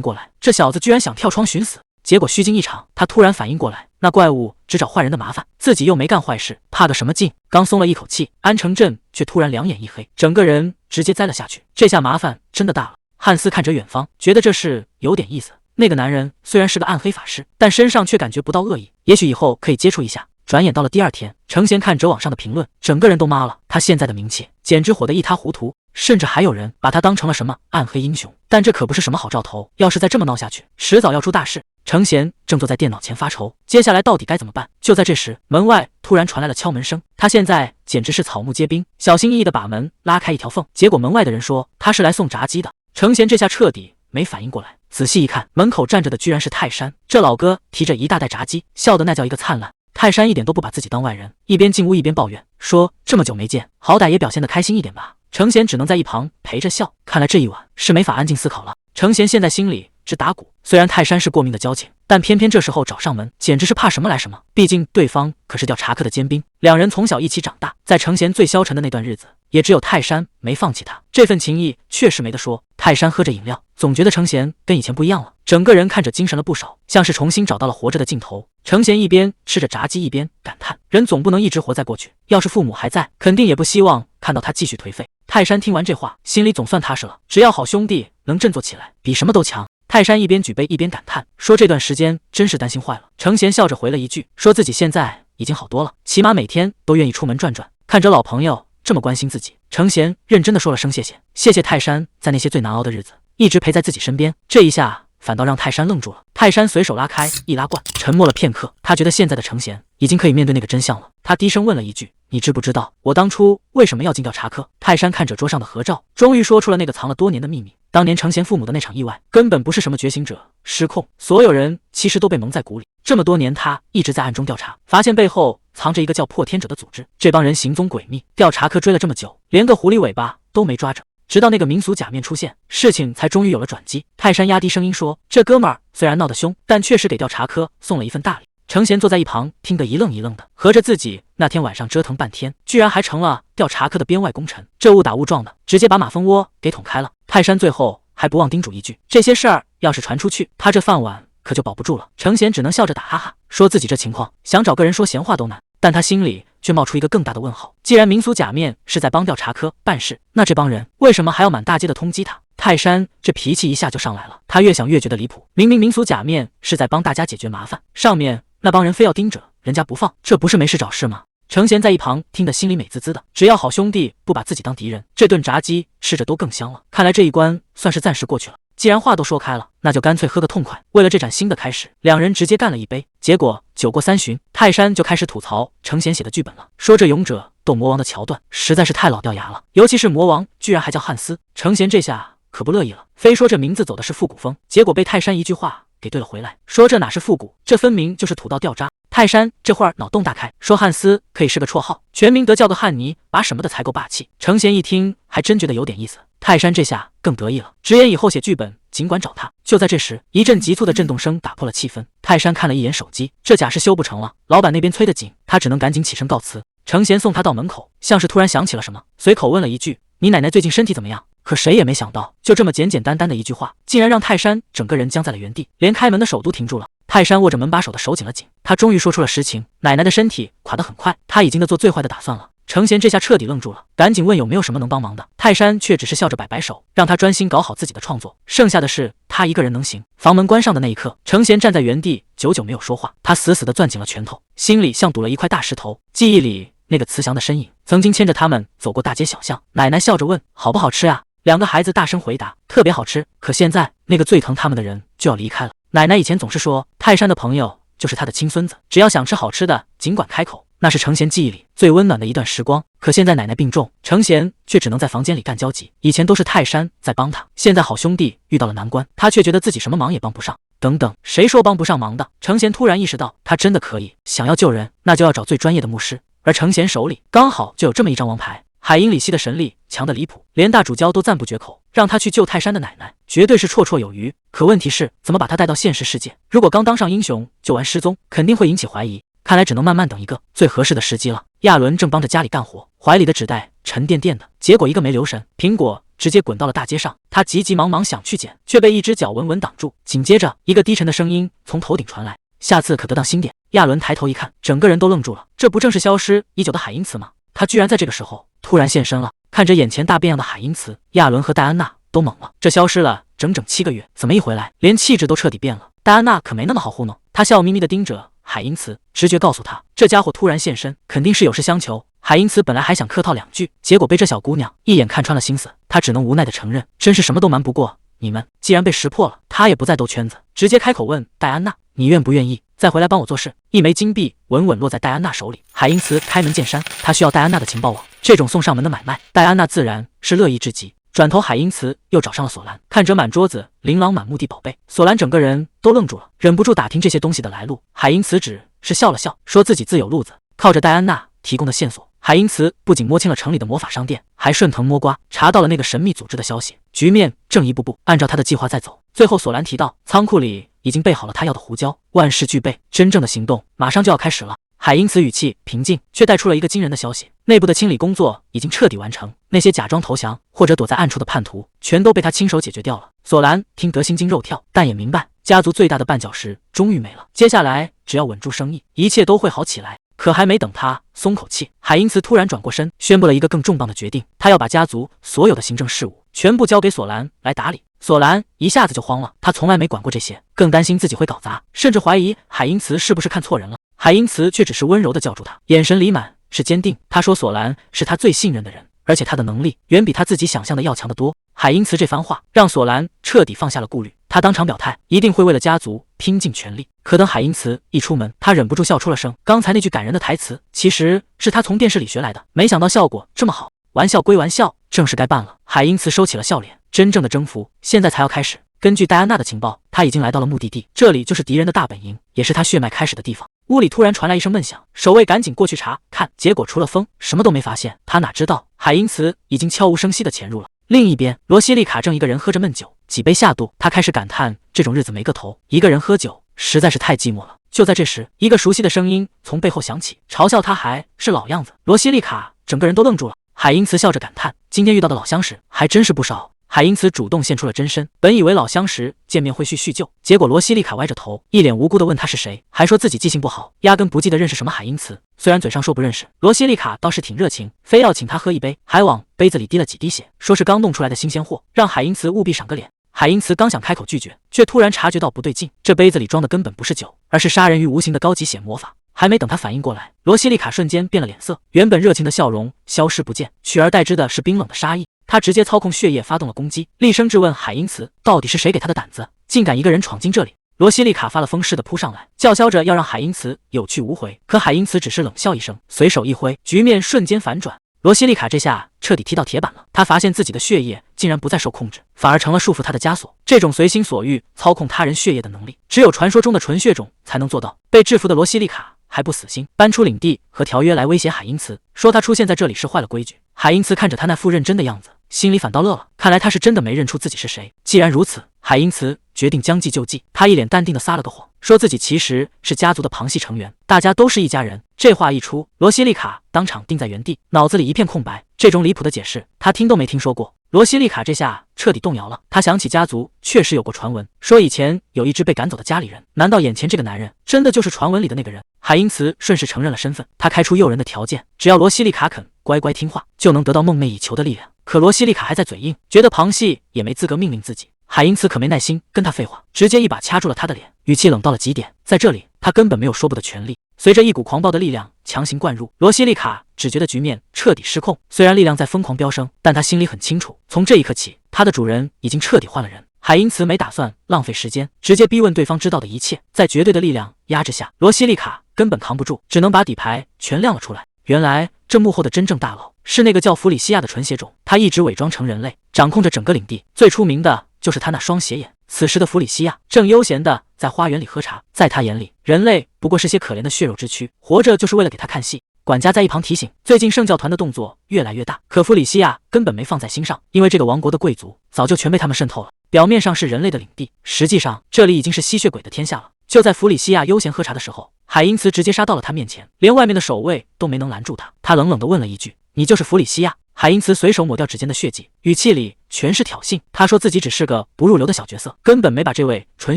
过来，这小子居然想跳窗寻死，结果虚惊一场。他突然反应过来，那怪物只找坏人的麻烦，自己又没干坏事，怕个什么劲？刚松了一口气，安成镇却突然两眼一黑，整个人直接栽了下去。这下麻烦真的大了。汉斯看着远方，觉得这事有点意思。那个男人虽然是个暗黑法师，但身上却感觉不到恶意，也许以后可以接触一下。转眼到了第二天，程贤看着网上的评论，整个人都麻了。他现在的名气简直火得一塌糊涂，甚至还有人把他当成了什么暗黑英雄。但这可不是什么好兆头，要是再这么闹下去，迟早要出大事。程贤正坐在电脑前发愁，接下来到底该怎么办？就在这时，门外突然传来了敲门声。他现在简直是草木皆兵，小心翼翼地把门拉开一条缝，结果门外的人说他是来送炸鸡的。程贤这下彻底没反应过来，仔细一看，门口站着的居然是泰山。这老哥提着一大袋炸鸡，笑得那叫一个灿烂。泰山一点都不把自己当外人，一边进屋一边抱怨说：“这么久没见，好歹也表现得开心一点吧。”程贤只能在一旁陪着笑，看来这一晚是没法安静思考了。程贤现在心里直打鼓，虽然泰山是过命的交情，但偏偏这时候找上门，简直是怕什么来什么。毕竟对方可是调查科的尖兵，两人从小一起长大，在程贤最消沉的那段日子，也只有泰山没放弃他，这份情谊确实没得说。泰山喝着饮料，总觉得程贤跟以前不一样了，整个人看着精神了不少，像是重新找到了活着的劲头。程贤一边吃着炸鸡一边感叹，人总不能一直活在过去，要是父母还在，肯定也不希望看到他继续颓废。泰山听完这话，心里总算踏实了，只要好兄弟能振作起来，比什么都强。泰山一边举杯一边感叹，说这段时间真是担心坏了。程贤笑着回了一句，说自己现在已经好多了，起码每天都愿意出门转转。看着老朋友这么关心自己，程贤认真的说了声谢谢，谢谢泰山在那些最难熬的日子一直陪在自己身边。这一下反倒让泰山愣住了。泰山随手拉开易拉罐，沉默了片刻，他觉得现在的程贤已经可以面对那个真相了。他低声问了一句，你知不知道我当初为什么要进调查科？泰山看着桌上的合照，终于说出了那个藏了多年的秘密。当年程贤父母的那场意外根本不是什么觉醒者失控，所有人其实都被蒙在鼓里。这么多年他一直在暗中调查，发现背后藏着一个叫破天者的组织，这帮人行踪诡秘，调查科追了这么久，连个狐狸尾巴都没抓着。直到那个民俗假面出现，事情才终于有了转机。泰山压低声音说，这哥们儿虽然闹得凶，但确实给调查科送了一份大礼。程贤坐在一旁听得一愣一愣的，合着自己那天晚上折腾半天，居然还成了调查科的编外功臣，这误打误撞的直接把马蜂窝给捅开了。泰山最后还不忘叮嘱一句，这些事儿要是传出去，他这饭碗可就保不住了。程贤只能笑着打哈哈，说自己这情况想找个人说闲话都难，但他心里却冒出一个更大的问号，既然民俗假面是在帮调查科办事，那这帮人为什么还要满大街的通缉他？泰山这脾气一下就上来了，他越想越觉得离谱，明明民俗假面是在帮大家解决麻烦，上面那帮人非要盯着人家不放，这不是没事找事吗？程贤在一旁听得心里美滋滋的，只要好兄弟不把自己当敌人，这顿炸鸡吃着都更香了。看来这一关算是暂时过去了，既然话都说开了，那就干脆喝个痛快。为了这盏新的开始，两人直接干了一杯。结果酒过三巡，泰山就开始吐槽程贤写的剧本了，说这勇者斗魔王的桥段实在是太老掉牙了，尤其是魔王居然还叫汉斯。程贤这下可不乐意了，非说这名字走的是复古风，结果被泰山一句话给对了回来，说这哪是复古，这分明就是土到掉渣。泰山这会儿脑洞大开，说汉斯可以是个绰号，全名得叫个汉尼拔什么的才够霸气。程贤一听还真觉得有点意思，泰山这下更得意了，直言以后写剧本尽管找他。就在这时，一阵急促的震动声打破了气氛。泰山看了一眼手机，这假是修不成了，老板那边催得紧，他只能赶紧起身告辞。程贤送他到门口，像是突然想起了什么，随口问了一句：“你奶奶最近身体怎么样？”可谁也没想到，就这么简简单单的一句话，竟然让泰山整个人僵在了原地，连开门的手都停住了。泰山握着门把手的手紧了紧，他终于说出了实情：奶奶的身体垮得很快，他已经做最坏的打算了。程贤这下彻底愣住了，赶紧问有没有什么能帮忙的。泰山却只是笑着摆摆手，让他专心搞好自己的创作，剩下的事他一个人能行。房门关上的那一刻，程贤站在原地，久久没有说话，他死死地攥紧了拳头，心里像堵了一块大石头。记忆里那个慈祥的身影，曾经牵着他们走过大街小巷。奶奶笑着问：“好不好吃啊？”两个孩子大声回答：“特别好吃。”可现在，那个最疼他们的人就要离开了。奶奶以前总是说，泰山的朋友就是他的亲孙子，只要想吃好吃的，尽管开口。那是程贤记忆里最温暖的一段时光。可现在奶奶病重，程贤却只能在房间里干焦急。以前都是泰山在帮他，现在好兄弟遇到了难关，他却觉得自己什么忙也帮不上。等等，谁说帮不上忙的？程贤突然意识到，他真的可以。想要救人，那就要找最专业的牧师，而程贤手里刚好就有这么一张王牌。海因里希的神力强得离谱，连大主教都赞不绝口，让他去救泰山的奶奶，绝对是绰绰有余。可问题是，怎么把他带到现实世界？如果刚当上英雄就玩失踪，肯定会引起怀疑。看来只能慢慢等一个最合适的时机了。亚伦正帮着家里干活，怀里的纸袋沉甸甸的，结果一个没留神，苹果直接滚到了大街上。他急急忙忙想去捡，却被一只脚稳稳挡住。紧接着，一个低沉的声音从头顶传来：“下次可得当心点。”亚伦抬头一看，整个人都愣住了。这不正是消失已久的海因茨吗？他居然在这个时候突然现身了。看着眼前大变样的海因茨，亚伦和戴安娜都懵了。这消失了整整7个月，怎么一回来，连气质都彻底变了？戴安娜可没那么好糊弄，她笑眯眯地盯着海因茨，直觉告诉他，这家伙突然现身，肯定是有事相求。海因茨本来还想客套2句，结果被这小姑娘一眼看穿了心思，他只能无奈地承认，真是什么都瞒不过你们。既然被识破了，他也不再兜圈子，直接开口问戴安娜：“你愿不愿意再回来帮我做事？”一枚金币稳稳落在戴安娜手里。海因茨开门见山，他需要戴安娜的情报网，这种送上门的买卖，戴安娜自然是乐意至极。转头，海因茨又找上了索兰，看着满桌子琳琅满目的宝贝，索兰整个人都愣住了，忍不住打听这些东西的来路。海因茨只是笑了笑，说自己自有路子。靠着戴安娜提供的线索，海因茨不仅摸清了城里的魔法商店，还顺藤摸瓜查到了那个神秘组织的消息。局面正一步步按照他的计划在走。最后，索兰提到仓库里已经备好了他要的胡椒，万事俱备，真正的行动马上就要开始了。海因茨语气平静，却带出了一个惊人的消息：内部的清理工作已经彻底完成，那些假装投降或者躲在暗处的叛徒，全都被他亲手解决掉了。索兰听得心惊肉跳，但也明白家族最大的绊脚石终于没了，接下来只要稳住生意，一切都会好起来。可还没等他松口气，海因茨突然转过身，宣布了一个更重磅的决定，他要把家族所有的行政事务全部交给索兰来打理。索兰一下子就慌了，他从来没管过这些，更担心自己会搞砸，甚至怀疑海因茨是不是看错人了。海因茨却只是温柔地叫住他，眼神里满是坚定。他说索兰是他最信任的人，而且他的能力远比他自己想象的要强得多。海因茨这番话让索兰彻底放下了顾虑，他当场表态，一定会为了家族拼尽全力。可等海因茨一出门，他忍不住笑出了声。刚才那句感人的台词，其实是他从电视里学来的，没想到效果这么好。玩笑归玩笑，正事该办了。海因茨收起了笑脸，真正的征服现在才要开始。根据戴安娜的情报，他已经来到了目的地，这里就是敌人的大本营，也是他血脉开始的地方。屋里突然传来一声闷响，守卫赶紧过去查看，结果除了风什么都没发现。他哪知道海因茨已经悄无声息地潜入了。另一边，罗西丽卡正一个人喝着闷酒，几杯下肚，他开始感叹这种日子没个头，一个人喝酒实在是太寂寞了。就在这时，一个熟悉的声音从背后响起，嘲笑他还是老样子。罗西丽卡整个人都愣住了。海因茨笑着感叹，今天遇到的老相识还真是不少。海因茨主动现出了真身，本以为老相识见面会叙旧，结果罗西丽卡歪着头，一脸无辜地问他是谁，还说自己记性不好，压根不记得认识什么海因茨。虽然嘴上说不认识，罗西丽卡倒是挺热情，非要请他喝一杯，还往杯子里滴了几滴血，说是刚弄出来的新鲜货，让海因茨务必赏个脸。海因茨刚想开口拒绝，却突然察觉到不对劲，这杯子里装的根本不是酒，而是杀人于无形的高级血魔法。还没等他反应过来，罗西丽卡瞬间变了脸色，原本热情的笑容消失不见，取而代之的是冰冷的杀意。他直接操控血液发动了攻击，厉声质问海因茨，到底是谁给他的胆子，竟敢一个人闯进这里？罗西丽卡发了疯似的扑上来，叫嚣着要让海因茨有去无回。可海因茨只是冷笑一声，随手一挥，局面瞬间反转。罗西丽卡这下彻底踢到铁板了，她发现自己的血液竟然不再受控制，反而成了束缚她的枷锁。这种随心所欲操控他人血液的能力，只有传说中的纯血种才能做到。被制服的罗西丽卡还不死心，搬出领地和条约来威胁海因茨，说他出现在这里是坏了规矩。海因茨看着他那副认真的样子，心里反倒乐了，看来他是真的没认出自己是谁。既然如此，海因茨决定将计就计，他一脸淡定的撒了个谎，说自己其实是家族的旁系成员，大家都是一家人。这话一出，罗西丽卡当场定在原地，脑子里一片空白，这种离谱的解释他听都没听说过。罗西丽卡这下彻底动摇了，他想起家族确实有过传闻，说以前有一只被赶走的家里人，难道眼前这个男人真的就是传闻里的那个人？海因茨顺势承认了身份，他开出诱人的条件，只要罗西丽卡肯乖乖听话，就能得到梦寐以求的力量。可罗西丽卡还在嘴硬，觉得旁系也没资格命令自己。海因茨可没耐心跟他废话，直接一把掐住了他的脸，语气冷到了极点。在这里，他根本没有说不的权利。随着一股狂暴的力量强行灌入，罗西丽卡只觉得局面彻底失控。虽然力量在疯狂飙升，但他心里很清楚，从这一刻起，他的主人已经彻底换了人。海因茨没打算浪费时间，直接逼问对方知道的一切。在绝对的力量压制下，罗西丽卡根本扛不住，只能把底牌全亮了出来。原来这幕后的真正大佬是那个叫弗里西亚的纯血种，他一直伪装成人类，掌控着整个领地。最出名的就是他那双斜眼。此时的弗里西亚正悠闲地在花园里喝茶，在他眼里，人类不过是些可怜的血肉之躯，活着就是为了给他看戏。管家在一旁提醒，最近圣教团的动作越来越大，可弗里西亚根本没放在心上，因为这个王国的贵族早就全被他们渗透了。表面上是人类的领地，实际上这里已经是吸血鬼的天下了。就在弗里西亚悠闲喝茶的时候，海因茨直接杀到了他面前，连外面的守卫都没能拦住他。他冷冷地问了一句：“你就是弗里西亚？”海因茨随手抹掉指尖的血迹，语气里全是挑衅。他说自己只是个不入流的小角色，根本没把这位纯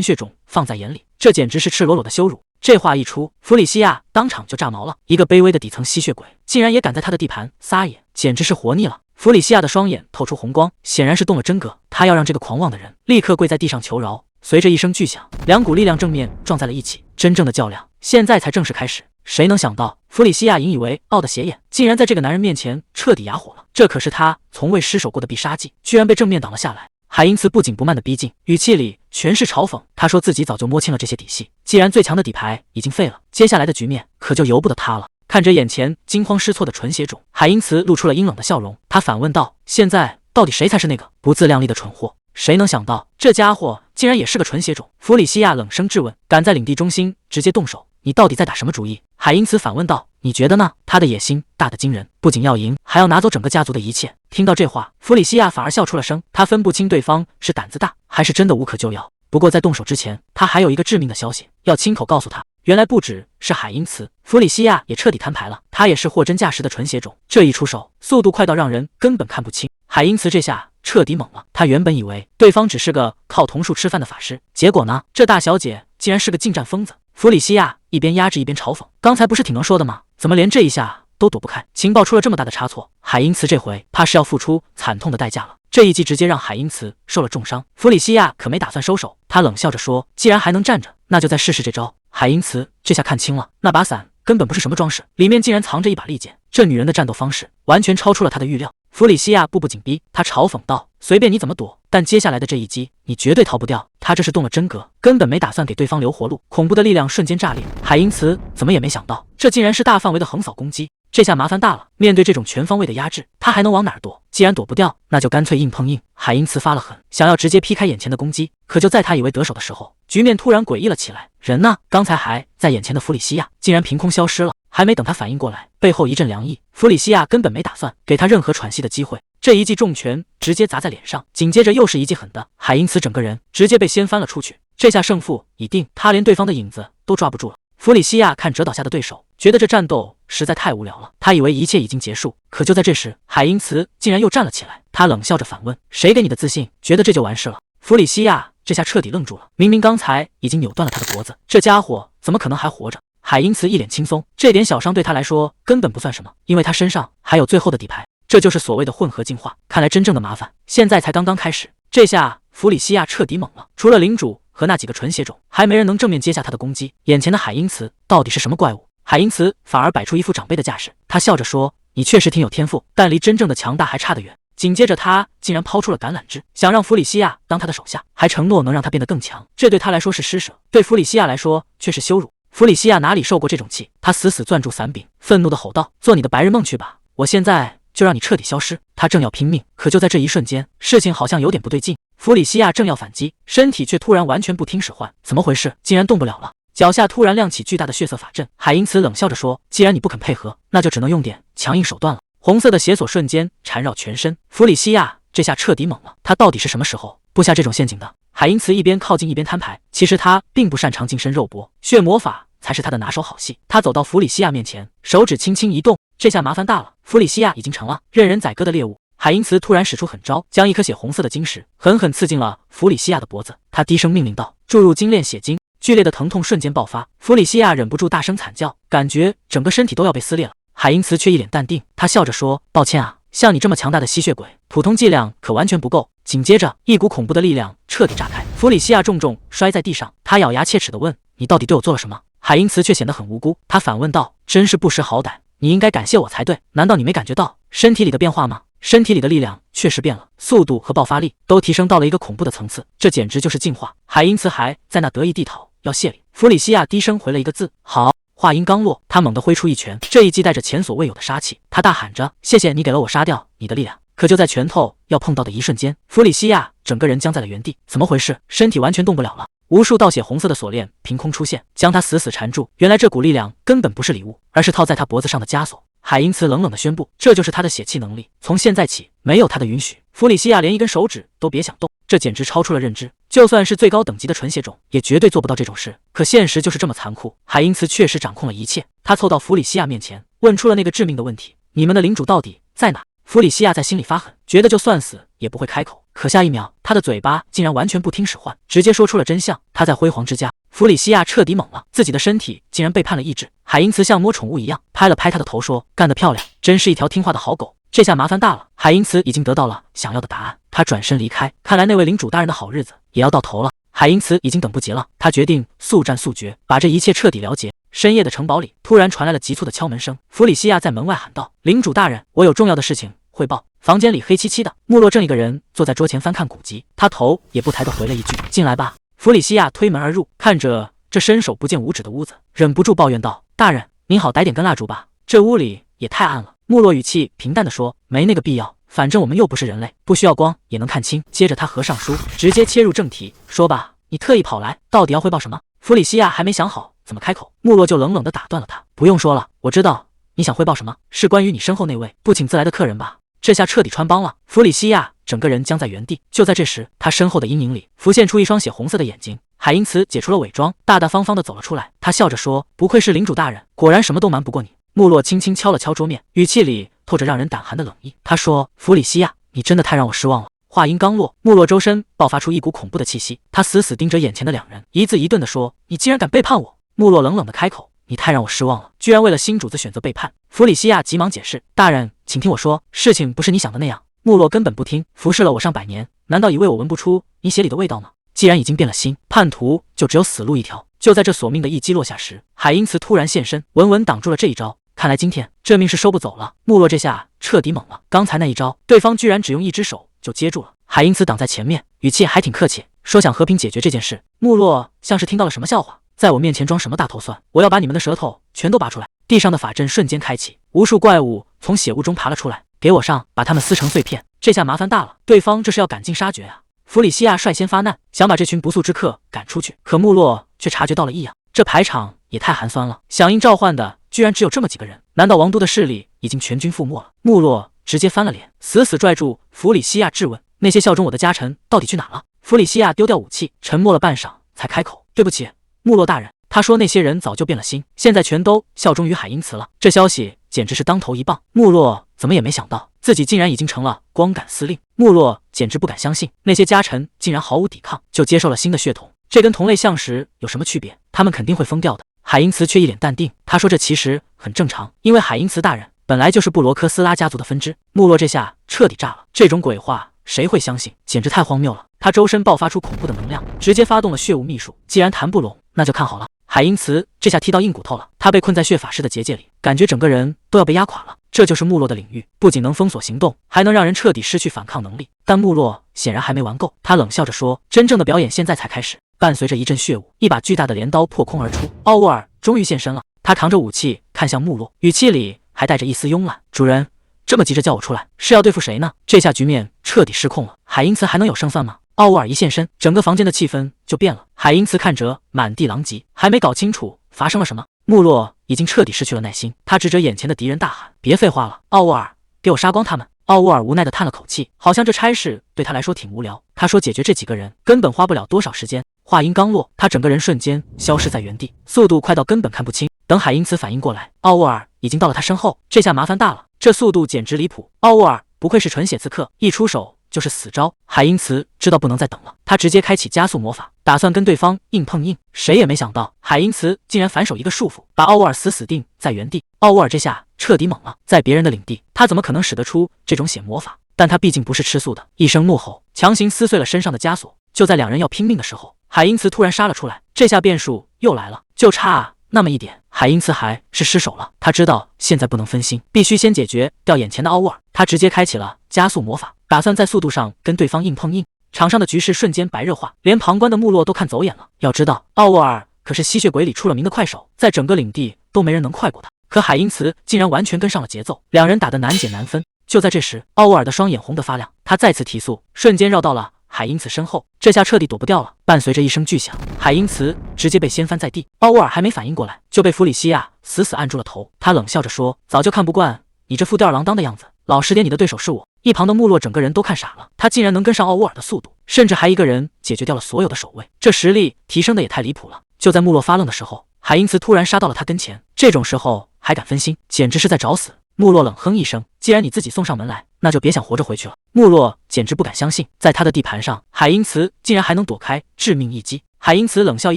血种放在眼里，这简直是赤裸裸的羞辱。这话一出，弗里西亚当场就炸毛了，一个卑微的底层吸血鬼，竟然也敢在他的地盘撒野，简直是活腻了。弗里西亚的双眼透出红光，显然是动了真格，他要让这个狂妄的人立刻跪在地上求饶。随着一声巨响，两股力量正面撞在了一起，真正的较量现在才正式开始。谁能想到，弗里西亚引以为傲的斜眼，竟然在这个男人面前彻底哑火了。这可是他从未失手过的必杀技，居然被正面挡了下来。海因茨不紧不慢的逼近，语气里全是嘲讽。他说自己早就摸清了这些底细，既然最强的底牌已经废了，接下来的局面可就由不得他了。看着眼前惊慌失措的纯血种，海因茨露出了阴冷的笑容，他反问道：“现在到底谁才是那个不自量力的蠢货？”谁能想到这家伙竟然也是个纯血种？弗里西亚冷声质问：“敢在领地中心直接动手，你到底在打什么主意？”海因茨反问道：“你觉得呢？”他的野心大得惊人，不仅要赢，还要拿走整个家族的一切。听到这话，弗里西亚反而笑出了声，他分不清对方是胆子大还是真的无可救药。不过在动手之前，他还有一个致命的消息要亲口告诉他。原来不只是海因茨，弗里西亚也彻底摊牌了，他也是货真价实的纯血种。这一出手，速度快到让人根本看不清。海因茨这下彻底懵了，他原本以为对方只是个靠桐树吃饭的法师，结果呢，这大小姐竟然是个近战疯子。弗里西亚一边压制一边嘲讽：“刚才不是挺能说的吗？怎么连这一下都躲不开？情报出了这么大的差错，海因茨这回怕是要付出惨痛的代价了。”这一击直接让海因茨受了重伤，弗里西亚可没打算收手，他冷笑着说：“既然还能站着，那就再试试这招。”海因茨这下看清了，那把伞根本不是什么装饰，里面竟然藏着一把利剑。这女人的战斗方式完全超出了他的预料。弗里西亚步步紧逼，他嘲讽道：“随便你怎么躲，但接下来的这一击，你绝对逃不掉。”他这是动了真格，根本没打算给对方留活路。恐怖的力量瞬间炸裂，海因茨怎么也没想到，这竟然是大范围的横扫攻击。这下麻烦大了，面对这种全方位的压制，他还能往哪儿躲？既然躲不掉，那就干脆硬碰硬。海因茨发了狠，想要直接劈开眼前的攻击。可就在他以为得手的时候，局面突然诡异了起来。人呢？刚才还在眼前的弗里西亚，竟然凭空消失了。还没等他反应过来，背后一阵凉意，弗里西亚根本没打算给他任何喘息的机会。这一记重拳直接砸在脸上，紧接着又是一记狠的，海因茨整个人直接被掀翻了出去。这下胜负已定，他连对方的影子都抓不住了。弗里西亚看折倒下的对手，觉得这战斗实在太无聊了，他以为一切已经结束。可就在这时，海因茨竟然又站了起来，他冷笑着反问：“谁给你的自信，觉得这就完事了？”弗里西亚这下彻底愣住了，明明刚才已经扭断了他的脖子，这家伙怎么可能还活着？海因茨一脸轻松，这点小伤对他来说根本不算什么，因为他身上还有最后的底牌，这就是所谓的混合进化。看来真正的麻烦现在才刚刚开始。这下弗里西亚彻底懵了，除了领主和那几个纯血种，还没人能正面接下他的攻击。眼前的海因茨到底是什么怪物？海因茨反而摆出一副长辈的架势，他笑着说：“你确实挺有天赋，但离真正的强大还差得远。”紧接着他竟然抛出了橄榄枝，想让弗里西亚当他的手下，还承诺能让他变得更强。这对他来说是施舍，对弗里西亚来说却是羞辱。弗里西亚哪里受过这种气，他死死攥住伞柄，愤怒地吼道：“做你的白日梦去吧！我现在就让你彻底消失！”他正要拼命，可就在这一瞬间，事情好像有点不对劲。弗里西亚正要反击，身体却突然完全不听使唤，怎么回事？竟然动不了了！脚下突然亮起巨大的血色法阵。海因茨冷笑着说：“既然你不肯配合，那就只能用点强硬手段了。”红色的血锁瞬间缠绕全身，弗里西亚这下彻底懵了，他到底是什么时候布下这种陷阱的？海因茨一边靠近一边摊牌，其实他并不擅长近身肉搏，血魔法才是他的拿手好戏。他走到弗里西亚面前，手指轻轻一动，这下麻烦大了，弗里西亚已经成了任人宰割的猎物。海因茨突然使出狠招，将一颗血红色的晶石狠狠刺进了弗里西亚的脖子。他低声命令道：“注入精炼血晶！”剧烈的疼痛瞬间爆发，弗里西亚忍不住大声惨叫，感觉整个身体都要被撕裂了。海因茨却一脸淡定，他笑着说：“抱歉啊，像你这么强大的吸血鬼，普通剂量可完全不够。”紧接着，一股恐怖的力量彻底炸开，弗里西亚重重摔在地上。他咬牙切齿地问：“你到底对我做了什么？”海因茨却显得很无辜，他反问道：“真是不识好歹，你应该感谢我才对。难道你没感觉到身体里的变化吗？”身体里的力量确实变了，速度和爆发力都提升到了一个恐怖的层次，这简直就是进化。海因茨还在那得意地讨要谢礼，弗里西亚低声回了一个字：“好。”话音刚落，他猛地挥出一拳，这一击带着前所未有的杀气。他大喊着：“谢谢你给了我杀掉你的力量！”可就在拳头要碰到的一瞬间，弗里西亚整个人僵在了原地。怎么回事？身体完全动不了了。无数道血红色的锁链凭空出现，将他死死缠住。原来这股力量根本不是礼物，而是套在他脖子上的枷锁。海因茨冷冷地宣布：“这就是他的血气能力，从现在起，没有他的允许，弗里西亚连一根手指都别想动。”这简直超出了认知，就算是最高等级的纯血种，也绝对做不到这种事。可现实就是这么残酷，海因茨确实掌控了一切。他凑到弗里西亚面前，问出了那个致命的问题：“你们的领主到底在哪？”弗里西亚在心里发狠，觉得就算死也不会开口。可下一秒，他的嘴巴竟然完全不听使唤，直接说出了真相。他在辉煌之家。弗里西亚彻底懵了，自己的身体竟然背叛了意志。海因茨像摸宠物一样拍了拍他的头，说：“干得漂亮，真是一条听话的好狗。”这下麻烦大了，海因茨已经得到了想要的答案。他转身离开，看来那位领主大人的好日子也要到头了。海因茨已经等不及了，他决定速战速决，把这一切彻底了结。深夜的城堡里突然传来了急促的敲门声，弗里西亚在门外喊道：“领主大人，我有重要的事情汇报。”房间里黑漆漆的，穆洛正一个人坐在桌前翻看古籍，他头也不抬地回了一句：“进来吧。”弗里西亚推门而入，看着这伸手不见五指的屋子，忍不住抱怨道：“大人，您好歹点根蜡烛吧，这屋里也太暗了。”穆洛语气平淡地说：“没那个必要，反正我们又不是人类，不需要光也能看清。”接着他合上书，直接切入正题，说吧，你特意跑来，到底要汇报什么？弗里西亚还没想好怎么开口，穆洛就冷冷地打断了他：“不用说了，我知道你想汇报什么，是关于你身后那位不请自来的客人吧？”这下彻底穿帮了，弗里西亚整个人僵在原地。就在这时，他身后的阴影里浮现出一双血红色的眼睛。海因茨解除了伪装，大大方方地走了出来。他笑着说：“不愧是领主大人，果然什么都瞒不过你。”穆洛轻轻敲了敲桌面，语气里透着让人胆寒的冷意。他说：“弗里西亚，你真的太让我失望了。”话音刚落，穆洛周身爆发出一股恐怖的气息，他死死盯着眼前的两人，一字一顿地说：“你竟然敢背叛我！”穆洛冷冷地开口：“你太让我失望了，居然为了新主子选择背叛。”弗里西亚急忙解释：“大人，请听我说，事情不是你想的那样。”穆洛根本不听，服侍了我上百年，难道以为我闻不出你血里的味道吗？既然已经变了心，叛徒就只有死路一条。就在这索命的一击落下时，海因茨突然现身，稳稳挡住了这一招。看来今天这命是收不走了。穆洛这下彻底懵了，刚才那一招，对方居然只用一只手就接住了。海因茨挡在前面，语气还挺客气，说想和平解决这件事。穆洛像是听到了什么笑话，在我面前装什么大头蒜，我要把你们的舌头全都拔出来。地上的法阵瞬间开启，无数怪物从血雾中爬了出来，给我上，把他们撕成碎片。这下麻烦大了，对方这是要赶尽杀绝啊！弗里西亚率先发难，想把这群不速之客赶出去，可穆洛却察觉到了异样，这排场也太寒酸了，响应召唤的居然只有这么几个人，难道王都的势力已经全军覆没了？穆洛直接翻了脸，死死拽住弗里西亚质问：“那些效忠我的家臣到底去哪了？”弗里西亚丢掉武器，沉默了半晌，才开口：“对不起，穆洛大人。”他说那些人早就变了心，现在全都效忠于海因茨了。这消息简直是当头一棒，穆洛怎么也没想到自己竟然已经成了光杆司令。穆洛简直不敢相信，那些家臣竟然毫无抵抗就接受了新的血统，这跟同类相识有什么区别？他们肯定会疯掉的。海因茨却一脸淡定，他说这其实很正常，因为海因茨大人本来就是布罗科斯拉家族的分支。穆洛这下彻底炸了，这种鬼话谁会相信？简直太荒谬了。他周身爆发出恐怖的能量，直接发动了血雾秘术，既然谈不拢，那就看好了。海因茨这下踢到硬骨头了，他被困在血法师的结界里，感觉整个人都要被压垮了。这就是穆洛的领域，不仅能封锁行动，还能让人彻底失去反抗能力。但穆洛显然还没玩够，他冷笑着说：“真正的表演现在才开始。”伴随着一阵血雾，一把巨大的镰刀破空而出，奥沃尔终于现身了。他扛着武器看向穆洛，语气里还带着一丝慵懒：“主人，这么急着叫我出来，是要对付谁呢？”这下局面彻底失控了，海因茨还能有胜算吗？奥乌尔一现身，整个房间的气氛就变了。海因茨看着满地狼藉，还没搞清楚发生了什么，穆洛已经彻底失去了耐心，他指着眼前的敌人大喊：“别废话了，奥乌尔，给我杀光他们！”奥乌尔无奈地叹了口气，好像这差事对他来说挺无聊。他说解决这几个人根本花不了多少时间。话音刚落，他整个人瞬间消失在原地，速度快到根本看不清。等海因茨反应过来，奥乌尔已经到了他身后，这下麻烦大了，这速度简直离谱。奥乌尔不愧是纯血刺客，一出手就是死招。海因茨知道不能再等了，他直接开启加速魔法，打算跟对方硬碰硬。谁也没想到，海因茨竟然反手一个束缚，把奥乌尔死定在原地。奥乌尔这下彻底懵了，在别人的领地，他怎么可能使得出这种血魔法？但他毕竟不是吃素的，一声怒吼，强行撕碎了身上的枷锁。就在两人要拼命的时候，海因茨突然杀了出来，这下变数又来了，就差那么一点，海因茨还是失手了。他知道现在不能分心，必须先解决掉眼前的奥乌尔。他直接开启了加速魔法，打算在速度上跟对方硬碰硬。场上的局势瞬间白热化，连旁观的穆洛都看走眼了。要知道，奥乌尔可是吸血鬼里出了名的快手，在整个领地都没人能快过他。可海因茨竟然完全跟上了节奏，两人打得难解难分。就在这时，奥乌尔的双眼红得发亮，他再次提速，瞬间绕到了海因茨身后，这下彻底躲不掉了。伴随着一声巨响，海因茨直接被掀翻在地。奥乌尔还没反应过来，就被弗里西亚死死按住了头。他冷笑着说：“早就看不惯你这副吊儿郎当的样子，老实点，你的对手是我。”一旁的穆洛整个人都看傻了，他竟然能跟上奥乌尔的速度，甚至还一个人解决掉了所有的守卫，这实力提升的也太离谱了。就在穆洛发愣的时候，海因茨突然杀到了他跟前，这种时候还敢分心，简直是在找死。穆洛冷哼一声：“既然你自己送上门来，那就别想活着回去了。”穆洛简直不敢相信，在他的地盘上，海因茨竟然还能躲开致命一击。海因茨冷笑一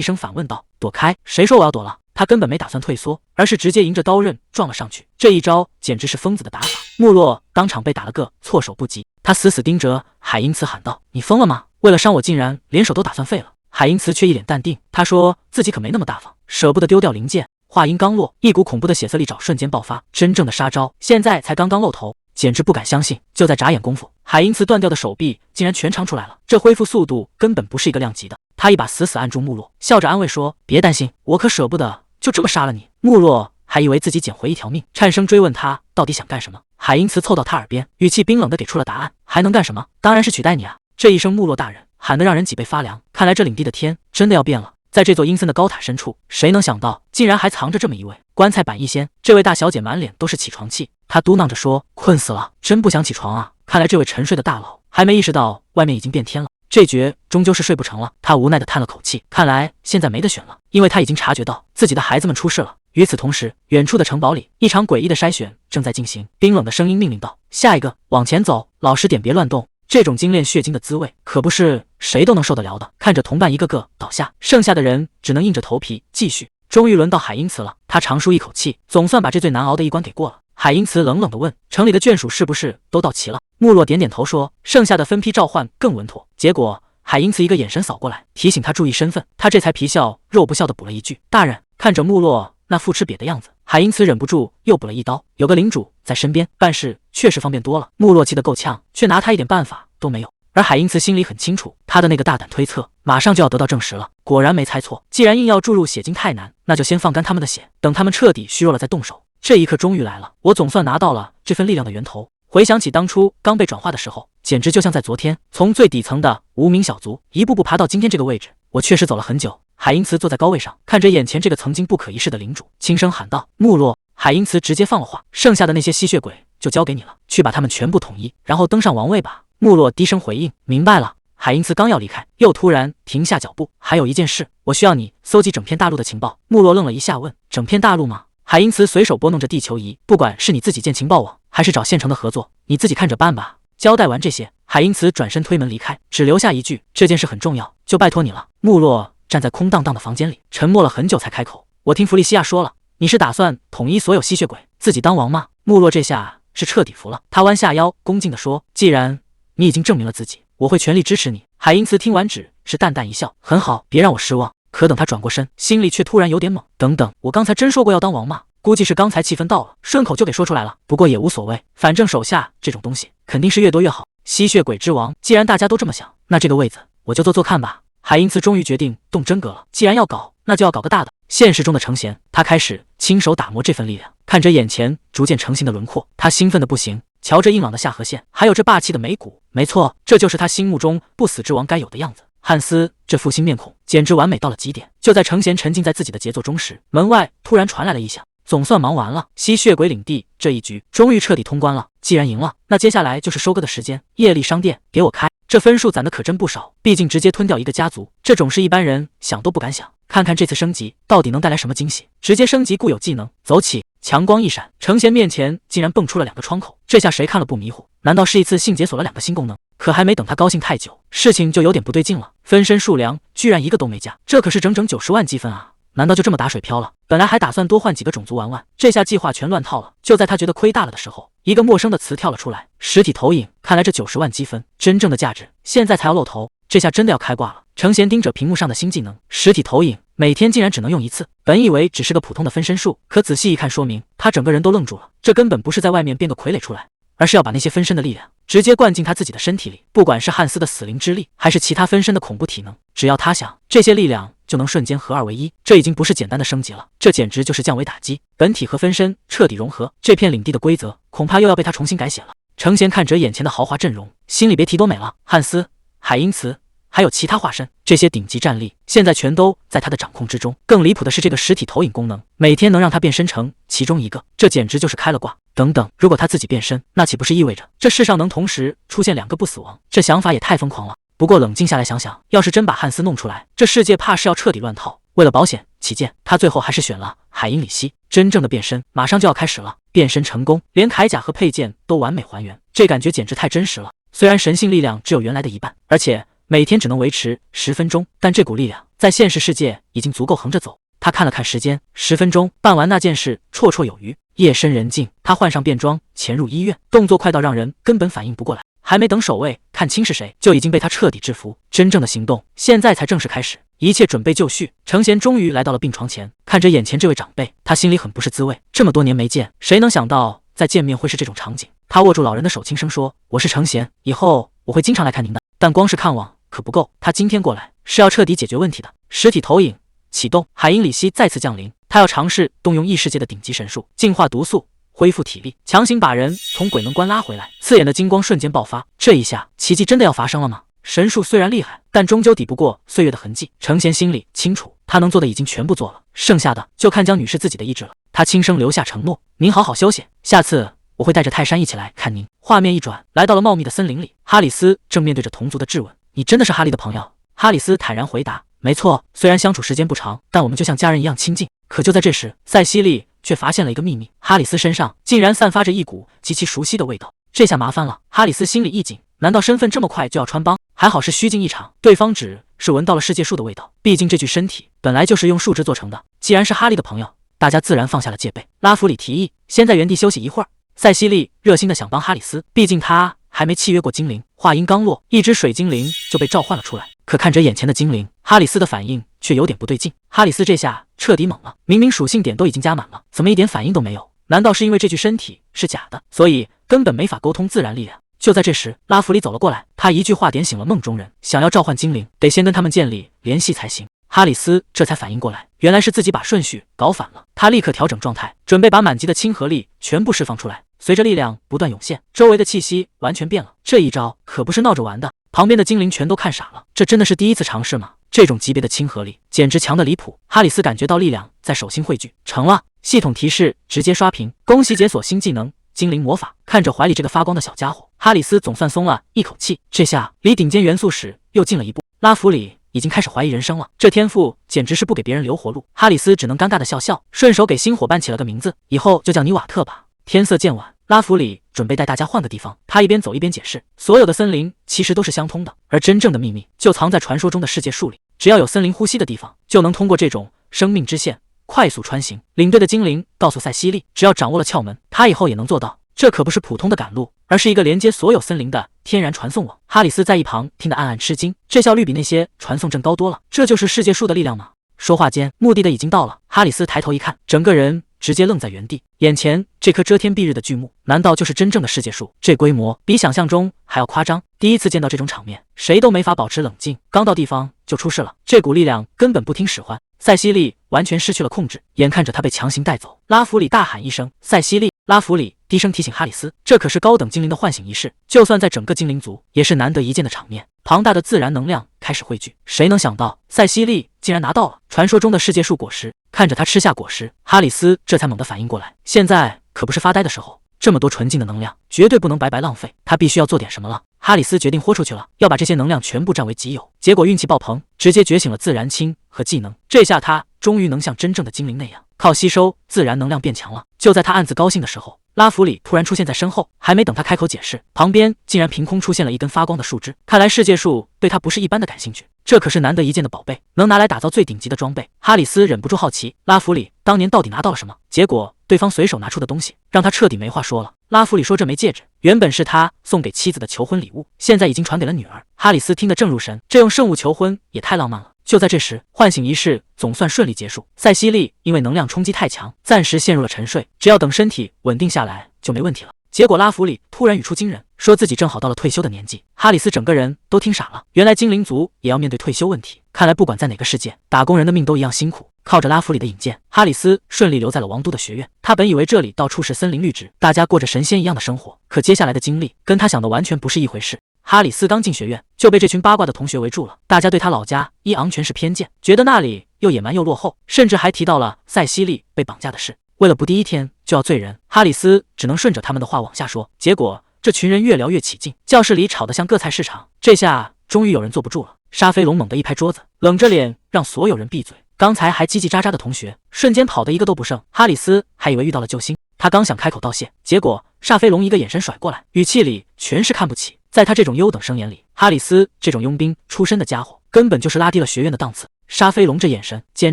声，反问道：“躲开？谁说我要躲了？”他根本没打算退缩，而是直接迎着刀刃撞了上去。这一招简直是疯子的打法，穆洛当场被打了个措手不及。他死死盯着海因茨喊道：“你疯了吗？为了伤我，竟然连手都打算废了。”海因茨却一脸淡定，他说自己可没那么大方，舍不得丢掉零件。话音刚落，一股恐怖的血色利爪瞬间爆发，真正的杀招现在才刚刚露头，简直不敢相信。就在眨眼功夫，海因茨断掉的手臂竟然全长出来了，这恢复速度根本不是一个量级的。他一把死死按住穆洛，笑着安慰说：“别担心，我可舍不得就这么杀了你。”穆洛还以为自己捡回一条命，颤声追问他到底想干什么。海因茨凑到他耳边，语气冰冷地给出了答案：“还能干什么？当然是取代你啊！”这一声穆洛大人喊得让人脊背发凉，看来这领地的天真的要变了。在这座阴森的高塔深处，谁能想到竟然还藏着这么一位棺材板一仙？这位大小姐满脸都是起床气，她嘟囔着说：“困死了，真不想起床啊！”看来这位沉睡的大佬还没意识到外面已经变天了，这局终究是睡不成了。他无奈地叹了口气，看来现在没得选了，因为他已经察觉到自己的孩子们出事了。与此同时，远处的城堡里，一场诡异的筛选正在进行。冰冷的声音命令道：“下一个，往前走，老实点，别乱动。”这种精炼血精的滋味，可不是谁都能受得了的。看着同伴一个个倒下，剩下的人只能硬着头皮继续。终于轮到海因茨了，他长舒一口气，总算把这最难熬的一关给过了。海因茨冷冷地问：“城里的眷属是不是都到齐了？”穆洛点点头说：“剩下的分批召唤更稳妥。”结果海因茨一个眼神扫过来，提醒他注意身份，他这才皮笑肉不笑地补了一句：“大人。”看着穆洛那副吃瘪的样子，海因茨忍不住又补了一刀。有个领主在身边，办事确实方便多了。穆洛气得够呛，却拿他一点办法都没有。而海因茨心里很清楚，他的那个大胆推测马上就要得到证实了。果然没猜错，既然硬要注入血精太难，那就先放干他们的血，等他们彻底虚弱了再动手。这一刻终于来了，我总算拿到了这份力量的源头。回想起当初刚被转化的时候，简直就像在昨天，从最底层的无名小卒一步步爬到今天这个位置。我确实走了很久。海因茨坐在高位上，看着眼前这个曾经不可一世的领主，轻声喊道：“穆洛。”海因茨直接放了话：“剩下的那些吸血鬼就交给你了，去把他们全部统一，然后登上王位吧。”穆洛低声回应：“明白了。”海因茨刚要离开，又突然停下脚步：“还有一件事，我需要你搜集整片大陆的情报。”穆洛愣了一下，问：“整片大陆吗？”海因茨随手拨弄着地球仪：“不管是你自己建情报网，还是找现成的合作，你自己看着办吧。”交代完这些，海因茨转身推门离开，只留下一句：“这件事很重要，就拜托你了。”穆洛站在空荡荡的房间里，沉默了很久才开口：“我听弗利西亚说了，你是打算统一所有吸血鬼，自己当王吗？”穆洛这下是彻底服了，他弯下腰，恭敬地说：“既然你已经证明了自己，我会全力支持你。”海因茨听完只是淡淡一笑：“很好，别让我失望。”可等他转过身，心里却突然有点懵：“等等，我刚才真说过要当王吗？”估计是刚才气氛到了，顺口就给说出来了。不过也无所谓，反正手下这种东西肯定是越多越好。吸血鬼之王，既然大家都这么想，那这个位子我就做看吧。海因茨终于决定动真格了，既然要搞，那就要搞个大的。现实中的成贤，他开始亲手打磨这份力量。看着眼前逐渐成型的轮廓，他兴奋的不行。瞧这硬朗的下颌线，还有这霸气的眉骨，没错，这就是他心目中不死之王该有的样子。汉斯这负心面孔简直完美到了极点。就在程贤沉浸在自己的杰作中时，门外突然传来了异响。总算忙完了，吸血鬼领地这一局终于彻底通关了。既然赢了，那接下来就是收割的时间。业力商店，给我开！这分数攒的可真不少，毕竟直接吞掉一个家族，这种是一般人想都不敢想。看看这次升级到底能带来什么惊喜。直接升级固有技能，走起！强光一闪，程贤面前竟然蹦出了2个窗口，这下谁看了不迷糊？难道是一次性解锁了2个新功能？可还没等他高兴太久，事情就有点不对劲了。分身数量居然一个都没加，这可是整整90万积分啊！难道就这么打水漂了？本来还打算多换几个种族玩玩，这下计划全乱套了。就在他觉得亏大了的时候，一个陌生的词跳了出来：实体投影。看来这90万积分真正的价值现在才要露头，这下真的要开挂了。程贤盯着屏幕上的新技能，实体投影，每天竟然只能用1次。本以为只是个普通的分身术，可仔细一看说明，他整个人都愣住了。这根本不是在外面变个傀儡出来，而是要把那些分身的力量直接灌进他自己的身体里。不管是汉斯的死灵之力，还是其他分身的恐怖体能，只要他想，这些力量就能瞬间合二为一。这已经不是简单的升级了，这简直就是降维打击。本体和分身彻底融合，这片领地的规则恐怕又要被他重新改写了。程贤看着眼前的豪华阵容，心里别提多美了。汉斯、海因茨还有其他化身，这些顶级战力现在全都在他的掌控之中。更离谱的是这个实体投影功能，每天能让他变身成其中一个，这简直就是开了挂。等等，如果他自己变身，那岂不是意味着这世上能同时出现2个不死王？这想法也太疯狂了。不过冷静下来想想，要是真把汉斯弄出来，这世界怕是要彻底乱套。为了保险起见，他最后还是选了海因里希。真正的变身马上就要开始了，变身成功，连铠甲和配件都完美还原，这感觉简直太真实了。虽然神性力量只有原来的1半，而且每天只能维持10分钟，但这股力量在现实世界已经足够横着走。他看了看时间，10分钟办完那件事绰绰有余。夜深人静，他换上便装，潜入医院，动作快到让人根本反应不过来。还没等守卫看清是谁，就已经被他彻底制服。真正的行动现在才正式开始，一切准备就绪。程贤终于来到了病床前，看着眼前这位长辈，他心里很不是滋味。这么多年没见，谁能想到再见面会是这种场景？他握住老人的手，轻声说：“我是程贤，以后我会经常来看您的。但光是看望可不够，他今天过来是要彻底解决问题的。”实体投影启动，海因里希再次降临。他要尝试动用异世界的顶级神术，净化毒素，恢复体力，强行把人从鬼门关拉回来。刺眼的金光瞬间爆发，这一下奇迹真的要发生了吗？神术虽然厉害，但终究抵不过岁月的痕迹。程贤心里清楚，他能做的已经全部做了，剩下的就看江女士自己的意志了。他轻声留下承诺：“您好好休息，下次我会带着泰山一起来看您。”画面一转，来到了茂密的森林里，哈里斯正面对着同族的质问：“你真的是哈利的朋友？”哈里斯坦然回答：“没错，虽然相处时间不长，但我们就像家人一样亲近。”可就在这时，塞西莉却发现了一个秘密，哈里斯身上竟然散发着一股极其熟悉的味道。这下麻烦了，哈里斯心里一紧，难道身份这么快就要穿帮？还好是虚惊一场，对方只是闻到了世界树的味道，毕竟这具身体本来就是用树脂做成的。既然是哈利的朋友，大家自然放下了戒备。拉弗里提议先在原地休息一会儿，塞西莉热心的想帮哈里斯，毕竟他还没契约过精灵。话音刚落，一只水精灵就被召唤了出来。可看着眼前的精灵，哈里斯的反应却有点不对劲。哈里斯这下彻底懵了，明明属性点都已经加满了，怎么一点反应都没有？难道是因为这具身体是假的，所以根本没法沟通自然力量？就在这时，拉弗里走了过来，他一句话点醒了梦中人，想要召唤精灵，得先跟他们建立联系才行。哈里斯这才反应过来，原来是自己把顺序搞反了。他立刻调整状态，准备把满级的亲和力全部释放出来。随着力量不断涌现，周围的气息完全变了。这一招可不是闹着玩的，旁边的精灵全都看傻了。这真的是第一次尝试吗？这种级别的亲和力简直强得离谱。哈里斯感觉到力量在手心汇聚，成了。系统提示直接刷屏，恭喜解锁新技能精灵魔法。看着怀里这个发光的小家伙，哈里斯总算松了一口气，这下离顶尖元素使又近了一步。拉弗里已经开始怀疑人生了，这天赋简直是不给别人留活路。哈里斯只能尴尬的笑笑，顺手给新伙伴起了个名字，以后就叫你瓦特吧。天色渐晚，拉弗里准备带大家换个地方。他一边走一边解释，所有的森林其实都是相通的，而真正的秘密就藏在传说中的世界树里。只要有森林呼吸的地方，就能通过这种生命之线快速穿行。领队的精灵告诉塞西莉，只要掌握了窍门，他以后也能做到。这可不是普通的赶路，而是一个连接所有森林的天然传送网。哈里斯在一旁听得暗暗吃惊，这效率比那些传送阵高多了。这就是世界树的力量吗？说话间，目的地已经到了。哈里斯抬头一看，整个人直接愣在原地。眼前这棵遮天蔽日的巨木，难道就是真正的世界树？这规模比想象中还要夸张。第一次见到这种场面，谁都没法保持冷静。刚到地方就出事了，这股力量根本不听使唤。塞西莉完全失去了控制，眼看着他被强行带走。拉弗里大喊一声：“塞西莉！”拉弗里低声提醒哈里斯，这可是高等精灵的唤醒仪式，就算在整个精灵族也是难得一见的场面。庞大的自然能量开始汇聚，谁能想到塞西莉竟然拿到了传说中的世界树果实？看着他吃下果实，哈里斯这才猛地反应过来，现在可不是发呆的时候，这么多纯净的能量绝对不能白白浪费，他必须要做点什么了。哈里斯决定豁出去了，要把这些能量全部占为己有。结果运气爆棚，直接觉醒了自然清和技能，这下他终于能像真正的精灵那样，靠吸收自然能量变强了。就在他暗自高兴的时候，拉弗里突然出现在身后，还没等他开口解释，旁边竟然凭空出现了一根发光的树枝。看来世界树对他不是一般的感兴趣，这可是难得一见的宝贝，能拿来打造最顶级的装备。哈里斯忍不住好奇，拉弗里当年到底拿到了什么？结果对方随手拿出的东西，让他彻底没话说了。拉弗里说这枚戒指原本是他送给妻子的求婚礼物，现在已经传给了女儿。哈里斯听得正入神，这用圣物求婚也太浪漫了。就在这时，唤醒仪式总算顺利结束。塞西莉因为能量冲击太强，暂时陷入了沉睡，只要等身体稳定下来就没问题了。结果拉弗里突然语出惊人，说自己正好到了退休的年纪。哈里斯整个人都听傻了，原来精灵族也要面对退休问题。看来不管在哪个世界，打工人的命都一样辛苦。靠着拉弗里的引荐，哈里斯顺利留在了王都的学院。他本以为这里到处是森林绿植，大家过着神仙一样的生活，可接下来的经历跟他想的完全不是一回事。哈里斯刚进学院就被这群八卦的同学围住了，大家对他老家伊昂全是偏见，觉得那里又野蛮又落后，甚至还提到了塞西莉被绑架的事。为了不第一天就要罪人，哈里斯只能顺着他们的话往下说。结果这群人越聊越起劲，教室里吵得像个菜市场。这下终于有人坐不住了，沙飞龙猛地一拍桌子，冷着脸让所有人闭嘴。刚才还叽叽喳喳的同学瞬间跑得一个都不剩。哈里斯还以为遇到了救星，他刚想开口道谢，结果沙飞龙一个眼神甩过来，语气里全是看不起。在他这种优等生眼里，哈里斯这种佣兵出身的家伙根本就是拉低了学院的档次。沙飞龙这眼神简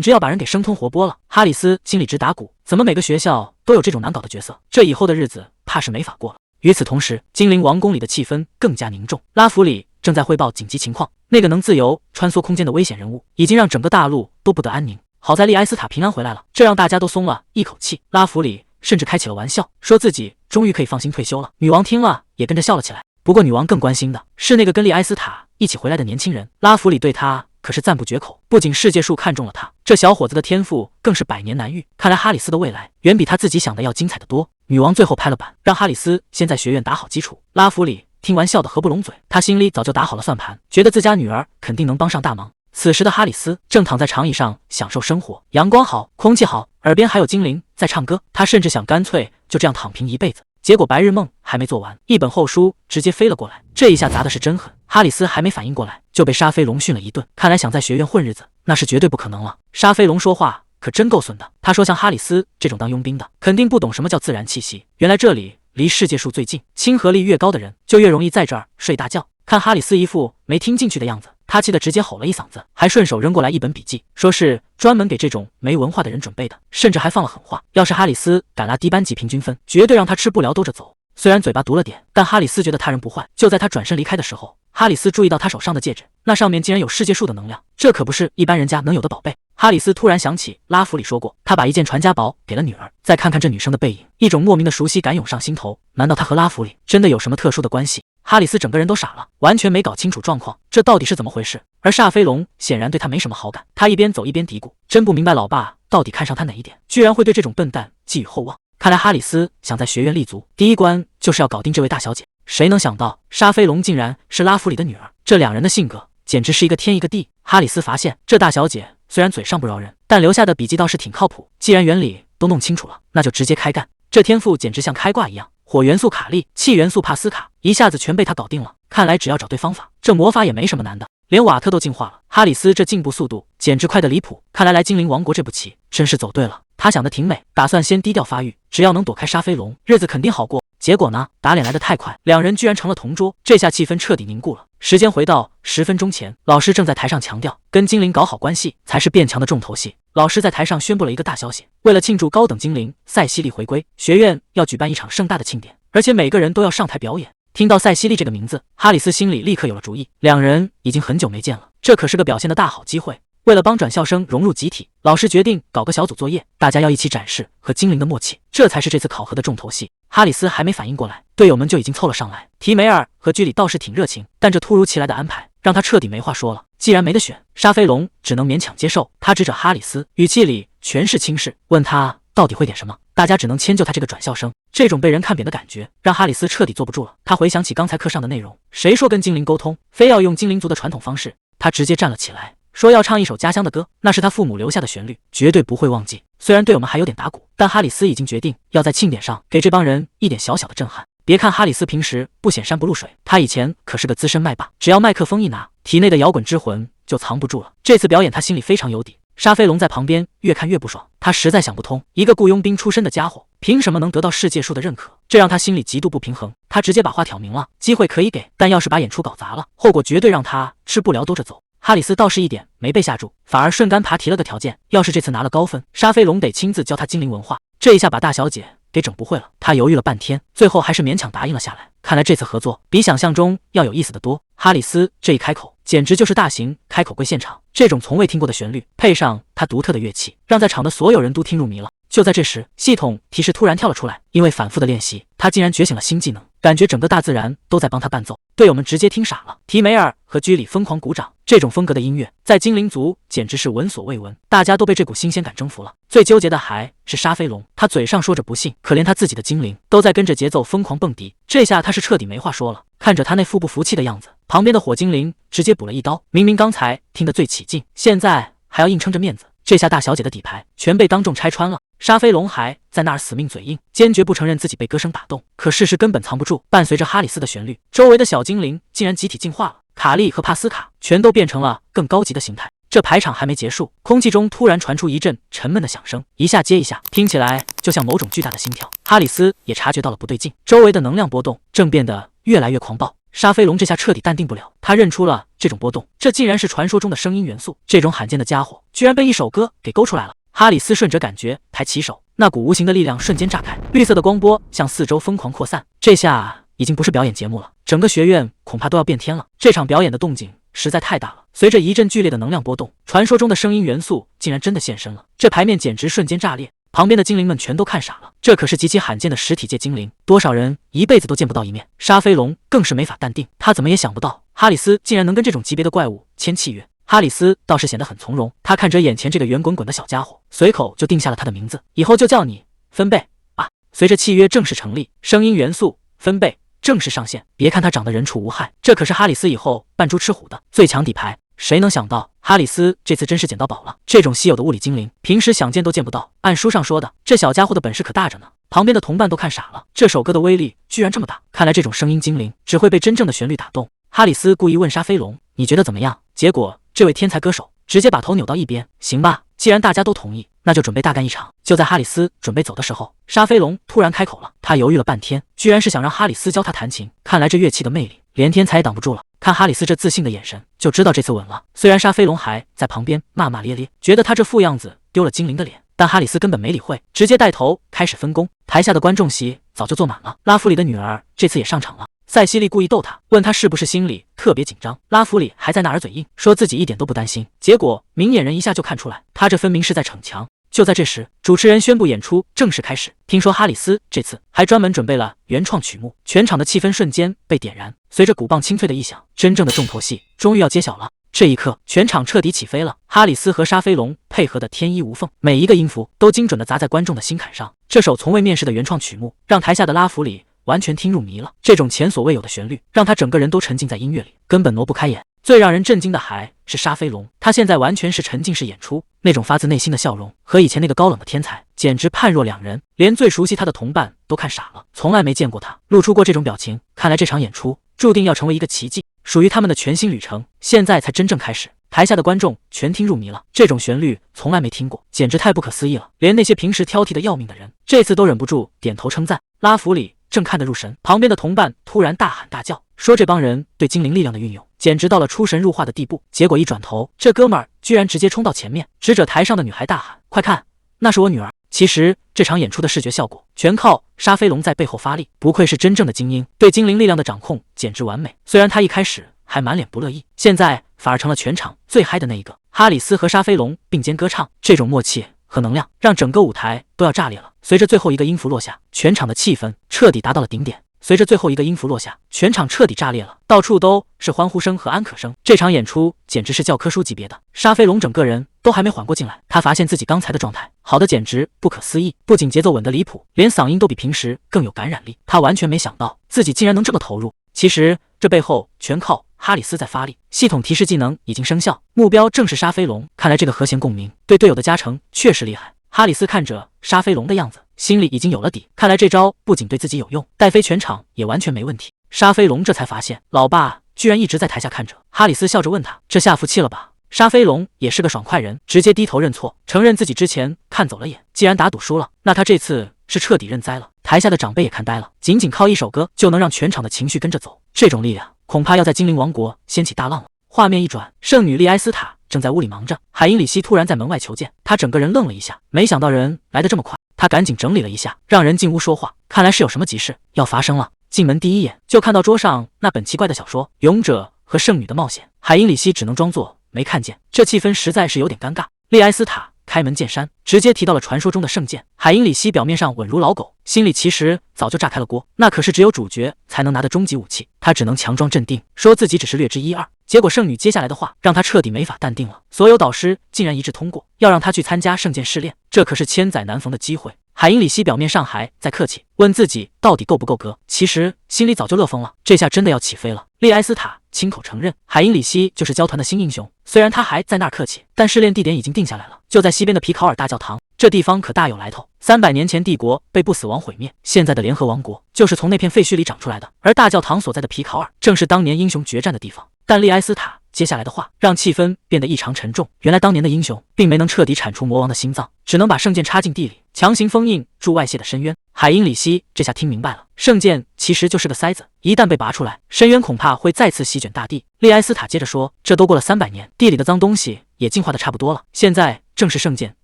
直要把人给生吞活剥了。哈里斯心里直打鼓，怎么每个学校都有这种难搞的角色？这以后的日子怕是没法过了。与此同时，精灵王宫里的气氛更加凝重。拉弗里正在汇报紧急情况，那个能自由穿梭空间的危险人物已经让整个大陆都不得安宁。好在利埃斯塔平安回来了，这让大家都松了一口气。拉弗里甚至开起了玩笑，说自己终于可以放心退休了。女王听了也跟着笑了起来。不过女王更关心的是那个跟利埃斯塔一起回来的年轻人。拉弗里对他可是赞不绝口，不仅世界树看中了他，这小伙子的天赋更是百年难遇。看来哈里斯的未来远比他自己想的要精彩得多。女王最后拍了板，让哈里斯先在学院打好基础。拉弗里听完笑得合不拢嘴，他心里早就打好了算盘，觉得自家女儿肯定能帮上大忙。此时的哈里斯正躺在长椅上享受生活，阳光好，空气好，耳边还有精灵在唱歌，他甚至想干脆就这样躺平一辈子。结果白日梦还没做完，一本厚书直接飞了过来，这一下砸的是真狠。哈里斯还没反应过来，就被沙飞龙训了一顿。看来想在学院混日子，那是绝对不可能了。沙飞龙说话可真够损的，他说像哈里斯这种当佣兵的，肯定不懂什么叫自然气息。原来这里离世界树最近，亲和力越高的人就越容易在这儿睡大觉。看哈里斯一副没听进去的样子，他气得直接吼了一嗓子，还顺手扔过来一本笔记，说是专门给这种没文化的人准备的，甚至还放了狠话，要是哈里斯敢拉低班级平均分，绝对让他吃不了兜着走。虽然嘴巴毒了点，但哈里斯觉得他人不坏。就在他转身离开的时候，哈里斯注意到他手上的戒指，那上面竟然有世界树的能量，这可不是一般人家能有的宝贝。哈里斯突然想起拉弗里说过，他把一件传家宝给了女儿。再看看这女生的背影，一种莫名的熟悉感涌上心头，难道他和拉弗里真的有什么特殊的关系？哈里斯整个人都傻了，完全没搞清楚状况，这到底是怎么回事？而煞飞龙显然对他没什么好感，他一边走一边嘀咕，真不明白老爸到底看上他哪一点，居然会对这种笨蛋寄予厚望。看来哈里斯想在学院立足，第一关就是要搞定这位大小姐。谁能想到沙飞龙竟然是拉弗里的女儿，这两人的性格简直是一个天一个地。哈里斯发现这大小姐虽然嘴上不饶人，但留下的笔记倒是挺靠谱，既然原理都弄清楚了，那就直接开干。这天赋简直像开挂一样，火元素卡利，气元素帕斯卡，一下子全被他搞定了。看来只要找对方法，这魔法也没什么难的。连瓦特都进化了，哈里斯这进步速度简直快得离谱。看来精灵王国这步棋真是走对了。他想的挺美，打算先低调发育，只要能躲开沙飞龙，日子肯定好过。结果呢，打脸来得太快，两人居然成了同桌，这下气氛彻底凝固了。时间回到10分钟前，老师正在台上强调，跟精灵搞好关系才是变强的重头戏。老师在台上宣布了一个大消息，为了庆祝高等精灵塞西莉回归，学院要举办一场盛大的庆典，而且每个人都要上台表演。听到塞西莉这个名字，哈里斯心里立刻有了主意，两人已经很久没见了，这可是个表现的大好机会。为了帮转校生融入集体，老师决定搞个小组作业，大家要一起展示和精灵的默契，这才是这次考核的重头戏。哈里斯还没反应过来，队友们就已经凑了上来。提梅尔和居里倒是挺热情，但这突如其来的安排让他彻底没话说了。既然没得选，沙飞龙只能勉强接受。他指着哈里斯，语气里全是轻视，问他到底会点什么。大家只能迁就他这个转校生，这种被人看扁的感觉让哈里斯彻底坐不住了。他回想起刚才课上的内容，谁说跟精灵沟通非要用精灵族的传统方式？他直接站了起来，说要唱一首家乡的歌，那是他父母留下的旋律，绝对不会忘记。虽然队友们还有点打鼓，但哈里斯已经决定要在庆典上给这帮人一点小小的震撼。别看哈里斯平时不显山不露水，他以前可是个资深麦霸，只要麦克风一拿，体内的摇滚之魂就藏不住了。这次表演他心里非常有底。沙菲龙在旁边越看越不爽，他实在想不通，一个雇佣兵出身的家伙凭什么能得到世界树的认可，这让他心里极度不平衡。他直接把话挑明了，机会可以给，但要是把演出搞砸了，后果绝对让他吃不了兜着走。哈里斯倒是一点没被吓住，反而顺杆爬提了个条件，要是这次拿了高分，沙菲龙得亲自教他精灵文化。这一下把大小姐给整不会了，他犹豫了半天，最后还是勉强答应了下来。看来这次合作比想象中要有意思得多。哈里斯这一开口，简直就是大型开口跪现场，这种从未听过的旋律，配上他独特的乐器，让在场的所有人都听入迷了。就在这时，系统提示突然跳了出来，因为反复的练习，他竟然觉醒了新技能，感觉整个大自然都在帮他伴奏。队友们直接听傻了，提梅尔和居里疯狂鼓掌。这种风格的音乐在精灵族简直是闻所未闻，大家都被这股新鲜感征服了。最纠结的还是沙菲龙，他嘴上说着不信，可连他自己的精灵都在跟着节奏疯狂蹦迪，这下他是彻底没话说了。看着他那副不服气的样子，旁边的火精灵直接补了一刀，明明刚才听得最起劲，现在还要硬撑着面子，这下大小姐的底牌全被当众拆穿了。沙菲龙还在那儿死命嘴硬，坚决不承认自己被歌声打动，可事实根本藏不住。伴随着哈里斯的旋律，周围的小精灵竟然集体进化了，卡利和帕斯卡全都变成了更高级的形态。这排场还没结束，空气中突然传出一阵沉闷的响声，一下接一下，听起来就像某种巨大的心跳。哈里斯也察觉到了不对劲，周围的能量波动正变得越来越狂暴。沙菲龙这下彻底淡定不了，他认出了这种波动，这竟然是传说中的声音元素。这种罕见的家伙居然被一首歌给勾出来了。哈里斯顺着感觉抬起手，那股无形的力量瞬间炸开，绿色的光波向四周疯狂扩散。这下已经不是表演节目了，整个学院恐怕都要变天了。这场表演的动静实在太大了，随着一阵剧烈的能量波动，传说中的声音元素竟然真的现身了，这牌面简直瞬间炸裂。旁边的精灵们全都看傻了，这可是极其罕见的实体界精灵，多少人一辈子都见不到一面。沙菲龙更是没法淡定，他怎么也想不到哈里斯竟然能跟这种级别的怪物签契约。哈里斯倒是显得很从容，他看着眼前这个圆滚滚的小家伙，随口就定下了他的名字，以后就叫你分贝啊。随着契约正式成立，声音元素分贝正式上线。别看他长得人畜无害，这可是哈里斯以后扮猪吃虎的最强底牌。谁能想到哈里斯这次真是捡到宝了，这种稀有的物理精灵平时想见都见不到。按书上说的，这小家伙的本事可大着呢。旁边的同伴都看傻了，这首歌的威力居然这么大，看来这种声音精灵只会被真正的旋律打动。哈里斯故意问沙菲龙，你觉得怎么样？结果这位天才歌手直接把头扭到一边，行吧，既然大家都同意，那就准备大干一场。就在哈里斯准备走的时候，沙菲龙突然开口了，他犹豫了半天，居然是想让哈里斯教他弹琴。看来这乐器的魅力连天才也挡不住了。看哈里斯这自信的眼神，就知道这次稳了。虽然沙菲龙还在旁边骂骂咧咧，觉得他这副样子丢了精灵的脸，但哈里斯根本没理会，直接带头开始分工。台下的观众席早就坐满了，拉弗里的女儿这次也上场了。塞西莉故意逗他，问他是不是心里特别紧张。拉弗里还在那儿嘴硬，说自己一点都不担心。结果明眼人一下就看出来，他这分明是在逞强。就在这时，主持人宣布演出正式开始。听说哈里斯这次还专门准备了原创曲目，全场的气氛瞬间被点燃。随着鼓棒清脆的一响，真正的重头戏终于要揭晓了。这一刻，全场彻底起飞了。哈里斯和沙菲龙配合的天衣无缝，每一个音符都精准的砸在观众的心坎上。这首从未面世的原创曲目，让台下的拉弗里完全听入迷了。这种前所未有的旋律，让他整个人都沉浸在音乐里，根本挪不开眼。最让人震惊的还是沙菲龙，他现在完全是沉浸式演出，那种发自内心的笑容和以前那个高冷的天才简直判若两人，连最熟悉他的同伴都看傻了，从来没见过他露出过这种表情。看来这场演出注定要成为一个奇迹，属于他们的全新旅程现在才真正开始。台下的观众全听入迷了，这种旋律从来没听过，简直太不可思议了。连那些平时挑剔的要命的人，这次都忍不住点头称赞。拉弗里正看得入神，旁边的同伴突然大喊大叫，说这帮人对精灵力量的运用简直到了出神入化的地步。结果一转头，这哥们儿居然直接冲到前面，指着台上的女孩大喊，快看，那是我女儿。其实这场演出的视觉效果全靠沙菲龙在背后发力，不愧是真正的精英，对精灵力量的掌控简直完美。虽然他一开始还满脸不乐意，现在反而成了全场最嗨的那一个。哈里斯和沙菲龙并肩歌唱，这种默契和能量让整个舞台都要炸裂了。随着最后一个音符落下，全场的气氛彻底达到了顶点。随着最后一个音符落下，全场彻底炸裂了，到处都是欢呼声和安可声。这场演出简直是教科书级别的，沙菲龙整个人都还没缓过劲来，他发现自己刚才的状态好的简直不可思议，不仅节奏稳得离谱，连嗓音都比平时更有感染力。他完全没想到自己竟然能这么投入。其实这背后全靠哈里斯在发力，系统提示技能已经生效，目标正是沙飞龙。看来这个和弦共鸣对队友的加成确实厉害。哈里斯看着沙飞龙的样子，心里已经有了底。看来这招不仅对自己有用，带飞全场也完全没问题。沙飞龙这才发现，老爸居然一直在台下看着。哈里斯笑着问他：“这下服气了吧？”沙飞龙也是个爽快人，直接低头认错，承认自己之前看走了眼。既然打赌输了，那他这次是彻底认栽了。台下的长辈也看呆了，仅仅靠一首歌就能让全场的情绪跟着走，这种力量恐怕要在精灵王国掀起大浪了。画面一转，圣女莉埃斯塔正在屋里忙着，海因里希突然在门外求见，他整个人愣了一下，没想到人来得这么快。他赶紧整理了一下，让人进屋说话，看来是有什么急事要发生了。进门第一眼就看到桌上那本奇怪的小说《勇者和圣女的冒险》，海因里希只能装作没看见，这气氛实在是有点尴尬。莉埃斯塔开门见山，直接提到了传说中的圣剑。海因里希表面上稳如老狗，心里其实早就炸开了锅，那可是只有主角才能拿的终极武器，他只能强装镇定，说自己只是略知一二。结果圣女接下来的话让他彻底没法淡定了，所有导师竟然一致通过要让他去参加圣剑试炼，这可是千载难逢的机会。海因里希表面上还在客气，问自己到底够不够格，其实心里早就乐疯了，这下真的要起飞了。莉埃斯塔亲口承认，海因里希就是教团的新英雄。虽然他还在那儿客气，但试炼地点已经定下来了，就在西边的皮考尔大教堂。这地方可大有来头，300年前帝国被不死王毁灭，现在的联合王国就是从那片废墟里长出来的，而大教堂所在的皮考尔正是当年英雄决战的地方。但莉埃斯塔接下来的话让气氛变得异常沉重，原来当年的英雄并没能彻底铲除魔王的心脏，只能把圣剑插进地里，强行封印住外泄的深渊。海因里希这下听明白了，圣剑其实就是个塞子，一旦被拔出来，深渊恐怕会再次席卷大地。莉埃斯塔接着说，这都过了300年，地里的脏东西也进化的差不多了，现在正是圣剑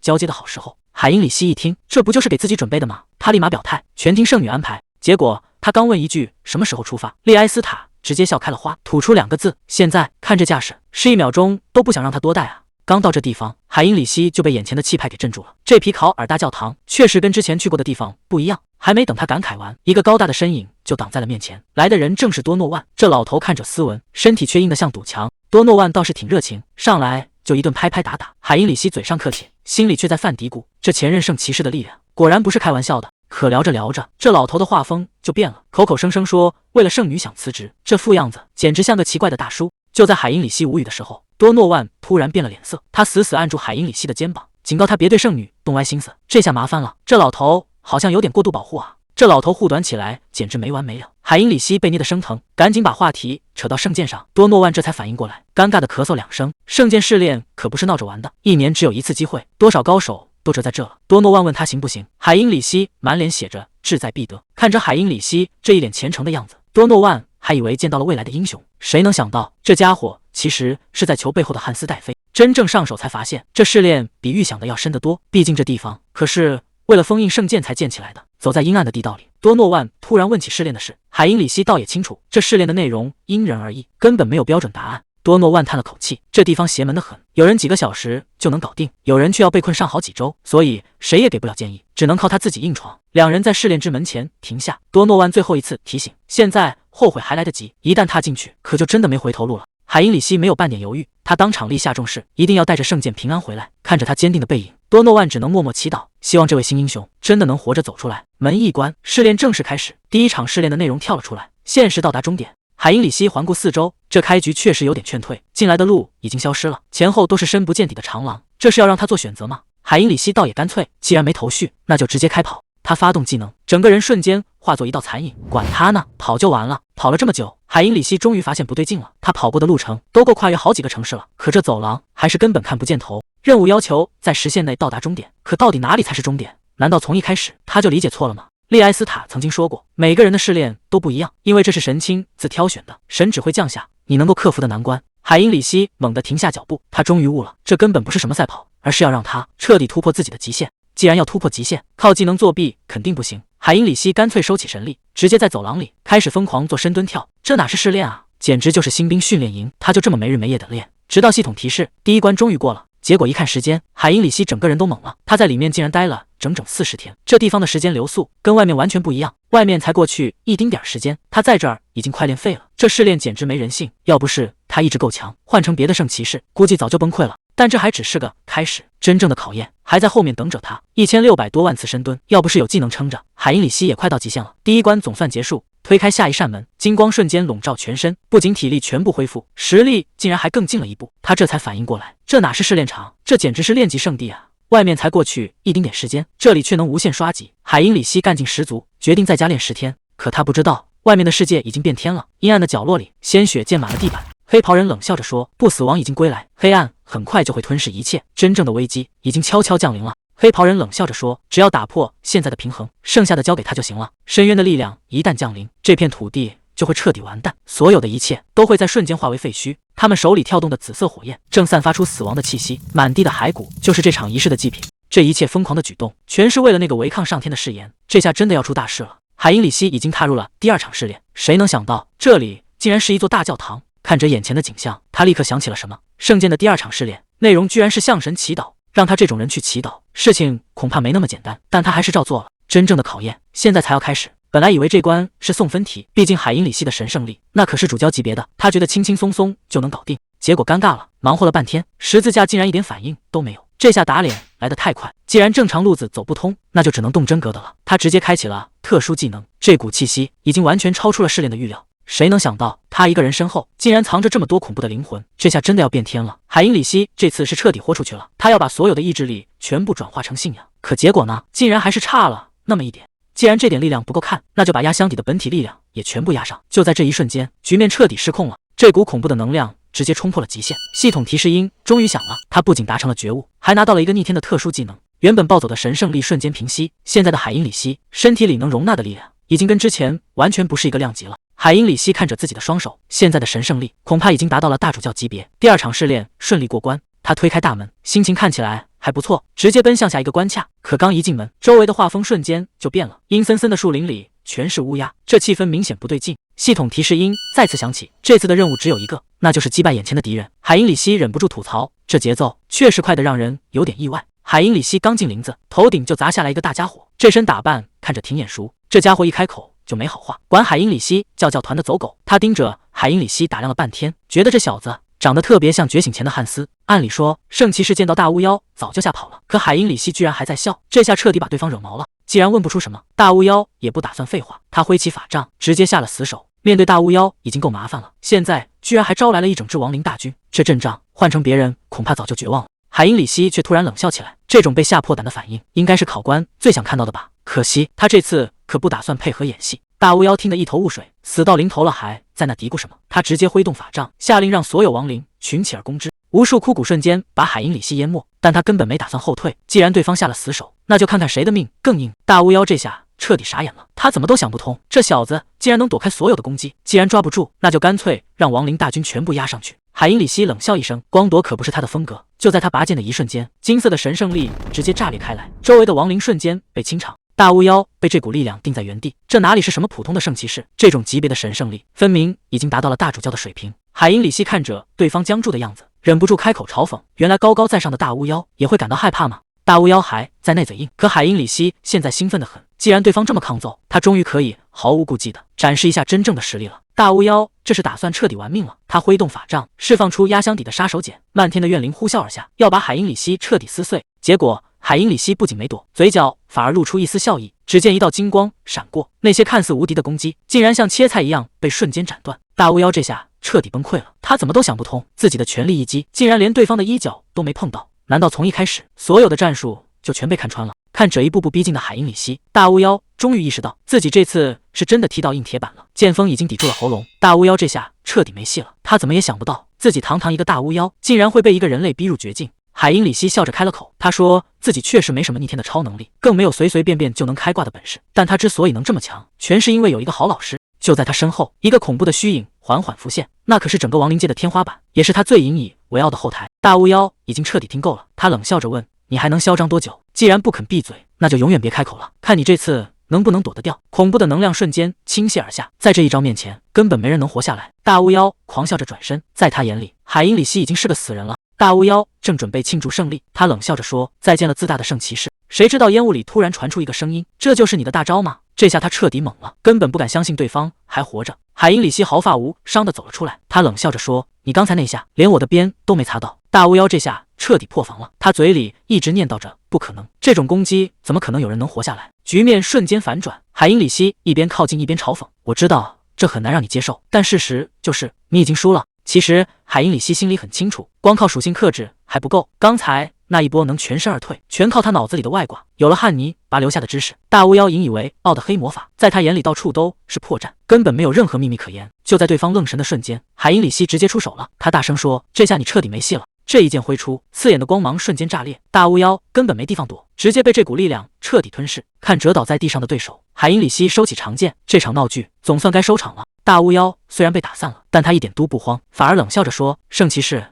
交接的好时候。海因里希一听，这不就是给自己准备的吗？他立马表态，全听圣女安排。结果他刚问一句什么时候出发，莉埃斯塔直接笑开了花，吐出2个字：现在。看这架势，是1秒钟都不想让他多待啊。刚到这地方，海因里希就被眼前的气派给镇住了。这皮考尔大教堂确实跟之前去过的地方不一样。还没等他感慨完，一个高大的身影就挡在了面前。来的人正是多诺万。这老头看着斯文，身体却硬得像堵墙。多诺万倒是挺热情，上来就一顿拍拍打打。海因里希嘴上客气，心里却在犯嘀咕：这前任圣骑士的力量果然不是开玩笑的。可聊着聊着，这老头的画风就变了，口口声声说为了圣女想辞职，这副样子简直像个奇怪的大叔。就在海因里希无语的时候，多诺万突然变了脸色，他死死按住海因里希的肩膀，警告他别对圣女动歪心思。这下麻烦了，这老头好像有点过度保护啊。这老头护短起来简直没完没了。海因里希被捏得生疼，赶紧把话题扯到圣剑上。多诺万这才反应过来，尴尬的咳嗽2声。圣剑试炼可不是闹着玩的，1年只有1次机会，多少高手都折在这了。多诺万问他行不行，海因里希满脸写着志在必得。看着海因里希这一脸虔诚的样子，多诺万还以为见到了未来的英雄，谁能想到这家伙其实是在求背后的汉斯戴菲。真正上手才发现，这试炼比预想的要深得多，毕竟这地方可是为了封印圣剑才建起来的。走在阴暗的地道里，多诺万突然问起试炼的事。海因里希倒也清楚，这试炼的内容因人而异，根本没有标准答案。多诺万叹了口气，这地方邪门的很，有人几个小时就能搞定，有人却要被困上好几周，所以谁也给不了建议，只能靠他自己硬闯。两人在试炼之门前停下，多诺万最后一次提醒，现在后悔还来得及，一旦踏进去，可就真的没回头路了。海因里希没有半点犹豫，他当场立下重誓，一定要带着圣剑平安回来。看着他坚定的背影，多诺万只能默默祈祷，希望这位新英雄真的能活着走出来。门一关，试炼正式开始。第一场试炼的内容跳了出来，限时到达终点。海因里希环顾四周，这开局确实有点劝退，进来的路已经消失了，前后都是深不见底的长廊，这是要让他做选择吗？海因里希倒也干脆，既然没头绪，那就直接开跑。他发动技能，整个人瞬间化作一道残影，管他呢，跑就完了。跑了这么久，海因里希终于发现不对劲了。他跑过的路程都够跨越好几个城市了，可这走廊还是根本看不见头。任务要求在时限内到达终点，可到底哪里才是终点？难道从一开始他就理解错了吗？利埃斯塔曾经说过，每个人的试炼都不一样，因为这是神亲自挑选的，神只会降下你能够克服的难关。海因里希猛地停下脚步，他终于悟了，这根本不是什么赛跑，而是要让他彻底突破自己的极限。既然要突破极限，靠技能作弊肯定不行。海因里希干脆收起神力，直接在走廊里开始疯狂做深蹲跳。这哪是试炼啊，简直就是新兵训练营。他就这么没日没夜的练，直到系统提示第一关终于过了。结果一看时间，海因里希整个人都懵了，他在里面竟然待了整整40天。这地方的时间流速跟外面完全不一样，外面才过去一丁点时间，他在这儿已经快练废了。这试炼简直没人性，要不是他意志够强，换成别的圣骑士，估计早就崩溃了。但这还只是个开始，真正的考验还在后面等着他。1600多万次深蹲，要不是有技能撑着，海因里希也快到极限了。第一关总算结束，推开下一扇门，金光瞬间笼罩全身，不仅体力全部恢复，实力竟然还更进了一步。他这才反应过来，这哪是试炼场，这简直是炼级圣地啊！外面才过去一丁点时间，这里却能无限刷级。海因里希干劲十足，决定在家练10天。可他不知道，外面的世界已经变天了。阴暗的角落里，鲜血溅满了地板。黑袍人冷笑着说：“不死王已经归来，黑暗很快就会吞噬一切，真正的危机已经悄悄降临了。”黑袍人冷笑着说：“只要打破现在的平衡，剩下的交给他就行了。深渊的力量一旦降临，这片土地就会彻底完蛋，所有的一切都会在瞬间化为废墟。”他们手里跳动的紫色火焰正散发出死亡的气息，满地的骸骨就是这场仪式的祭品。这一切疯狂的举动，全是为了那个违抗上天的誓言。这下真的要出大事了。海因里希已经踏入了第2场试炼，谁能想到这里竟然是一座大教堂？看着眼前的景象，他立刻想起了什么。圣剑的第2场试炼内容居然是向神祈祷，让他这种人去祈祷，事情恐怕没那么简单。但他还是照做了。真正的考验现在才要开始。本来以为这关是送分题，毕竟海因里希的神圣力那可是主教级别的，他觉得轻轻松松就能搞定。结果尴尬了，忙活了半天，十字架竟然一点反应都没有。这下打脸来得太快，既然正常路子走不通，那就只能动真格的了。他直接开启了特殊技能，这股气息已经完全超出了试炼的预料。谁能想到他一个人身后竟然藏着这么多恐怖的灵魂？这下真的要变天了。海因里希这次是彻底豁出去了，他要把所有的意志力全部转化成信仰。可结果呢，竟然还是差了那么一点。既然这点力量不够看，那就把压箱底的本体力量也全部压上。就在这一瞬间，局面彻底失控了。这股恐怖的能量直接冲破了极限，系统提示音终于响了。他不仅达成了觉悟，还拿到了一个逆天的特殊技能。原本暴走的神圣力瞬间平息，现在的海因里希身体里能容纳的力量已经跟之前完全不是一个量级了。海因里希看着自己的双手，现在的神圣力恐怕已经达到了大主教级别。第2场试炼顺利过关，他推开大门，心情看起来还不错，直接奔向下一个关卡。可刚一进门，周围的画风瞬间就变了，阴森森的树林里全是乌鸦，这气氛明显不对劲。系统提示音再次响起，这次的任务只有一个，那就是击败眼前的敌人。海因里希忍不住吐槽，这节奏确实快得让人有点意外。海因里希刚进林子，头顶就砸下来一个大家伙，这身打扮看着挺眼熟，这家伙一开口就没好话，管海因里希叫教团的走狗。他盯着海因里希打量了半天，觉得这小子长得特别像觉醒前的汉斯。按理说圣骑士见到大巫妖早就吓跑了，可海因里希居然还在笑，这下彻底把对方惹毛了。既然问不出什么，大巫妖也不打算废话，他挥起法杖直接下了死手。面对大巫妖已经够麻烦了，现在居然还招来了一整支亡灵大军，这阵仗换成别人恐怕早就绝望了。海因里希却突然冷笑起来，这种被吓破胆的反应应该是考官最想看到的吧。可惜他这次可不打算配合演戏。大巫妖听得一头雾水，死到临头了还在那嘀咕什么。他直接挥动法杖，下令让所有亡灵群起而攻之。无数枯骨瞬间把海因里希淹没，但他根本没打算后退。既然对方下了死手，那就看看谁的命更硬。大巫妖这下彻底傻眼了，他怎么都想不通，这小子竟然能躲开所有的攻击。既然抓不住，那就干脆让亡灵大军全部压上去。海因里希冷笑一声，光躲可不是他的风格。就在他拔剑的一瞬间，金色的神圣力直接炸裂开来，周围的亡灵瞬间被清场。大巫妖被这股力量定在原地，这哪里是什么普通的圣骑士？这种级别的神圣力，分明已经达到了大主教的水平。海因里希看着对方僵住的样子，忍不住开口嘲讽：原来高高在上的大巫妖也会感到害怕吗？大巫妖还在内嘴硬，可海因里希现在兴奋得很。既然对方这么抗揍，他终于可以毫无顾忌的展示一下真正的实力了。大巫妖这是打算彻底玩命了，他挥动法杖，释放出压箱底的杀手锏，漫天的怨灵呼啸而下，要把海因里希彻底撕碎。结果海因里希不仅没躲，嘴角反而露出一丝笑意。只见一道金光闪过，那些看似无敌的攻击，竟然像切菜一样被瞬间斩断。大巫妖这下彻底崩溃了，他怎么都想不通，自己的全力一击，竟然连对方的衣角都没碰到。难道从一开始，所有的战术就全被看穿了？看着一步步逼近的海因里希，大巫妖终于意识到自己这次是真的踢到硬铁板了。剑锋已经抵住了喉咙，大巫妖这下彻底没戏了。他怎么也想不到，自己堂堂一个大巫妖，竟然会被一个人类逼入绝境。海因里希笑着开了口，他说自己确实没什么逆天的超能力，更没有随随便便就能开挂的本事，但他之所以能这么强，全是因为有一个好老师。就在他身后，一个恐怖的虚影缓缓浮现，那可是整个亡灵界的天花板，也是他最引以为傲的后台。大巫妖已经彻底听够了，他冷笑着问：你还能嚣张多久？既然不肯闭嘴，那就永远别开口了，看你这次能不能躲得掉。恐怖的能量瞬间倾泻而下，在这一招面前，根本没人能活下来。大巫妖狂笑着转身，在他眼里，海因里希已经是个死人了。大巫妖正准备庆祝胜利，他冷笑着说：再见了，自大的圣骑士。谁知道烟雾里突然传出一个声音：这就是你的大招吗？这下他彻底懵了，根本不敢相信对方还活着。海因里希毫发无伤地走了出来，他冷笑着说：“你刚才那下连我的鞭都没擦到。”大巫妖这下彻底破防了，他嘴里一直念叨着不可能，这种攻击怎么可能有人能活下来？局面瞬间反转，海因里希一边靠近一边嘲讽：“我知道这很难让你接受，但事实就是你已经输了。”其实海因里希心里很清楚，光靠属性克制还不够，刚才那一波能全身而退，全靠他脑子里的外挂。有了汉尼拔留下的知识，大巫妖引以为傲的黑魔法，在他眼里到处都是破绽，根本没有任何秘密可言。就在对方愣神的瞬间，海因里希直接出手了，他大声说：“这下你彻底没戏了！”这一剑挥出，刺眼的光芒瞬间炸裂，大巫妖根本没地方躲，直接被这股力量彻底吞噬。看折倒在地上的对手，海因里希收起长剑，这场闹剧总算该收场了。大巫妖虽然被打散了，但他一点都不慌，反而冷笑着说：“圣骑士，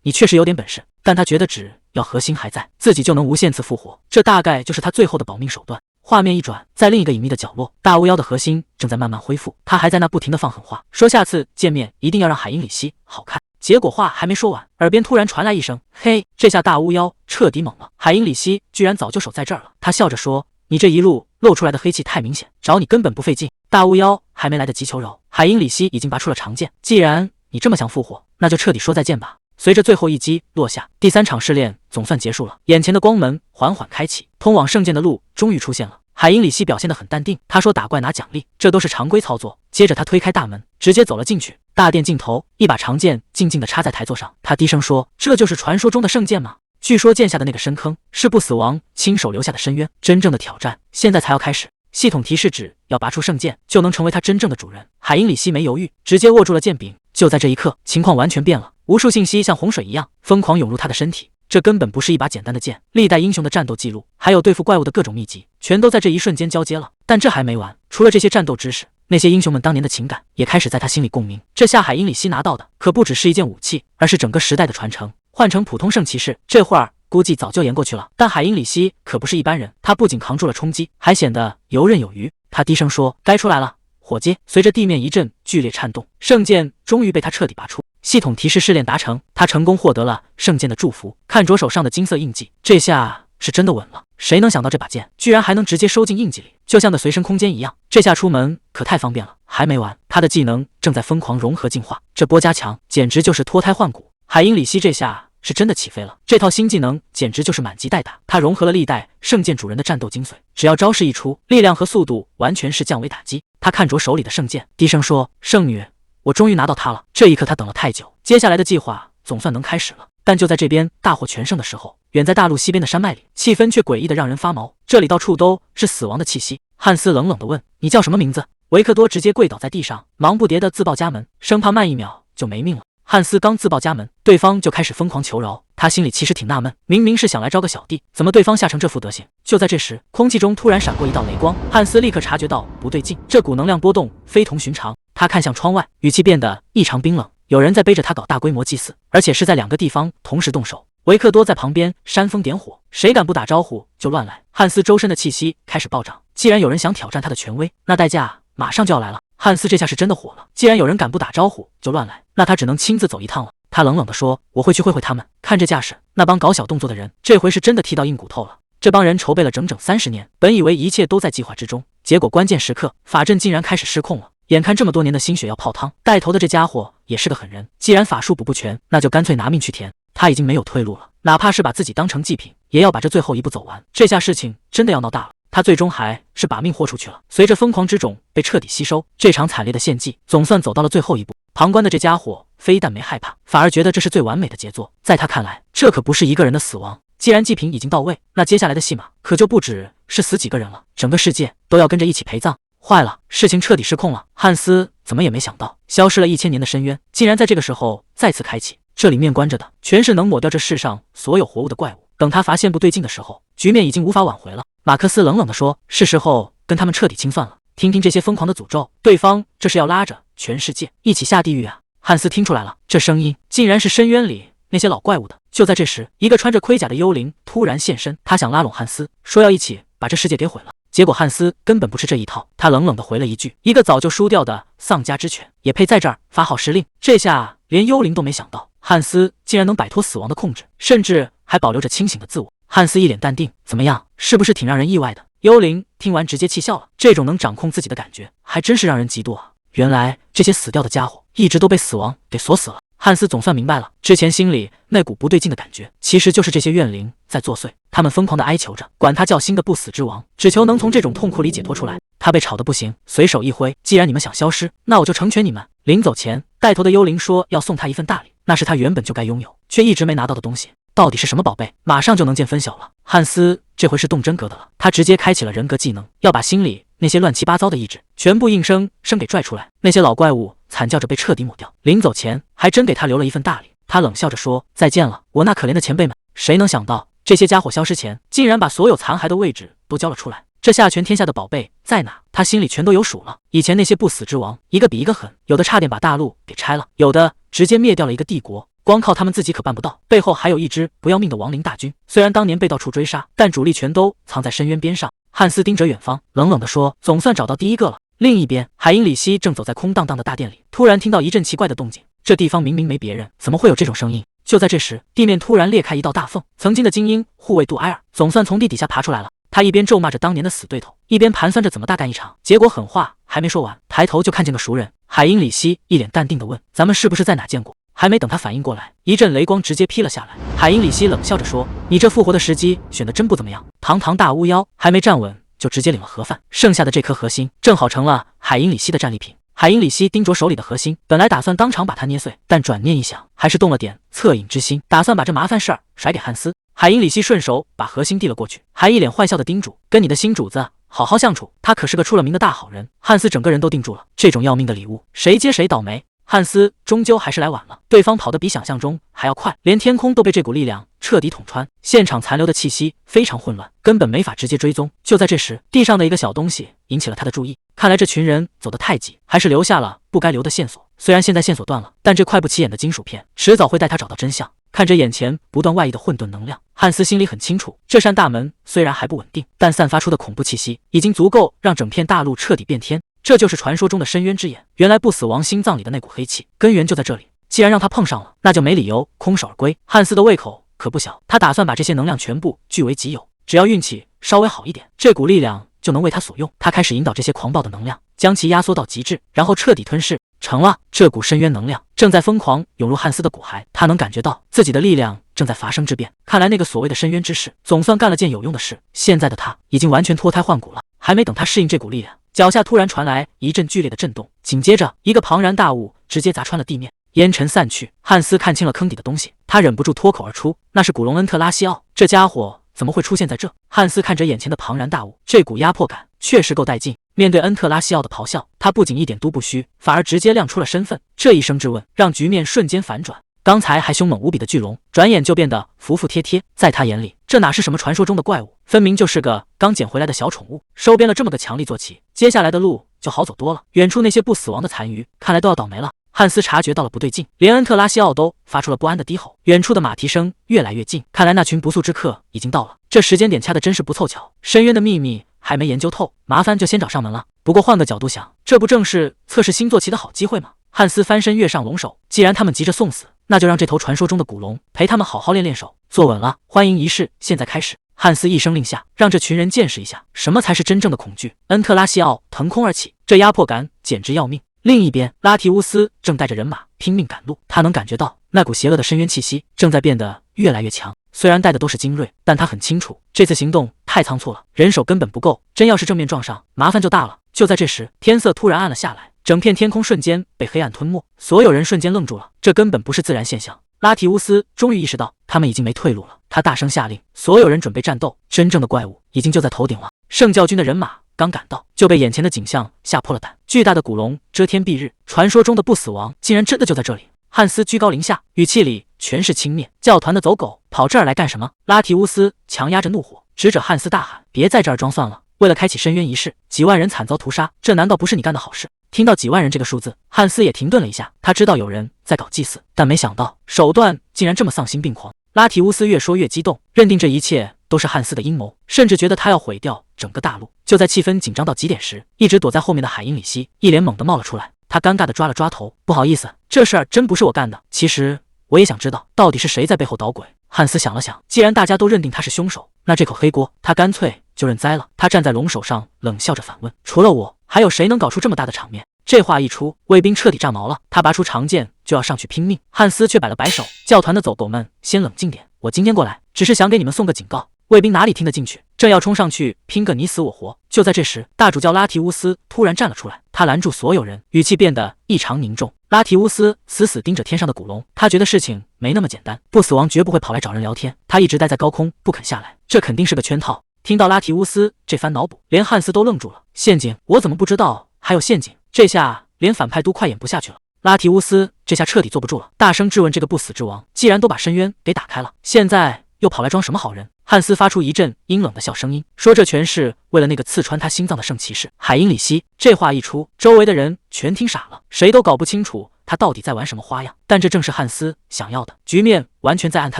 你确实有点本事，但他觉得只要核心还在，自己就能无限次复活，这大概就是他最后的保命手段。”画面一转，在另一个隐秘的角落，大巫妖的核心正在慢慢恢复，他还在那不停地放狠话，说下次见面一定要让海因里希好看。结果话还没说完，耳边突然传来一声“嘿”，这下大巫妖彻底懵了，海因里希居然早就守在这儿了。他笑着说：“你这一路露出来的黑气太明显，找你根本不费劲。”大巫妖还没来得及求饶，海因里希已经拔出了长剑。既然你这么想复活，那就彻底说再见吧。随着最后一击落下，第3场试炼总算结束了，眼前的光门缓缓开启，通往圣剑的路终于出现了。海因里希表现得很淡定，他说打怪拿奖励，这都是常规操作。接着他推开大门，直接走了进去。大殿尽头，一把长剑静静地插在台座上，他低声说：“这就是传说中的圣剑吗？据说剑下的那个深坑是不死王亲手留下的深渊，真正的挑战现在才要开始。”系统提示只要拔出圣剑，就能成为他真正的主人。海因里希没犹豫，直接握住了剑柄。就在这一刻，情况完全变了，无数信息像洪水一样疯狂涌入他的身体。这根本不是一把简单的剑，历代英雄的战斗记录，还有对付怪物的各种秘籍，全都在这一瞬间交接了。但这还没完，除了这些战斗知识，那些英雄们当年的情感也开始在他心里共鸣。这下海因里希拿到的可不只是一件武器，而是整个时代的传承。换成普通圣骑士，这会儿估计早就延过去了。但海因里希可不是一般人，他不仅扛住了冲击，还显得游刃有余。他低声说：“该出来了。”火接，随着地面一阵剧烈颤动，圣剑终于被他彻底拔出。系统提示试炼达成，他成功获得了圣剑的祝福。看着手上的金色印记，这下是真的稳了。谁能想到这把剑居然还能直接收进印记里，就像个随身空间一样。这下出门可太方便了。还没完，他的技能正在疯狂融合进化，这波加强简直就是脱胎换骨。海因里希这下是真的起飞了，这套新技能简直就是满级代打。他融合了历代圣剑主人的战斗精髓，只要招式一出，力量和速度完全是降维打击。他看着手里的圣剑，低声说：“圣女，我终于拿到它了。”这一刻他等了太久，接下来的计划总算能开始了。但就在这边大获全胜的时候，远在大陆西边的山脉里，气氛却诡异的让人发毛。这里到处都是死亡的气息。汉斯冷冷地问：“你叫什么名字？”维克多直接跪倒在地上，忙不迭地自报家门，生怕慢一秒就没命了。汉斯刚自报家门，对方就开始疯狂求饶。他心里其实挺纳闷，明明是想来招个小弟，怎么对方吓成这副德行？就在这时，空气中突然闪过一道雷光，汉斯立刻察觉到不对劲，这股能量波动非同寻常。他看向窗外，语气变得异常冰冷，有人在背着他搞大规模祭祀，而且是在2个地方同时动手。维克多在旁边煽风点火，谁敢不打招呼就乱来。汉斯周身的气息开始暴涨，既然有人想挑战他的权威，那代价马上就要来了。汉斯这下是真的火了，既然有人敢不打招呼就乱来，那他只能亲自走一趟了。他冷冷地说：“我会去会会他们。”看这架势，那帮搞小动作的人这回是真的踢到硬骨头了。这帮人筹备了整整30年，本以为一切都在计划之中，结果关键时刻法阵竟然开始失控了。眼看这么多年的心血要泡汤，带头的这家伙也是个狠人，既然法术补不全，那就干脆拿命去填。他已经没有退路了，哪怕是把自己当成祭品，也要把这最后一步走完。这下事情真的要闹大了。他最终还是把命豁出去了。随着疯狂之种被彻底吸收，这场惨烈的献祭总算走到了最后一步。旁观的这家伙非但没害怕，反而觉得这是最完美的杰作。在他看来，这可不是一个人的死亡，既然祭品已经到位，那接下来的戏码可就不止是死几个人了，整个世界都要跟着一起陪葬。坏了，事情彻底失控了。汉斯怎么也没想到，消失了1000年的深渊竟然在这个时候再次开启，这里面关着的全是能抹掉这世上所有活物的怪物。等他发现不对劲的时候，局面已经无法挽回了。马克思冷冷地说：“是时候跟他们彻底清算了。听听这些疯狂的诅咒，对方这是要拉着全世界一起下地狱啊！”汉斯听出来了，这声音竟然是深渊里那些老怪物的。就在这时，一个穿着盔甲的幽灵突然现身，他想拉拢汉斯，说要一起把这世界给毁了。结果汉斯根本不吃这一套，他冷冷地回了一句：“一个早就输掉的丧家之犬，也配在这儿发号施令？”这下连幽灵都没想到，汉斯竟然能摆脱死亡的控制，甚至还保留着清醒的自我。汉斯一脸淡定：“怎么样，是不是挺让人意外的？”幽灵听完直接气笑了，这种能掌控自己的感觉，还真是让人嫉妒啊！原来这些死掉的家伙一直都被死亡给锁死了。汉斯总算明白了，之前心里那股不对劲的感觉，其实就是这些怨灵在作祟。他们疯狂地哀求着，管他叫新的不死之王，只求能从这种痛苦里解脱出来。他被吵得不行，随手一挥，既然你们想消失，那我就成全你们。临走前，带头的幽灵说要送他一份大礼，那是他原本就该拥有，却一直没拿到的东西。到底是什么宝贝？马上就能见分晓了。汉斯这回是动真格的了，他直接开启了人格技能，要把心里那些乱七八糟的意志全部硬生生给拽出来。那些老怪物惨叫着被彻底抹掉。临走前还真给他留了一份大礼，他冷笑着说：“再见了，我那可怜的前辈们。”谁能想到这些家伙消失前，竟然把所有残骸的位置都交了出来。这下全天下的宝贝在哪？他心里全都有数了。以前那些不死之王，一个比一个狠，有的差点把大陆给拆了，有的直接灭掉了一个帝国。光靠他们自己可办不到，背后还有一支不要命的亡灵大军。虽然当年被到处追杀，但主力全都藏在深渊边上。汉斯盯着远方，冷冷地说：“总算找到第一个了。”另一边，海因里希正走在空荡荡的大殿里，突然听到一阵奇怪的动静。这地方明明没别人，怎么会有这种声音？就在这时，地面突然裂开一道大缝，曾经的精英护卫杜埃尔总算从地底下爬出来了。他一边咒骂着当年的死对头，一边盘算着怎么大干一场。结果狠话还没说完，抬头就看见个熟人。海因里希一脸淡定地问：“咱们是不是在哪见过？”还没等他反应过来，一阵雷光直接劈了下来。海因里希冷笑着说：“你这复活的时机选得真不怎么样。”堂堂大巫妖还没站稳，就直接领了盒饭，剩下的这颗核心正好成了海因里希的战利品。海因里希盯着手里的核心，本来打算当场把它捏碎，但转念一想，还是动了点恻隐之心，打算把这麻烦事儿甩给汉斯。海因里希顺手把核心递了过去，还一脸坏笑的叮嘱：“跟你的新主子好好相处，他可是个出了名的大好人。”汉斯整个人都定住了，这种要命的礼物，谁接谁倒霉。汉斯终究还是来晚了，对方跑得比想象中还要快，连天空都被这股力量彻底捅穿，现场残留的气息非常混乱，根本没法直接追踪。就在这时，地上的一个小东西引起了他的注意，看来这群人走得太急，还是留下了不该留的线索。虽然现在线索断了，但这块不起眼的金属片迟早会带他找到真相。看着眼前不断外溢的混沌能量，汉斯心里很清楚，这扇大门虽然还不稳定，但散发出的恐怖气息已经足够让整片大陆彻底变天。这就是传说中的深渊之眼，原来不死王心脏里的那股黑气根源就在这里。既然让他碰上了，那就没理由空手而归。汉斯的胃口可不小，他打算把这些能量全部据为己有，只要运气稍微好一点，这股力量就能为他所用。他开始引导这些狂暴的能量，将其压缩到极致，然后彻底吞噬。成了，这股深渊能量正在疯狂涌入汉斯的骨骸，他能感觉到自己的力量正在发生质变。看来那个所谓的深渊之士总算干了件有用的事，现在的他已经完全脱胎换骨了。还没等他适应这股力量，脚下突然传来一阵剧烈的震动，紧接着一个庞然大物直接砸穿了地面，烟尘散去，汉斯看清了坑底的东西，他忍不住脱口而出：“那是古龙恩特拉西奥，这家伙怎么会出现在这？”汉斯看着眼前的庞然大物，这股压迫感确实够带劲。面对恩特拉西奥的咆哮，他不仅一点都不虚，反而直接亮出了身份。这一声质问让局面瞬间反转，刚才还凶猛无比的巨龙，转眼就变得服服帖帖。在他眼里，这哪是什么传说中的怪物，分明就是个刚捡回来的小宠物。收编了这么个强力坐骑，接下来的路就好走多了。远处那些不死亡的残余，看来都要倒霉了。汉斯察觉到了不对劲，连恩特拉西奥都发出了不安的低吼。远处的马蹄声越来越近，看来那群不速之客已经到了。这时间点掐的真是不凑巧，深渊的秘密还没研究透，麻烦就先找上门了。不过换个角度想，这不正是测试新坐骑的好机会吗？汉斯翻身跃上龙首，既然他们急着送死，那就让这头传说中的古龙陪他们好好练练手。坐稳了，欢迎仪式现在开始。汉斯一声令下，让这群人见识一下什么才是真正的恐惧。恩特拉西奥腾空而起，这压迫感简直要命。另一边，拉提乌斯正带着人马拼命赶路，他能感觉到那股邪恶的深渊气息正在变得越来越强。虽然带的都是精锐，但他很清楚这次行动太仓促了，人手根本不够，真要是正面撞上，麻烦就大了。就在这时，天色突然暗了下来，整片天空瞬间被黑暗吞没，所有人瞬间愣住了，这根本不是自然现象。拉提乌斯终于意识到他们已经没退路了，他大声下令，所有人准备战斗，真正的怪物已经就在头顶了。圣教军的人马刚赶到，就被眼前的景象吓破了胆。巨大的古龙遮天蔽日，传说中的不死王竟然真的就在这里。汉斯居高临下，语气里全是轻蔑：“教团的走狗，跑这儿来干什么？”拉提乌斯强压着怒火，指着汉斯大喊：“别在这儿装蒜了！为了开启深渊仪式，几万人惨遭屠杀，这难道不是你干的好事？”听到几万人这个数字，汉斯也停顿了一下，他知道有人在搞祭祀，但没想到手段竟然这么丧心病狂。拉提乌斯越说越激动，认定这一切都是汉斯的阴谋，甚至觉得他要毁掉整个大陆。就在气氛紧张到极点时，一直躲在后面的海因里希一脸猛地冒了出来，他尴尬地抓了抓头，不好意思，这事儿真不是我干的。其实我也想知道到底是谁在背后捣鬼。汉斯想了想，既然大家都认定他是凶手，那这口黑锅他干脆就认栽了。他站在龙首上，冷笑着反问：“除了我，还有谁能搞出这么大的场面？”这话一出，卫兵彻底炸毛了。他拔出长剑就要上去拼命，汉斯却摆了摆手：“教团的走狗们，先冷静点。我今天过来，只是想给你们送个警告。”卫兵哪里听得进去，正要冲上去拼个你死我活。就在这时，大主教拉提乌斯突然站了出来，他拦住所有人，语气变得异常凝重。拉提乌斯死死盯着天上的古龙，他觉得事情没那么简单，不死王绝不会跑来找人聊天，他一直待在高空不肯下来，这肯定是个圈套。听到拉提乌斯这番脑补，连汉斯都愣住了。陷阱？我怎么不知道还有陷阱？这下连反派都快演不下去了。拉提乌斯这下彻底坐不住了，大声质问这个不死之王：既然都把深渊给打开了，现在又跑来装什么好人？汉斯发出一阵阴冷的笑声音，说：“这全是为了那个刺穿他心脏的圣骑士海因里希。”这话一出，周围的人全听傻了，谁都搞不清楚他到底在玩什么花样。但这正是汉斯想要的，局面完全在按他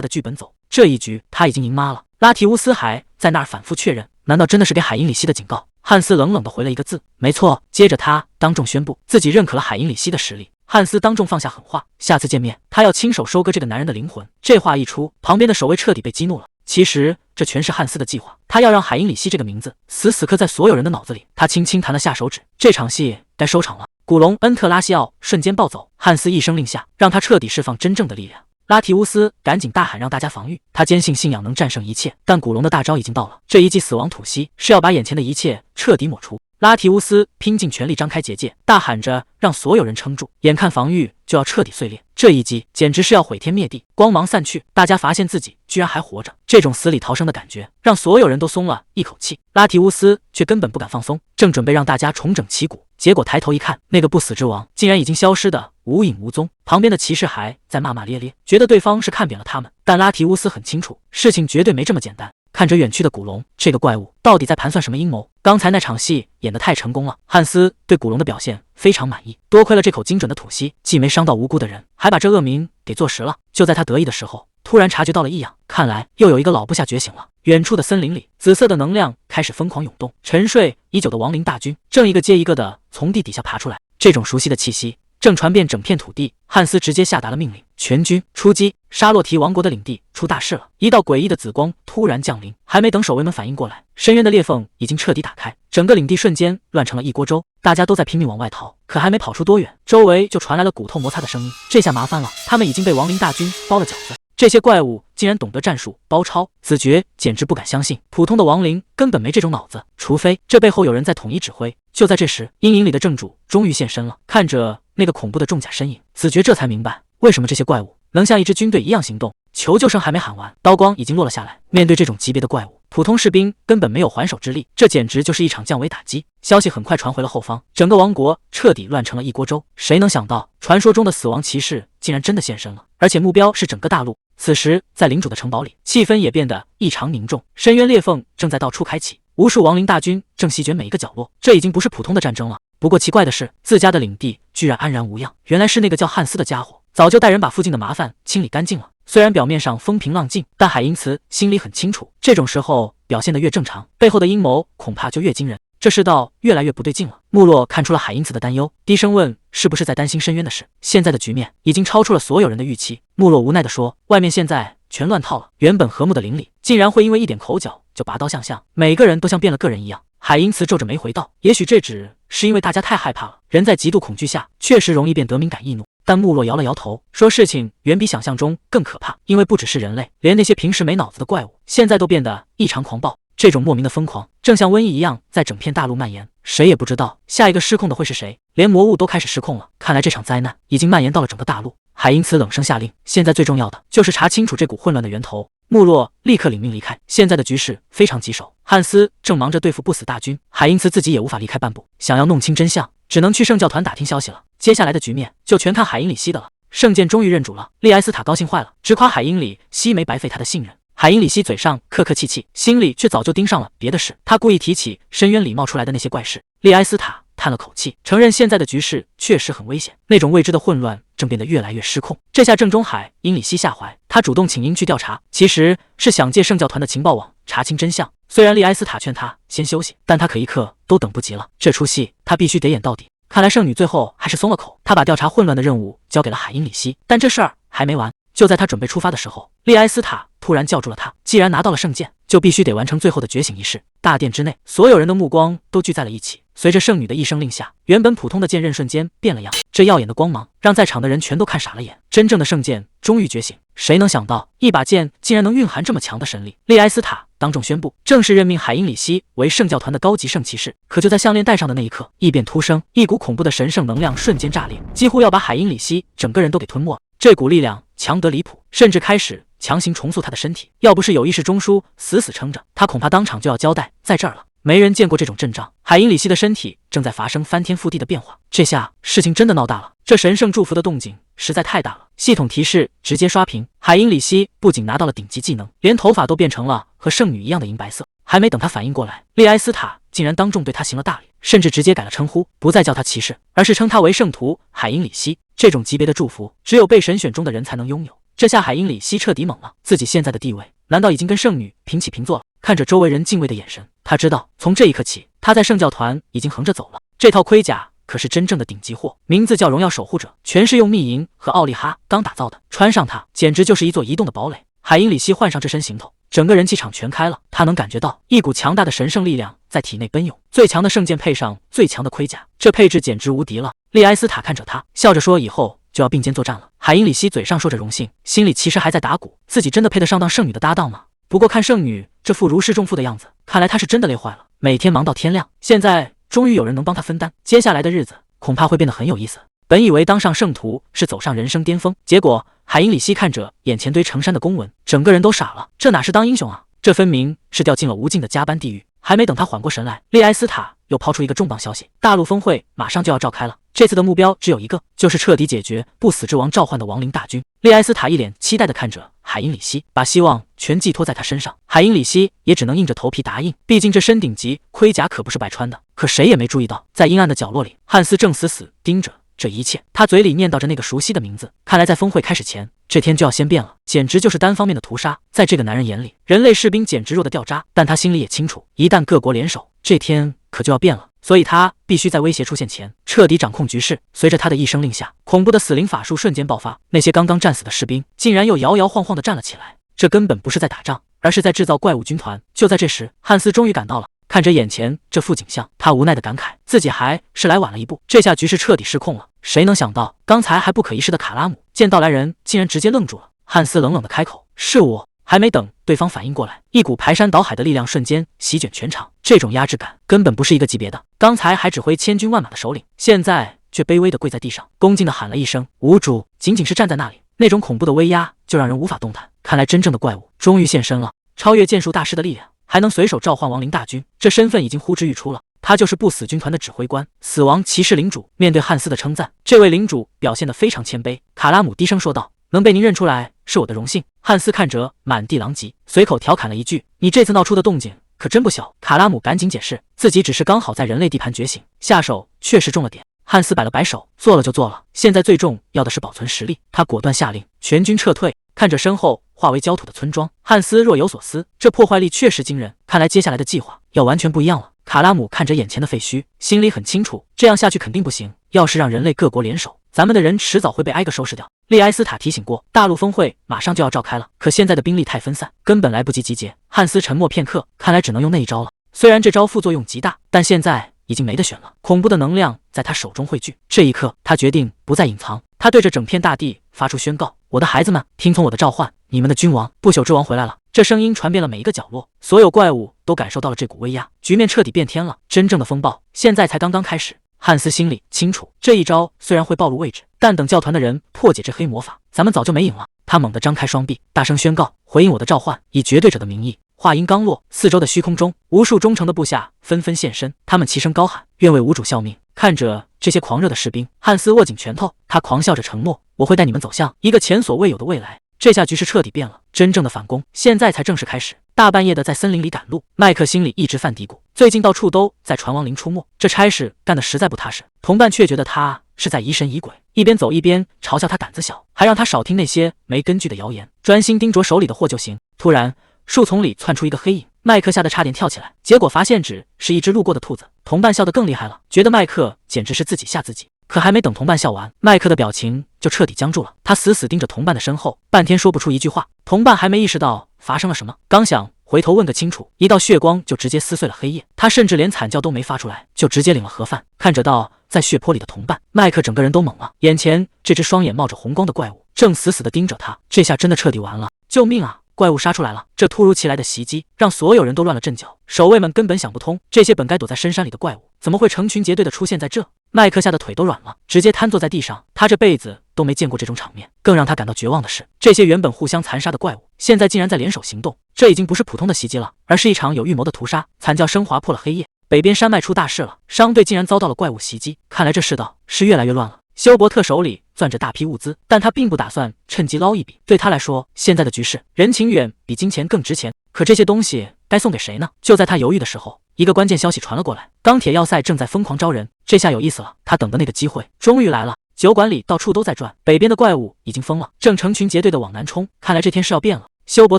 的剧本走。这一局他已经赢妈了。拉提乌斯还在那儿反复确认，难道真的是给海因里希的警告？汉斯冷冷地回了一个字：“没错。”接着他当众宣布自己认可了海因里希的实力。汉斯当众放下狠话，下次见面，他要亲手收割这个男人的灵魂。这话一出，旁边的守卫彻底被激怒了。其实这全是汉斯的计划，他要让海因里希这个名字死死刻在所有人的脑子里。他轻轻弹了下手指，这场戏该收场了。古龙恩特拉西奥瞬间暴走，汉斯一声令下，让他彻底释放真正的力量。拉提乌斯赶紧大喊让大家防御，他坚信信仰能战胜一切，但古龙的大招已经到了，这一记死亡吐息是要把眼前的一切彻底抹除。拉提乌斯拼尽全力张开结界，大喊着让所有人撑住，眼看防御就要彻底碎裂。这一击简直是要毁天灭地，光芒散去，大家发现自己居然还活着，这种死里逃生的感觉让所有人都松了一口气。拉提乌斯却根本不敢放松，正准备让大家重整旗鼓，结果抬头一看，那个不死之王竟然已经消失的无影无踪，旁边的骑士还在骂骂咧咧，觉得对方是看扁了他们。但拉提乌斯很清楚，事情绝对没这么简单。看着远去的古龙，这个怪物到底在盘算什么阴谋？刚才那场戏演得太成功了，汉斯对古龙的表现非常满意，多亏了这口精准的吐息，既没伤到无辜的人，还把这恶名给坐实了。就在他得意的时候，突然察觉到了异样，看来又有一个老部下觉醒了。远处的森林里，紫色的能量开始疯狂涌动，沉睡已久的亡灵大军正一个接一个的从地底下爬出来，这种熟悉的气息正传遍整片土地。汉斯直接下达了命令，全军出击！沙洛提王国的领地出大事了，一道诡异的紫光突然降临，还没等守卫们反应过来，深渊的裂缝已经彻底打开，整个领地瞬间乱成了一锅粥。大家都在拼命往外逃，可还没跑出多远，周围就传来了骨头摩擦的声音。这下麻烦了，他们已经被亡灵大军包了饺子。这些怪物竟然懂得战术包抄，子爵简直不敢相信，普通的亡灵根本没这种脑子，除非这背后有人在统一指挥。就在这时，阴影里的正主终于现身了，看着那个恐怖的重甲身影，子爵这才明白为什么这些怪物能像一支军队一样行动。求救声还没喊完，刀光已经落了下来。面对这种级别的怪物，普通士兵根本没有还手之力，这简直就是一场降维打击。消息很快传回了后方，整个王国彻底乱成了一锅粥。谁能想到，传说中的死亡骑士竟然真的现身了，而且目标是整个大陆。此时，在领主的城堡里，气氛也变得异常凝重，深渊裂缝正在到处开启，无数亡灵大军正席卷每一个角落。这已经不是普通的战争了。不过奇怪的是，自家的领地居然安然无恙，原来是那个叫汉斯的家伙早就带人把附近的麻烦清理干净了。虽然表面上风平浪静，但海因茨心里很清楚，这种时候表现得越正常，背后的阴谋恐怕就越惊人。这世道越来越不对劲了。穆洛看出了海因茨的担忧，低声问：“是不是在担心深渊的事？”现在的局面已经超出了所有人的预期。穆洛无奈地说：“外面现在全乱套了，原本和睦的邻里，竟然会因为一点口角就拔刀相向，每个人都像变了个人一样。”海因茨皱着眉回道：“也许这只是因为大家太害怕了，人在极度恐惧下，确实容易变得敏感易怒。”但穆洛摇了摇头，说：“事情远比想象中更可怕，因为不只是人类，连那些平时没脑子的怪物，现在都变得异常狂暴。这种莫名的疯狂，正像瘟疫一样在整片大陆蔓延，谁也不知道下一个失控的会是谁。连魔物都开始失控了，看来这场灾难已经蔓延到了整个大陆。”海因茨冷声下令：“现在最重要的就是查清楚这股混乱的源头。”穆洛立刻领命离开。现在的局势非常棘手，汉斯正忙着对付不死大军，海因茨自己也无法离开半步。想要弄清真相，只能去圣教团打听消息了。接下来的局面就全看海因里希的了。圣剑终于认主了，利埃斯塔高兴坏了，直夸海因里希没白费他的信任。海因里希嘴上客客气气，心里却早就盯上了别的事。他故意提起深渊里冒出来的那些怪事。利埃斯塔叹了口气，承认现在的局势确实很危险，那种未知的混乱正变得越来越失控。这下正中海因里希下怀，他主动请缨去调查，其实是想借圣教团的情报网查清真相。虽然利埃斯塔劝他先休息，但他可一刻都等不及了，这出戏他必须得演到底。看来圣女最后还是松了口，她把调查混乱的任务交给了海因里希。但这事儿还没完，就在他准备出发的时候，利埃斯塔突然叫住了他。既然拿到了圣剑，就必须得完成最后的觉醒仪式。大殿之内，所有人的目光都聚在了一起。随着圣女的一声令下，原本普通的剑刃瞬间变了样，这耀眼的光芒让在场的人全都看傻了眼。真正的圣剑终于觉醒，谁能想到一把剑竟然能蕴含这么强的神力？利埃斯塔当众宣布，正式任命海因里希为圣教团的高级圣骑士。可就在项链戴上的那一刻，异变突生，一股恐怖的神圣能量瞬间炸裂，几乎要把海因里希整个人都给吞没了。这股力量强得离谱，甚至开始强行重塑他的身体。要不是有意识中枢死死撑着，他恐怕当场就要交代在这儿了。没人见过这种阵仗，海因里希的身体正在发生翻天覆地的变化。这下事情真的闹大了，这神圣祝福的动静实在太大了。系统提示直接刷屏，海因里希不仅拿到了顶级技能，连头发都变成了和圣女一样的银白色。还没等他反应过来，利埃斯塔竟然当众对他行了大礼，甚至直接改了称呼，不再叫他骑士，而是称他为圣徒海因里希。这种级别的祝福，只有被神选中的人才能拥有。这下海因里希彻底懵了，自己现在的地位难道已经跟圣女平起平坐了？看着周围人敬畏的眼神，他知道从这一刻起，他在圣教团已经横着走了。这套盔甲可是真正的顶级货，名字叫荣耀守护者，全是用密银和奥利哈钢打造的，穿上它简直就是一座移动的堡垒。海因里希换上这身行头，整个人气场全开了，他能感觉到一股强大的神圣力量在体内奔涌。最强的圣剑配上最强的盔甲，这配置简直无敌了。利埃斯塔看着他，笑着说：“以后就要并肩作战了。”海因里希嘴上说着荣幸，心里其实还在打鼓，自己真的配得上当圣女的搭档吗？不过看圣女这副如释重负的样子，看来她是真的累坏了，每天忙到天亮。现在终于有人能帮她分担，接下来的日子恐怕会变得很有意思。本以为当上圣徒是走上人生巅峰，结果海因里希看着眼前堆成山的公文，整个人都傻了。这哪是当英雄啊，这分明是掉进了无尽的加班地狱。还没等他缓过神来，利埃斯塔又抛出一个重磅消息：大陆峰会马上就要召开了，这次的目标只有一个，就是彻底解决不死之王召唤的亡灵大军。利埃斯塔一脸期待地看着海因里希，把希望全寄托在他身上。海因里希也只能硬着头皮答应，毕竟这身顶级盔甲可不是白穿的。可谁也没注意到，在阴暗的角落里，汉斯正死死盯着这一切，他嘴里念叨着那个熟悉的名字。看来在峰会开始前，这天就要先变了，简直就是单方面的屠杀。在这个男人眼里，人类士兵简直弱得掉渣，但他心里也清楚，一旦各国联手，这天可就要变了。所以他必须在威胁出现前彻底掌控局势。随着他的一声令下，恐怖的死灵法术瞬间爆发，那些刚刚战死的士兵竟然又摇摇晃晃地站了起来。这根本不是在打仗，而是在制造怪物军团。就在这时，汉斯终于赶到了。看着眼前这副景象，他无奈的感慨，自己还是来晚了一步，这下局势彻底失控了。谁能想到，刚才还不可一世的卡拉姆见到来人，竟然直接愣住了。汉斯冷冷的开口：“是我。”还没等对方反应过来，一股排山倒海的力量瞬间席卷全场。这种压制感根本不是一个级别的，刚才还指挥千军万马的首领，现在却卑微的跪在地上，恭敬的喊了一声“无主”。仅仅是站在那里，那种恐怖的威压就让人无法动弹。看来真正的怪物终于现身了，超越剑术大师的力量，还能随手召唤亡灵大军，这身份已经呼之欲出了。他就是不死军团的指挥官，死亡骑士领主。面对汉斯的称赞，这位领主表现得非常谦卑。卡拉姆低声说道：“能被您认出来是我的荣幸。”汉斯看着满地狼藉，随口调侃了一句：“你这次闹出的动静可真不小。”卡拉姆赶紧解释，自己只是刚好在人类地盘觉醒，下手确实重了点。汉斯摆了摆手，做了就做了，现在最重要的是保存实力。他果断下令全军撤退。看着身后化为焦土的村庄，汉斯若有所思，这破坏力确实惊人，看来接下来的计划要完全不一样了。卡拉姆看着眼前的废墟，心里很清楚，这样下去肯定不行，要是让人类各国联手，咱们的人迟早会被挨个收拾掉。利埃斯塔提醒过，大陆峰会马上就要召开了，可现在的兵力太分散，根本来不及集结。汉斯沉默片刻，看来只能用那一招了。虽然这招副作用极大，但现在已经没得选了，恐怖的能量在他手中汇聚。这一刻，他决定不再隐藏，他对着整片大地发出宣告：“我的孩子们，听从我的召唤，你们的君王不朽之王回来了！”这声音传遍了每一个角落，所有怪物都感受到了这股威压，局面彻底变天了。真正的风暴现在才刚刚开始。汉斯心里清楚，这一招虽然会暴露位置，但等教团的人破解这黑魔法，咱们早就没影了。他猛地张开双臂，大声宣告：“回应我的召唤，以绝对者的名义！”话音刚落，四周的虚空中，无数忠诚的部下纷纷现身，他们齐声高喊：“愿为吾主效命！”看着这些狂热的士兵，汉斯握紧拳头，他狂笑着承诺：“我会带你们走向一个前所未有的未来。”这下局势彻底变了，真正的反攻现在才正式开始。大半夜的在森林里赶路，麦克心里一直犯嘀咕，最近到处都在传亡灵出没，这差事干得实在不踏实。同伴却觉得他是在疑神疑鬼，一边走一边嘲笑他胆子小，还让他少听那些没根据的谣言，专心盯着手里的货就行。突然，树丛里窜出一个黑影，麦克吓得差点跳起来，结果发现只是一只路过的兔子。同伴笑得更厉害了，觉得麦克简直是自己吓自己。可还没等同伴笑完，麦克的表情就彻底僵住了，他死死盯着同伴的身后，半天说不出一句话。同伴还没意识到发生了什么？刚想回头问个清楚，一道血光就直接撕碎了黑夜。他甚至连惨叫都没发出来，就直接领了盒饭。看着到在血泊里的同伴，麦克整个人都懵了。眼前这只双眼冒着红光的怪物正死死地盯着他，这下真的彻底完了！救命啊！怪物杀出来了！这突如其来的袭击让所有人都乱了阵脚，守卫们根本想不通，这些本该躲在深山里的怪物怎么会成群结队的出现在这？麦克吓得腿都软了，直接瘫坐在地上。他这辈子都没见过这种场面，更让他感到绝望的是，这些原本互相残杀的怪物，现在竟然在联手行动。这已经不是普通的袭击了，而是一场有预谋的屠杀。惨叫声划破了黑夜，北边山脉出大事了，商队竟然遭到了怪物袭击，看来这世道是越来越乱了。休伯特手里攥着大批物资，但他并不打算趁机捞一笔。对他来说，现在的局势，人情远比金钱更值钱。可这些东西该送给谁呢？就在他犹豫的时候，一个关键消息传了过来：钢铁要塞正在疯狂招人。这下有意思了，他等的那个机会终于来了。酒馆里到处都在转，北边的怪物已经疯了，正成群结队的往南冲。看来这天是要变了。休伯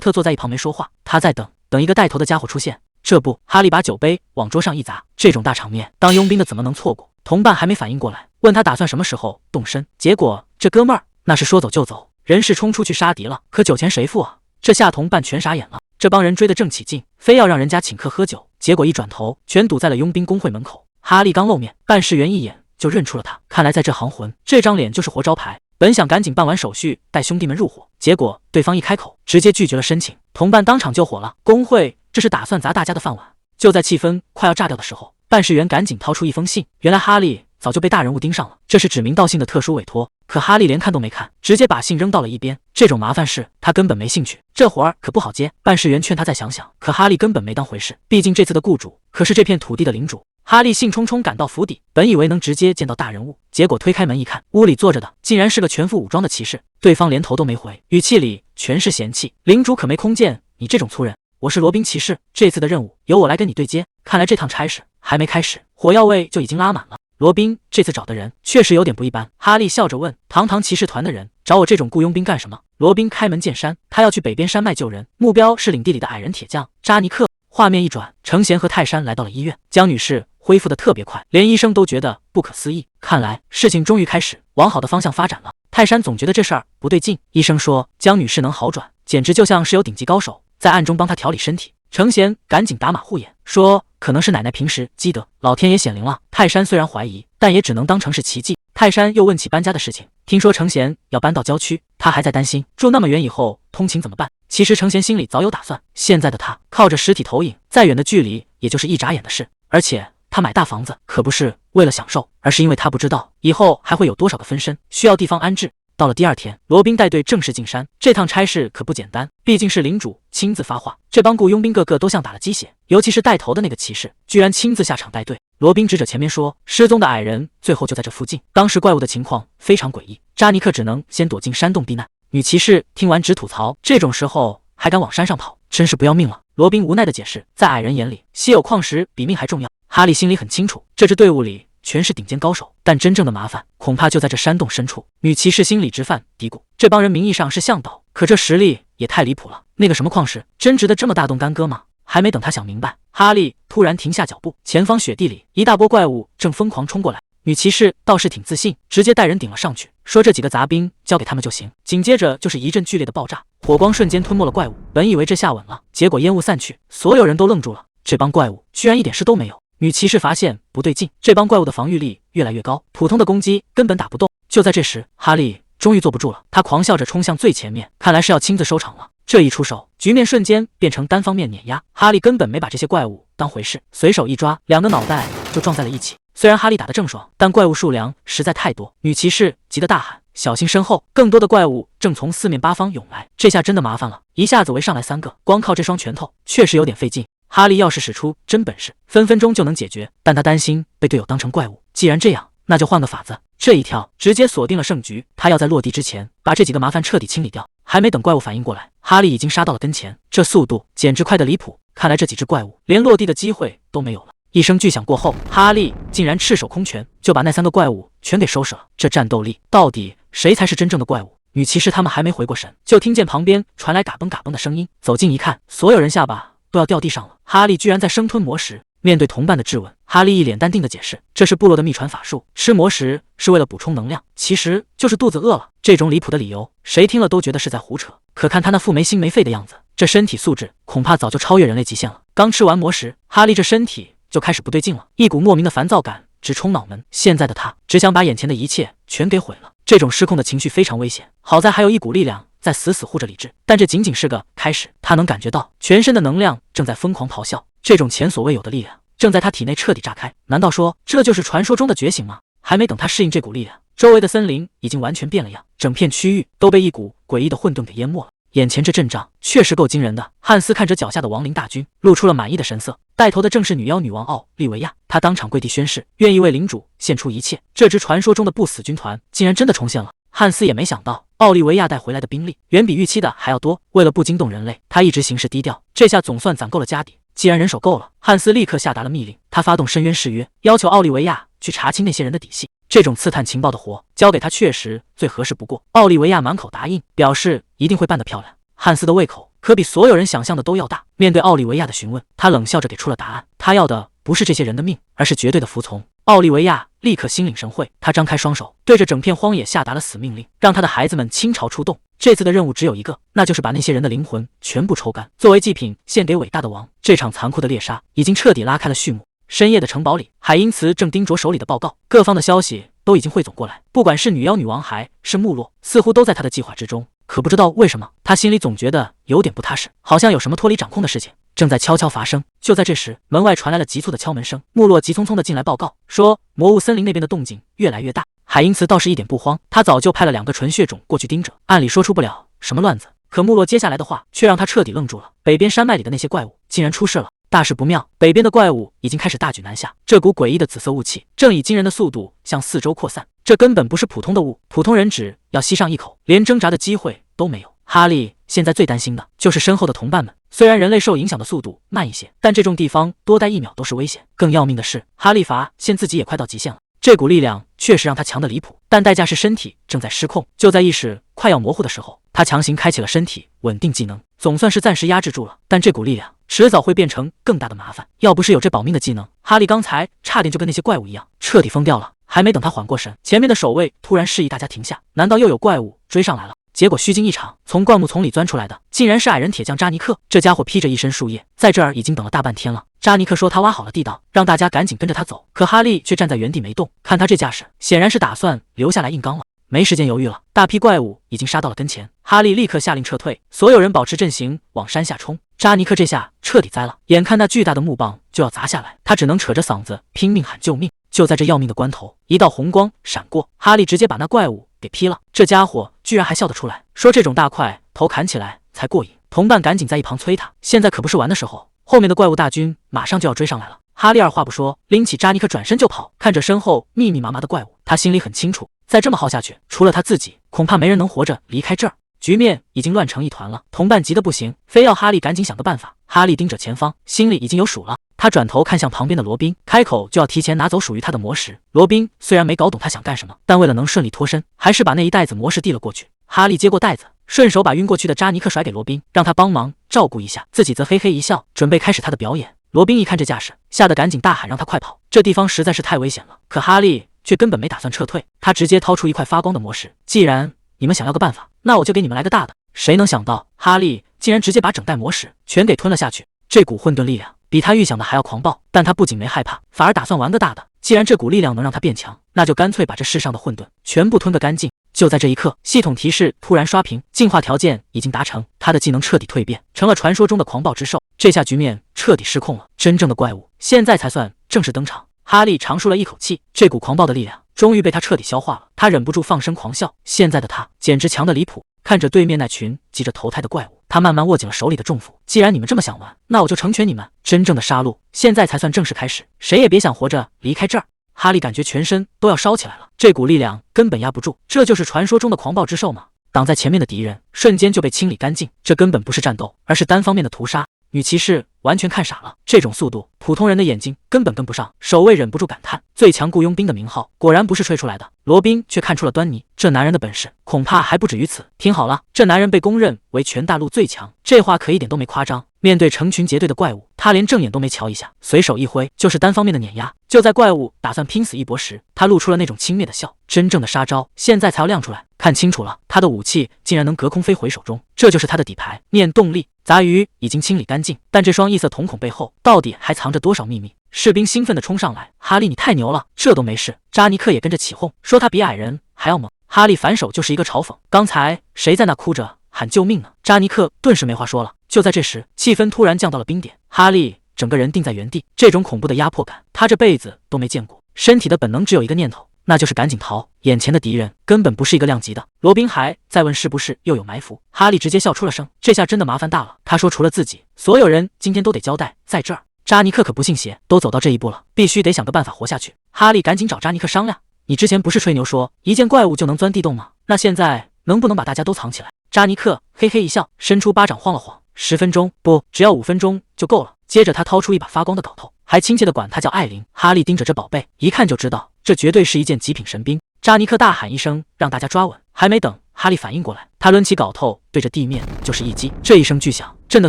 特坐在一旁没说话，他在等一个带头的家伙出现。这不，哈利把酒杯往桌上一砸，这种大场面，当佣兵的怎么能错过？同伴还没反应过来，问他打算什么时候动身，结果这哥们儿那是说走就走，人是冲出去杀敌了，可酒钱谁付啊？这下同伴全傻眼了。这帮人追得正起劲，非要让人家请客喝酒，结果一转头全堵在了佣兵工会门口。哈利刚露面，办事员一眼就认出了他，看来在这行混，这张脸就是活招牌。本想赶紧办完手续带兄弟们入伙，结果对方一开口直接拒绝了申请，同伴当场就火了，工会这是打算砸大家的饭碗。就在气氛快要炸掉的时候，办事员赶紧掏出一封信，原来哈利早就被大人物盯上了，这是指名道姓的特殊委托。可哈利连看都没看，直接把信扔到了一边。这种麻烦事他根本没兴趣，这活儿可不好接。办事员劝他再想想，可哈利根本没当回事，毕竟这次的雇主可是这片土地的领主。哈利兴冲冲赶到府邸，本以为能直接见到大人物，结果推开门一看，屋里坐着的竟然是个全副武装的骑士。对方连头都没回，语气里全是嫌弃：“领主可没空见你这种粗人，我是罗宾骑士，这次的任务由我来跟你对接。看来这趟差事还没开始，火药味就已经拉满了。”罗宾这次找的人确实有点不一般。哈利笑着问：“堂堂骑士团的人找我这种雇佣兵干什么？”罗宾开门见山：“他要去北边山脉救人，目标是领地里的矮人铁匠扎尼克。”画面一转，程贤和泰山来到了医院，江女士恢复的特别快，连医生都觉得不可思议。看来事情终于开始往好的方向发展了。泰山总觉得这事儿不对劲，医生说江女士能好转，简直就像是有顶级高手在暗中帮她调理身体。程贤赶紧打马虎眼，说可能是奶奶平时积德，老天爷显灵了。泰山虽然怀疑，但也只能当成是奇迹。泰山又问起搬家的事情，听说程贤要搬到郊区，他还在担心住那么远以后通勤怎么办。其实程贤心里早有打算，现在的他靠着实体投影，再远的距离也就是一眨眼的事。而且他买大房子可不是为了享受，而是因为他不知道以后还会有多少个分身需要地方安置。到了第二天，罗宾带队正式进山。这趟差事可不简单，毕竟是领主亲自发话，这帮雇佣兵个个都像打了鸡血，尤其是带头的那个骑士，居然亲自下场带队。罗宾指着前面说，失踪的矮人最后就在这附近，当时怪物的情况非常诡异，扎尼克只能先躲进山洞避难。女骑士听完直吐槽，这种时候还敢往山上跑，真是不要命了。罗宾无奈的解释，在矮人眼里，稀有矿石比命还重要。哈利心里很清楚，这支队伍里全是顶尖高手，但真正的麻烦恐怕就在这山洞深处。女骑士心里直犯嘀咕，这帮人名义上是向导，可这实力也太离谱了。那个什么矿石真值得这么大动干戈吗？还没等他想明白，哈利突然停下脚步，前方雪地里一大波怪物正疯狂冲过来。女骑士倒是挺自信，直接带人顶了上去，说这几个杂兵交给他们就行。紧接着就是一阵剧烈的爆炸，火光瞬间吞没了怪物。本以为这下稳了，结果烟雾散去，所有人都愣住了，这帮怪物居然一点事都没有。女骑士发现不对劲，这帮怪物的防御力越来越高，普通的攻击根本打不动。就在这时，哈利终于坐不住了，他狂笑着冲向最前面，看来是要亲自收场了。这一出手，局面瞬间变成单方面碾压。哈利根本没把这些怪物当回事，随手一抓，两个脑袋就撞在了一起。虽然哈利打得正爽，但怪物数量实在太多，女骑士急得大喊：“小心身后！”更多的怪物正从四面八方涌来，这下真的麻烦了，一下子围上来3个，光靠这双拳头确实有点费劲。哈利要是使出真本事，分分钟就能解决，但他担心被队友当成怪物。既然这样，那就换个法子。这一跳直接锁定了胜局，他要在落地之前把这几个麻烦彻底清理掉。还没等怪物反应过来，哈利已经杀到了跟前，这速度简直快得离谱。看来这几只怪物连落地的机会都没有了。一声巨响过后，哈利竟然赤手空拳就把那3个怪物全给收拾了。这战斗力，到底谁才是真正的怪物？女骑士他们还没回过神，就听见旁边传来嘎嘣嘎嘣的声音。走近一看，所有人下巴都要掉地上了。哈利居然在生吞魔石，面对同伴的质问，哈利一脸淡定的解释，这是部落的秘传法术，吃魔石是为了补充能量，其实就是肚子饿了。这种离谱的理由，谁听了都觉得是在胡扯。可看他那副没心没肺的样子，这身体素质恐怕早就超越人类极限了。刚吃完魔石，哈利这身体就开始不对劲了，一股莫名的烦躁感直冲脑门。现在的他只想把眼前的一切全给毁了。这种失控的情绪非常危险，好在还有一股力量在死死护着理智，但这仅仅是个开始。他能感觉到全身的能量正在疯狂咆哮，这种前所未有的力量正在他体内彻底炸开。难道说这就是传说中的觉醒吗？还没等他适应这股力量，周围的森林已经完全变了样，整片区域都被一股诡异的混沌给淹没了。眼前这阵仗确实够惊人的。汉斯看着脚下的亡灵大军，露出了满意的神色。带头的正是女妖女王奥利维亚，她当场跪地宣誓，愿意为领主献出一切。这支传说中的不死军团竟然真的重现了。汉斯也没想到，奥利维亚带回来的兵力远比预期的还要多。为了不惊动人类，他一直行事低调，这下总算攒够了家底。既然人手够了，汉斯立刻下达了密令，他发动深渊誓约，要求奥利维亚去查清那些人的底细。这种刺探情报的活交给他确实最合适不过。奥利维亚满口答应，表示一定会办得漂亮。汉斯的胃口可比所有人想象的都要大。面对奥利维亚的询问，他冷笑着给出了答案。他要的不是这些人的命，而是绝对的服从。奥利维亚立刻心领神会，他张开双手，对着整片荒野下达了死命令，让他的孩子们倾巢出动。这次的任务只有一个，那就是把那些人的灵魂全部抽干，作为祭品献给伟大的王。这场残酷的猎杀已经彻底拉开了序幕。深夜的城堡里，海因茨正盯着手里的报告，各方的消息都已经汇总过来，不管是女妖女王还是部落，似乎都在他的计划之中。可不知道为什么，他心里总觉得有点不踏实，好像有什么脱离掌控的事情正在悄悄发生。就在这时，门外传来了急促的敲门声，穆洛急匆匆的进来报告说，魔物森林那边的动静越来越大。海因茨倒是一点不慌，他早就派了2个纯血种过去盯着，按理说出不了什么乱子。可穆洛接下来的话却让他彻底愣住了，北边山脉里的那些怪物竟然出事了。大事不妙，北边的怪物已经开始大举南下，这股诡异的紫色雾气正以惊人的速度向四周扩散。这根本不是普通的雾，普通人只要吸上一口，连挣扎的机会都没有。哈利现在最担心的就是身后的同伴们。虽然人类受影响的速度慢一些，但这种地方多待1秒都是危险。更要命的是，哈利发现自己也快到极限了。这股力量确实让他强得离谱，但代价是身体正在失控。就在意识快要模糊的时候，他强行开启了身体稳定技能，总算是暂时压制住了。但这股力量迟早会变成更大的麻烦，要不是有这保命的技能，哈利刚才差点就跟那些怪物一样彻底疯掉了。还没等他缓过神，前面的守卫突然示意大家停下，难道又有怪物追上来了？结果虚惊一场，从灌木丛里钻出来的竟然是矮人铁匠扎尼克。这家伙披着一身树叶，在这儿已经等了大半天了。扎尼克说他挖好了地道，让大家赶紧跟着他走。可哈利却站在原地没动，看他这架势，显然是打算留下来硬刚了。没时间犹豫了，大批怪物已经杀到了跟前，哈利立刻下令撤退，所有人保持阵型往山下冲。扎尼克这下彻底栽了，眼看那巨大的木棒就要砸下来，他只能扯着嗓子拼命喊救命。就在这要命的关头，一道红光闪过，哈利直接把那怪物给劈了。这家伙居然还笑得出来，说这种大块头砍起来才过瘾。同伴赶紧在一旁催他，现在可不是玩的时候，后面的怪物大军马上就要追上来了。哈利二话不说，拎起扎尼克转身就跑。看着身后密密麻麻的怪物，他心里很清楚，再这么耗下去，除了他自己，恐怕没人能活着离开这儿。局面已经乱成一团了，同伴急得不行，非要哈利赶紧想个办法。哈利盯着前方，心里已经有数了。他转头看向旁边的罗宾，开口就要提前拿走属于他的魔石。罗宾虽然没搞懂他想干什么，但为了能顺利脱身，还是把那一袋子魔石递了过去。哈利接过袋子，顺手把晕过去的扎尼克甩给罗宾，让他帮忙照顾一下，自己则嘿嘿一笑，准备开始他的表演。罗宾一看这架势，吓得赶紧大喊让他快跑，这地方实在是太危险了。可哈利却根本没打算撤退，他直接掏出一块发光的魔石，既然你们想要个办法，那我就给你们来个大的。谁能想到哈利竟然直接把整袋魔石全给吞了下去，这股混沌力量比他预想的还要狂暴，但他不仅没害怕，反而打算玩个大的。既然这股力量能让他变强，那就干脆把这世上的混沌全部吞个干净。就在这一刻，系统提示突然刷屏，进化条件已经达成，他的技能彻底蜕变，成了传说中的狂暴之兽。这下局面彻底失控了，真正的怪物现在才算正式登场。哈利长舒了一口气，这股狂暴的力量终于被他彻底消化了，他忍不住放声狂笑。现在的他简直强得离谱。看着对面那群急着投胎的怪物，他慢慢握紧了手里的重斧。既然你们这么想玩，那我就成全你们。真正的杀戮现在才算正式开始，谁也别想活着离开这儿。哈利感觉全身都要烧起来了，这股力量根本压不住，这就是传说中的狂暴之兽吗？挡在前面的敌人瞬间就被清理干净，这根本不是战斗，而是单方面的屠杀。女骑士完全看傻了，这种速度，普通人的眼睛根本跟不上。守卫忍不住感叹：最强雇佣兵的名号果然不是吹出来的。罗宾却看出了端倪，这男人的本事恐怕还不止于此。听好了，这男人被公认为全大陆最强，这话可一点都没夸张。面对成群结队的怪物，他连正眼都没瞧一下，随手一挥就是单方面的碾压。就在怪物打算拼死一搏时，他露出了那种轻蔑的笑。真正的杀招现在才要亮出来，看清楚了，他的武器竟然能隔空飞回手中，这就是他的底牌。念动力，杂鱼已经清理干净，但这双异色瞳孔背后到底还藏着多少秘密？士兵兴奋地冲上来，哈利你太牛了，这都没事。扎尼克也跟着起哄，说他比矮人还要猛。哈利反手就是一个嘲讽，刚才谁在那哭着喊救命呢？扎尼克顿时没话说了。就在这时，气氛突然降到了冰点，哈利整个人定在原地，这种恐怖的压迫感，他这辈子都没见过。身体的本能只有一个念头，那就是赶紧逃。眼前的敌人根本不是一个量级的。罗宾还在问是不是又有埋伏，哈利直接笑出了声，这下真的麻烦大了。他说除了自己，所有人今天都得交代在这儿。扎尼克可不信邪，都走到这一步了，必须得想个办法活下去。哈利赶紧找扎尼克商量，你之前不是吹牛说一见怪物就能钻地洞吗？那现在能不能把大家都藏起来？扎尼克嘿嘿一笑，伸出巴掌晃了晃，10分钟不，只要5分钟就够了。接着他掏出一把发光的镐头，还亲切地管他叫艾琳。哈利盯着这宝贝，一看就知道这绝对是一件极品神兵。扎尼克大喊一声，让大家抓稳。还没等哈利反应过来，他抡起镐头对着地面就是一击。这一声巨响，震得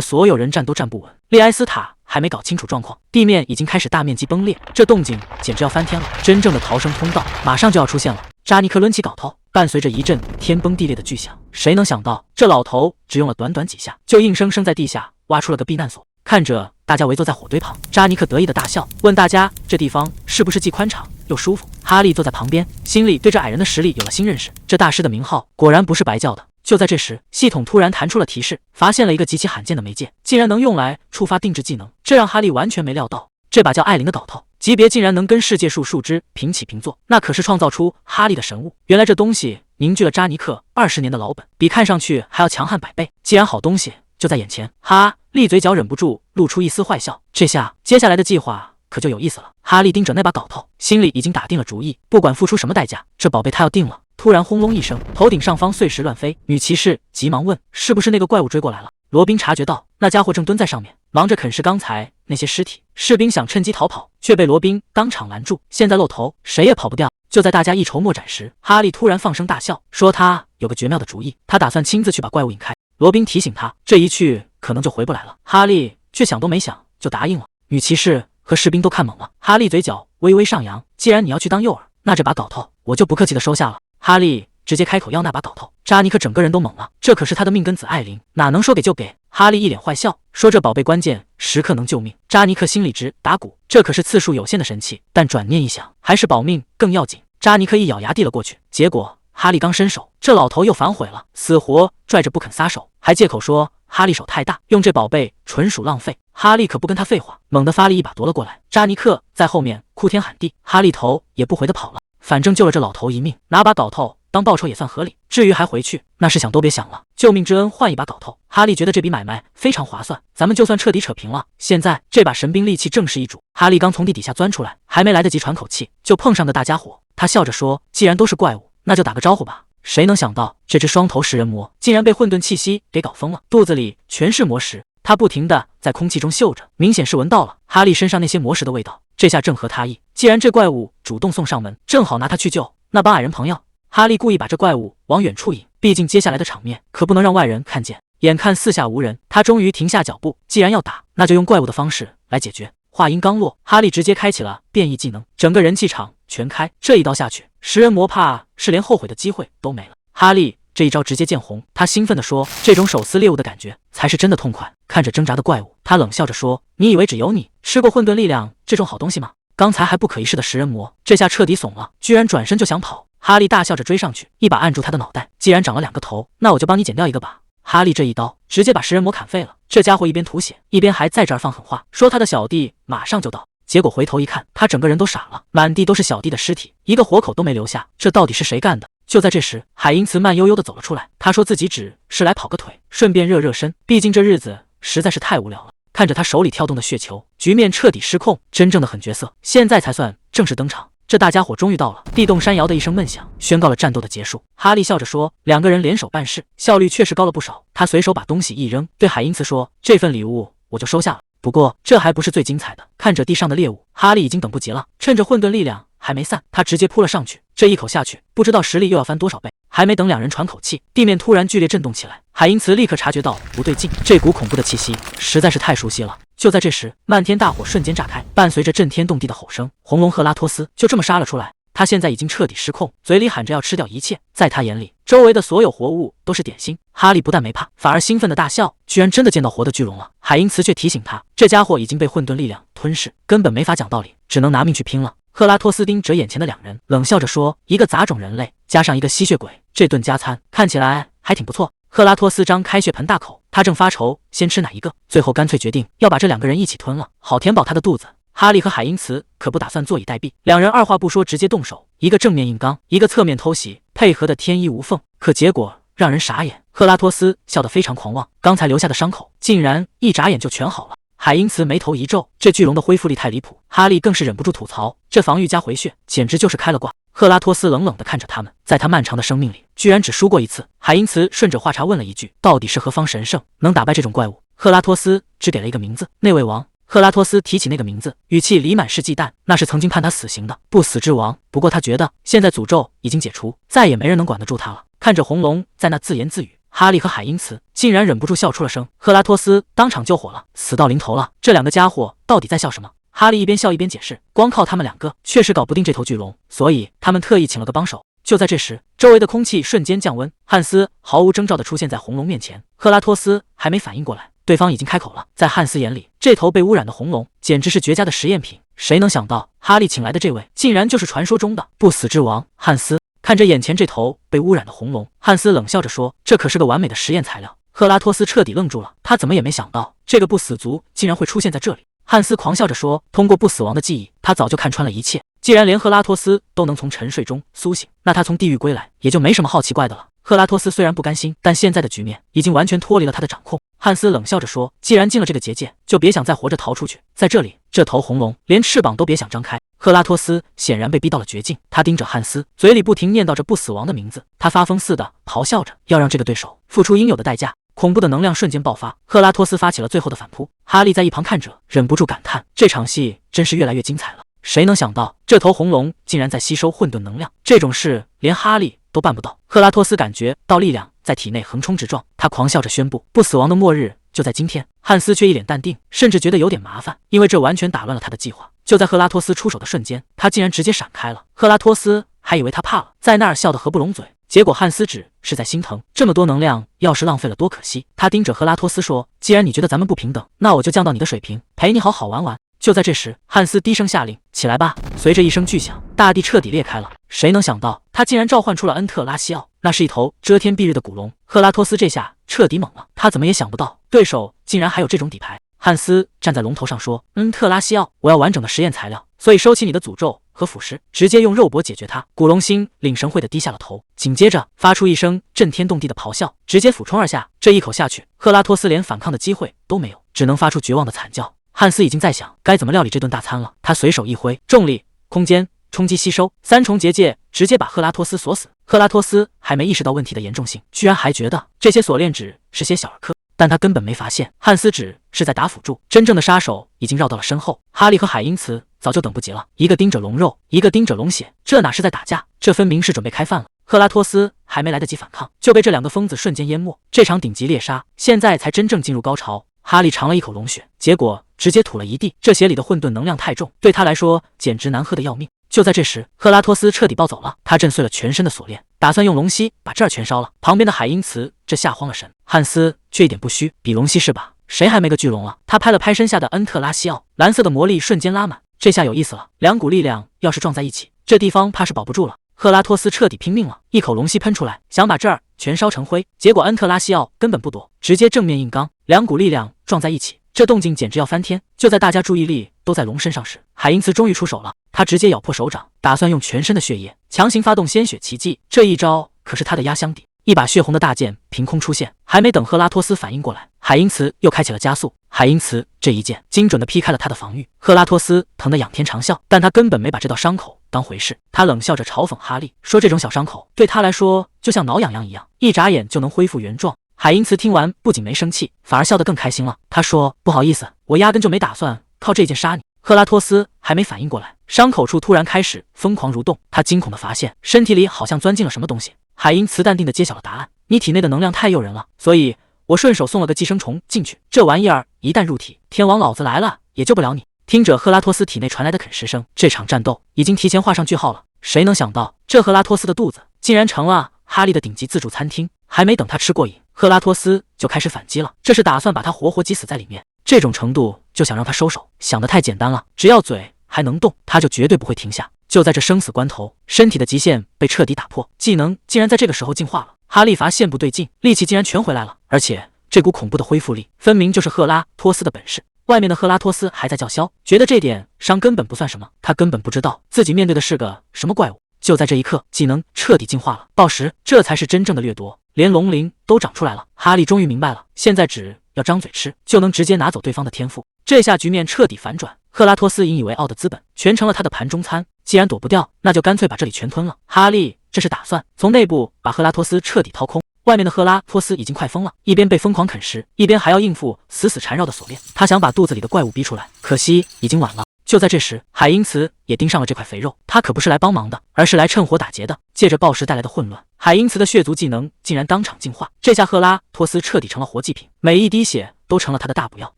所有人站都站不稳。利埃斯塔还没搞清楚状况，地面已经开始大面积崩裂，这动静简直要翻天了。真正的逃生通道马上就要出现了。扎尼克抡起镐头，伴随着一阵天崩地裂的巨响，谁能想到这老头只用了短短几下，就硬生生在地下挖出了个避难所。看着大家围坐在火堆旁，扎尼克得意的大笑，问大家这地方是不是既宽敞又舒服？哈利坐在旁边，心里对这矮人的实力有了新认识，这大师的名号果然不是白叫的。就在这时，系统突然弹出了提示，发现了一个极其罕见的媒介，竟然能用来触发定制技能，这让哈利完全没料到。这把叫艾琳的镐头级别竟然能跟世界树枝平起平坐，那可是创造出哈利的神物。原来这东西凝聚了扎尼克20年的老本，比看上去还要强悍100倍。既然好东西就在眼前，哈利嘴角忍不住露出一丝坏笑。这下接下来的计划可就有意思了。哈利盯着那把镐头，心里已经打定了主意，不管付出什么代价，这宝贝他要定了。突然轰隆一声，头顶上方碎石乱飞，女骑士急忙问是不是那个怪物追过来了？罗宾察觉到那家伙正蹲在上面，忙着啃食刚才那些尸体。士兵想趁机逃跑，却被罗宾当场拦住，现在露头谁也跑不掉。就在大家一筹莫展时，哈利突然放声大笑，说他有个绝妙的主意，他打算亲自去把怪物引开。罗宾提醒他，这一去可能就回不来了。哈利却想都没想就答应了。女骑士和士兵都看懵了，哈利嘴角微微上扬，既然你要去当诱饵，那这把镐头我就不客气的收下了。哈利直接开口要那把镐头，扎尼克整个人都懵了，这可是他的命根子艾琳，哪能说给就给？哈利一脸坏笑，说这宝贝关键时刻能救命。扎尼克心里直打鼓，这可是次数有限的神器，但转念一想，还是保命更要紧。扎尼克一咬牙递了过去，结果哈利刚伸手，这老头又反悔了，死活拽着不肯撒手，还借口说哈利手太大，用这宝贝纯属浪费。哈利可不跟他废话，猛地发力一把夺了过来。扎尼克在后面哭天喊地，哈利头也不回的跑了，反正救了这老头一命，拿把镐头当报酬也算合理。至于还回去，那是想都别想了，救命之恩换一把镐头。哈利觉得这笔买卖非常划算，咱们就算彻底扯平了，现在这把神兵利器正是一主。哈利刚从地底下钻出来，还没来得及喘口气，就碰上个大家伙。他笑着说，既然都是怪物，那就打个招呼吧。谁能想到这只双头食人魔竟然被混沌气息给搞疯了，肚子里全是魔石，他不停地在空气中嗅着，明显是闻到了哈利身上那些魔石的味道，这下正合他意。既然这怪物主动送上门，正好拿他去救那帮矮人朋友。哈利故意把这怪物往远处引，毕竟接下来的场面可不能让外人看见。眼看四下无人，他终于停下脚步，既然要打，那就用怪物的方式来解决。话音刚落，哈利直接开启了变异技能，整个人气场全开。这一刀下去，食人魔怕是连后悔的机会都没了。哈利这一招直接见红，他兴奋地说，这种手撕猎物的感觉才是真的痛快。看着挣扎的怪物，他冷笑着说，你以为只有你吃过混沌力量这种好东西吗？刚才还不可一世的食人魔，这下彻底怂了，居然转身就想跑。哈利大笑着追上去，一把按住他的脑袋，既然长了2个头，那我就帮你剪掉一个吧。哈利这一刀直接把食人魔砍废了，这家伙一边吐血，一边还在这儿放狠话，说他的小弟马上就到。结果回头一看，他整个人都傻了，满地都是小弟的尸体，一个活口都没留下，这到底是谁干的？就在这时，海因茨慢悠悠地走了出来，他说自己只是来跑个腿，顺便热热身，毕竟这日子实在是太无聊了。看着他手里跳动的血球，局面彻底失控，真正的狠角色现在才算正式登场。这大家伙终于到了，地动山摇的一声闷响，宣告了战斗的结束。哈利笑着说，2个人联手办事，效率确实高了不少。他随手把东西一扔，对海因茨说，这份礼物我就收下了。不过这还不是最精彩的，看着地上的猎物，哈利已经等不及了，趁着混沌力量还没散，他直接扑了上去，这一口下去，不知道实力又要翻多少倍。还没等两人喘口气，地面突然剧烈震动起来。海因茨立刻察觉到不对劲，这股恐怖的气息实在是太熟悉了。就在这时，漫天大火瞬间炸开，伴随着震天动地的吼声，红龙赫拉托斯就这么杀了出来。他现在已经彻底失控，嘴里喊着要吃掉一切。在他眼里，周围的所有活物都是点心。哈利不但没怕，反而兴奋的大笑，居然真的见到活的巨龙了。海因茨却提醒他，这家伙已经被混沌力量吞噬，根本没法讲道理，只能拿命去拼了。赫拉托斯盯着眼前的两人，冷笑着说：“一个杂种人类，加上一个吸血鬼，这顿加餐看起来还挺不错。”赫拉托斯张开血盆大口，他正发愁先吃哪一个，最后干脆决定要把这两个人一起吞了，好填饱他的肚子。哈利和海因茨可不打算坐以待毙，两人二话不说直接动手，一个正面硬刚，一个侧面偷袭，配合的天衣无缝。可结果让人傻眼，赫拉托斯笑得非常狂妄，刚才留下的伤口竟然一眨眼就全好了。海因茨眉头一皱，这巨龙的恢复力太离谱。哈利更是忍不住吐槽，这防御加回血简直就是开了挂。赫拉托斯冷冷地看着他们，在他漫长的生命里居然只输过一次。海因茨顺着话茬问了一句，到底是何方神圣能打败这种怪物？赫拉托斯只给了一个名字，那位王。赫拉托斯提起那个名字，语气里满是忌惮，那是曾经判他死刑的不死之王。不过他觉得现在诅咒已经解除，再也没人能管得住他了。看着红龙在那自言自语，哈利和海因茨竟然忍不住笑出了声。赫拉托斯当场就火了，死到临头了，这两个家伙到底在笑什么？哈利一边笑一边解释，光靠他们两个确实搞不定这头巨龙，所以他们特意请了个帮手。就在这时，周围的空气瞬间降温，汉斯毫无征兆地出现在红龙面前。赫拉托斯还没反应过来，对方已经开口了。在汉斯眼里，这头被污染的红龙简直是绝佳的实验品。谁能想到，哈利请来的这位竟然就是传说中的不死之王汉斯。看着眼前这头被污染的红龙，汉斯冷笑着说：“这可是个完美的实验材料。”赫拉托斯彻底愣住了，他怎么也没想到这个不死族竟然会出现在这里。汉斯狂笑着说：“通过不死王的记忆，他早就看穿了一切。既然连赫拉托斯都能从沉睡中苏醒，那他从地狱归来也就没什么好奇怪的了。”赫拉托斯虽然不甘心，但现在的局面已经完全脱离了他的掌控。汉斯冷笑着说：“既然进了这个结界，就别想再活着逃出去。在这里，这头红龙连翅膀都别想张开。”赫拉托斯显然被逼到了绝境，他盯着汉斯，嘴里不停念叨着不死王的名字。他发疯似的咆哮着，要让这个对手付出应有的代价。恐怖的能量瞬间爆发，赫拉托斯发起了最后的反扑。哈利在一旁看着，忍不住感叹：这场戏真是越来越精彩了。谁能想到，这头红龙竟然在吸收混沌能量，这种事连哈利都办不到。赫拉托斯感觉到力量在体内横冲直撞，他狂笑着宣布：不死王的末日就在今天。汉斯却一脸淡定，甚至觉得有点麻烦，因为这完全打乱了他的计划。就在赫拉托斯出手的瞬间，他竟然直接闪开了。赫拉托斯还以为他怕了，在那儿笑得合不拢嘴。结果汉斯只是在心疼，这么多能量要是浪费了多可惜。他盯着赫拉托斯说：“既然你觉得咱们不平等，那我就降到你的水平，陪你好好玩玩。”就在这时，汉斯低声下令：“起来吧！”随着一声巨响，大地彻底裂开了。谁能想到，他竟然召唤出了恩特拉西奥，那是一头遮天蔽日的古龙。赫拉托斯这下彻底懵了，他怎么也想不到，对手竟然还有这种底牌。汉斯站在龙头上说：“恩特拉西奥，我要完整的实验材料，所以收起你的诅咒和腐蚀，直接用肉搏解决它。”古龙星领神会的低下了头，紧接着发出一声震天动地的咆哮，直接俯冲而下。这一口下去，赫拉托斯连反抗的机会都没有，只能发出绝望的惨叫。汉斯已经在想该怎么料理这顿大餐了，他随手一挥，重力、空间、冲击吸收三重结界，直接把赫拉托斯锁死。赫拉托斯还没意识到问题的严重性，居然还觉得这些锁链只是些小儿科。但他根本没发现，汉斯只是在打辅助，真正的杀手已经绕到了身后。哈利和海因茨早就等不及了，一个盯着龙肉，一个盯着龙血，这哪是在打架，这分明是准备开饭了。赫拉托斯还没来得及反抗，就被这两个疯子瞬间淹没。这场顶级猎杀现在才真正进入高潮。哈利尝了一口龙血，结果直接吐了一地，这血里的混沌能量太重，对他来说简直难喝的要命。就在这时，赫拉托斯彻底暴走了，他震碎了全身的锁链，打算用龙息把这儿全烧了。旁边的海因茨这吓慌了神，汉斯却一点不虚，比龙息是吧？谁还没个巨龙啊？他拍了拍身下的恩特拉西奥，蓝色的魔力瞬间拉满，这下有意思了，两股力量要是撞在一起，这地方怕是保不住了。赫拉托斯彻底拼命了，一口龙息喷出来，想把这儿全烧成灰，结果恩特拉西奥根本不躲，直接正面硬刚，两股力量撞在一起，这动静简直要翻天。就在大家注意力都在龙身上时，海因茨终于出手了，他直接咬破手掌，打算用全身的血液强行发动鲜血奇迹。这一招可是他的压箱底，一把血红的大剑凭空出现，还没等赫拉托斯反应过来，海因茨又开启了加速。海因茨这一剑精准地劈开了他的防御，赫拉托斯疼得仰天长啸，但他根本没把这道伤口当回事。他冷笑着嘲讽哈利说：“这种小伤口对他来说就像挠痒痒一样，一眨眼就能恢复原状。”海因茨听完不仅没生气，反而笑得更开心了。他说：“不好意思，我压根就没打算靠这件杀你。”赫拉托斯还没反应过来，伤口处突然开始疯狂蠕动，他惊恐地发现身体里好像钻进了什么东西。海因茨淡定地揭晓了答案：你体内的能量太诱人了，所以我顺手送了个寄生虫进去，这玩意儿一旦入体，天王老子来了也救不了你。听着赫拉托斯体内传来的啃食声，这场战斗已经提前画上句号了。谁能想到，这赫拉托斯的肚子竟然成了哈利的顶级自助餐厅。还没等他吃过瘾，赫拉托斯就开始反击了，这是打算把他活活挤死在里面。这种程度就想让他收手，想得太简单了。只要嘴还能动，他就绝对不会停下。就在这生死关头，身体的极限被彻底打破，技能竟然在这个时候进化了。哈利发现不对劲，力气竟然全回来了，而且这股恐怖的恢复力，分明就是赫拉托斯的本事。外面的赫拉托斯还在叫嚣，觉得这点伤根本不算什么，他根本不知道自己面对的是个什么怪物。就在这一刻，技能彻底进化了，到时这才是真正的掠夺，连龙鳞都长出来了。哈利终于明白了，现在只要张嘴吃，就能直接拿走对方的天赋。这下局面彻底反转，赫拉托斯引以为傲的资本全成了他的盘中餐，既然躲不掉，那就干脆把这里全吞了。哈利这是打算从内部把赫拉托斯彻底掏空。外面的赫拉托斯已经快疯了，一边被疯狂啃食，一边还要应付死死缠绕的锁链。他想把肚子里的怪物逼出来，可惜已经晚了。就在这时，海因茨也盯上了这块肥肉，他可不是来帮忙的，而是来趁火打劫的。借着暴食带来的混乱，海因茨的血族技能竟然当场进化，这下赫拉托斯彻底成了活祭品，每一滴血都成了他的大补药。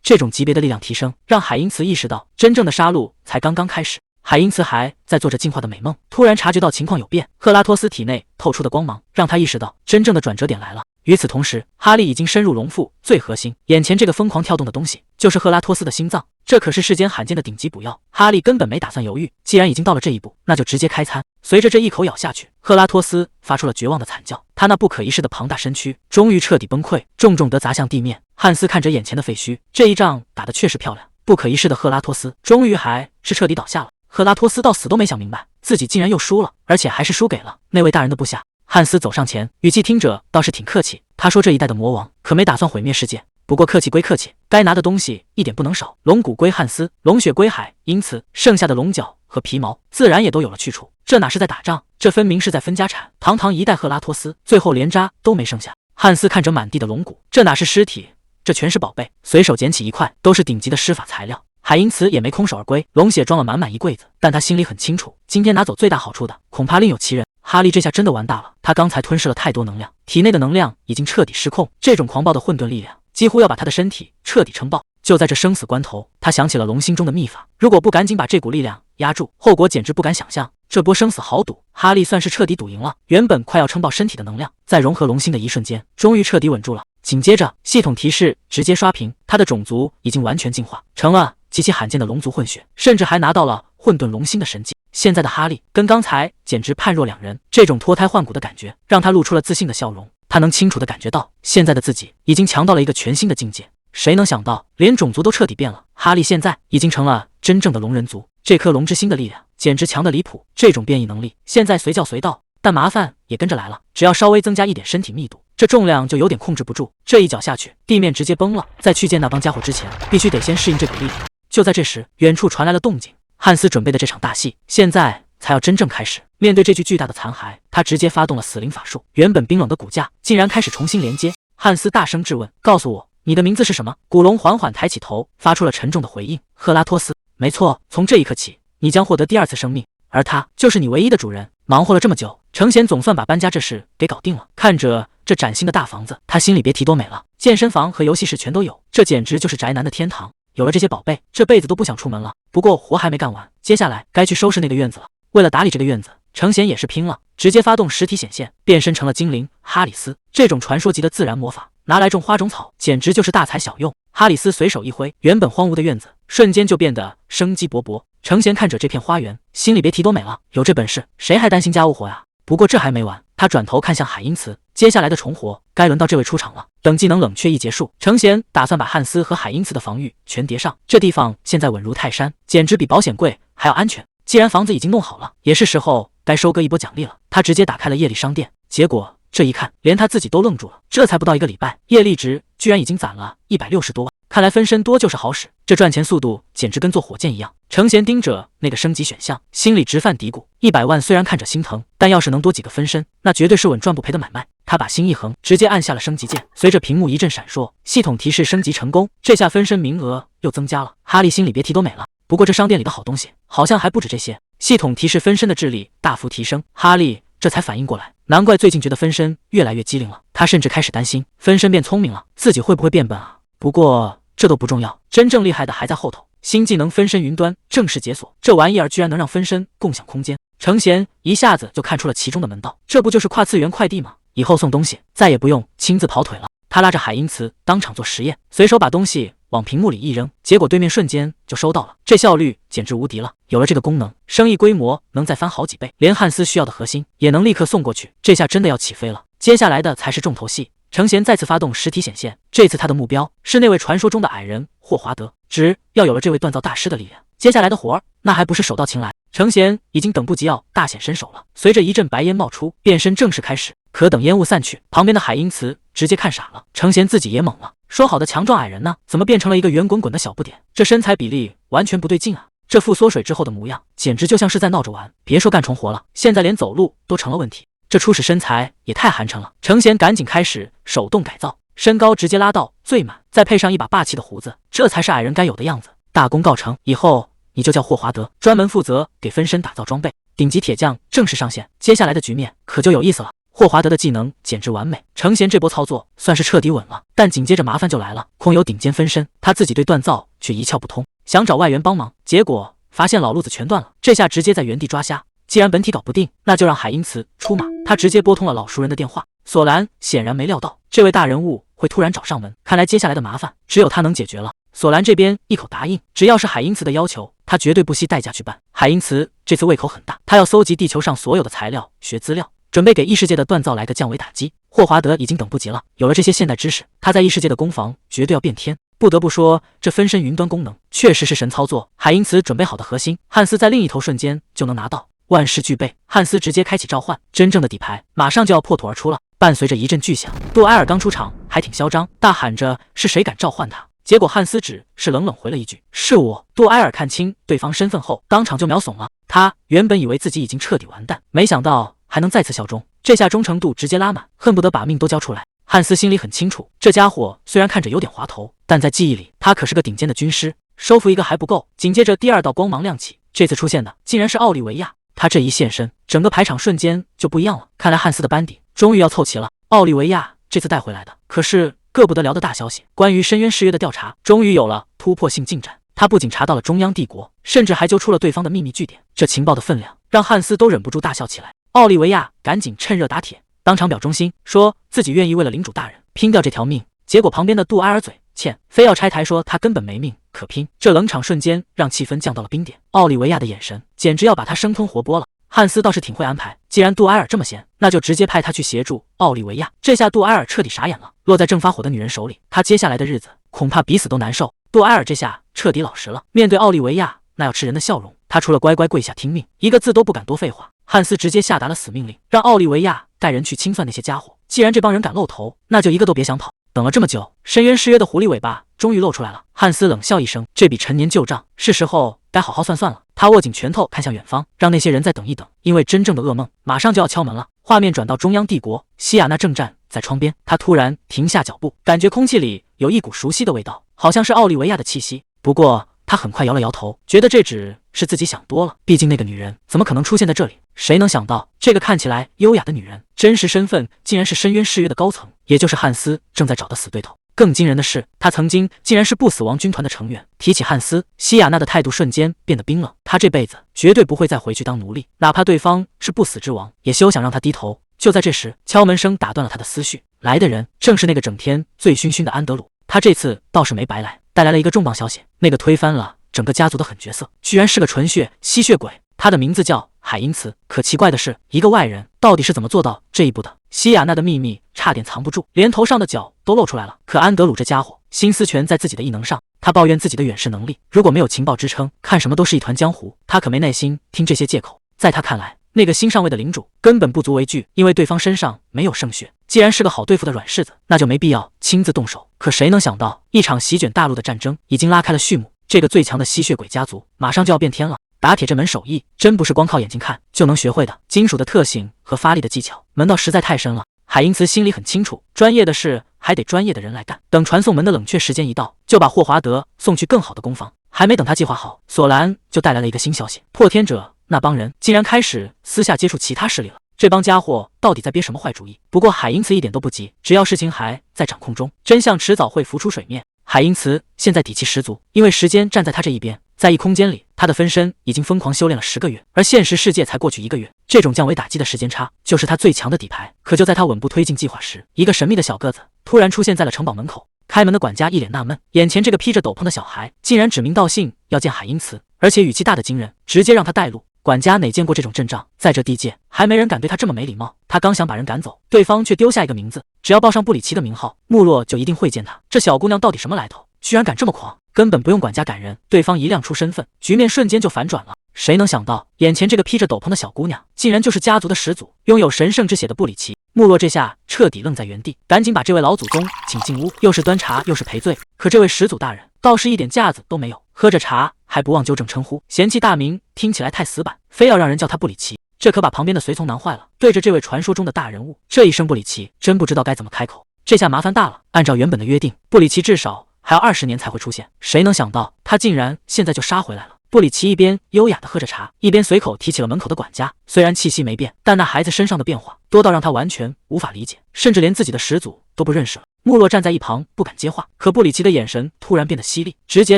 这种级别的力量提升，让海因茨意识到真正的杀戮才刚刚开始。海因茨还在做着进化的美梦，突然察觉到情况有变，赫拉托斯体内透出的光芒让他意识到真正的转折点来了。与此同时，哈利已经深入龙腹最核心，眼前这个疯狂跳动的东西就是赫拉托斯的心脏，这可是世间罕见的顶级补药。哈利根本没打算犹豫，既然已经到了这一步，那就直接开餐。随着这一口咬下去，赫拉托斯发出了绝望的惨叫，他那不可一世的庞大身躯终于彻底崩溃，重重地砸向地面。汉斯看着眼前的废墟，这一仗打得确实漂亮，不可一世的赫拉托斯终于还是彻底倒下了。赫拉托斯到死都没想明白，自己竟然又输了，而且还是输给了那位大人的部下。汉斯走上前，语气听着倒是挺客气。他说这一代的魔王可没打算毁灭世界，不过客气归客气，该拿的东西一点不能少。龙骨归汉斯，龙血归海，因此剩下的龙角和皮毛自然也都有了去处。这哪是在打仗，这分明是在分家产。堂堂一代赫拉托斯，最后连渣都没剩下。汉斯看着满地的龙骨，这哪是尸体，这全是宝贝。随手捡起一块，都是顶级的施法材料。海因茨也没空手而归，龙血装了满满一柜子，但他心里很清楚，今天拿走最大好处的恐怕另有其人。哈利这下真的完大了，他刚才吞噬了太多能量，体内的能量已经彻底失控，这种狂暴的混沌力量几乎要把他的身体彻底撑爆。就在这生死关头，他想起了龙心中的秘法，如果不赶紧把这股力量压住，后果简直不敢想象。这波生死豪赌，哈利算是彻底赌赢了。原本快要撑爆身体的能量，在融合龙心的一瞬间，终于彻底稳住了。紧接着，系统提示直接刷屏，他的种族已经完全进化成了极其罕见的龙族混血，甚至还拿到了混沌龙心的神技。现在的哈利跟刚才简直判若两人，这种脱胎换骨的感觉让他露出了自信的笑容。他能清楚地感觉到，现在的自己已经强到了一个全新的境界。谁能想到，连种族都彻底变了，哈利现在已经成了真正的龙人族。这颗龙之心的力量简直强得离谱，这种变异能力现在随叫随到，但麻烦也跟着来了。只要稍微增加一点身体密度，这重量就有点控制不住。这一脚下去，地面直接崩了。在去见那帮家伙之前，必须得先适应这股力量。就在这时，远处传来了动静。汉斯准备的这场大戏，现在才要真正开始。面对这具巨大的残骸，他直接发动了死灵法术，原本冰冷的骨架竟然开始重新连接。汉斯大声质问：“告诉我，你的名字是什么？”古龙缓缓抬起头，发出了沉重的回应：“赫拉托斯。”没错，从这一刻起，你将获得第二次生命，而他就是你唯一的主人。忙活了这么久，程贤总算把搬家这事给搞定了。看着这崭新的大房子，他心里别提多美了，健身房和游戏室全都有，这简直就是宅男的天堂。有了这些宝贝，这辈子都不想出门了。不过活还没干完，接下来该去收拾那个院子了。为了打理这个院子，程贤也是拼了，直接发动实体显现，变身成了精灵哈里斯。这种传说级的自然魔法，拿来种花种草，简直就是大材小用。哈里斯随手一挥，原本荒芜的院子瞬间就变得生机勃勃。程贤看着这片花园，心里别提多美了。有这本事，谁还担心家务活呀？不过这还没完，他转头看向海因茨，接下来的重活该轮到这位出场了。等技能冷却一结束，程贤打算把汉斯和海因茨的防御全叠上。这地方现在稳如泰山，简直比保险柜还要安全。既然房子已经弄好了，也是时候该收割一波奖励了。他直接打开了业力商店，结果这一看，连他自己都愣住了。这才不到一个礼拜，业力值居然已经攒了160多万。看来分身多就是好使，这赚钱速度简直跟坐火箭一样。程贤盯着那个升级选项，心里直犯嘀咕：100万虽然看着心疼，但要是能多几个分身，那绝对是稳赚不赔的买卖。他把心一横，直接按下了升级键，随着屏幕一阵闪烁，系统提示升级成功。这下分身名额又增加了，哈利心里别提多美了。不过这商店里的好东西好像还不止这些。系统提示分身的智力大幅提升，哈利这才反应过来，难怪最近觉得分身越来越机灵了。他甚至开始担心分身变聪明了，自己会不会变笨啊？不过这都不重要，真正厉害的还在后头。新技能分身云端正式解锁，这玩意儿居然能让分身共享空间。程贤一下子就看出了其中的门道，这不就是跨次元快递吗？以后送东西再也不用亲自跑腿了。他拉着海因茨当场做实验，随手把东西往屏幕里一扔，结果对面瞬间就收到了，这效率简直无敌了。有了这个功能，生意规模能再翻好几倍，连汉斯需要的核心也能立刻送过去，这下真的要起飞了。接下来的才是重头戏，程贤再次发动实体显现，这次他的目标是那位传说中的矮人霍华德。只要有了这位锻造大师的力量，接下来的活儿那还不是手到擒来。程贤已经等不及要大显身手了，随着一阵白烟冒出，变身正式开始。可等烟雾散去，旁边的海因茨直接看傻了，程贤自己也懵了，说好的强壮矮人呢，怎么变成了一个圆滚滚的小不点？这身材比例完全不对劲啊！这副缩水之后的模样，简直就像是在闹着玩。别说干重活了，现在连走路都成了问题。这初始身材也太寒碜了，程贤赶紧开始手动改造，身高直接拉到最满，再配上一把霸气的胡子，这才是矮人该有的样子。大功告成，以后你就叫霍华德，专门负责给分身打造装备。顶级铁匠正式上线，接下来的局面可就有意思了。霍华德的技能简直完美，程贤这波操作算是彻底稳了。但紧接着麻烦就来了，空有顶尖分身，他自己对锻造却一窍不通，想找外援帮忙，结果发现老路子全断了，这下直接在原地抓瞎。既然本体搞不定，那就让海因茨出马。他直接拨通了老熟人的电话。索兰显然没料到这位大人物会突然找上门，看来接下来的麻烦只有他能解决了。索兰这边一口答应，只要是海因茨的要求，他绝对不惜代价去办。海因茨这次胃口很大，他要搜集地球上所有的材料、学资料，准备给异世界的锻造来个降维打击。霍华德已经等不及了，有了这些现代知识，他在异世界的攻防绝对要变天。不得不说，这分身云端功能确实是神操作。海因茨准备好的核心，汉斯在另一头瞬间就能拿到，万事俱备。汉斯直接开启召唤，真正的底牌马上就要破土而出了。伴随着一阵巨响，杜埃尔刚出场还挺嚣张，大喊着是谁敢召唤他。结果汉斯只是冷冷回了一句是我。杜埃尔看清对方身份后，当场就秒怂了。他原本以为自己已经彻底完蛋，没想到还能再次效忠，这下忠诚度直接拉满，恨不得把命都交出来。汉斯心里很清楚，这家伙虽然看着有点滑头，但在记忆里他可是个顶尖的军师，收服一个还不够。紧接着第二道光芒亮起，这次出现的竟然是奥利维亚。他这一现身，整个排场瞬间就不一样了。看来汉斯的班底终于要凑齐了。奥利维亚这次带回来的可是个不得了的大消息，关于深渊誓约的调查终于有了突破性进展。他不仅查到了中央帝国，甚至还揪出了对方的秘密据点。这情报的分量让汉斯都忍不住大笑起来。奥利维亚赶紧趁热打铁，当场表忠心，说自己愿意为了领主大人拼掉这条命。结果旁边的杜埃尔嘴欠，非要拆台说他根本没命可拼。这冷场瞬间让气氛降到了冰点，奥利维亚的眼神简直要把他生吞活剥了。汉斯倒是挺会安排，既然杜埃尔这么闲，那就直接派他去协助奥利维亚。这下杜埃尔彻底傻眼了，落在正发火的女人手里，他接下来的日子恐怕比死都难受。杜埃尔这下彻底老实了，面对奥利维亚那要吃人的笑容，他除了乖乖跪下听命，一个字都不敢多废话。汉斯直接下达了死命令，让奥利维亚带人去清算那些家伙，既然这帮人敢露头，那就一个都别想跑。等了这么久，深渊誓约的狐狸尾巴终于露出来了。汉斯冷笑一声，这笔陈年旧账是时候该好好算算了。他握紧拳头看向远方，让那些人再等一等，因为真正的噩梦马上就要敲门了。画面转到中央帝国，西亚娜正站在窗边，他突然停下脚步，感觉空气里有一股熟悉的味道，好像是奥利维亚的气息。不过他很快摇了摇头，觉得这只是自己想多了，毕竟那个女人怎么可能出现在这里？谁能想到这个看起来优雅的女人，真实身份竟然是深渊誓约的高层，也就是汉斯正在找的死对头。更惊人的是，他曾经竟然是不死亡军团的成员。提起汉斯，西亚娜的态度瞬间变得冰冷，他这辈子绝对不会再回去当奴隶，哪怕对方是不死之王，也休想让他低头。就在这时，敲门声打断了他的思绪，来的人正是那个整天醉醺醺的安德鲁。他这次倒是没白来，带来了一个重磅消息，那个推翻了整个家族的狠角色，居然是个纯血吸血鬼。他的名字叫海因茨。可奇怪的是，一个外人到底是怎么做到这一步的？西亚娜的秘密差点藏不住，连头上的角都露出来了。可安德鲁这家伙心思全在自己的异能上，他抱怨自己的远视能力，如果没有情报支撑，看什么都是一团浆糊。他可没耐心听这些借口。在他看来，那个新上位的领主根本不足为惧，因为对方身上没有圣血。既然是个好对付的软柿子，那就没必要亲自动手。可谁能想到，一场席卷大陆的战争已经拉开了序幕，这个最强的吸血鬼家族马上就要变天了。打铁这门手艺真不是光靠眼睛看就能学会的，金属的特性和发力的技巧，门道实在太深了。海因茨心里很清楚，专业的事还得专业的人来干。等传送门的冷却时间一到，就把霍华德送去更好的攻防。还没等他计划好，索兰就带来了一个新消息：破天者那帮人竟然开始私下接触其他势力了。这帮家伙到底在憋什么坏主意？不过海因茨一点都不急，只要事情还在掌控中，真相迟早会浮出水面。海因茨现在底气十足，因为时间站在他这一边，在异空间里，他的分身已经疯狂修炼了10个月，而现实世界才过去1个月，这种降维打击的时间差，就是他最强的底牌。可就在他稳步推进计划时，一个神秘的小个子突然出现在了城堡门口。开门的管家一脸纳闷，眼前这个披着斗篷的小孩竟然指名道姓要见海因茨，而且语气大得惊人，直接让他带路。管家哪见过这种阵仗，在这地界还没人敢对他这么没礼貌。他刚想把人赶走，对方却丢下一个名字，只要报上布里奇的名号，穆洛就一定会见他。这小姑娘到底什么来头？居然敢这么狂！根本不用管家赶人，对方一亮出身份，局面瞬间就反转了。谁能想到，眼前这个披着斗篷的小姑娘，竟然就是家族的始祖，拥有神圣之血的布里奇。穆洛这下彻底愣在原地，赶紧把这位老祖宗请进屋，又是端茶又是赔罪。可这位始祖大人倒是一点架子都没有，喝着茶还不忘纠正称呼，嫌弃大名听起来太死板，非要让人叫他布里奇。这可把旁边的随从难坏了，对着这位传说中的大人物，这一声布里奇，真不知道该怎么开口。这下麻烦大了，按照原本的约定，布里奇至少还要20年才会出现，谁能想到他竟然现在就杀回来了。布里奇一边优雅地喝着茶，一边随口提起了门口的管家。虽然气息没变，但那孩子身上的变化多到让他完全无法理解，甚至连自己的始祖都不认识了。穆洛站在一旁不敢接话，可布里奇的眼神突然变得犀利，直截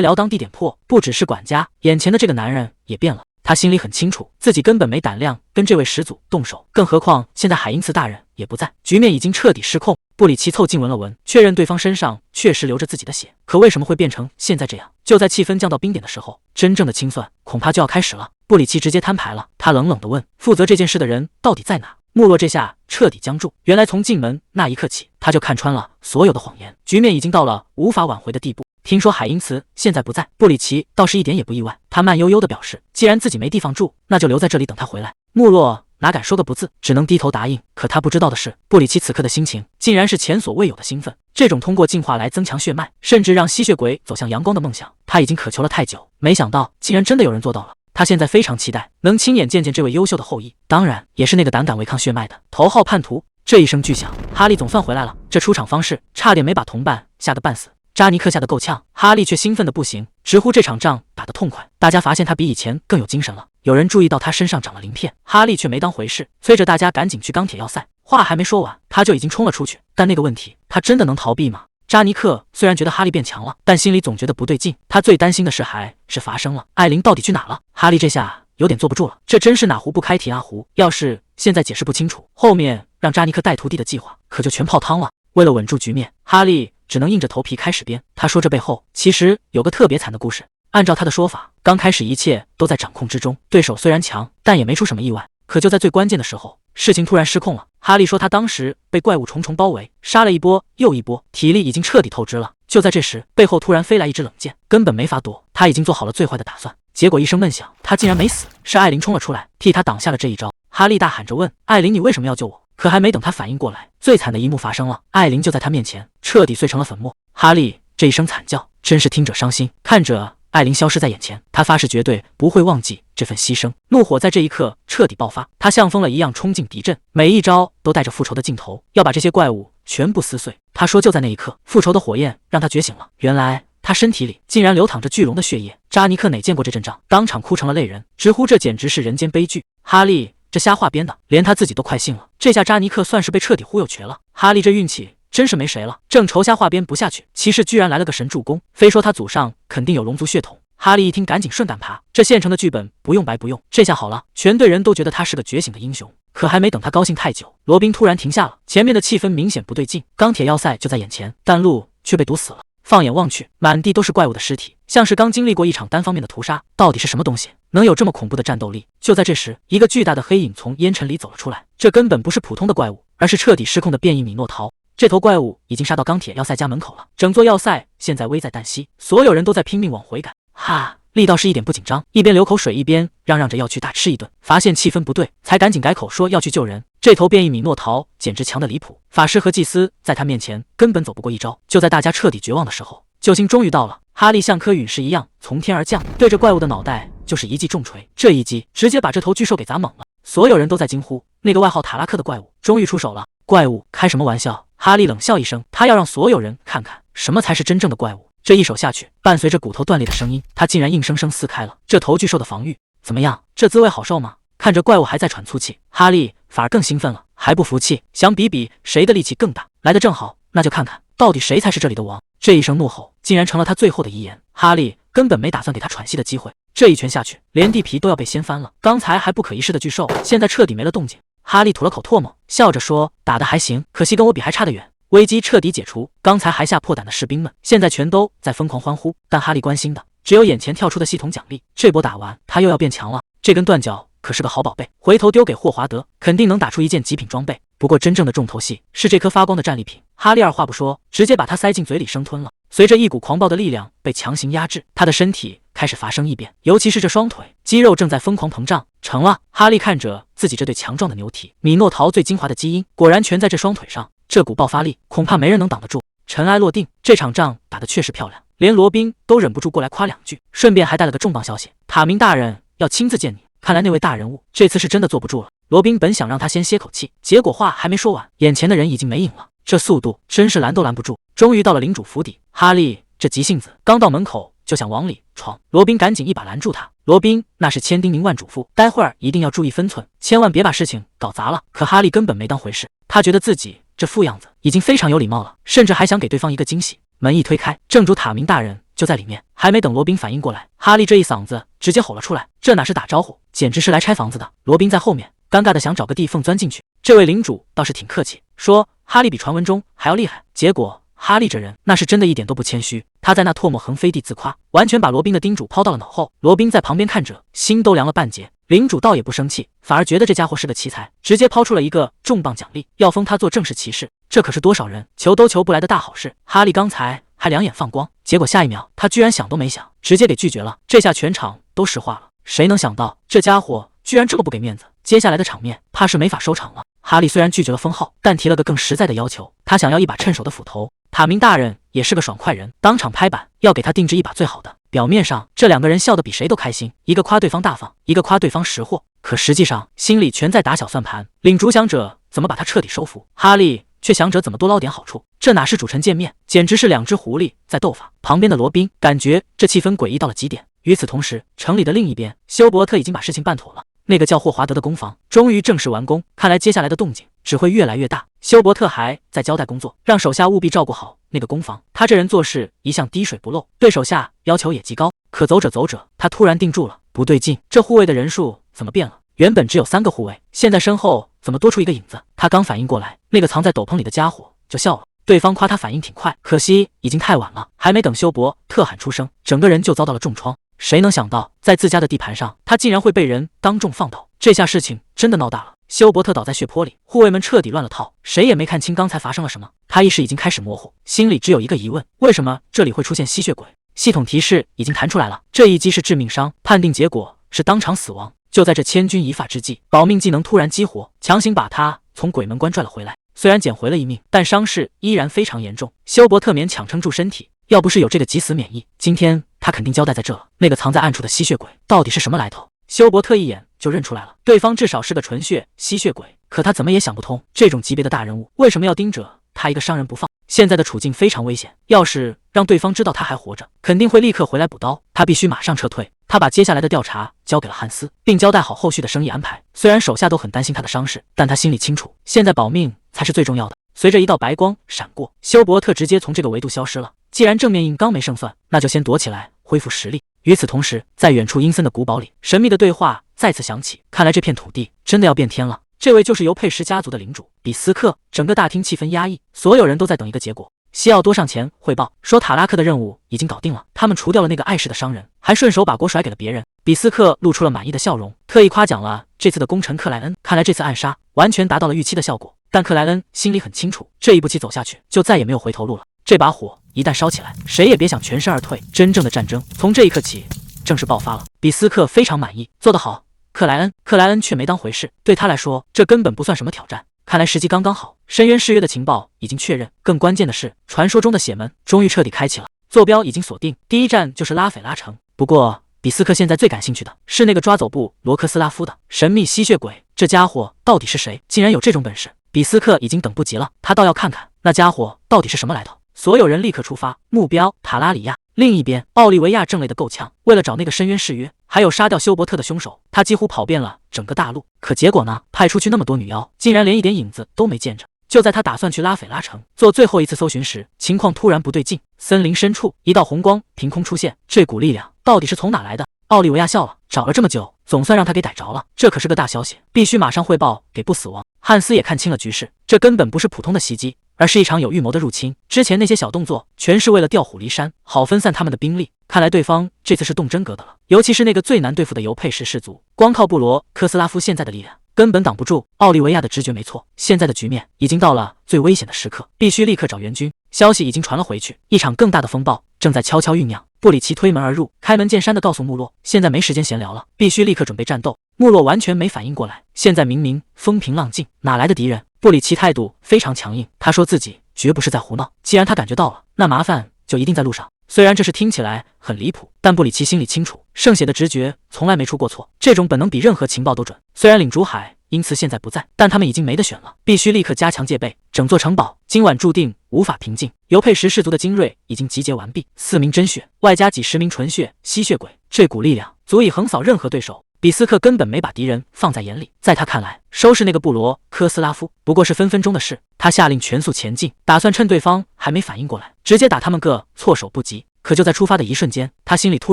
了当地点破，不只是管家，眼前的这个男人也变了。他心里很清楚，自己根本没胆量跟这位始祖动手，更何况现在海因茨大人也不在，局面已经彻底失控。布里奇凑近闻了闻，确认对方身上确实流着自己的血，可为什么会变成现在这样？就在气氛降到冰点的时候，真正的清算恐怕就要开始了。布里奇直接摊牌了，他冷冷地问：负责这件事的人到底在哪？穆洛这下彻底僵住，原来从进门那一刻起，他就看穿了所有的谎言，局面已经到了无法挽回的地步。听说海因茨现在不在，布里奇倒是一点也不意外，他慢悠悠地表示，既然自己没地方住，那就留在这里等他回来。穆洛哪敢说个不字，只能低头答应。可他不知道的是，布里奇此刻的心情竟然是前所未有的兴奋。这种通过进化来增强血脉，甚至让吸血鬼走向阳光的梦想，他已经渴求了太久，没想到竟然真的有人做到了。他现在非常期待能亲眼见见这位优秀的后裔，当然也是那个胆敢违抗血脉的头号叛徒。这一声巨响，哈利总算回来了。这出场方式差点没把同伴吓得半死。扎尼克吓得够呛，哈利却兴奋得不行，直呼这场仗打得痛快。大家发现他比以前更有精神了，有人注意到他身上长了鳞片，哈利却没当回事，催着大家赶紧去钢铁要塞。话还没说完，他就已经冲了出去。但那个问题，他真的能逃避吗？扎尼克虽然觉得哈利变强了，但心里总觉得不对劲。他最担心的事还是发生了，艾琳到底去哪了？哈利这下有点坐不住了，这真是哪壶不开提哪壶。要是现在解释不清楚，后面让扎尼克带徒弟的计划可就全泡汤了。为了稳住局面，哈利只能硬着头皮开始编。他说这背后其实有个特别惨的故事。按照他的说法，刚开始一切都在掌控之中，对手虽然强，但也没出什么意外。可就在最关键的时候，事情突然失控了。哈利说他当时被怪物重重包围，杀了一波又一波，体力已经彻底透支了。就在这时，背后突然飞来一支冷箭，根本没法躲。他已经做好了最坏的打算，结果一声闷响，他竟然没死，是艾琳冲了出来，替他挡下了这一招。哈利大喊着问艾琳：“你为什么要救我？”可还没等他反应过来，最惨的一幕发生了，艾琳就在他面前彻底碎成了粉末。哈利这一声惨叫，真是听者伤心。看着艾琳消失在眼前，他发誓绝对不会忘记这份牺牲。怒火在这一刻彻底爆发，他像疯了一样冲进敌阵，每一招都带着复仇的劲头，要把这些怪物全部撕碎。他说就在那一刻，复仇的火焰让他觉醒了，原来他身体里竟然流淌着巨龙的血液。扎尼克哪见过这阵仗，当场哭成了泪人，直呼这简直是人间悲剧。哈利这瞎话编的，连他自己都快信了。这下扎尼克算是被彻底忽悠瘸了。哈利这运气真是没谁了，正愁瞎话编不下去，骑士居然来了个神助攻，非说他祖上肯定有龙族血统。哈利一听赶紧顺杆爬，这现成的剧本不用白不用。这下好了，全队人都觉得他是个觉醒的英雄。可还没等他高兴太久，罗宾突然停下了，前面的气氛明显不对劲，钢铁要塞就在眼前，但路却被堵死了。放眼望去，满地都是怪物的尸体，像是刚经历过一场单方面的屠杀。到底是什么东西能有这么恐怖的战斗力？就在这时，一个巨大的黑影从烟尘里走了出来，这根本不是普通的怪物，而是彻底失控的变异米诺陶。这头怪物已经杀到钢铁要塞家门口了，整座要塞现在危在旦夕，所有人都在拼命往回赶。哈，力道是一点不紧张，一边流口水一边嚷着要去大吃一顿，发现气氛不对，才赶紧改口说要去救人。这头变异米诺陶简直强得离谱，法师和祭司在他面前根本走不过一招。就在大家彻底绝望的时候，救星终于到了。哈利像颗陨石一样从天而降，对着怪物的脑袋就是一记重锤，这一击直接把这头巨兽给砸懵了。所有人都在惊呼，那个外号塔拉克的怪物终于出手了。怪物开什么玩笑？哈利冷笑一声，他要让所有人看看什么才是真正的怪物。这一手下去，伴随着骨头断裂的声音，他竟然硬生生撕开了这头巨兽的防御。怎么样，这滋味好受吗？看着怪物还在喘粗气，哈利反而更兴奋了，还不服气，想比比谁的力气更大。来得正好，那就看看到底谁才是这里的王。这一声怒吼竟然成了他最后的遗言。哈利根本没打算给他喘息的机会，这一拳下去，连地皮都要被掀翻了。刚才还不可一世的巨兽，现在彻底没了动静。哈利吐了口唾沫，笑着说：“打得还行，可惜跟我比还差得远。”危机彻底解除，刚才还吓破胆的士兵们，现在全都在疯狂欢呼。但哈利关心的只有眼前跳出的系统奖励，这波打完，他又要变强了。这根断脚可是个好宝贝，回头丢给霍华德，肯定能打出一件极品装备。不过真正的重头戏是这颗发光的战利品。哈利二话不说，直接把它塞进嘴里生吞了。随着一股狂暴的力量被强行压制，他的身体开始发生异变，尤其是这双腿，肌肉正在疯狂膨胀。成了，哈利看着自己这对强壮的牛体，米诺陶最精华的基因果然全在这双腿上。这股爆发力，恐怕没人能挡得住。尘埃落定，这场仗打得确实漂亮，连罗宾都忍不住过来夸两句，顺便还带了个重磅消息：塔明大人要亲自见你。看来那位大人物这次是真的坐不住了。罗宾本想让他先歇口气，结果话还没说完，眼前的人已经没影了。这速度真是拦都拦不住。终于到了领主府邸，哈利这急性子刚到门口就想往里闯，罗宾赶紧一把拦住他。罗宾那是千叮咛万嘱咐，待会儿一定要注意分寸，千万别把事情搞砸了。可哈利根本没当回事，他觉得自己这副样子已经非常有礼貌了，甚至还想给对方一个惊喜。门一推开，正主塔明大人就在里面。还没等罗宾反应过来，哈利这一嗓子直接吼了出来，这哪是打招呼，简直是来拆房子的。罗宾在后面尴尬的想找个地缝钻进去，这位领主倒是挺客气，说哈利比传闻中还要厉害。结果哈利这人那是真的一点都不谦虚，他在那唾沫横飞地自夸，完全把罗宾的叮嘱抛到了脑后。罗宾在旁边看着，心都凉了半截。领主倒也不生气，反而觉得这家伙是个奇才，直接抛出了一个重磅奖励，要封他做正式骑士。这可是多少人求都求不来的大好事。哈利刚才还两眼放光，结果下一秒他居然想都没想，直接给拒绝了。这下全场都石化了，谁能想到这家伙居然这么不给面子，接下来的场面怕是没法收场了。哈利虽然拒绝了封号，但提了个更实在的要求，他想要一把趁手的斧头。塔明大人也是个爽快人，当场拍板要给他定制一把最好的。表面上这两个人笑得比谁都开心，一个夸对方大方，一个夸对方识货，可实际上心里全在打小算盘。领主想着怎么把他彻底收服，哈利却想着怎么多捞点好处。这哪是主臣见面，简直是两只狐狸在斗法。旁边的罗宾感觉这气氛诡异到了极点。与此同时，城里的另一边，休伯特已经把事情办妥了。那个叫霍华德的工坊终于正式完工，看来接下来的动静只会越来越大。休伯特还在交代工作，让手下务必照顾好那个工坊。他这人做事一向滴水不漏，对手下要求也极高。可走着走着，他突然定住了，不对劲，这护卫的人数怎么变了？原本只有3个护卫，现在身后怎么多出一个影子？他刚反应过来，那个藏在斗篷里的家伙就笑了。对方夸他反应挺快，可惜已经太晚了，还没等休伯特喊出声，整个人就遭到了重创。谁能想到，在自家的地盘上，他竟然会被人当众放倒？这下事情真的闹大了。休伯特倒在血泊里，护卫们彻底乱了套，谁也没看清刚才发生了什么。他意识已经开始模糊，心里只有一个疑问：为什么这里会出现吸血鬼？系统提示已经弹出来了，这一击是致命伤，判定结果是当场死亡。就在这千钧一发之际，保命技能突然激活，强行把他从鬼门关拽了回来。虽然捡回了一命，但伤势依然非常严重。休伯特勉强撑住身体，要不是有这个即死免疫，今天他肯定交代在这了。那个藏在暗处的吸血鬼到底是什么来头？休伯特一眼就认出来了，对方至少是个纯血吸血鬼，可他怎么也想不通，这种级别的大人物为什么要盯着他一个商人不放。现在的处境非常危险，要是让对方知道他还活着，肯定会立刻回来补刀，他必须马上撤退。他把接下来的调查交给了汉斯，并交代好后续的生意安排。虽然手下都很担心他的伤势，但他心里清楚，现在保命才是最重要的。随着一道白光闪过，休伯特直接从这个维度消失了。既然正面硬刚没胜算，那就先躲起来恢复实力。与此同时，在远处阴森的古堡里，神秘的对话再次响起。看来这片土地真的要变天了。这位就是由佩什家族的领主比斯克。整个大厅气氛压抑，所有人都在等一个结果。西奥多上前汇报说，塔拉克的任务已经搞定了，他们除掉了那个碍事的商人，还顺手把锅甩给了别人。比斯克露出了满意的笑容，特意夸奖了这次的功臣克莱恩。看来这次暗杀完全达到了预期的效果。但克莱恩心里很清楚，这一步棋走下去就再也没有回头路了。这把火一旦烧起来，谁也别想全身而退。真正的战争从这一刻起正式爆发了。比斯克非常满意，做得好，克莱恩。克莱恩却没当回事，对他来说，这根本不算什么挑战。看来时机刚刚好，深渊誓约的情报已经确认，更关键的是，传说中的血门终于彻底开启了，坐标已经锁定，第一站就是拉斐拉城。不过，比斯克现在最感兴趣的是那个抓走部罗克斯拉夫的神秘吸血鬼，这家伙到底是谁？竟然有这种本事！比斯克已经等不及了，他倒要看看那家伙到底是什么来头。所有人立刻出发，目标塔拉里亚。另一边，奥利维亚正累得够呛，为了找那个深渊誓约，还有杀掉休伯特的凶手，他几乎跑遍了整个大陆。可结果呢？派出去那么多女妖，竟然连一点影子都没见着。就在他打算去拉斐拉城做最后一次搜寻时，情况突然不对劲。森林深处，一道红光凭空出现，这股力量到底是从哪来的？奥利维亚笑了，找了这么久，总算让他给逮着了。这可是个大消息，必须马上汇报给不死王。汉斯也看清了局势，这根本不是普通的袭击，而是一场有预谋的入侵。之前那些小动作全是为了调虎离山，好分散他们的兵力。看来对方这次是动真格的了，尤其是那个最难对付的尤佩什氏族，光靠布罗科斯拉夫现在的力量根本挡不住。奥利维亚的直觉没错，现在的局面已经到了最危险的时刻，必须立刻找援军。消息已经传了回去，一场更大的风暴正在悄悄酝酿。布里奇推门而入，开门见山地告诉穆洛，现在没时间闲聊了，必须立刻准备战斗。穆洛完全没反应过来，现在明明风平浪静，哪来的敌人？布里奇态度非常强硬，他说自己绝不是在胡闹，既然他感觉到了，那麻烦就一定在路上。虽然这事听起来很离谱，但布里奇心里清楚，圣血的直觉从来没出过错，这种本能比任何情报都准。虽然领主海因此现在不在，但他们已经没得选了，必须立刻加强戒备。整座城堡今晚注定无法平静。尤佩什氏族的精锐已经集结完毕，4名真血外加几10名纯血吸血鬼，这股力量足以横扫任何对手。比斯克根本没把敌人放在眼里，在他看来，收拾那个布罗科斯拉夫不过是分分钟的事。他下令全速前进，打算趁对方还没反应过来，直接打他们个措手不及。可就在出发的一瞬间，他心里突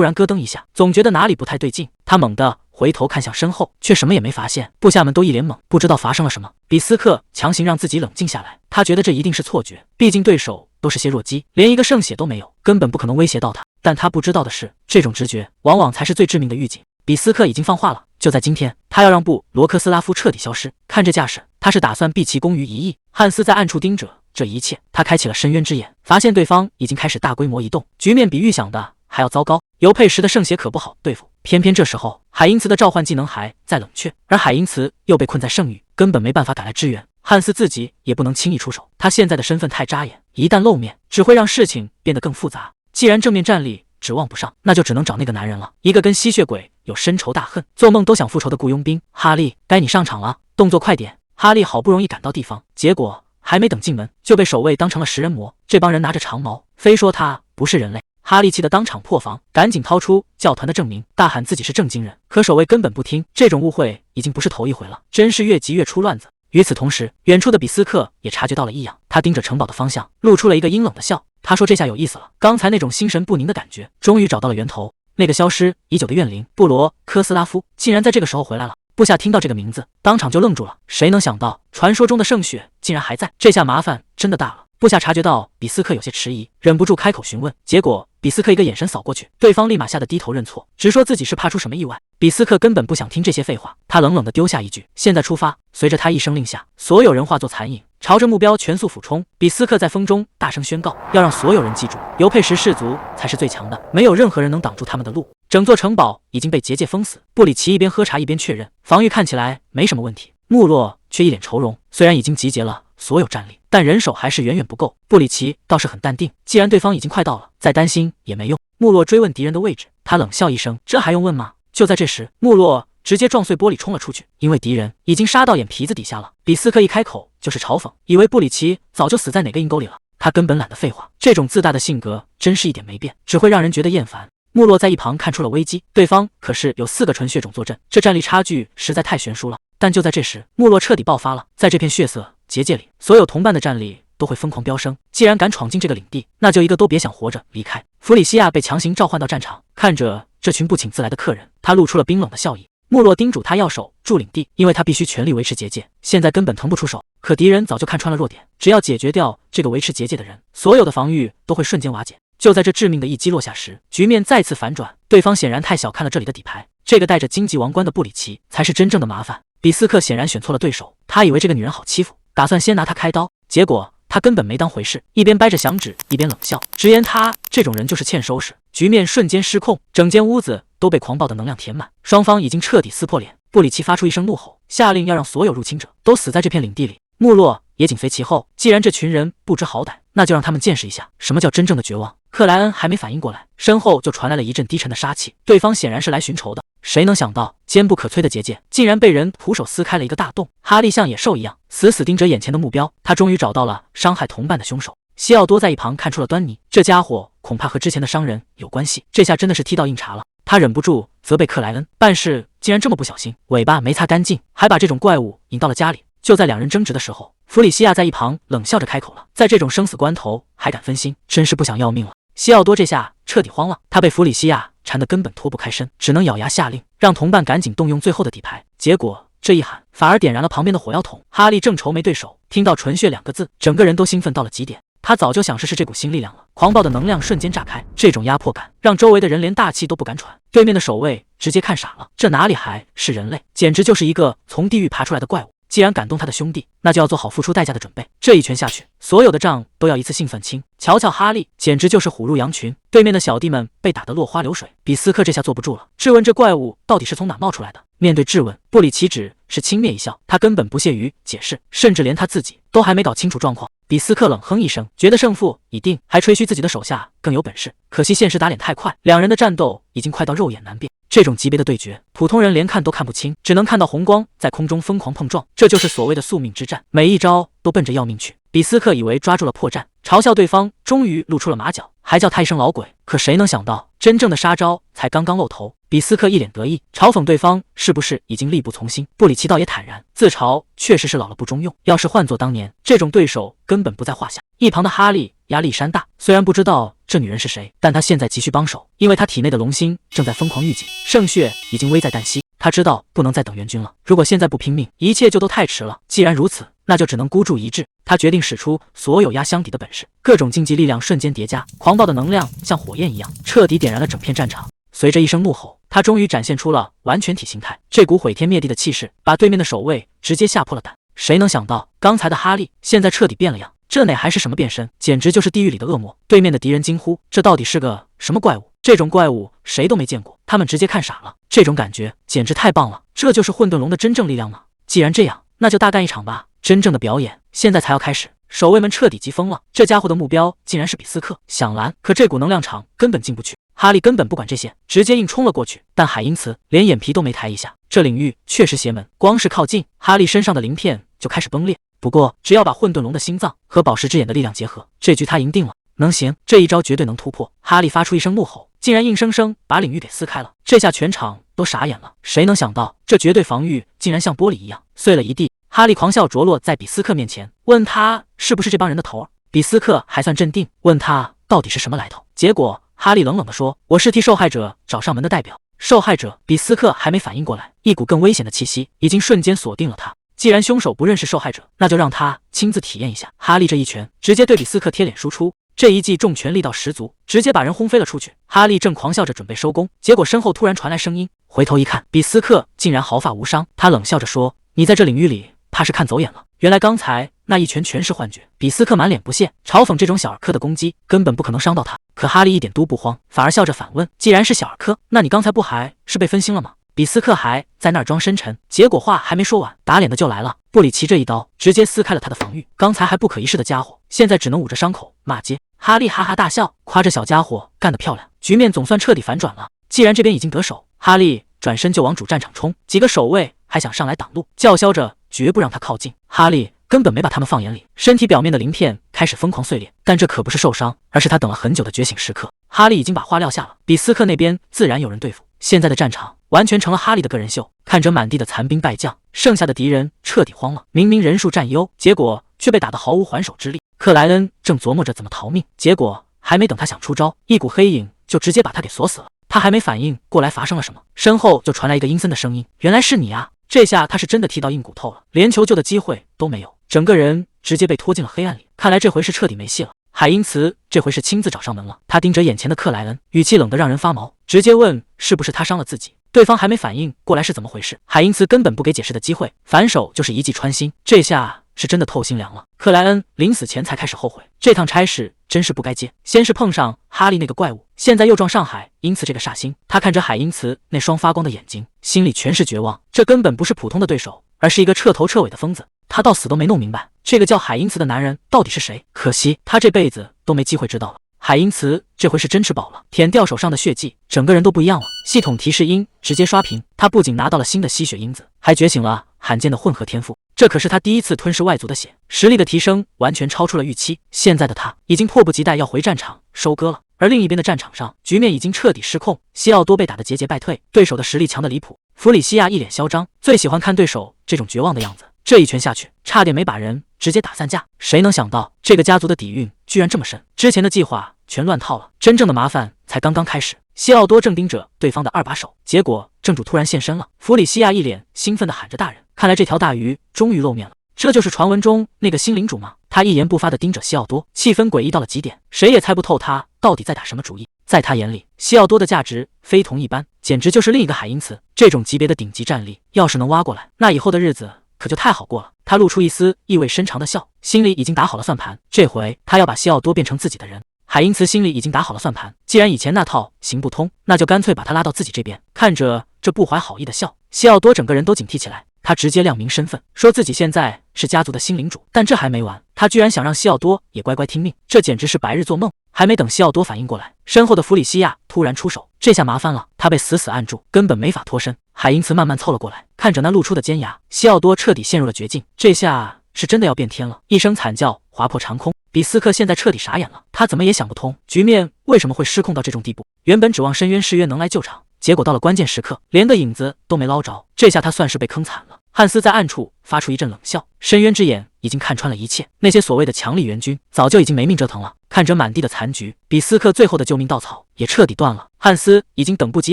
然咯噔一下，总觉得哪里不太对劲。他猛地回头看向身后，却什么也没发现。部下们都一脸懵，不知道发生了什么。比斯克强行让自己冷静下来，他觉得这一定是错觉，毕竟对手都是些弱鸡，连一个圣血都没有，根本不可能威胁到他。但他不知道的是，这种直觉往往才是最致命的预警。比斯克已经放话了，就在今天，他要让布罗克斯拉夫彻底消失。看这架势，他是打算毕其功于一役。汉斯在暗处盯着这一切，他开启了深渊之眼，发现对方已经开始大规模移动，局面比预想的还要糟糕。尤佩什的圣血可不好对付，偏偏这时候海因茨的召唤技能还在冷却，而海因茨又被困在圣域，根本没办法赶来支援。汉斯自己也不能轻易出手，他现在的身份太扎眼，一旦露面，只会让事情变得更复杂。既然正面战力指望不上，那就只能找那个男人了，一个跟吸血鬼有深仇大恨，做梦都想复仇的雇佣兵。哈利，该你上场了，动作快点。哈利好不容易赶到地方，结果还没等进门，就被守卫当成了食人魔。这帮人拿着长矛，非说他不是人类。哈利气得当场破防，赶紧掏出教团的证明，大喊自己是正经人。可守卫根本不听，这种误会已经不是头一回了，真是越急越出乱子。与此同时，远处的比斯克也察觉到了异样，他盯着城堡的方向，露出了一个阴冷的笑。他说这下有意思了，刚才那种心神不宁的感觉终于找到了源头。那个消失已久的怨灵布罗科斯拉夫竟然在这个时候回来了。部下听到这个名字，当场就愣住了。谁能想到传说中的圣血竟然还在？这下麻烦真的大了。部下察觉到比斯克有些迟疑，忍不住开口询问，结果比斯克一个眼神扫过去，对方立马吓得低头认错，直说自己是怕出什么意外。比斯克根本不想听这些废话，他冷冷地丢下一句：现在出发。随着他一声令下，所有人化作残影，朝着目标全速俯冲。比斯克在风中大声宣告，要让所有人记住，尤佩什氏族才是最强的，没有任何人能挡住他们的路。整座城堡已经被结界封死。布里奇一边喝茶一边确认，防御看起来没什么问题。穆洛却一脸愁容，虽然已经集结了所有战力，但人手还是远远不够。布里奇倒是很淡定，既然对方已经快到了，再担心也没用。穆洛追问敌人的位置，他冷笑一声，这还用问吗？就在这时，穆洛直接撞碎玻璃冲了出去，因为敌人已经杀到眼皮子底下了。比斯克一开口就是嘲讽，以为布里奇早就死在哪个阴沟里了。他根本懒得废话，这种自大的性格真是一点没变，只会让人觉得厌烦。穆洛在一旁看出了危机，对方可是有4个纯血种坐镇，这战力差距实在太悬殊了。但就在这时，穆洛彻底爆发了，在这片血色结界里，所有同伴的战力都会疯狂飙升。既然敢闯进这个领地，那就一个都别想活着离开。弗里西亚被强行召唤到战场，看着这群不请自来的客人，他露出了冰冷的笑意。穆洛叮嘱他要守住领地，因为他必须全力维持结界，现在根本腾不出手。可敌人早就看穿了弱点，只要解决掉这个维持结界的人，所有的防御都会瞬间瓦解。就在这致命的一击落下时，局面再次反转，对方显然太小看了这里的底牌，这个带着荆棘王冠的布里奇才是真正的麻烦。比斯克显然选错了对手，他以为这个女人好欺负，打算先拿她开刀，结果他根本没当回事，一边掰着响指一边冷笑，直言他这种人就是欠收拾。局面瞬间失控，整间屋子都被狂暴的能量填满，双方已经彻底撕破脸。布里奇发出一声怒吼，下令要让所有入侵者都死在这片领地里。穆洛也紧随其后，既然这群人不知好歹，那就让他们见识一下什么叫真正的绝望。克莱恩还没反应过来，身后就传来了一阵低沉的杀气，对方显然是来寻仇的。谁能想到坚不可摧的结界竟然被人徒手撕开了一个大洞。哈利像野兽一样死死盯着眼前的目标，他终于找到了伤害同伴的凶手。西奥多在一旁看出了端倪，这家伙恐怕和之前的商人有关系，这下真的是踢到硬茬了。他忍不住责备克莱恩，办事竟然这么不小心，尾巴没擦干净，还把这种怪物引到了家里。就在两人争执的时候，弗里西亚在一旁冷笑着开口了：“在这种生死关头还敢分心，真是不想要命了。”西奥多这下彻底慌了，他被弗里西亚缠得根本脱不开身，只能咬牙下令，让同伴赶紧动用最后的底牌。结果这一喊，反而点燃了旁边的火药桶。哈利正愁没对手，听到纯血2个字，整个人都兴奋到了极点。他早就想试试这股新力量了，狂暴的能量瞬间炸开，这种压迫感让周围的人连大气都不敢喘。对面的守卫直接看傻了，这哪里还是人类，简直就是一个从地狱爬出来的怪物。既然感动他的兄弟，那就要做好付出代价的准备。这一拳下去，所有的账都要一次性算清。瞧瞧哈利，简直就是虎入羊群。对面的小弟们被打得落花流水，比斯克这下坐不住了，质问这怪物到底是从哪冒出来的。面对质问，布里奇只是轻蔑一笑，他根本不屑于解释，甚至连他自己都还没搞清楚状况。比斯克冷哼一声，觉得胜负已定，还吹嘘自己的手下更有本事。可惜现实打脸太快，两人的战斗已经快到肉眼难辨。这种级别的对决，普通人连看都看不清，只能看到红光在空中疯狂碰撞，这就是所谓的宿命之战，每一招都奔着要命去。比斯克以为抓住了破绽，嘲笑对方终于露出了马脚，还叫他一声老鬼。可谁能想到，真正的杀招才刚刚露头。比斯克一脸得意，嘲讽对方是不是已经力不从心。布里奇倒也坦然，自嘲确实是老了不中用，要是换作当年，这种对手根本不在话下。一旁的哈利压力山大，虽然不知道这女人是谁，但他现在急需帮手，因为他体内的龙心正在疯狂预警，圣血已经危在旦夕。他知道不能再等援军了，如果现在不拼命，一切就都太迟了。既然如此，那就只能孤注一掷。他决定使出所有压箱底的本事，各种竞技力量瞬间叠加，狂暴的能量像火焰一样，彻底点燃了整片战场。随着一声怒吼，他终于展现出了完全体形态，这股毁天灭地的气势把对面的守卫直接吓破了胆。谁能想到，刚才的哈利现在彻底变了样，这哪还是什么变身，简直就是地狱里的恶魔。对面的敌人惊呼：“这到底是个什么怪物？这种怪物谁都没见过。”他们直接看傻了，这种感觉简直太棒了，这就是混沌龙的真正力量吗？既然这样，那就大干一场吧，真正的表演现在才要开始。守卫们彻底急疯了，这家伙的目标竟然是比斯克，想拦，可这股能量场根本进不去。哈利根本不管这些，直接硬冲了过去，但海因茨连眼皮都没抬一下。这领域确实邪门，光是靠近，哈利身上的鳞片就开始崩裂。不过只要把混沌龙的心脏和宝石之眼的力量结合，这局他赢定了。能行，这一招绝对能突破。哈利发出一声怒吼，竟然硬生生把领域给撕开了，这下全场都傻眼了。谁能想到，这绝对防御竟然像玻璃一样碎了一地。哈利狂笑着落在比斯克面前，问他是不是这帮人的头儿。比斯克还算镇定，问他到底是什么来头。结果哈利冷冷地说：“我是替受害者找上门的代表。”受害者？比斯克还没反应过来，一股更危险的气息已经瞬间锁定了他。既然凶手不认识受害者，那就让他亲自体验一下。哈利这一拳直接对比斯克贴脸输出，这一记重拳力道十足，直接把人轰飞了出去。哈利正狂笑着准备收工，结果身后突然传来声音，回头一看，比斯克竟然毫发无伤。他冷笑着说：“你在这领域里怕是看走眼了。”原来刚才那一拳全是幻觉。比斯克满脸不屑，嘲讽这种小儿科的攻击根本不可能伤到他。可哈利一点都不慌，反而笑着反问：“既然是小儿科，那你刚才不还是被分心了吗？”比斯克还在那儿装深沉，结果话还没说完，打脸的就来了。布里奇这一刀直接撕开了他的防御，刚才还不可一世的家伙，现在只能捂着伤口骂街。哈利哈哈大笑，夸这小家伙干得漂亮，局面总算彻底反转了。既然这边已经得手，哈利转身就往主战场冲，几个守卫还想上来挡路，叫嚣着绝不让他靠近。哈利根本没把他们放眼里，身体表面的鳞片开始疯狂碎裂，但这可不是受伤，而是他等了很久的觉醒时刻。哈利已经把话撂下了，比斯克那边自然有人对付，现在的战场完全成了哈利的个人秀。看着满地的残兵败将，剩下的敌人彻底慌了，明明人数占优，结果却被打得毫无还手之力。克莱恩正琢磨着怎么逃命，结果还没等他想出招，一股黑影就直接把他给锁死了。他还没反应过来发生了什么，身后就传来一个阴森的声音：“原来是你啊！”这下他是真的踢到硬骨头了，连求救的机会都没有，整个人直接被拖进了黑暗里。看来这回是彻底没戏了。海因茨这回是亲自找上门了，他盯着眼前的克莱恩，语气冷得让人发毛，直接问是不是他伤了自己。对方还没反应过来是怎么回事，海因茨根本不给解释的机会，反手就是一记穿心，这下是真的透心凉了。克莱恩临死前才开始后悔，这趟差事真是不该接，先是碰上哈利那个怪物，现在又撞上海因茨这个煞星。他看着海因茨那双发光的眼睛，心里全是绝望，这根本不是普通的对手，而是一个彻头彻尾的疯子。他到死都没弄明白，这个叫海因茨的男人到底是谁。可惜他这辈子都没机会知道了。海因茨这回是真吃饱了，舔掉手上的血迹，整个人都不一样了。系统提示音直接刷屏，他不仅拿到了新的吸血因子，还觉醒了罕见的混合天赋。这可是他第一次吞噬外族的血，实力的提升完全超出了预期。现在的他已经迫不及待要回战场收割了。而另一边的战场上，局面已经彻底失控，西奥多被打得节节败退，对手的实力强得离谱。弗里西亚一脸嚣张，最喜欢看对手这种绝望的样子。这一拳下去，差点没把人直接打散架。谁能想到这个家族的底蕴居然这么深？之前的计划全乱套了，真正的麻烦才刚刚开始。西奥多正盯着对方的2把手，结果正主突然现身了。弗里西亚一脸兴奋地喊着：“大人，看来这条大鱼终于露面了。这就是传闻中那个新领主吗？”他一言不发地盯着西奥多，气氛诡异到了极点，谁也猜不透他到底在打什么主意。在他眼里，西奥多的价值非同一般，简直就是另一个海因茨。这种级别的顶级战力，要是能挖过来，那以后的日子可就太好过了。他露出一丝意味深长的笑，心里已经打好了算盘，这回他要把西奥多变成自己的人。海因茨心里已经打好了算盘，既然以前那套行不通，那就干脆把他拉到自己这边。看着这不怀好意的笑，西奥多整个人都警惕起来。他直接亮明身份，说自己现在是家族的新领主。但这还没完，他居然想让西奥多也乖乖听命，这简直是白日做梦。还没等西奥多反应过来，身后的弗里西亚突然出手，这下麻烦了，他被死死按住，根本没法脱身。海因茨慢慢凑了过来，看着那露出的尖牙，西奥多彻底陷入了绝境，这下是真的要变天了。一声惨叫划破长空，比斯克现在彻底傻眼了，他怎么也想不通局面为什么会失控到这种地步。原本指望深渊誓约能来救场，结果到了关键时刻，连个影子都没捞着，这下他算是被坑惨了。汉斯在暗处发出一阵冷笑，深渊之眼已经看穿了一切，那些所谓的强力援军早就已经没命折腾了。看着满地的残局，比斯克最后的救命稻草也彻底断了。汉斯已经等不及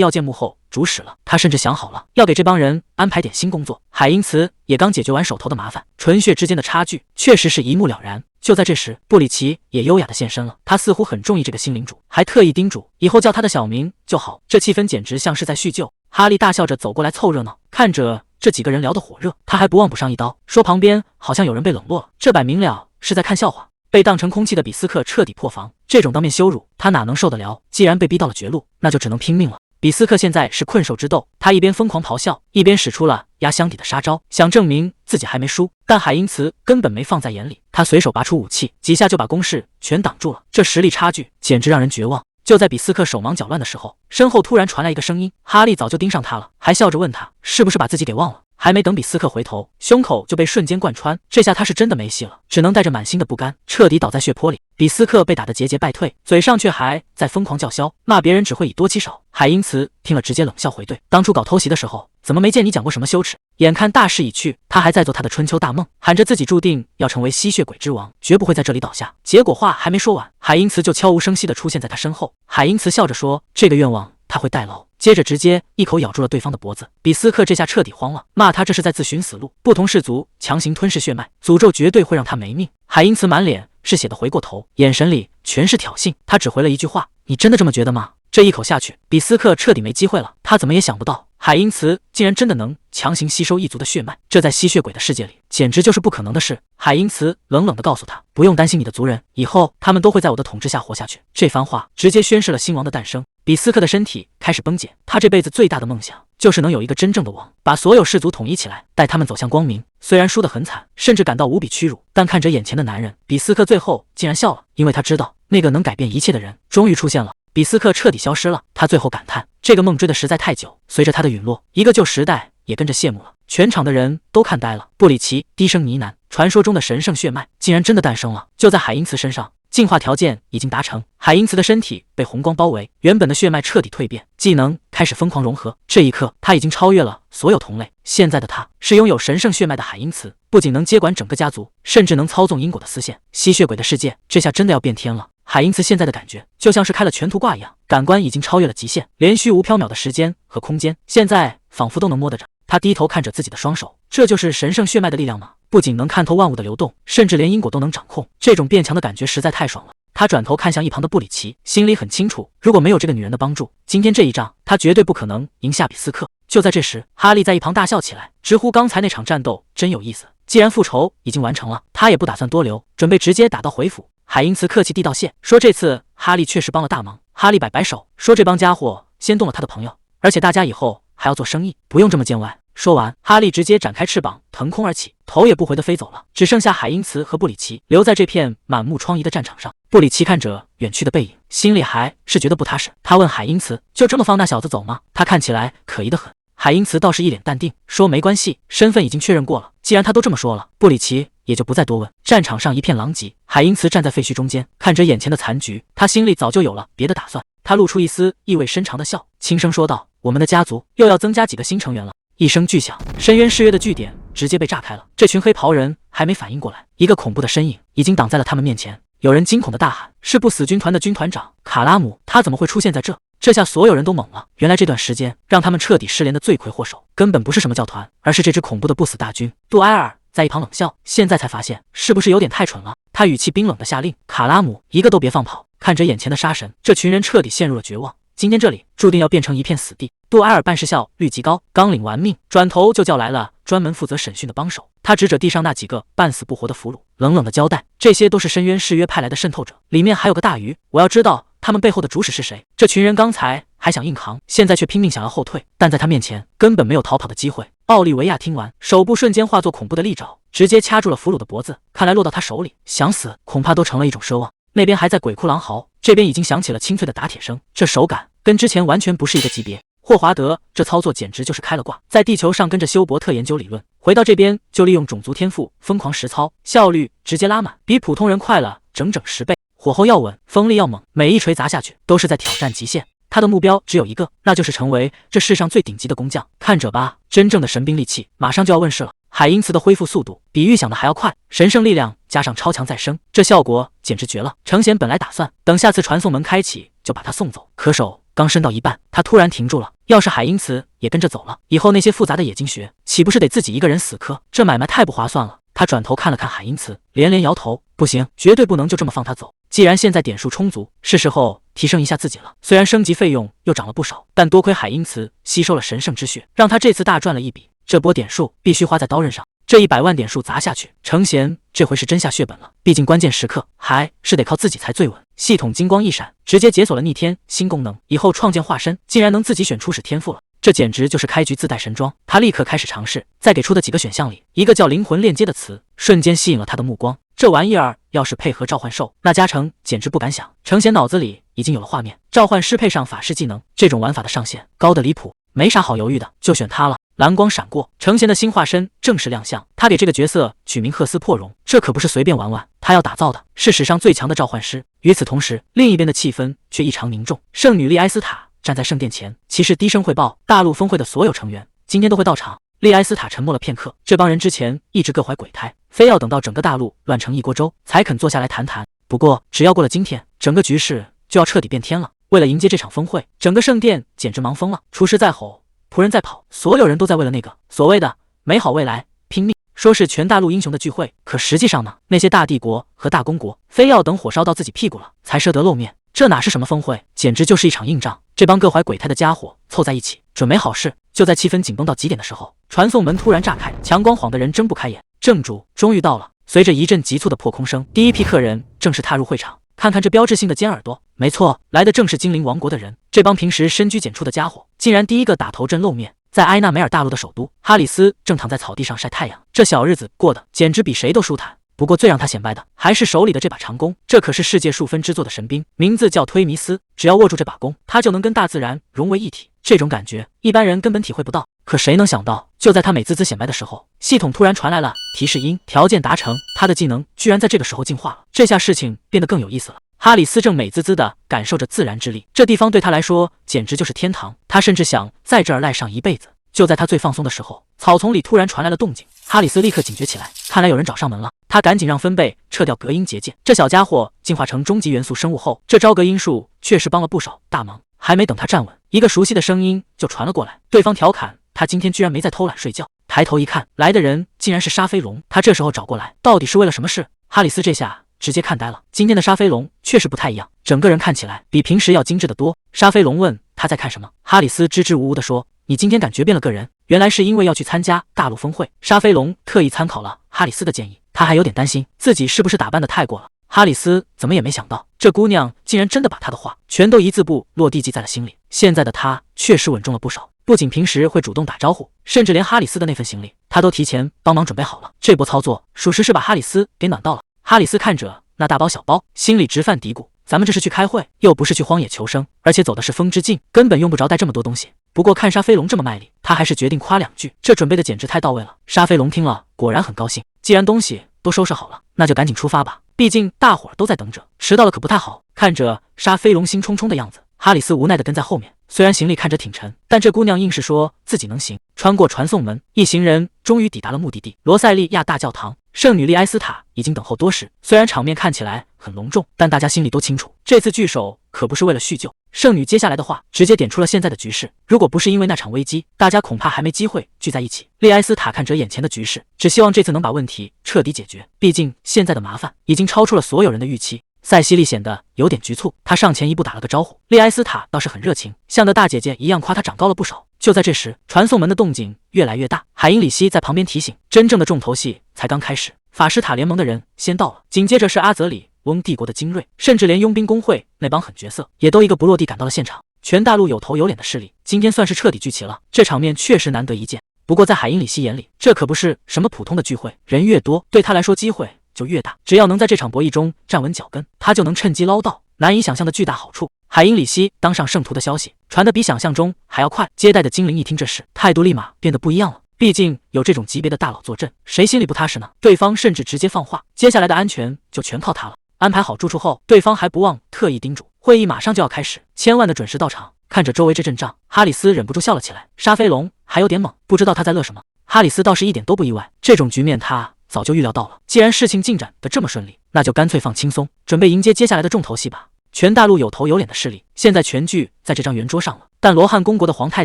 要见幕后主使了，他甚至想好了要给这帮人安排点新工作。海因茨也刚解决完手头的麻烦，纯血之间的差距确实是一目了然。就在这时，布里奇也优雅的现身了，他似乎很中意这个新领主，还特意叮嘱以后叫他的小名就好。这气氛简直像是在叙旧。哈利大笑着走过来凑热闹，看着这几个人聊得火热，他还不忘补上一刀，说旁边好像有人被冷落了，这摆明了是在看笑话。被当成空气的比斯克彻底破防，这种当面羞辱他哪能受得了？既然被逼到了绝路，那就只能拼命了。比斯克现在是困兽之斗，他一边疯狂咆哮，一边使出了压箱底的杀招，想证明自己还没输。但海因茨根本没放在眼里，他随手拔出武器，几下就把攻势全挡住了。这实力差距简直让人绝望。就在比斯克手忙脚乱的时候，身后突然传来一个声音，哈利早就盯上他了，还笑着问他是不是把自己给忘了。还没等比斯克回头，胸口就被瞬间贯穿，这下他是真的没戏了，只能带着满心的不甘，彻底倒在血泊里。比斯克被打得节节败退，嘴上却还在疯狂叫嚣，骂别人只会以多欺少。海因茨听了直接冷笑回怼，当初搞偷袭的时候，怎么没见你讲过什么羞耻？眼看大势已去，他还在做他的春秋大梦，喊着自己注定要成为吸血鬼之王，绝不会在这里倒下。结果话还没说完，海因茨就悄无声息地出现在他身后。海因茨笑着说，这个愿望他会代劳，接着直接一口咬住了对方的脖子。比斯克这下彻底慌了，骂他这是在自寻死路，不同氏族强行吞噬血脉，诅咒绝对会让他没命。海因茨满脸是血的回过头，眼神里全是挑衅，他只回了一句话：你真的这么觉得吗？这一口下去，比斯克彻底没机会了。他怎么也想不到，海因茨竟然真的能强行吸收异族的血脉，这在吸血鬼的世界里简直就是不可能的事。海因茨冷冷地告诉他，不用担心你的族人，以后他们都会在我的统治下活下去。这番话直接宣示了新王的诞生。比斯克的身体开始崩解，他这辈子最大的梦想就是能有一个真正的王，把所有氏族统一起来，带他们走向光明。虽然输得很惨，甚至感到无比屈辱，但看着眼前的男人，比斯克最后竟然笑了，因为他知道那个能改变一切的人终于出现了。比斯克彻底消失了，他最后感叹，这个梦追得实在太久。随着他的陨落，一个旧时代也跟着谢幕了，全场的人都看呆了。布里奇低声呢喃，传说中的神圣血脉竟然真的诞生了，就在海因茨身上。进化条件已经达成，海因茨的身体被红光包围，原本的血脉彻底蜕变，技能开始疯狂融合。这一刻，他已经超越了所有同类。现在的他是拥有神圣血脉的海因茨，不仅能接管整个家族，甚至能操纵因果的丝线。吸血鬼的世界这下真的要变天了。海因茨现在的感觉就像是开了全图卦一样，感官已经超越了极限，连虚无缥缈的时间和空间，现在仿佛都能摸得着。他低头看着自己的双手，这就是神圣血脉的力量吗？不仅能看透万物的流动，甚至连因果都能掌控，这种变强的感觉实在太爽了。他转头看向一旁的布里奇，心里很清楚，如果没有这个女人的帮助，今天这一仗他绝对不可能赢下比斯克。就在这时，哈利在一旁大笑起来，直呼刚才那场战斗真有意思。既然复仇已经完成了，他也不打算多留，准备直接打道回府。海因茨客气地道谢，说这次哈利确实帮了大忙。哈利摆摆手，说这帮家伙先动了他的朋友，而且大家以后还要做生意，不用这么见外。说完，哈利直接展开翅膀，腾空而起，头也不回地飞走了。只剩下海因茨和布里奇留在这片满目疮痍的战场上。布里奇看着远去的背影，心里还是觉得不踏实。他问海因茨：“就这么放那小子走吗？”他看起来可疑得很。海因茨倒是一脸淡定，说没关系，身份已经确认过了，既然他都这么说了，布里奇也就不再多问。战场上一片狼藉，海因茨站在废墟中间，看着眼前的残局，他心里早就有了别的打算。他露出一丝意味深长的笑，轻声说道：“我们的家族又要增加几个新成员了。”一声巨响，深渊誓约的据点直接被炸开了。这群黑袍人还没反应过来，一个恐怖的身影已经挡在了他们面前。有人惊恐的大喊：“是不死军团的军团长卡拉姆，他怎么会出现在这？”这下所有人都懵了，原来这段时间让他们彻底失联的罪魁祸首，根本不是什么教团，而是这支恐怖的不死大军。杜埃尔在一旁冷笑，现在才发现是不是有点太蠢了？他语气冰冷的下令：“卡拉姆，一个都别放跑！”看着眼前的杀神，这群人彻底陷入了绝望。今天这里注定要变成一片死地。杜埃尔办事效率极高，刚领完命，转头就叫来了专门负责审讯的帮手。他指着地上那几个半死不活的俘虏，冷冷的交代：“这些都是深渊誓约派来的渗透者，里面还有个大鱼，我要知道他们背后的主使是谁。”这群人刚才还想硬扛，现在却拼命想要后退，但在他面前根本没有逃跑的机会。奥利维亚听完，手部瞬间化作恐怖的利爪，直接掐住了俘虏的脖子，看来落到他手里，想死恐怕都成了一种奢望。那边还在鬼哭狼嚎，这边已经响起了清脆的打铁声，这手感跟之前完全不是一个级别。霍华德这操作简直就是开了挂，在地球上跟着休伯特研究理论，回到这边就利用种族天赋疯狂实操，效率直接拉满，比普通人快了整整10倍。火候要稳，锋利要猛，每一锤砸下去都是在挑战极限。他的目标只有一个，那就是成为这世上最顶级的工匠。看着吧，真正的神兵利器马上就要问世了。海因茨的恢复速度比预想的还要快，神圣力量加上超强再生，这效果简直绝了。程贤本来打算等下次传送门开启就把他送走，可手刚伸到一半，他突然停住了。要是海因茨也跟着走了，以后那些复杂的冶金学岂不是得自己一个人死磕？这买卖太不划算了。他转头看了看海因茨，连连摇头，不行，绝对不能就这么放他走。既然现在点数充足，是时候提升一下自己了。虽然升级费用又涨了不少，但多亏海因茨吸收了神圣之血，让他这次大赚了一笔。这波点数必须花在刀刃上，这100万点数砸下去，程贤这回是真下血本了。毕竟关键时刻还是得靠自己才最稳。系统金光一闪，直接解锁了逆天新功能，以后创建化身竟然能自己选初始天赋了。这简直就是开局自带神装。他立刻开始尝试，在给出的几个选项里，一个叫灵魂链接的词瞬间吸引了他的目光。这玩意儿要是配合召唤兽，那加成简直不敢想。程贤脑子里已经有了画面，召唤师配上法师技能，这种玩法的上限高得离谱，没啥好犹豫的，就选他了。蓝光闪过，程贤的新化身正式亮相。他给这个角色取名赫斯破容，这可不是随便玩玩，他要打造的是史上最强的召唤师。与此同时，另一边的气氛却异常凝重。圣女莉埃斯塔站在圣殿前，骑士低声汇报，大陆峰会的所有成员今天都会到场。莉埃斯塔沉默了片刻，这帮人之前一直各怀鬼胎，非要等到整个大陆乱成一锅粥才肯坐下来谈谈。不过只要过了今天，整个局势就要彻底变天了。为了迎接这场峰会，整个圣殿简直忙疯了，厨师在吼，仆人在跑，所有人都在为了那个所谓的美好未来拼命。说是全大陆英雄的聚会，可实际上呢，那些大帝国和大公国非要等火烧到自己屁股了才舍得露面。这哪是什么峰会，简直就是一场硬仗。这帮各怀鬼胎的家伙凑在一起，准没好事。就在气氛紧绷到极点的时候，传送门突然炸开，强光晃得人睁不开眼。正主终于到了。随着一阵急促的破空声，第一批客人正式踏入会场。看看这标志性的尖耳朵，没错，来的正是精灵王国的人。这帮平时深居简出的家伙，竟然第一个打头阵露面。在埃纳梅尔大陆的首都，哈里斯正躺在草地上晒太阳，这小日子过得简直比谁都舒坦。不过最让他显摆的还是手里的这把长弓，这可是世界树分之作的神兵，名字叫推弥斯。只要握住这把弓，他就能跟大自然融为一体。这种感觉一般人根本体会不到。可谁能想到，就在他美滋滋显摆的时候，系统突然传来了提示音，条件达成，他的技能居然在这个时候进化了。这下事情变得更有意思了。哈里斯正美滋滋地感受着自然之力，这地方对他来说简直就是天堂，他甚至想在这儿赖上一辈子。就在他最放松的时候，草丛里突然传来了动静，哈里斯立刻警觉起来，看来有人找上门了。他赶紧让分贝撤掉隔音结界。这小家伙进化成终极元素生物后，这招隔音术确实帮了不少大忙。还没等他站稳，一个熟悉的声音就传了过来，对方调侃他今天居然没在偷懒睡觉。抬头一看，来的人竟然是沙飞龙。他这时候找过来，到底是为了什么事？哈里斯这下直接看呆了。今天的沙飞龙确实不太一样，整个人看起来比平时要精致得多。沙飞龙问他在看什么，哈里斯支支吾吾地说：“你今天感觉变了个人。”原来是因为要去参加大陆峰会。沙飞龙特意参考了哈里斯的建议，他还有点担心自己是不是打扮得太过了。哈里斯怎么也没想到，这姑娘竟然真的把他的话全都一字不落地记在了心里。现在的他确实稳重了不少，不仅平时会主动打招呼，甚至连哈里斯的那份行李他都提前帮忙准备好了。这波操作属实是把哈里斯给暖到了。哈里斯看着那大包小包，心里直犯嘀咕，咱们这是去开会，又不是去荒野求生，而且走的是风之境，根本用不着带这么多东西。不过看沙飞龙这么卖力，他还是决定夸两句，这准备的简直太到位了。沙飞龙听了果然很高兴，既然东西都收拾好了，那就赶紧出发吧，毕竟大伙儿都在等着，迟到了可不太好。看着沙飞龙兴冲冲的样子，哈里斯无奈地跟在后面。虽然行李看着挺沉，但这姑娘硬是说自己能行。穿过传送门，一行人终于抵达了目的地——罗塞利亚大教堂。圣女莉埃斯塔已经等候多时，虽然场面看起来很隆重，但大家心里都清楚，这次聚首可不是为了叙旧。圣女接下来的话直接点出了现在的局势，如果不是因为那场危机，大家恐怕还没机会聚在一起。莉埃斯塔看着眼前的局势，只希望这次能把问题彻底解决，毕竟现在的麻烦已经超出了所有人的预期。塞西莉显得有点局促，她上前一步打了个招呼。莉埃斯塔倒是很热情，像个大姐姐一样夸她长高了不少。就在这时，传送门的动静越来越大，海因里希在旁边提醒，真正的重头戏才刚开始。法师塔联盟的人先到了，紧接着是阿泽里翁帝国的精锐，甚至连佣兵工会那帮狠角色也都一个不落地赶到了现场。全大陆有头有脸的势力今天算是彻底聚齐了，这场面确实难得一见。不过在海因里希眼里，这可不是什么普通的聚会，人越多对他来说机会就越大，只要能在这场博弈中站稳脚跟，他就能趁机捞到难以想象的巨大好处。海因里希当上圣徒的消息传得比想象中还要快，接待的精灵一听这事，态度立马变得不一样了。毕竟有这种级别的大佬坐镇，谁心里不踏实呢？对方甚至直接放话，接下来的安全就全靠他了。安排好住处后，对方还不忘特意叮嘱，会议马上就要开始，千万的准时到场。看着周围这阵仗，哈里斯忍不住笑了起来。沙飞龙还有点懵，不知道他在乐什么。哈里斯倒是一点都不意外，这种局面他早就预料到了。既然事情进展得这么顺利，那就干脆放轻松，准备迎接接下来的重头戏吧。全大陆有头有脸的势力现在全聚在这张圆桌上了，但罗汉公国的皇太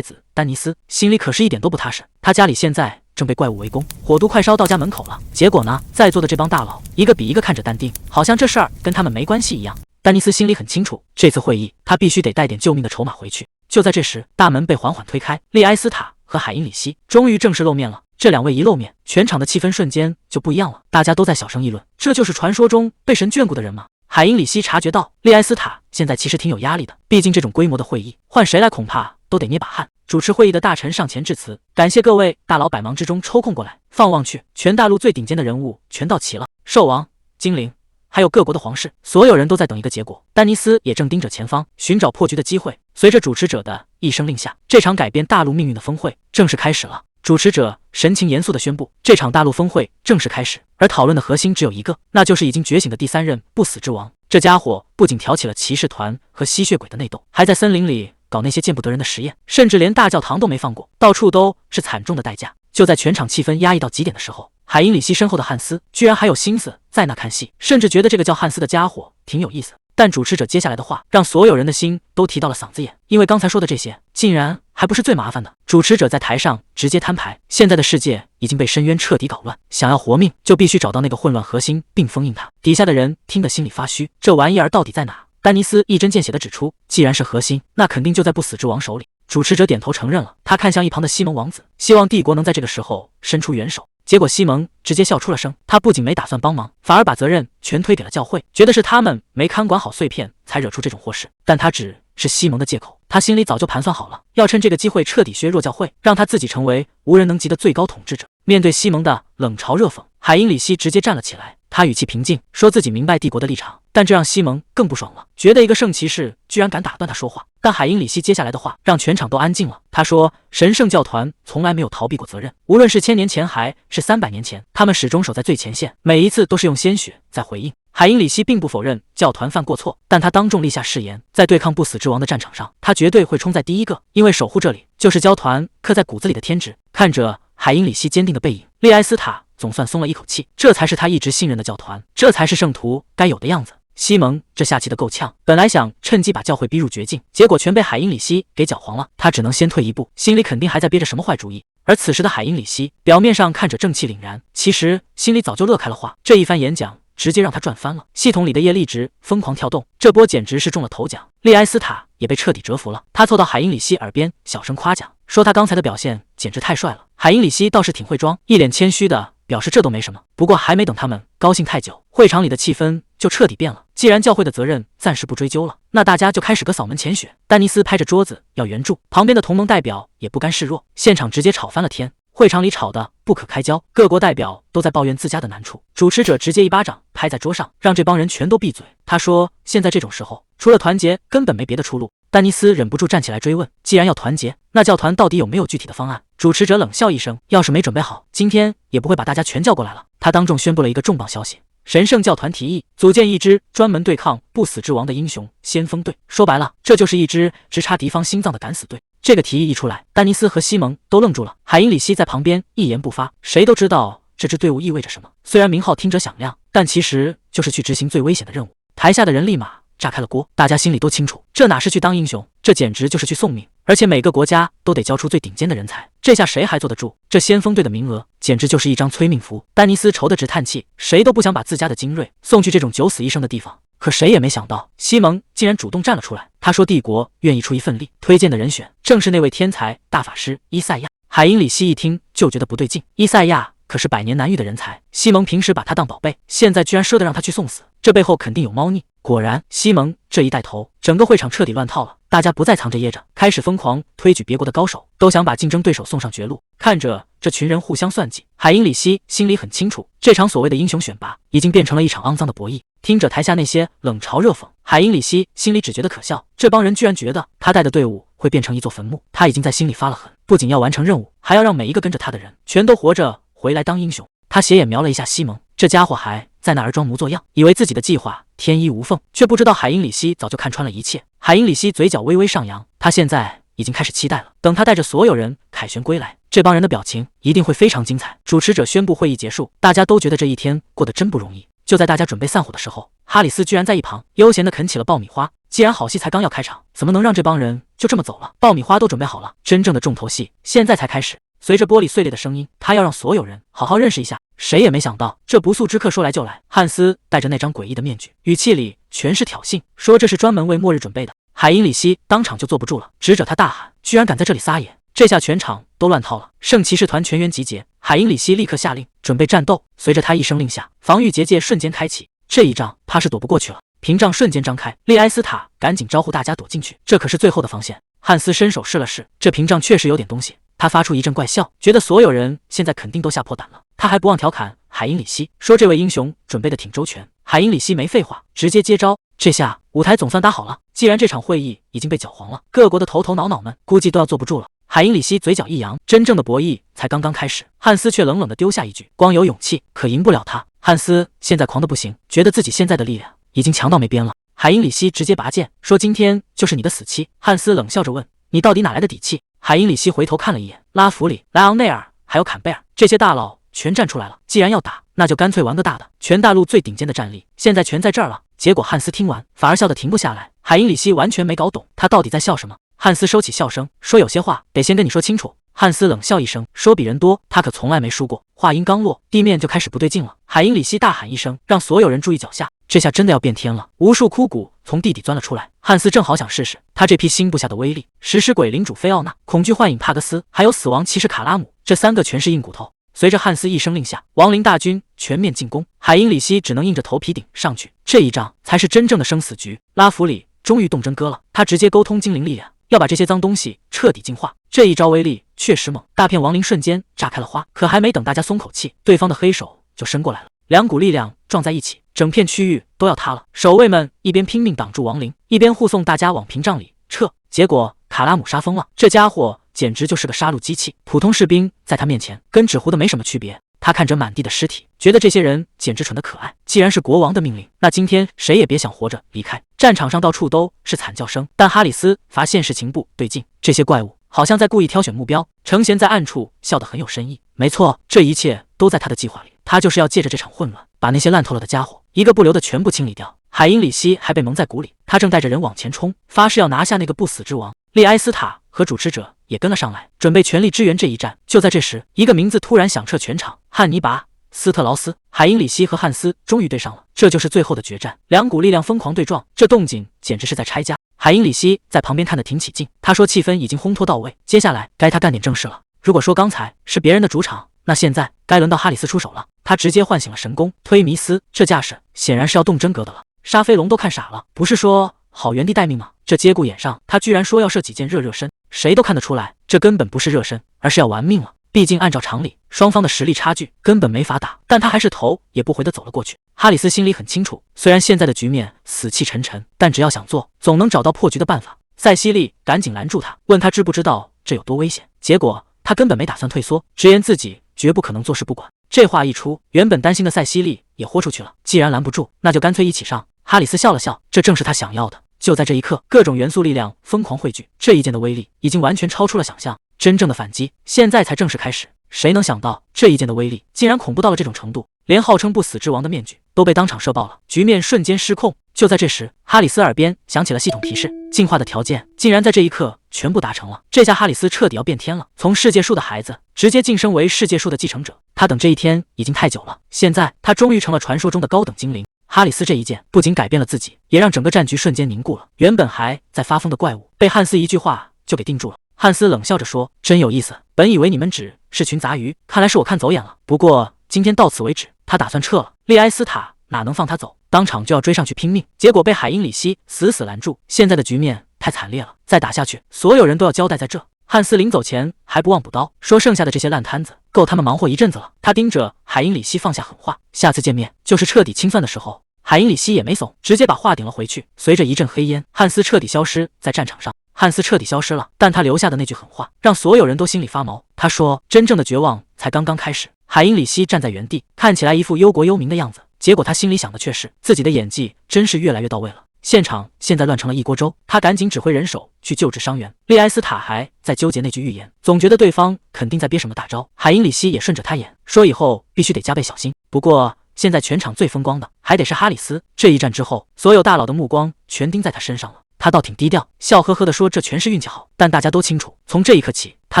子丹尼斯心里可是一点都不踏实。他家里现在正被怪物围攻，火都快烧到家门口了。结果呢，在座的这帮大佬一个比一个看着淡定，好像这事儿跟他们没关系一样。丹尼斯心里很清楚，这次会议他必须得带点救命的筹码回去。就在这时，大门被缓缓推开，利埃斯塔和海因里希终于正式露面了。这两位一露面，全场的气氛瞬间就不一样了，大家都在小声议论，这就是传说中被神眷顾的人吗？海因里希察觉到利埃斯塔现在其实挺有压力的，毕竟这种规模的会议换谁来恐怕都得捏把汗。主持会议的大臣上前致辞，感谢各位大佬百忙之中抽空过来。放望去，全大陆最顶尖的人物全到齐了，兽王、精灵还有各国的皇室，所有人都在等一个结果。丹尼斯也正盯着前方，寻找破局的机会。随着主持者的一声令下，这场改变大陆命运的峰会正式开始了。主持者神情严肃地宣布，这场大陆峰会正式开始，而讨论的核心只有一个，那就是已经觉醒的第三任不死之王。这家伙不仅挑起了骑士团和吸血鬼的内斗，还在森林里搞那些见不得人的实验，甚至连大教堂都没放过，到处都是惨重的代价。就在全场气氛压抑到极点的时候，海因里希身后的汉斯居然还有心思在那看戏，甚至觉得这个叫汉斯的家伙挺有意思。但主持者接下来的话让所有人的心都提到了嗓子眼，因为刚才说的这些竟然还不是最麻烦的。主持者在台上直接摊牌，现在的世界已经被深渊彻底搞乱，想要活命就必须找到那个混乱核心并封印它。底下的人听得心里发虚，这玩意儿到底在哪？丹尼斯一针见血地指出，既然是核心，那肯定就在不死之王手里。主持者点头承认了，他看向一旁的西蒙王子，希望帝国能在这个时候伸出援手。结果西蒙直接笑出了声，他不仅没打算帮忙，反而把责任全推给了教会，觉得是他们没看管好碎片才惹出这种祸事。但他只是西蒙的借口，他心里早就盘算好了，要趁这个机会彻底削弱教会，让他自己成为无人能及的最高统治者。面对西蒙的冷嘲热讽，海因里希直接站了起来，他语气平静，说自己明白帝国的立场，但这让西蒙更不爽了，觉得一个圣骑士居然敢打断他说话。但海因里希接下来的话让全场都安静了。他说，神圣教团从来没有逃避过责任，无论是1000年前还是300年前，他们始终守在最前线，每一次都是用鲜血在回应。海因里希并不否认教团犯过错，但他当众立下誓言，在对抗不死之王的战场上，他绝对会冲在第一个，因为守护这里就是教团刻在骨子里的天职。看着海因里希坚定的背影，利埃斯塔总算松了一口气，这才是他一直信任的教团，这才是圣徒该有的样子。西蒙这下棋的够呛，本来想趁机把教会逼入绝境，结果全被海因里希给搅黄了，他只能先退一步，心里肯定还在憋着什么坏主意。而此时的海因里希表面上看着正气凛然，其实心里早就乐开了花。这一番演讲直接让他赚翻了，系统里的业力值疯狂跳动，这波简直是中了头奖。利埃斯塔也被彻底折服了，他凑到海因里希耳边小声夸奖，说他刚才的表现简直太帅了。海因里希倒是挺会装，一脸谦虚的表示这都没什么。不过还没等他们高兴太久，会场里的气氛就彻底变了。既然教会的责任暂时不追究了，那大家就开始个扫门前雪。丹尼斯拍着桌子要援助，旁边的同盟代表也不甘示弱，现场直接吵翻了天。会场里吵得不可开交，各国代表都在抱怨自家的难处。主持者直接一巴掌拍在桌上，让这帮人全都闭嘴。他说，现在这种时候，除了团结根本没别的出路。丹尼斯忍不住站起来追问：既然要团结，那教团到底有没有具体的方案？主持者冷笑一声：要是没准备好，今天也不会把大家全叫过来了。他当众宣布了一个重磅消息：神圣教团提议组建一支专门对抗不死之王的英雄先锋队。说白了，这就是一支直插敌方心脏的敢死队。这个提议一出来，丹尼斯和西蒙都愣住了。海因里希在旁边一言不发，谁都知道这支队伍意味着什么。虽然名号听着响亮，但其实就是去执行最危险的任务。台下的人立马炸开了锅，大家心里都清楚，这哪是去当英雄，这简直就是去送命。而且每个国家都得交出最顶尖的人才，这下谁还坐得住？这先锋队的名额简直就是一张催命符。丹尼斯愁得直叹气，谁都不想把自家的精锐送去这种九死一生的地方。可谁也没想到，西蒙竟然主动站了出来。他说帝国愿意出一份力，推荐的人选正是那位天才大法师伊赛亚。海因里希一听就觉得不对劲，伊赛亚可是百年难遇的人才，西蒙平时把他当宝贝，现在居然舍得让他去送死，这背后肯定有猫腻。果然，西蒙这一带头，整个会场彻底乱套了，大家不再藏着掖着，开始疯狂推举别国的高手，都想把竞争对手送上绝路。看着这群人互相算计，海因里希心里很清楚，这场所谓的英雄选拔已经变成了一场肮脏的博弈。听着台下那些冷嘲热讽，海因里希心里只觉得可笑，这帮人居然觉得他带的队伍会变成一座坟墓。他已经在心里发了狠，不仅要完成任务，还要让每一个跟着他的人全都活着回来当英雄。他斜眼瞄了一下西蒙，这家伙还在那儿装模作样，以为自己的计划天衣无缝，却不知道海因里希早就看穿了一切。海因里希嘴角微微上扬，他现在已经开始期待了，等他带着所有人凯旋归来，这帮人的表情一定会非常精彩。主持者宣布会议结束，大家都觉得这一天过得真不容易。就在大家准备散伙的时候，哈里斯居然在一旁悠闲地啃起了爆米花。既然好戏才刚要开场，怎么能让这帮人就这么走了？爆米花都准备好了，真正的重头戏现在才开始。随着玻璃碎裂的声音，他要让所有人好好认识一下。谁也没想到，这不速之客说来就来。汉斯戴着那张诡异的面具，语气里全是挑衅，说这是专门为末日准备的。海因里希当场就坐不住了，指着他大喊：居然敢在这里撒野！这下全场都乱套了。圣骑士团全员集结，海因里希立刻下令准备战斗。随着他一声令下，防御结界瞬间开启，这一仗怕是躲不过去了。屏障瞬间张开，利埃斯塔赶紧招呼大家躲进去，这可是最后的防线。汉斯伸手试了试，这屏障确实有点东西。他发出一阵怪笑，觉得所有人现在肯定都吓破胆了。他还不忘调侃海因里希，说这位英雄准备的挺周全。海因里希没废话，直接接招。这下舞台总算搭好了。既然这场会议已经被搅黄了，各国的头头脑脑们估计都要坐不住了。海因里希嘴角一扬，真正的博弈才刚刚开始。汉斯却冷冷地丢下一句：光有勇气，可赢不了他。汉斯现在狂得不行，觉得自己现在的力量已经强到没边了。海因里希直接拔剑，说今天就是你的死期。汉斯冷笑着问：你到底哪来的底气？海因里希回头看了一眼，拉弗里、莱昂内尔还有坎贝尔这些大佬全站出来了。既然要打，那就干脆玩个大的，全大陆最顶尖的战力现在全在这儿了。结果汉斯听完反而笑得停不下来。海因里希完全没搞懂他到底在笑什么。汉斯收起笑声，说有些话得先跟你说清楚。汉斯冷笑一声，说比人多，他可从来没输过。话音刚落，地面就开始不对劲了。海因里希大喊一声，让所有人注意脚下。这下真的要变天了，无数枯骨从地底钻了出来。汉斯正好想试试他这批新部下的威力，食尸鬼领主菲奥娜、恐惧幻影帕格斯，还有死亡骑士卡拉姆，这三个全是硬骨头。随着汉斯一声令下，亡灵大军全面进攻，海因里希只能硬着头皮顶上去。这一仗才是真正的生死局。拉弗里终于动真格了，他直接沟通精灵力量，要把这些脏东西彻底净化。这一招威力确实猛，大片亡灵瞬间炸开了花。可还没等大家松口气，对方的黑手就伸过来了，两股力量撞在一起，整片区域都要塌了。守卫们一边拼命挡住亡灵，一边护送大家往屏障里撤。结果卡拉姆杀疯了，这家伙简直就是个杀戮机器，普通士兵在他面前跟纸糊的没什么区别。他看着满地的尸体，觉得这些人简直蠢得可爱。既然是国王的命令，那今天谁也别想活着离开。战场上到处都是惨叫声，但哈里斯发现事情不对劲，这些怪物好像在故意挑选目标。程贤在暗处笑得很有深意，没错，这一切都在他的计划里，他就是要借着这场混乱，把那些烂透了的家伙一个不留的全部清理掉。海因里希还被蒙在鼓里，他正带着人往前冲，发誓要拿下那个不死之王。利埃斯塔和主持者也跟了上来，准备全力支援这一战。就在这时，一个名字突然响彻全场：汉尼拔·斯特劳斯。海因里希和汉斯终于对上了，这就是最后的决战。两股力量疯狂对撞，这动静简直是在拆家。海因里希在旁边看得挺起劲，他说气氛已经烘托到位，接下来该他干点正事了。如果说刚才是别人的主场，那现在该轮到哈里斯出手了。他直接唤醒了神功推弥斯，这架势显然是要动真格的了。沙菲龙都看傻了，不是说好原地待命吗？这节骨眼上，他居然说要射几箭热身，谁都看得出来，这根本不是热身，而是要玩命了。毕竟按照常理，双方的实力差距根本没法打，但他还是头也不回地走了过去。哈里斯心里很清楚，虽然现在的局面死气沉沉，但只要想做，总能找到破局的办法。塞西莉赶紧拦住他，问他知不知道这有多危险。结果他根本没打算退缩，直言自己绝不可能坐视不管。这话一出，原本担心的塞西莉也豁出去了，既然拦不住，那就干脆一起上。哈里斯笑了笑，这正是他想要的。就在这一刻，各种元素力量疯狂汇聚，这一剑的威力已经完全超出了想象。真正的反击现在才正式开始。谁能想到这一剑的威力竟然恐怖到了这种程度，连号称不死之王的面具都被当场射爆了，局面瞬间失控。就在这时，哈里斯耳边响起了系统提示，进化的条件竟然在这一刻全部达成了。这下哈里斯彻底要变天了，从世界树的孩子直接晋升为世界树的继承者。他等这一天已经太久了，现在他终于成了传说中的高等精灵。哈里斯这一剑不仅改变了自己，也让整个战局瞬间凝固了。原本还在发疯的怪物被汉斯一句话就给定住了。汉斯冷笑着说，真有意思，本以为你们只是群杂鱼，看来是我看走眼了。不过今天到此为止。他打算撤了，利埃斯塔哪能放他走，当场就要追上去拼命，结果被海因里希死死拦住。现在的局面太惨烈了，再打下去所有人都要交代在这。汉斯临走前还不忘补刀，说剩下的这些烂摊子够他们忙活一阵子了。他盯着海因里希放下狠话，下次见面就是彻底清算的时候。海因里希也没怂，直接把话顶了回去。随着一阵黑烟，汉斯彻底消失在战场上。汉斯彻底消失了，但他留下的那句狠话让所有人都心里发毛。他说，真正的绝望才刚刚开始。海因里希站在原地，看起来一副忧国忧民的样子，结果他心里想的却是自己的演技真是越来越到位了。现场现在乱成了一锅粥，他赶紧指挥人手去救治伤员。利埃斯塔还在纠结那句预言，总觉得对方肯定在憋什么大招。海因里希也顺着他演，说以后必须得加倍小心。不过现在全场最风光的还得是哈里斯。这一战之后，所有大佬的目光全盯在他身上了。他倒挺低调，笑呵呵地说这全是运气好，但大家都清楚，从这一刻起，他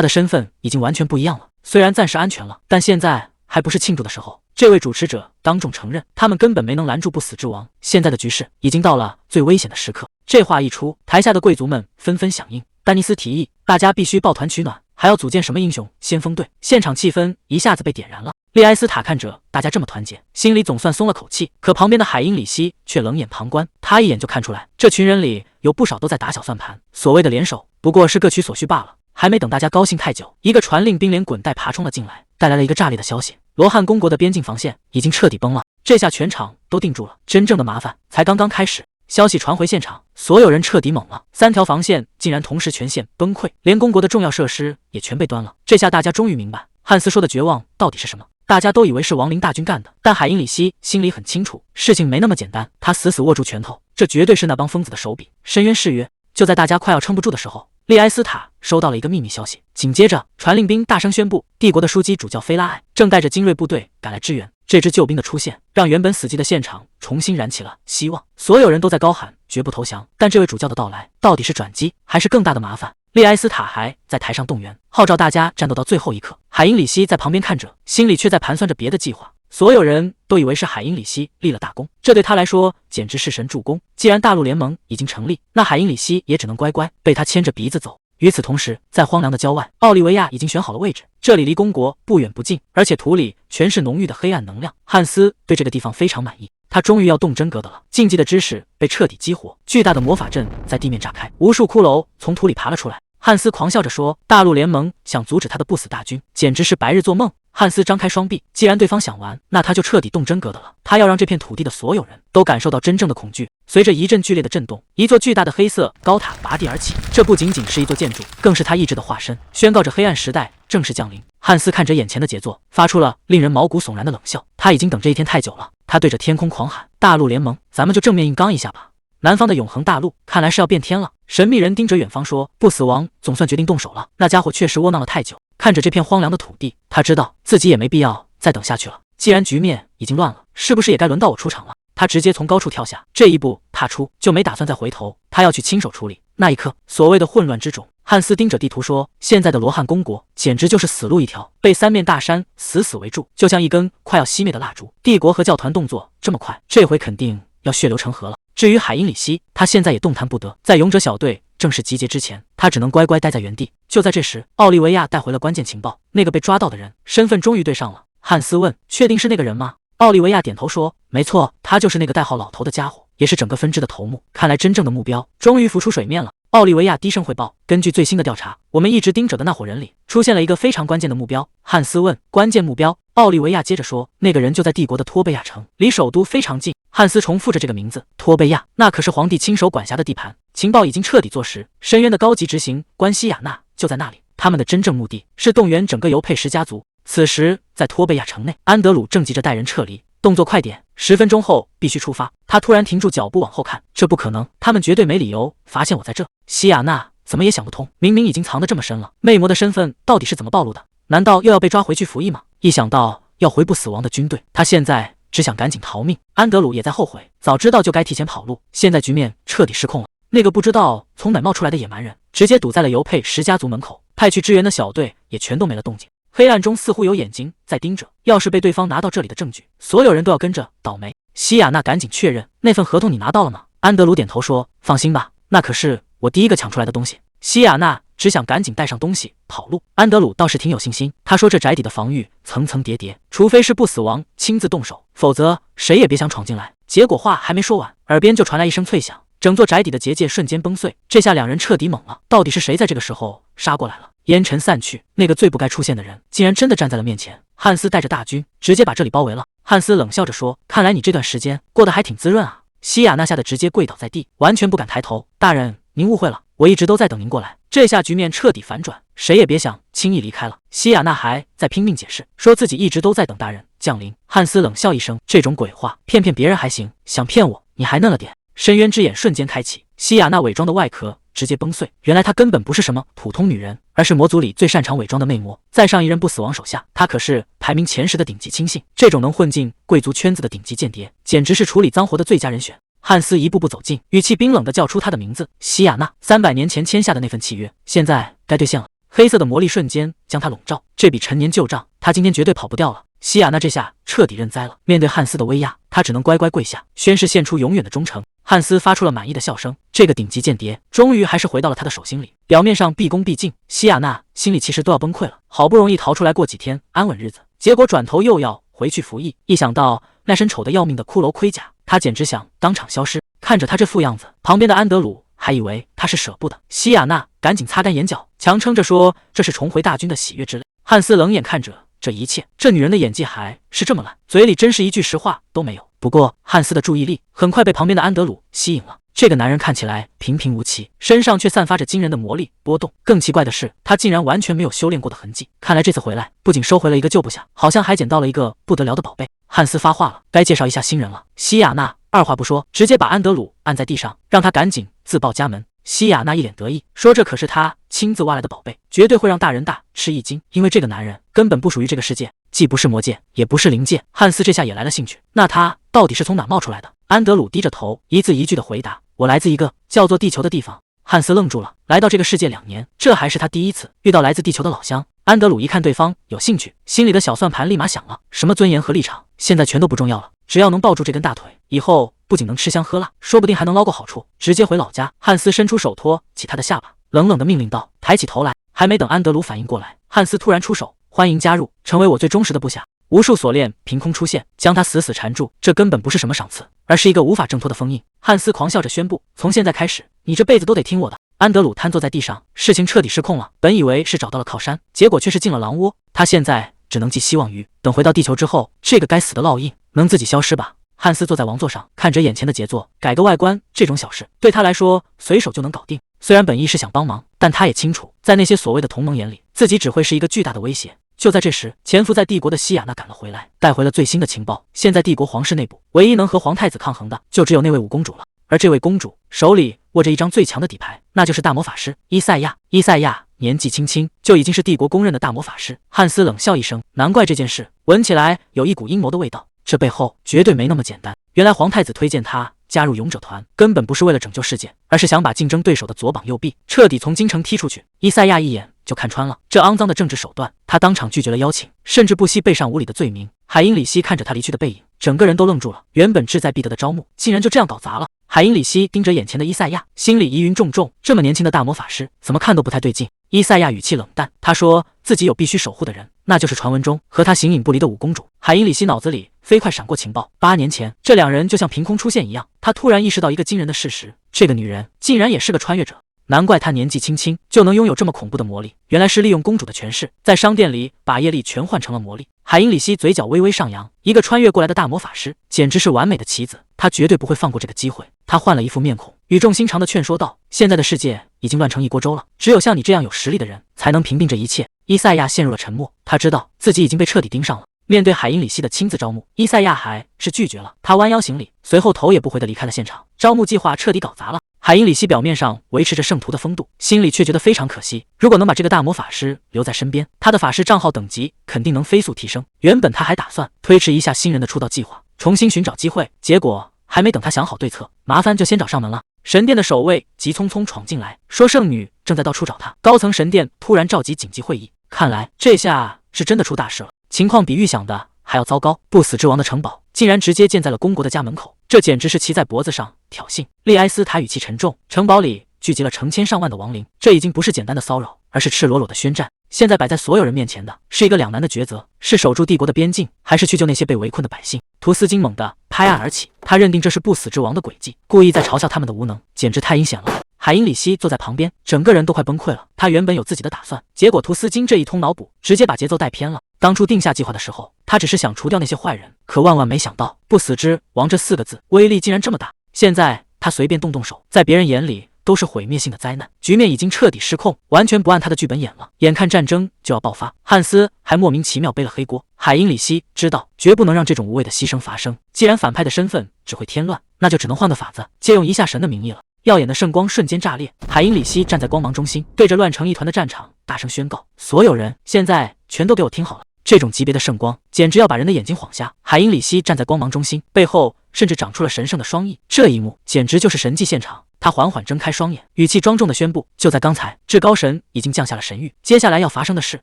的身份已经完全不一样了。虽然暂时安全了，但现在还不是庆祝的时候。这位主持者当众承认，他们根本没能拦住不死之王，现在的局势已经到了最危险的时刻。这话一出，台下的贵族们纷纷响应。丹尼斯提议，大家必须抱团取暖，还要组建什么英雄先锋队。现场气氛一下子被点燃了。利埃斯塔看着大家这么团结，心里总算松了口气。可旁边的海因里希却冷眼旁观，他一眼就看出来，这群人里有不少都在打小算盘，所谓的联手不过是各取所需罢了。还没等大家高兴太久，一个传令兵连滚带爬冲了进来，带来了一个炸裂的消息：罗汉公国的边境防线已经彻底崩了。这下全场都定住了，真正的麻烦才刚刚开始。消息传回现场，所有人彻底懵了，3条防线竟然同时全线崩溃，连公国的重要设施也全被端了。这下大家终于明白汉斯说的绝望到底是什么。大家都以为是亡灵大军干的，但海因里希心里很清楚，事情没那么简单。他死死握住拳头，这绝对是那帮疯子的手笔。深渊誓约。就在大家快要撑不住的时候，利埃斯塔收到了一个秘密消息。紧接着，传令兵大声宣布，帝国的枢机主教菲拉艾正带着精锐部队赶来支援。这支救兵的出现，让原本死寂的现场重新燃起了希望。所有人都在高喊绝不投降。但这位主教的到来，到底是转机，还是更大的麻烦？利埃斯塔还在台上动员，号召大家战斗到最后一刻。海因里希在旁边看着，心里却在盘算着别的计划。所有人都以为是海因里希立了大功，这对他来说简直是神助攻。既然大陆联盟已经成立，那海因里希也只能乖乖被他牵着鼻子走。与此同时，在荒凉的郊外，奥利维亚已经选好了位置，这里离公国不远不近，而且土里全是浓郁的黑暗能量。汉斯对这个地方非常满意，他终于要动真格的了。禁忌的知识被彻底激活，巨大的魔法阵在地面炸开，无数骷髅从土里爬了出来。汉斯狂笑着说，大陆联盟想阻止他的不死大军，简直是白日做梦。汉斯张开双臂，既然对方想玩，那他就彻底动真格的了。他要让这片土地的所有人都感受到真正的恐惧。随着一阵剧烈的震动，一座巨大的黑色高塔拔地而起，这不仅仅是一座建筑，更是他意志的化身，宣告着黑暗时代正式降临。汉斯看着眼前的杰作，发出了令人毛骨悚然的冷笑。他已经等这一天太久了。他对着天空狂喊，大陆联盟，咱们就正面硬刚一下吧。南方的永恒大陆看来是要变天了。神秘人盯着远方说，不死王总算决定动手了，那家伙确实窝囊了太久。看着这片荒凉的土地，他知道自己也没必要再等下去了。既然局面已经乱了，是不是也该轮到我出场了？他直接从高处跳下，这一步踏出就没打算再回头，他要去亲手处理。那一刻，所谓的混乱之中，汉斯盯着地图说，现在的罗汉公国简直就是死路一条，被3面大山死死围住，就像一根快要熄灭的蜡烛。帝国和教团动作这么快，这回肯定要血流成河了。至于海因里希，他现在也动弹不得，在勇者小队正式集结之前，他只能乖乖待在原地。就在这时，奥利维亚带回了关键情报，那个被抓到的人身份终于对上了。汉斯问，确定是那个人吗？奥利维亚点头说，没错，他就是那个代号老头的家伙，也是整个分支的头目。看来真正的目标终于浮出水面了。奥利维亚低声汇报，根据最新的调查，我们一直盯着的那伙人里出现了一个非常关键的目标。汉斯问，关键目标？奥利维亚接着说，那个人就在帝国的托贝亚城，离首都非常近。汉斯重复着这个名字，托贝亚，那可是皇帝亲手管辖的地盘。情报已经彻底坐实，深渊的高级执行官西雅娜就在那里。他们的真正目的是动员整个尤佩什家族。此时，在托贝亚城内，安德鲁正急着带人撤离，动作快点，10分钟后必须出发。他突然停住脚步往后看，这不可能，他们绝对没理由发现我在这。西雅娜怎么也想不通，明明已经藏得这么深了，魅魔的身份到底是怎么暴露的？难道又要被抓回去服役吗？一想到要回不死亡的军队，他现在只想赶紧逃命。安德鲁也在后悔，早知道就该提前跑路，现在局面彻底失控了。那个不知道从哪冒出来的野蛮人，直接堵在了尤佩什家族门口，派去支援的小队也全都没了动静。黑暗中似乎有眼睛在盯着，要是被对方拿到这里的证据，所有人都要跟着倒霉。西雅娜赶紧确认，那份合同你拿到了吗？安德鲁点头说，放心吧，那可是我第一个抢出来的东西。西雅娜只想赶紧带上东西跑路，安德鲁倒是挺有信心，他说这宅邸的防御层层叠叠，除非是不死王亲自动手，否则谁也别想闯进来。结果话还没说完，耳边就传来一声脆响，整座宅邸的结界瞬间崩碎，这下两人彻底懵了，到底是谁在这个时候杀过来了？烟尘散去，那个最不该出现的人竟然真的站在了面前。汉斯带着大军直接把这里包围了。汉斯冷笑着说，看来你这段时间过得还挺滋润啊。西雅娜吓得直接跪倒在地，完全不敢抬头。大人，您误会了，我一直都在等您过来。这下局面彻底反转，谁也别想轻易离开了。西雅娜还在拼命解释，说自己一直都在等大人降临。汉斯冷笑一声，这种鬼话骗骗别人还行，想骗我你还嫩了点。深渊之眼瞬间开启，西雅娜伪装的外壳直接崩碎，原来她根本不是什么普通女人，而是魔族里最擅长伪装的魅魔。在上一任不死王手下，她可是排名前10的顶级亲信，这种能混进贵族圈子的顶级间谍，简直是处理脏活的最佳人选。汉斯一步步走近，语气冰冷地叫出她的名字，西雅娜。300年前签下的那份契约，现在该兑现了。黑色的魔力瞬间将她笼罩，这笔陈年旧账，她今天绝对跑不掉了。西雅娜这下彻底认栽了，面对汉斯的威压，她只能乖乖跪下，宣誓献出永远的忠诚。汉斯发出了满意的笑声，这个顶级间谍终于还是回到了他的手心里，表面上毕恭毕敬，西雅娜心里其实都要崩溃了。好不容易逃出来过几天安稳日子，结果转头又要回去服役，一想到那身丑得要命的骷髅盔甲，他简直想当场消失。看着他这副样子，旁边的安德鲁还以为他是舍不得。西雅娜赶紧擦干眼角，强撑着说这是重回大军的喜悦之泪。汉斯冷眼看着这一切，这女人的演技还是这么烂，嘴里真是一句实话都没有。不过汉斯的注意力很快被旁边的安德鲁吸引了，这个男人看起来平平无奇，身上却散发着惊人的魔力波动。更奇怪的是，他竟然完全没有修炼过的痕迹，看来这次回来不仅收回了一个旧部下，好像还捡到了一个不得了的宝贝。汉斯发话了，该介绍一下新人了。西雅娜二话不说，直接把安德鲁按在地上，让他赶紧自报家门。西雅娜一脸得意，说这可是他亲自挖来的宝贝，绝对会让大人大吃一惊，因为这个男人根本不属于这个世界，既不是魔界，也不是灵界。汉斯这下也来了兴趣，那他到底是从哪冒出来的？安德鲁低着头，一字一句的回答，我来自一个叫做地球的地方。汉斯愣住了，来到这个世界2年，这还是他第一次遇到来自地球的老乡。安德鲁一看对方有兴趣，心里的小算盘立马响了，什么尊严和立场，现在全都不重要了，只要能抱住这根大腿，以后不仅能吃香喝辣，说不定还能捞个好处，直接回老家。汉斯伸出手托起他的下巴，冷冷的命令道，抬起头来。还没等安德鲁反应过来，汉斯突然出手，欢迎加入，成为我最忠实的部下。无数锁链凭空出现，将他死死缠住，这根本不是什么赏赐，而是一个无法挣脱的封印。汉斯狂笑着宣布，从现在开始，你这辈子都得听我的。安德鲁瘫坐在地上，事情彻底失控了，本以为是找到了靠山，结果却是进了狼窝。他现在只能寄希望于等回到地球之后，这个该死的烙印能自己消失吧。汉斯坐在王座上，看着眼前的杰作，改个外观这种小事对他来说随手就能搞定。虽然本意是想帮忙，但他也清楚，在那些所谓的同盟眼里，自己只会是一个巨大的威胁。就在这时，潜伏在帝国的西雅娜赶了回来，带回了最新的情报。现在帝国皇室内部，唯一能和皇太子抗衡的，就只有那位五公主了。而这位公主手里握着一张最强的底牌，那就是大魔法师伊赛亚。伊赛亚年纪轻轻就已经是帝国公认的大魔法师。汉斯冷笑一声，难怪这件事闻起来有一股阴谋的味道，这背后绝对没那么简单。原来皇太子推荐他加入勇者团，根本不是为了拯救世界，而是想把竞争对手的左膀右臂彻底从京城踢出去。伊赛亚一眼就看穿了这肮脏的政治手段，他当场拒绝了邀请，甚至不惜背上无理的罪名。海因里希看着他离去的背影，整个人都愣住了，原本志在必得的招募竟然就这样搞砸了。海因里希盯着眼前的伊赛亚，心里疑云重重，这么年轻的大魔法师怎么看都不太对劲。伊赛亚语气冷淡，他说自己有必须守护的人，那就是传闻中和他形影不离的五公主。海因里希脑子里飞快闪过情报，8年前这两人就像凭空出现一样，他突然意识到一个惊人的事实，这个女人竟然也是个穿越者。难怪她年纪轻轻就能拥有这么恐怖的魔力，原来是利用公主的权势，在商店里把业力全换成了魔力。海因里希嘴角微微上扬，一个穿越过来的大魔法师，简直是完美的棋子，他绝对不会放过这个机会。他换了一副面孔，语重心长地劝说道：“现在的世界已经乱成一锅粥了，只有像你这样有实力的人，才能平定这一切。”伊赛亚陷入了沉默，他知道自己已经被彻底盯上了。面对海因里希的亲自招募，伊赛亚还是拒绝了。他弯腰行礼，随后头也不回地离开了现场。招募计划彻底搞砸了。海因里希表面上维持着圣徒的风度，心里却觉得非常可惜。如果能把这个大魔法师留在身边，他的法师账号等级肯定能飞速提升。原本他还打算推迟一下新人的出道计划，重新寻找机会，结果还没等他想好对策，麻烦就先找上门了。神殿的守卫急匆匆闯进来，说圣女正在到处找他。高层神殿突然召集紧急会议，看来这下是真的出大事了。情况比预想的还要糟糕，不死之王的城堡竟然直接建在了公国的家门口，这简直是骑在脖子上挑衅。利埃斯塔语气沉重，城堡里聚集了成千上万的亡灵，这已经不是简单的骚扰，而是赤裸裸的宣战。现在摆在所有人面前的是一个两难的抉择，是守住帝国的边境，还是去救那些被围困的百姓？图斯金猛地拍案而起，他认定这是不死之王的诡计，故意在嘲笑他们的无能，简直太阴险了。海因里希坐在旁边，整个人都快崩溃了。他原本有自己的打算，结果图斯金这一通脑补，直接把节奏带偏了。当初定下计划的时候，他只是想除掉那些坏人，可万万没想到，不死之王这4个字威力竟然这么大。现在他随便动手，在别人眼里都是毁灭性的灾难，局面已经彻底失控，完全不按他的剧本演了。眼看战争就要爆发，汉斯还莫名其妙背了黑锅。海因里希知道绝不能让这种无谓的牺牲发生，既然反派的身份只会添乱，那就只能换个法子，借用一下神的名义了。耀眼的圣光瞬间炸裂，海因里希站在光芒中心，对着乱成一团的战场大声宣告：“所有人，现在全都给我听好了！这种级别的圣光，简直要把人的眼睛晃瞎。”海因里希站在光芒中心，背后甚至长出了神圣的双翼，这一幕简直就是神迹现场。他缓缓睁开双眼，语气庄重地宣布：“就在刚才，至高神已经降下了神谕，接下来要发生的事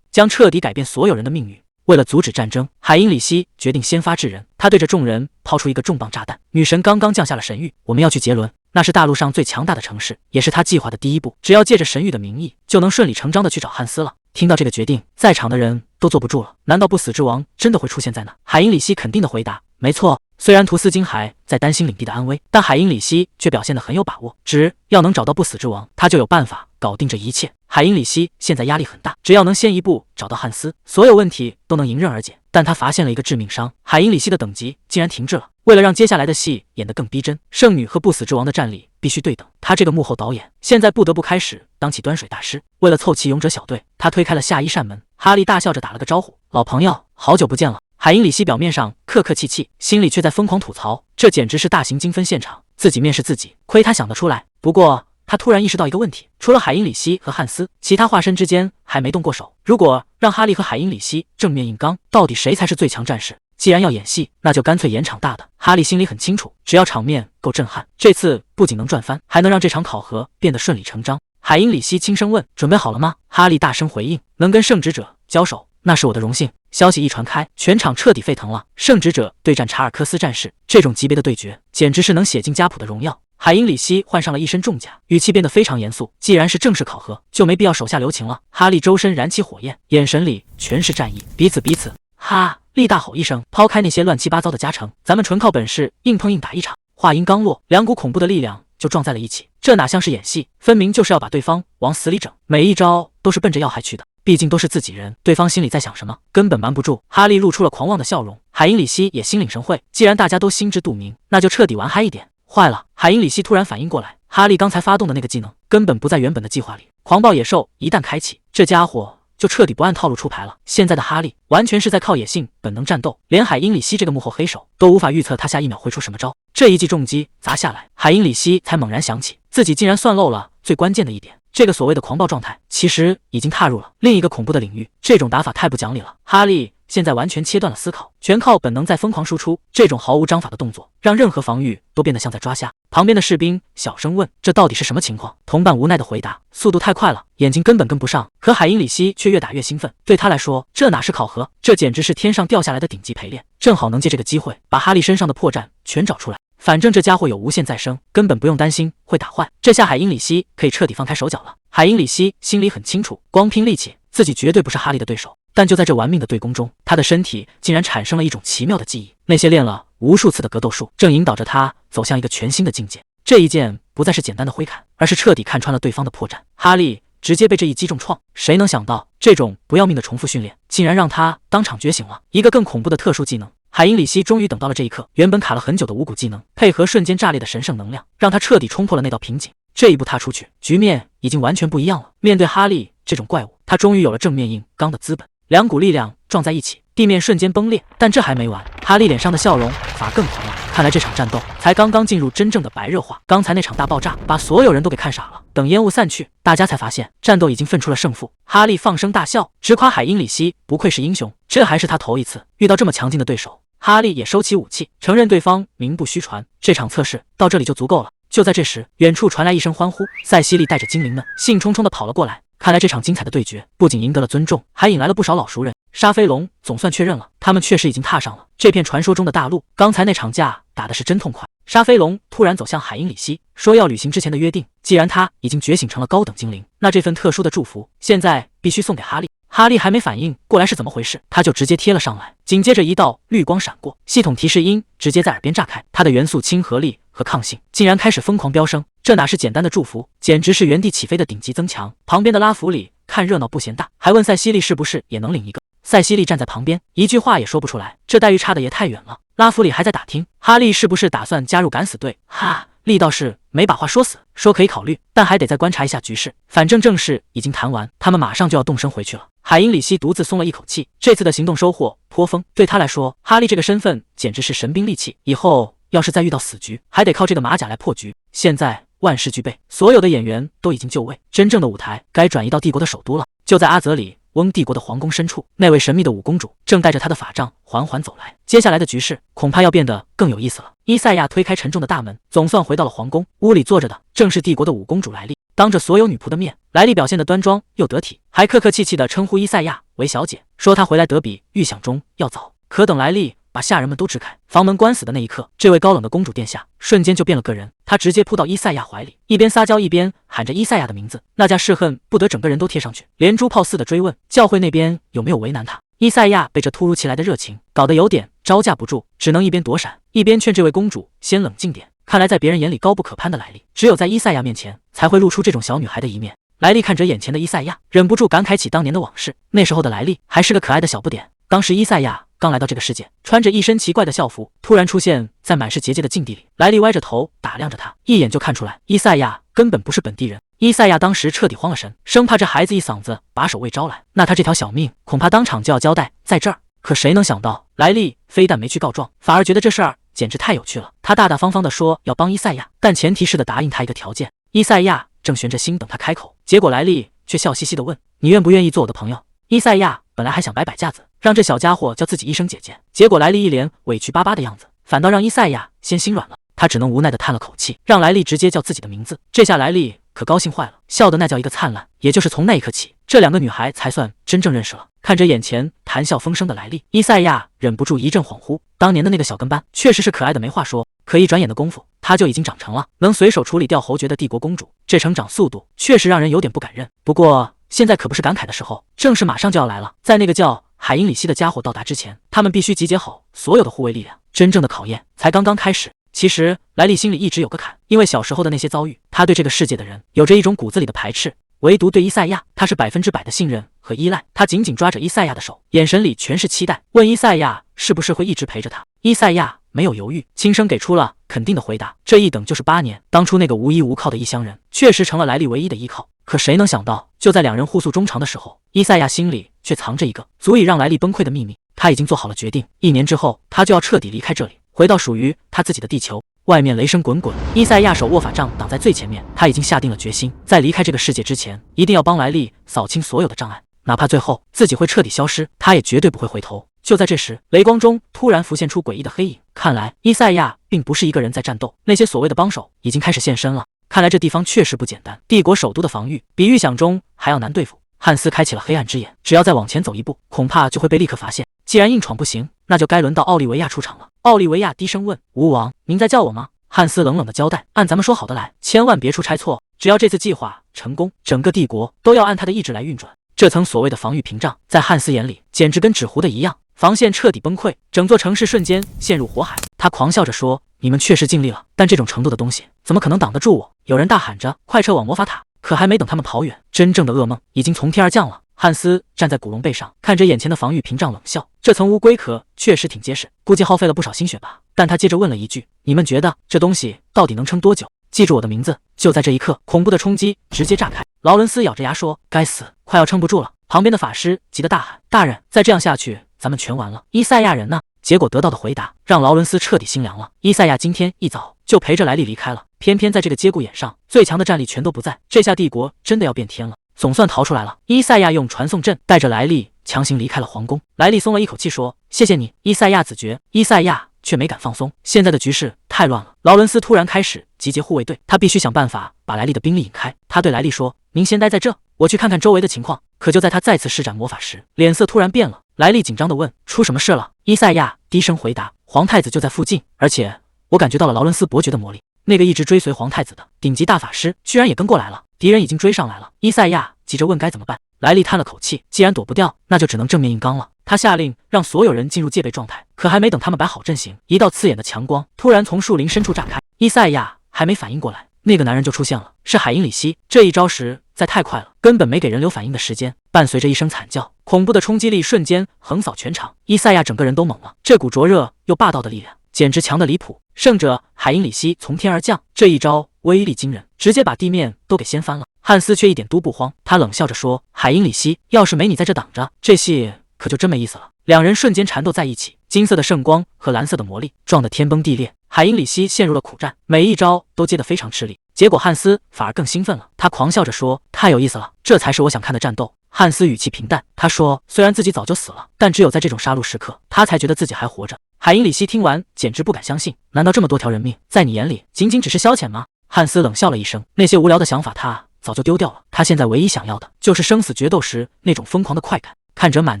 将彻底改变所有人的命运。”为了阻止战争，海因里希决定先发制人。他对着众人抛出一个重磅炸弹。女神刚刚降下了神谕，我们要去杰伦，那是大陆上最强大的城市，也是他计划的第一步。只要借着神谕的名义，就能顺理成章的去找汉斯了。听到这个决定，在场的人都坐不住了。难道不死之王真的会出现在那？海因里希肯定的回答：“没错。”虽然图斯金还在担心领地的安危，但海因里希却表现得很有把握。只要能找到不死之王，他就有办法搞定这一切。海因里希现在压力很大，只要能先一步找到汉斯，所有问题都能迎刃而解。但他发现了一个致命伤，海因里希的等级竟然停滞了。为了让接下来的戏演得更逼真，圣女和不死之王的战力必须对等。他这个幕后导演现在不得不开始当起端水大师。为了凑齐勇者小队，他推开了下一扇门。哈利大笑着打了个招呼：“老朋友，好久不见了。”海因里希表面上客客气气，心里却在疯狂吐槽，这简直是大型精分现场，自己面试自己，亏他想得出来。不过他突然意识到一个问题，除了海因里希和汉斯，其他化身之间还没动过手。如果让哈利和海因里希正面硬刚，到底谁才是最强战士？既然要演戏，那就干脆演场大的。哈利心里很清楚，只要场面够震撼，这次不仅能赚翻，还能让这场考核变得顺理成章。海因里希轻声问：“准备好了吗？”哈利大声回应：“能跟圣职者交手，那是我的荣幸。”消息一传开，全场彻底沸腾了。圣职者对战查尔克斯战士，这种级别的对决，简直是能写进家谱的荣耀。海因里希换上了一身重甲，语气变得非常严肃。既然是正式考核，就没必要手下留情了。哈利周身燃起火焰，眼神里全是战意。彼此。哈利大吼一声，抛开那些乱七八糟的加成，咱们纯靠本事硬碰硬打一场。话音刚落，两股恐怖的力量就撞在了一起，这哪像是演戏，分明就是要把对方往死里整，每一招都是奔着要害去的。毕竟都是自己人，对方心里在想什么，根本瞒不住。哈利露出了狂妄的笑容，海因里希也心领神会，既然大家都心知肚明，那就彻底玩嗨一点。坏了！海因里希突然反应过来，哈利刚才发动的那个技能根本不在原本的计划里。狂暴野兽一旦开启，这家伙就彻底不按套路出牌了。现在的哈利完全是在靠野性本能战斗，连海因里希这个幕后黑手都无法预测他下一秒会出什么招。这一记重击砸下来，海因里希才猛然想起自己竟然算漏了最关键的一点。这个所谓的狂暴状态，其实已经踏入了另一个恐怖的领域。这种打法太不讲理了。哈利现在完全切断了思考，全靠本能在疯狂输出。这种毫无章法的动作，让任何防御都变得像在抓瞎。旁边的士兵小声问：“这到底是什么情况？”同伴无奈的回答：“速度太快了，眼睛根本跟不上。”可海因里希却越打越兴奋，对他来说，这哪是考核，这简直是天上掉下来的顶级陪练，正好能借这个机会把哈利身上的破绽全找出来。反正这家伙有无限再生，根本不用担心会打坏。这下海因里希可以彻底放开手脚了。海因里希心里很清楚，光拼力气，自己绝对不是哈利的对手。但就在这玩命的对攻中，他的身体竟然产生了一种奇妙的记忆，那些练了无数次的格斗术，正引导着他走向一个全新的境界。这一剑不再是简单的挥砍，而是彻底看穿了对方的破绽。哈利直接被这一击重创，谁能想到这种不要命的重复训练，竟然让他当场觉醒了一个更恐怖的特殊技能。海因里希终于等到了这一刻，原本卡了很久的五谷技能，配合瞬间炸裂的神圣能量，让他彻底冲破了那道瓶颈。这一步踏出去，局面已经完全不一样了。面对哈利这种怪物，他终于有了正面硬刚的资本。两股力量撞在一起，地面瞬间崩裂。但这还没完，哈利脸上的笑容反而更狂了。看来这场战斗才刚刚进入真正的白热化。刚才那场大爆炸把所有人都给看傻了。等烟雾散去，大家才发现战斗已经分出了胜负。哈利放声大笑，直夸海因里希不愧是英雄，这还是他头一次遇到这么强劲的对手。哈利也收起武器，承认对方名不虚传。这场测试到这里就足够了。就在这时，远处传来一声欢呼，塞西莉带着精灵们兴冲冲地跑了过来。看来这场精彩的对决不仅赢得了尊重，还引来了不少老熟人。沙飞龙总算确认了，他们确实已经踏上了这片传说中的大陆。刚才那场架打的是真痛快。沙飞龙突然走向海因里希，说要履行之前的约定，既然他已经觉醒成了高等精灵，那这份特殊的祝福现在必须送给哈利。哈利还没反应过来是怎么回事，他就直接贴了上来。紧接着一道绿光闪过，系统提示音直接在耳边炸开，他的元素亲和力和抗性竟然开始疯狂飙升。这哪是简单的祝福，简直是原地起飞的顶级增强。旁边的拉弗里看热闹不嫌大，还问塞西莉是不是也能领一个。塞西莉站在旁边，一句话也说不出来，这待遇差的也太远了。拉弗里还在打听哈利是不是打算加入敢死队。哈利倒是没把话说死，说可以考虑，但还得再观察一下局势。反正正事已经谈完，他们马上就要动身回去了。海因里希独自松了一口气，这次的行动收获颇丰。对他来说，哈利这个身份简直是神兵利器，以后要是再遇到死局，还得靠这个马甲来破局。现在万事俱备，所有的演员都已经就位，真正的舞台该转移到帝国的首都了。就在阿泽里翁帝国的皇宫深处，那位神秘的五公主正带着她的法杖缓缓走来。接下来的局势恐怕要变得更有意思了。伊赛亚推开沉重的大门，总算回到了皇宫。屋里坐着的正是帝国的五公主莱莉。当着所有女仆的面，莱莉表现得端庄又得体，还客客气气地称呼伊赛亚为小姐，说她回来得比预想中要早。可等莱莉把下人们都支开，房门关死的那一刻，这位高冷的公主殿下瞬间就变了个人。她直接扑到伊赛亚怀里，一边撒娇一边喊着伊赛亚的名字，那架势恨不得整个人都贴上去，连珠炮似的追问教会那边有没有为难他。伊赛亚被这突如其来的热情搞得有点招架不住，只能一边躲闪一边劝这位公主先冷静点。看来在别人眼里高不可攀的莱莉，只有在伊赛亚面前才会露出这种小女孩的一面。莱莉看着眼前的伊赛亚，忍不住感慨起当年的往事。那时候的莱莉还是个可爱的小不点，当时伊赛亚刚来到这个世界，穿着一身奇怪的校服，突然出现在满是结界的境地里。莱莉歪着头打量着他，一眼就看出来伊赛亚根本不是本地人。伊赛亚当时彻底慌了神，生怕这孩子一嗓子把守卫招来，那他这条小命恐怕当场就要交代在这儿。可谁能想到，莱莉非但没去告状，反而觉得这事儿简直太有趣了。他大大方方地说要帮伊赛亚，但前提是的答应他一个条件。伊赛亚正悬着心等他开口，结果莱莉却笑嘻嘻地问：“你愿不愿意做我的朋友？”伊赛亚本来还想摆摆架子，让这小家伙叫自己一声姐姐，结果莱莉一脸委屈巴巴的样子，反倒让伊赛亚先心软了。他只能无奈地叹了口气，让莱莉直接叫自己的名字。这下莱莉可高兴坏了，笑得那叫一个灿烂。也就是从那一刻起，这两个女孩才算真正认识了。看着眼前谈笑风生的莱莉，伊赛亚忍不住一阵恍惚。当年的那个小跟班确实是可爱的没话说，可一转眼的功夫，她就已经长成了能随手处理掉侯爵的帝国公主。这成长速度确实让人有点不敢认。不过现在可不是感慨的时候，正是马上就要来了。在那个叫海因里希的家伙到达之前，他们必须集结好所有的护卫力量。真正的考验才刚刚开始。其实莱莉心里一直有个坎，因为小时候的那些遭遇，她对这个世界的人有着一种骨子里的排斥，唯独对伊赛亚，她是100%的信任和依赖。她紧紧抓着伊赛亚的手，眼神里全是期待，问伊赛亚是不是会一直陪着她。伊赛亚没有犹豫，轻声给出了肯定的回答。这一等就是8年。当初那个无依无靠的异乡人，确实成了莱莉唯一的依靠。可谁能想到，就在两人互诉衷肠的时候，伊赛亚心里却藏着一个足以让莱莉崩溃的秘密。他已经做好了决定，1年之后，他就要彻底离开这里，回到属于他自己的地球。外面雷声滚滚，伊赛亚手握法杖挡在最前面，他已经下定了决心，在离开这个世界之前，一定要帮莱莉扫清所有的障碍，哪怕最后自己会彻底消失，他也绝对不会回头。就在这时，雷光中突然浮现出诡异的黑影，看来伊赛亚并不是一个人在战斗，那些所谓的帮手已经开始现身了。看来这地方确实不简单，帝国首都的防御比预想中还要难对付。汉斯开启了黑暗之眼，只要再往前走一步，恐怕就会被立刻发现。既然硬闯不行，那就该轮到奥利维亚出场了。奥利维亚低声问：“吴王，您在叫我吗？”汉斯冷冷地交代：“按咱们说好的来，千万别出差错。只要这次计划成功，整个帝国都要按他的意志来运转。”这层所谓的防御屏障，在汉斯眼里简直跟纸糊的一样，防线彻底崩溃，整座城市瞬间陷入火海。他狂笑着说：“你们确实尽力了，但这种程度的东西怎么可能挡得住我？有人大喊着：“快撤往魔法塔！”可还没等他们跑远，真正的噩梦已经从天而降了。汉斯站在古龙背上，看着眼前的防御屏障，冷笑：“这层乌龟壳确实挺结实，估计耗费了不少心血吧。”但他接着问了一句：“你们觉得这东西到底能撑多久？记住我的名字！”就在这一刻，恐怖的冲击直接炸开。劳伦斯咬着牙说：“该死，快要撑不住了！”旁边的法师急得大喊：“大人，再这样下去，咱们全完了！伊赛亚人呢？”结果得到的回答让劳伦斯彻底心凉了。伊赛亚今天一早就陪着莱利离开了，偏偏在这个节骨眼上，最强的战力全都不在，这下帝国真的要变天了。总算逃出来了。伊赛亚用传送阵带着莱利强行离开了皇宫。莱利松了一口气说：“谢谢你，伊赛亚子爵。”伊赛亚却没敢放松，现在的局势太乱了。劳伦斯突然开始集结护卫队，他必须想办法把莱利的兵力引开。他对莱利说：“您先待在这，我去看看周围的情况。”可就在他再次施展魔法时，脸色突然变了。莱利紧张地问：“出什么事了？”伊赛亚低声回答：“皇太子就在附近，而且我感觉到了劳伦斯伯爵的魔力。那个一直追随皇太子的顶级大法师居然也跟过来了，敌人已经追上来了。”伊赛亚急着问该怎么办。莱利叹了口气，既然躲不掉，那就只能正面硬刚了。他下令让所有人进入戒备状态，可还没等他们摆好阵型，一道刺眼的强光突然从树林深处炸开。伊赛亚还没反应过来，那个男人就出现了，是海因里希。这一招实在太快了，根本没给人留反应的时间。伴随着一声惨叫，恐怖的冲击力瞬间横扫全场，伊赛亚整个人都懵了。这股灼热又霸道的力量，简直强得离谱。胜者海因里希从天而降，这一招威力惊人，直接把地面都给掀翻了。汉斯却一点都不慌，他冷笑着说：“海因里希，要是没你在这挡着，这戏可就真没意思了。”两人瞬间缠斗在一起，金色的圣光和蓝色的魔力撞得天崩地裂。海因里希陷入了苦战，每一招都接得非常吃力。结果汉斯反而更兴奋了，他狂笑着说：“太有意思了，这才是我想看的战斗。”汉斯语气平淡，他说：“虽然自己早就死了，但只有在这种杀戮时刻，他才觉得自己还活着。”海因里希听完简直不敢相信，难道这么多条人命，在你眼里仅仅只是消遣吗？汉斯冷笑了一声，那些无聊的想法他早就丢掉了，他现在唯一想要的就是生死决斗时那种疯狂的快感。看着满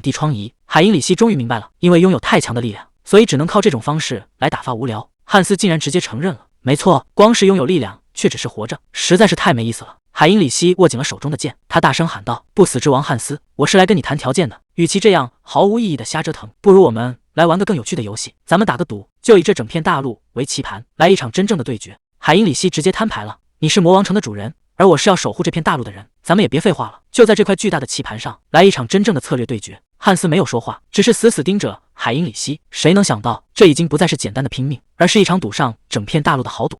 地疮痍，海因里希终于明白了，因为拥有太强的力量，所以只能靠这种方式来打发无聊。汉斯竟然直接承认了，没错，光是拥有力量却只是活着，实在是太没意思了。海因里希握紧了手中的剑，他大声喊道：“不死之王汉斯，我是来跟你谈条件的。与其这样毫无意义的瞎折腾，不如我们来玩个更有趣的游戏。咱们打个赌，就以这整片大陆为棋盘，来一场真正的对决。”海因里希直接摊牌了：“你是魔王城的主人，而我是要守护这片大陆的人，咱们也别废话了，就在这块巨大的棋盘上来一场真正的策略对决。”汉斯没有说话，只是死死盯着海因里希。谁能想到，这已经不再是简单的拼命，而是一场赌上整片大陆的豪赌。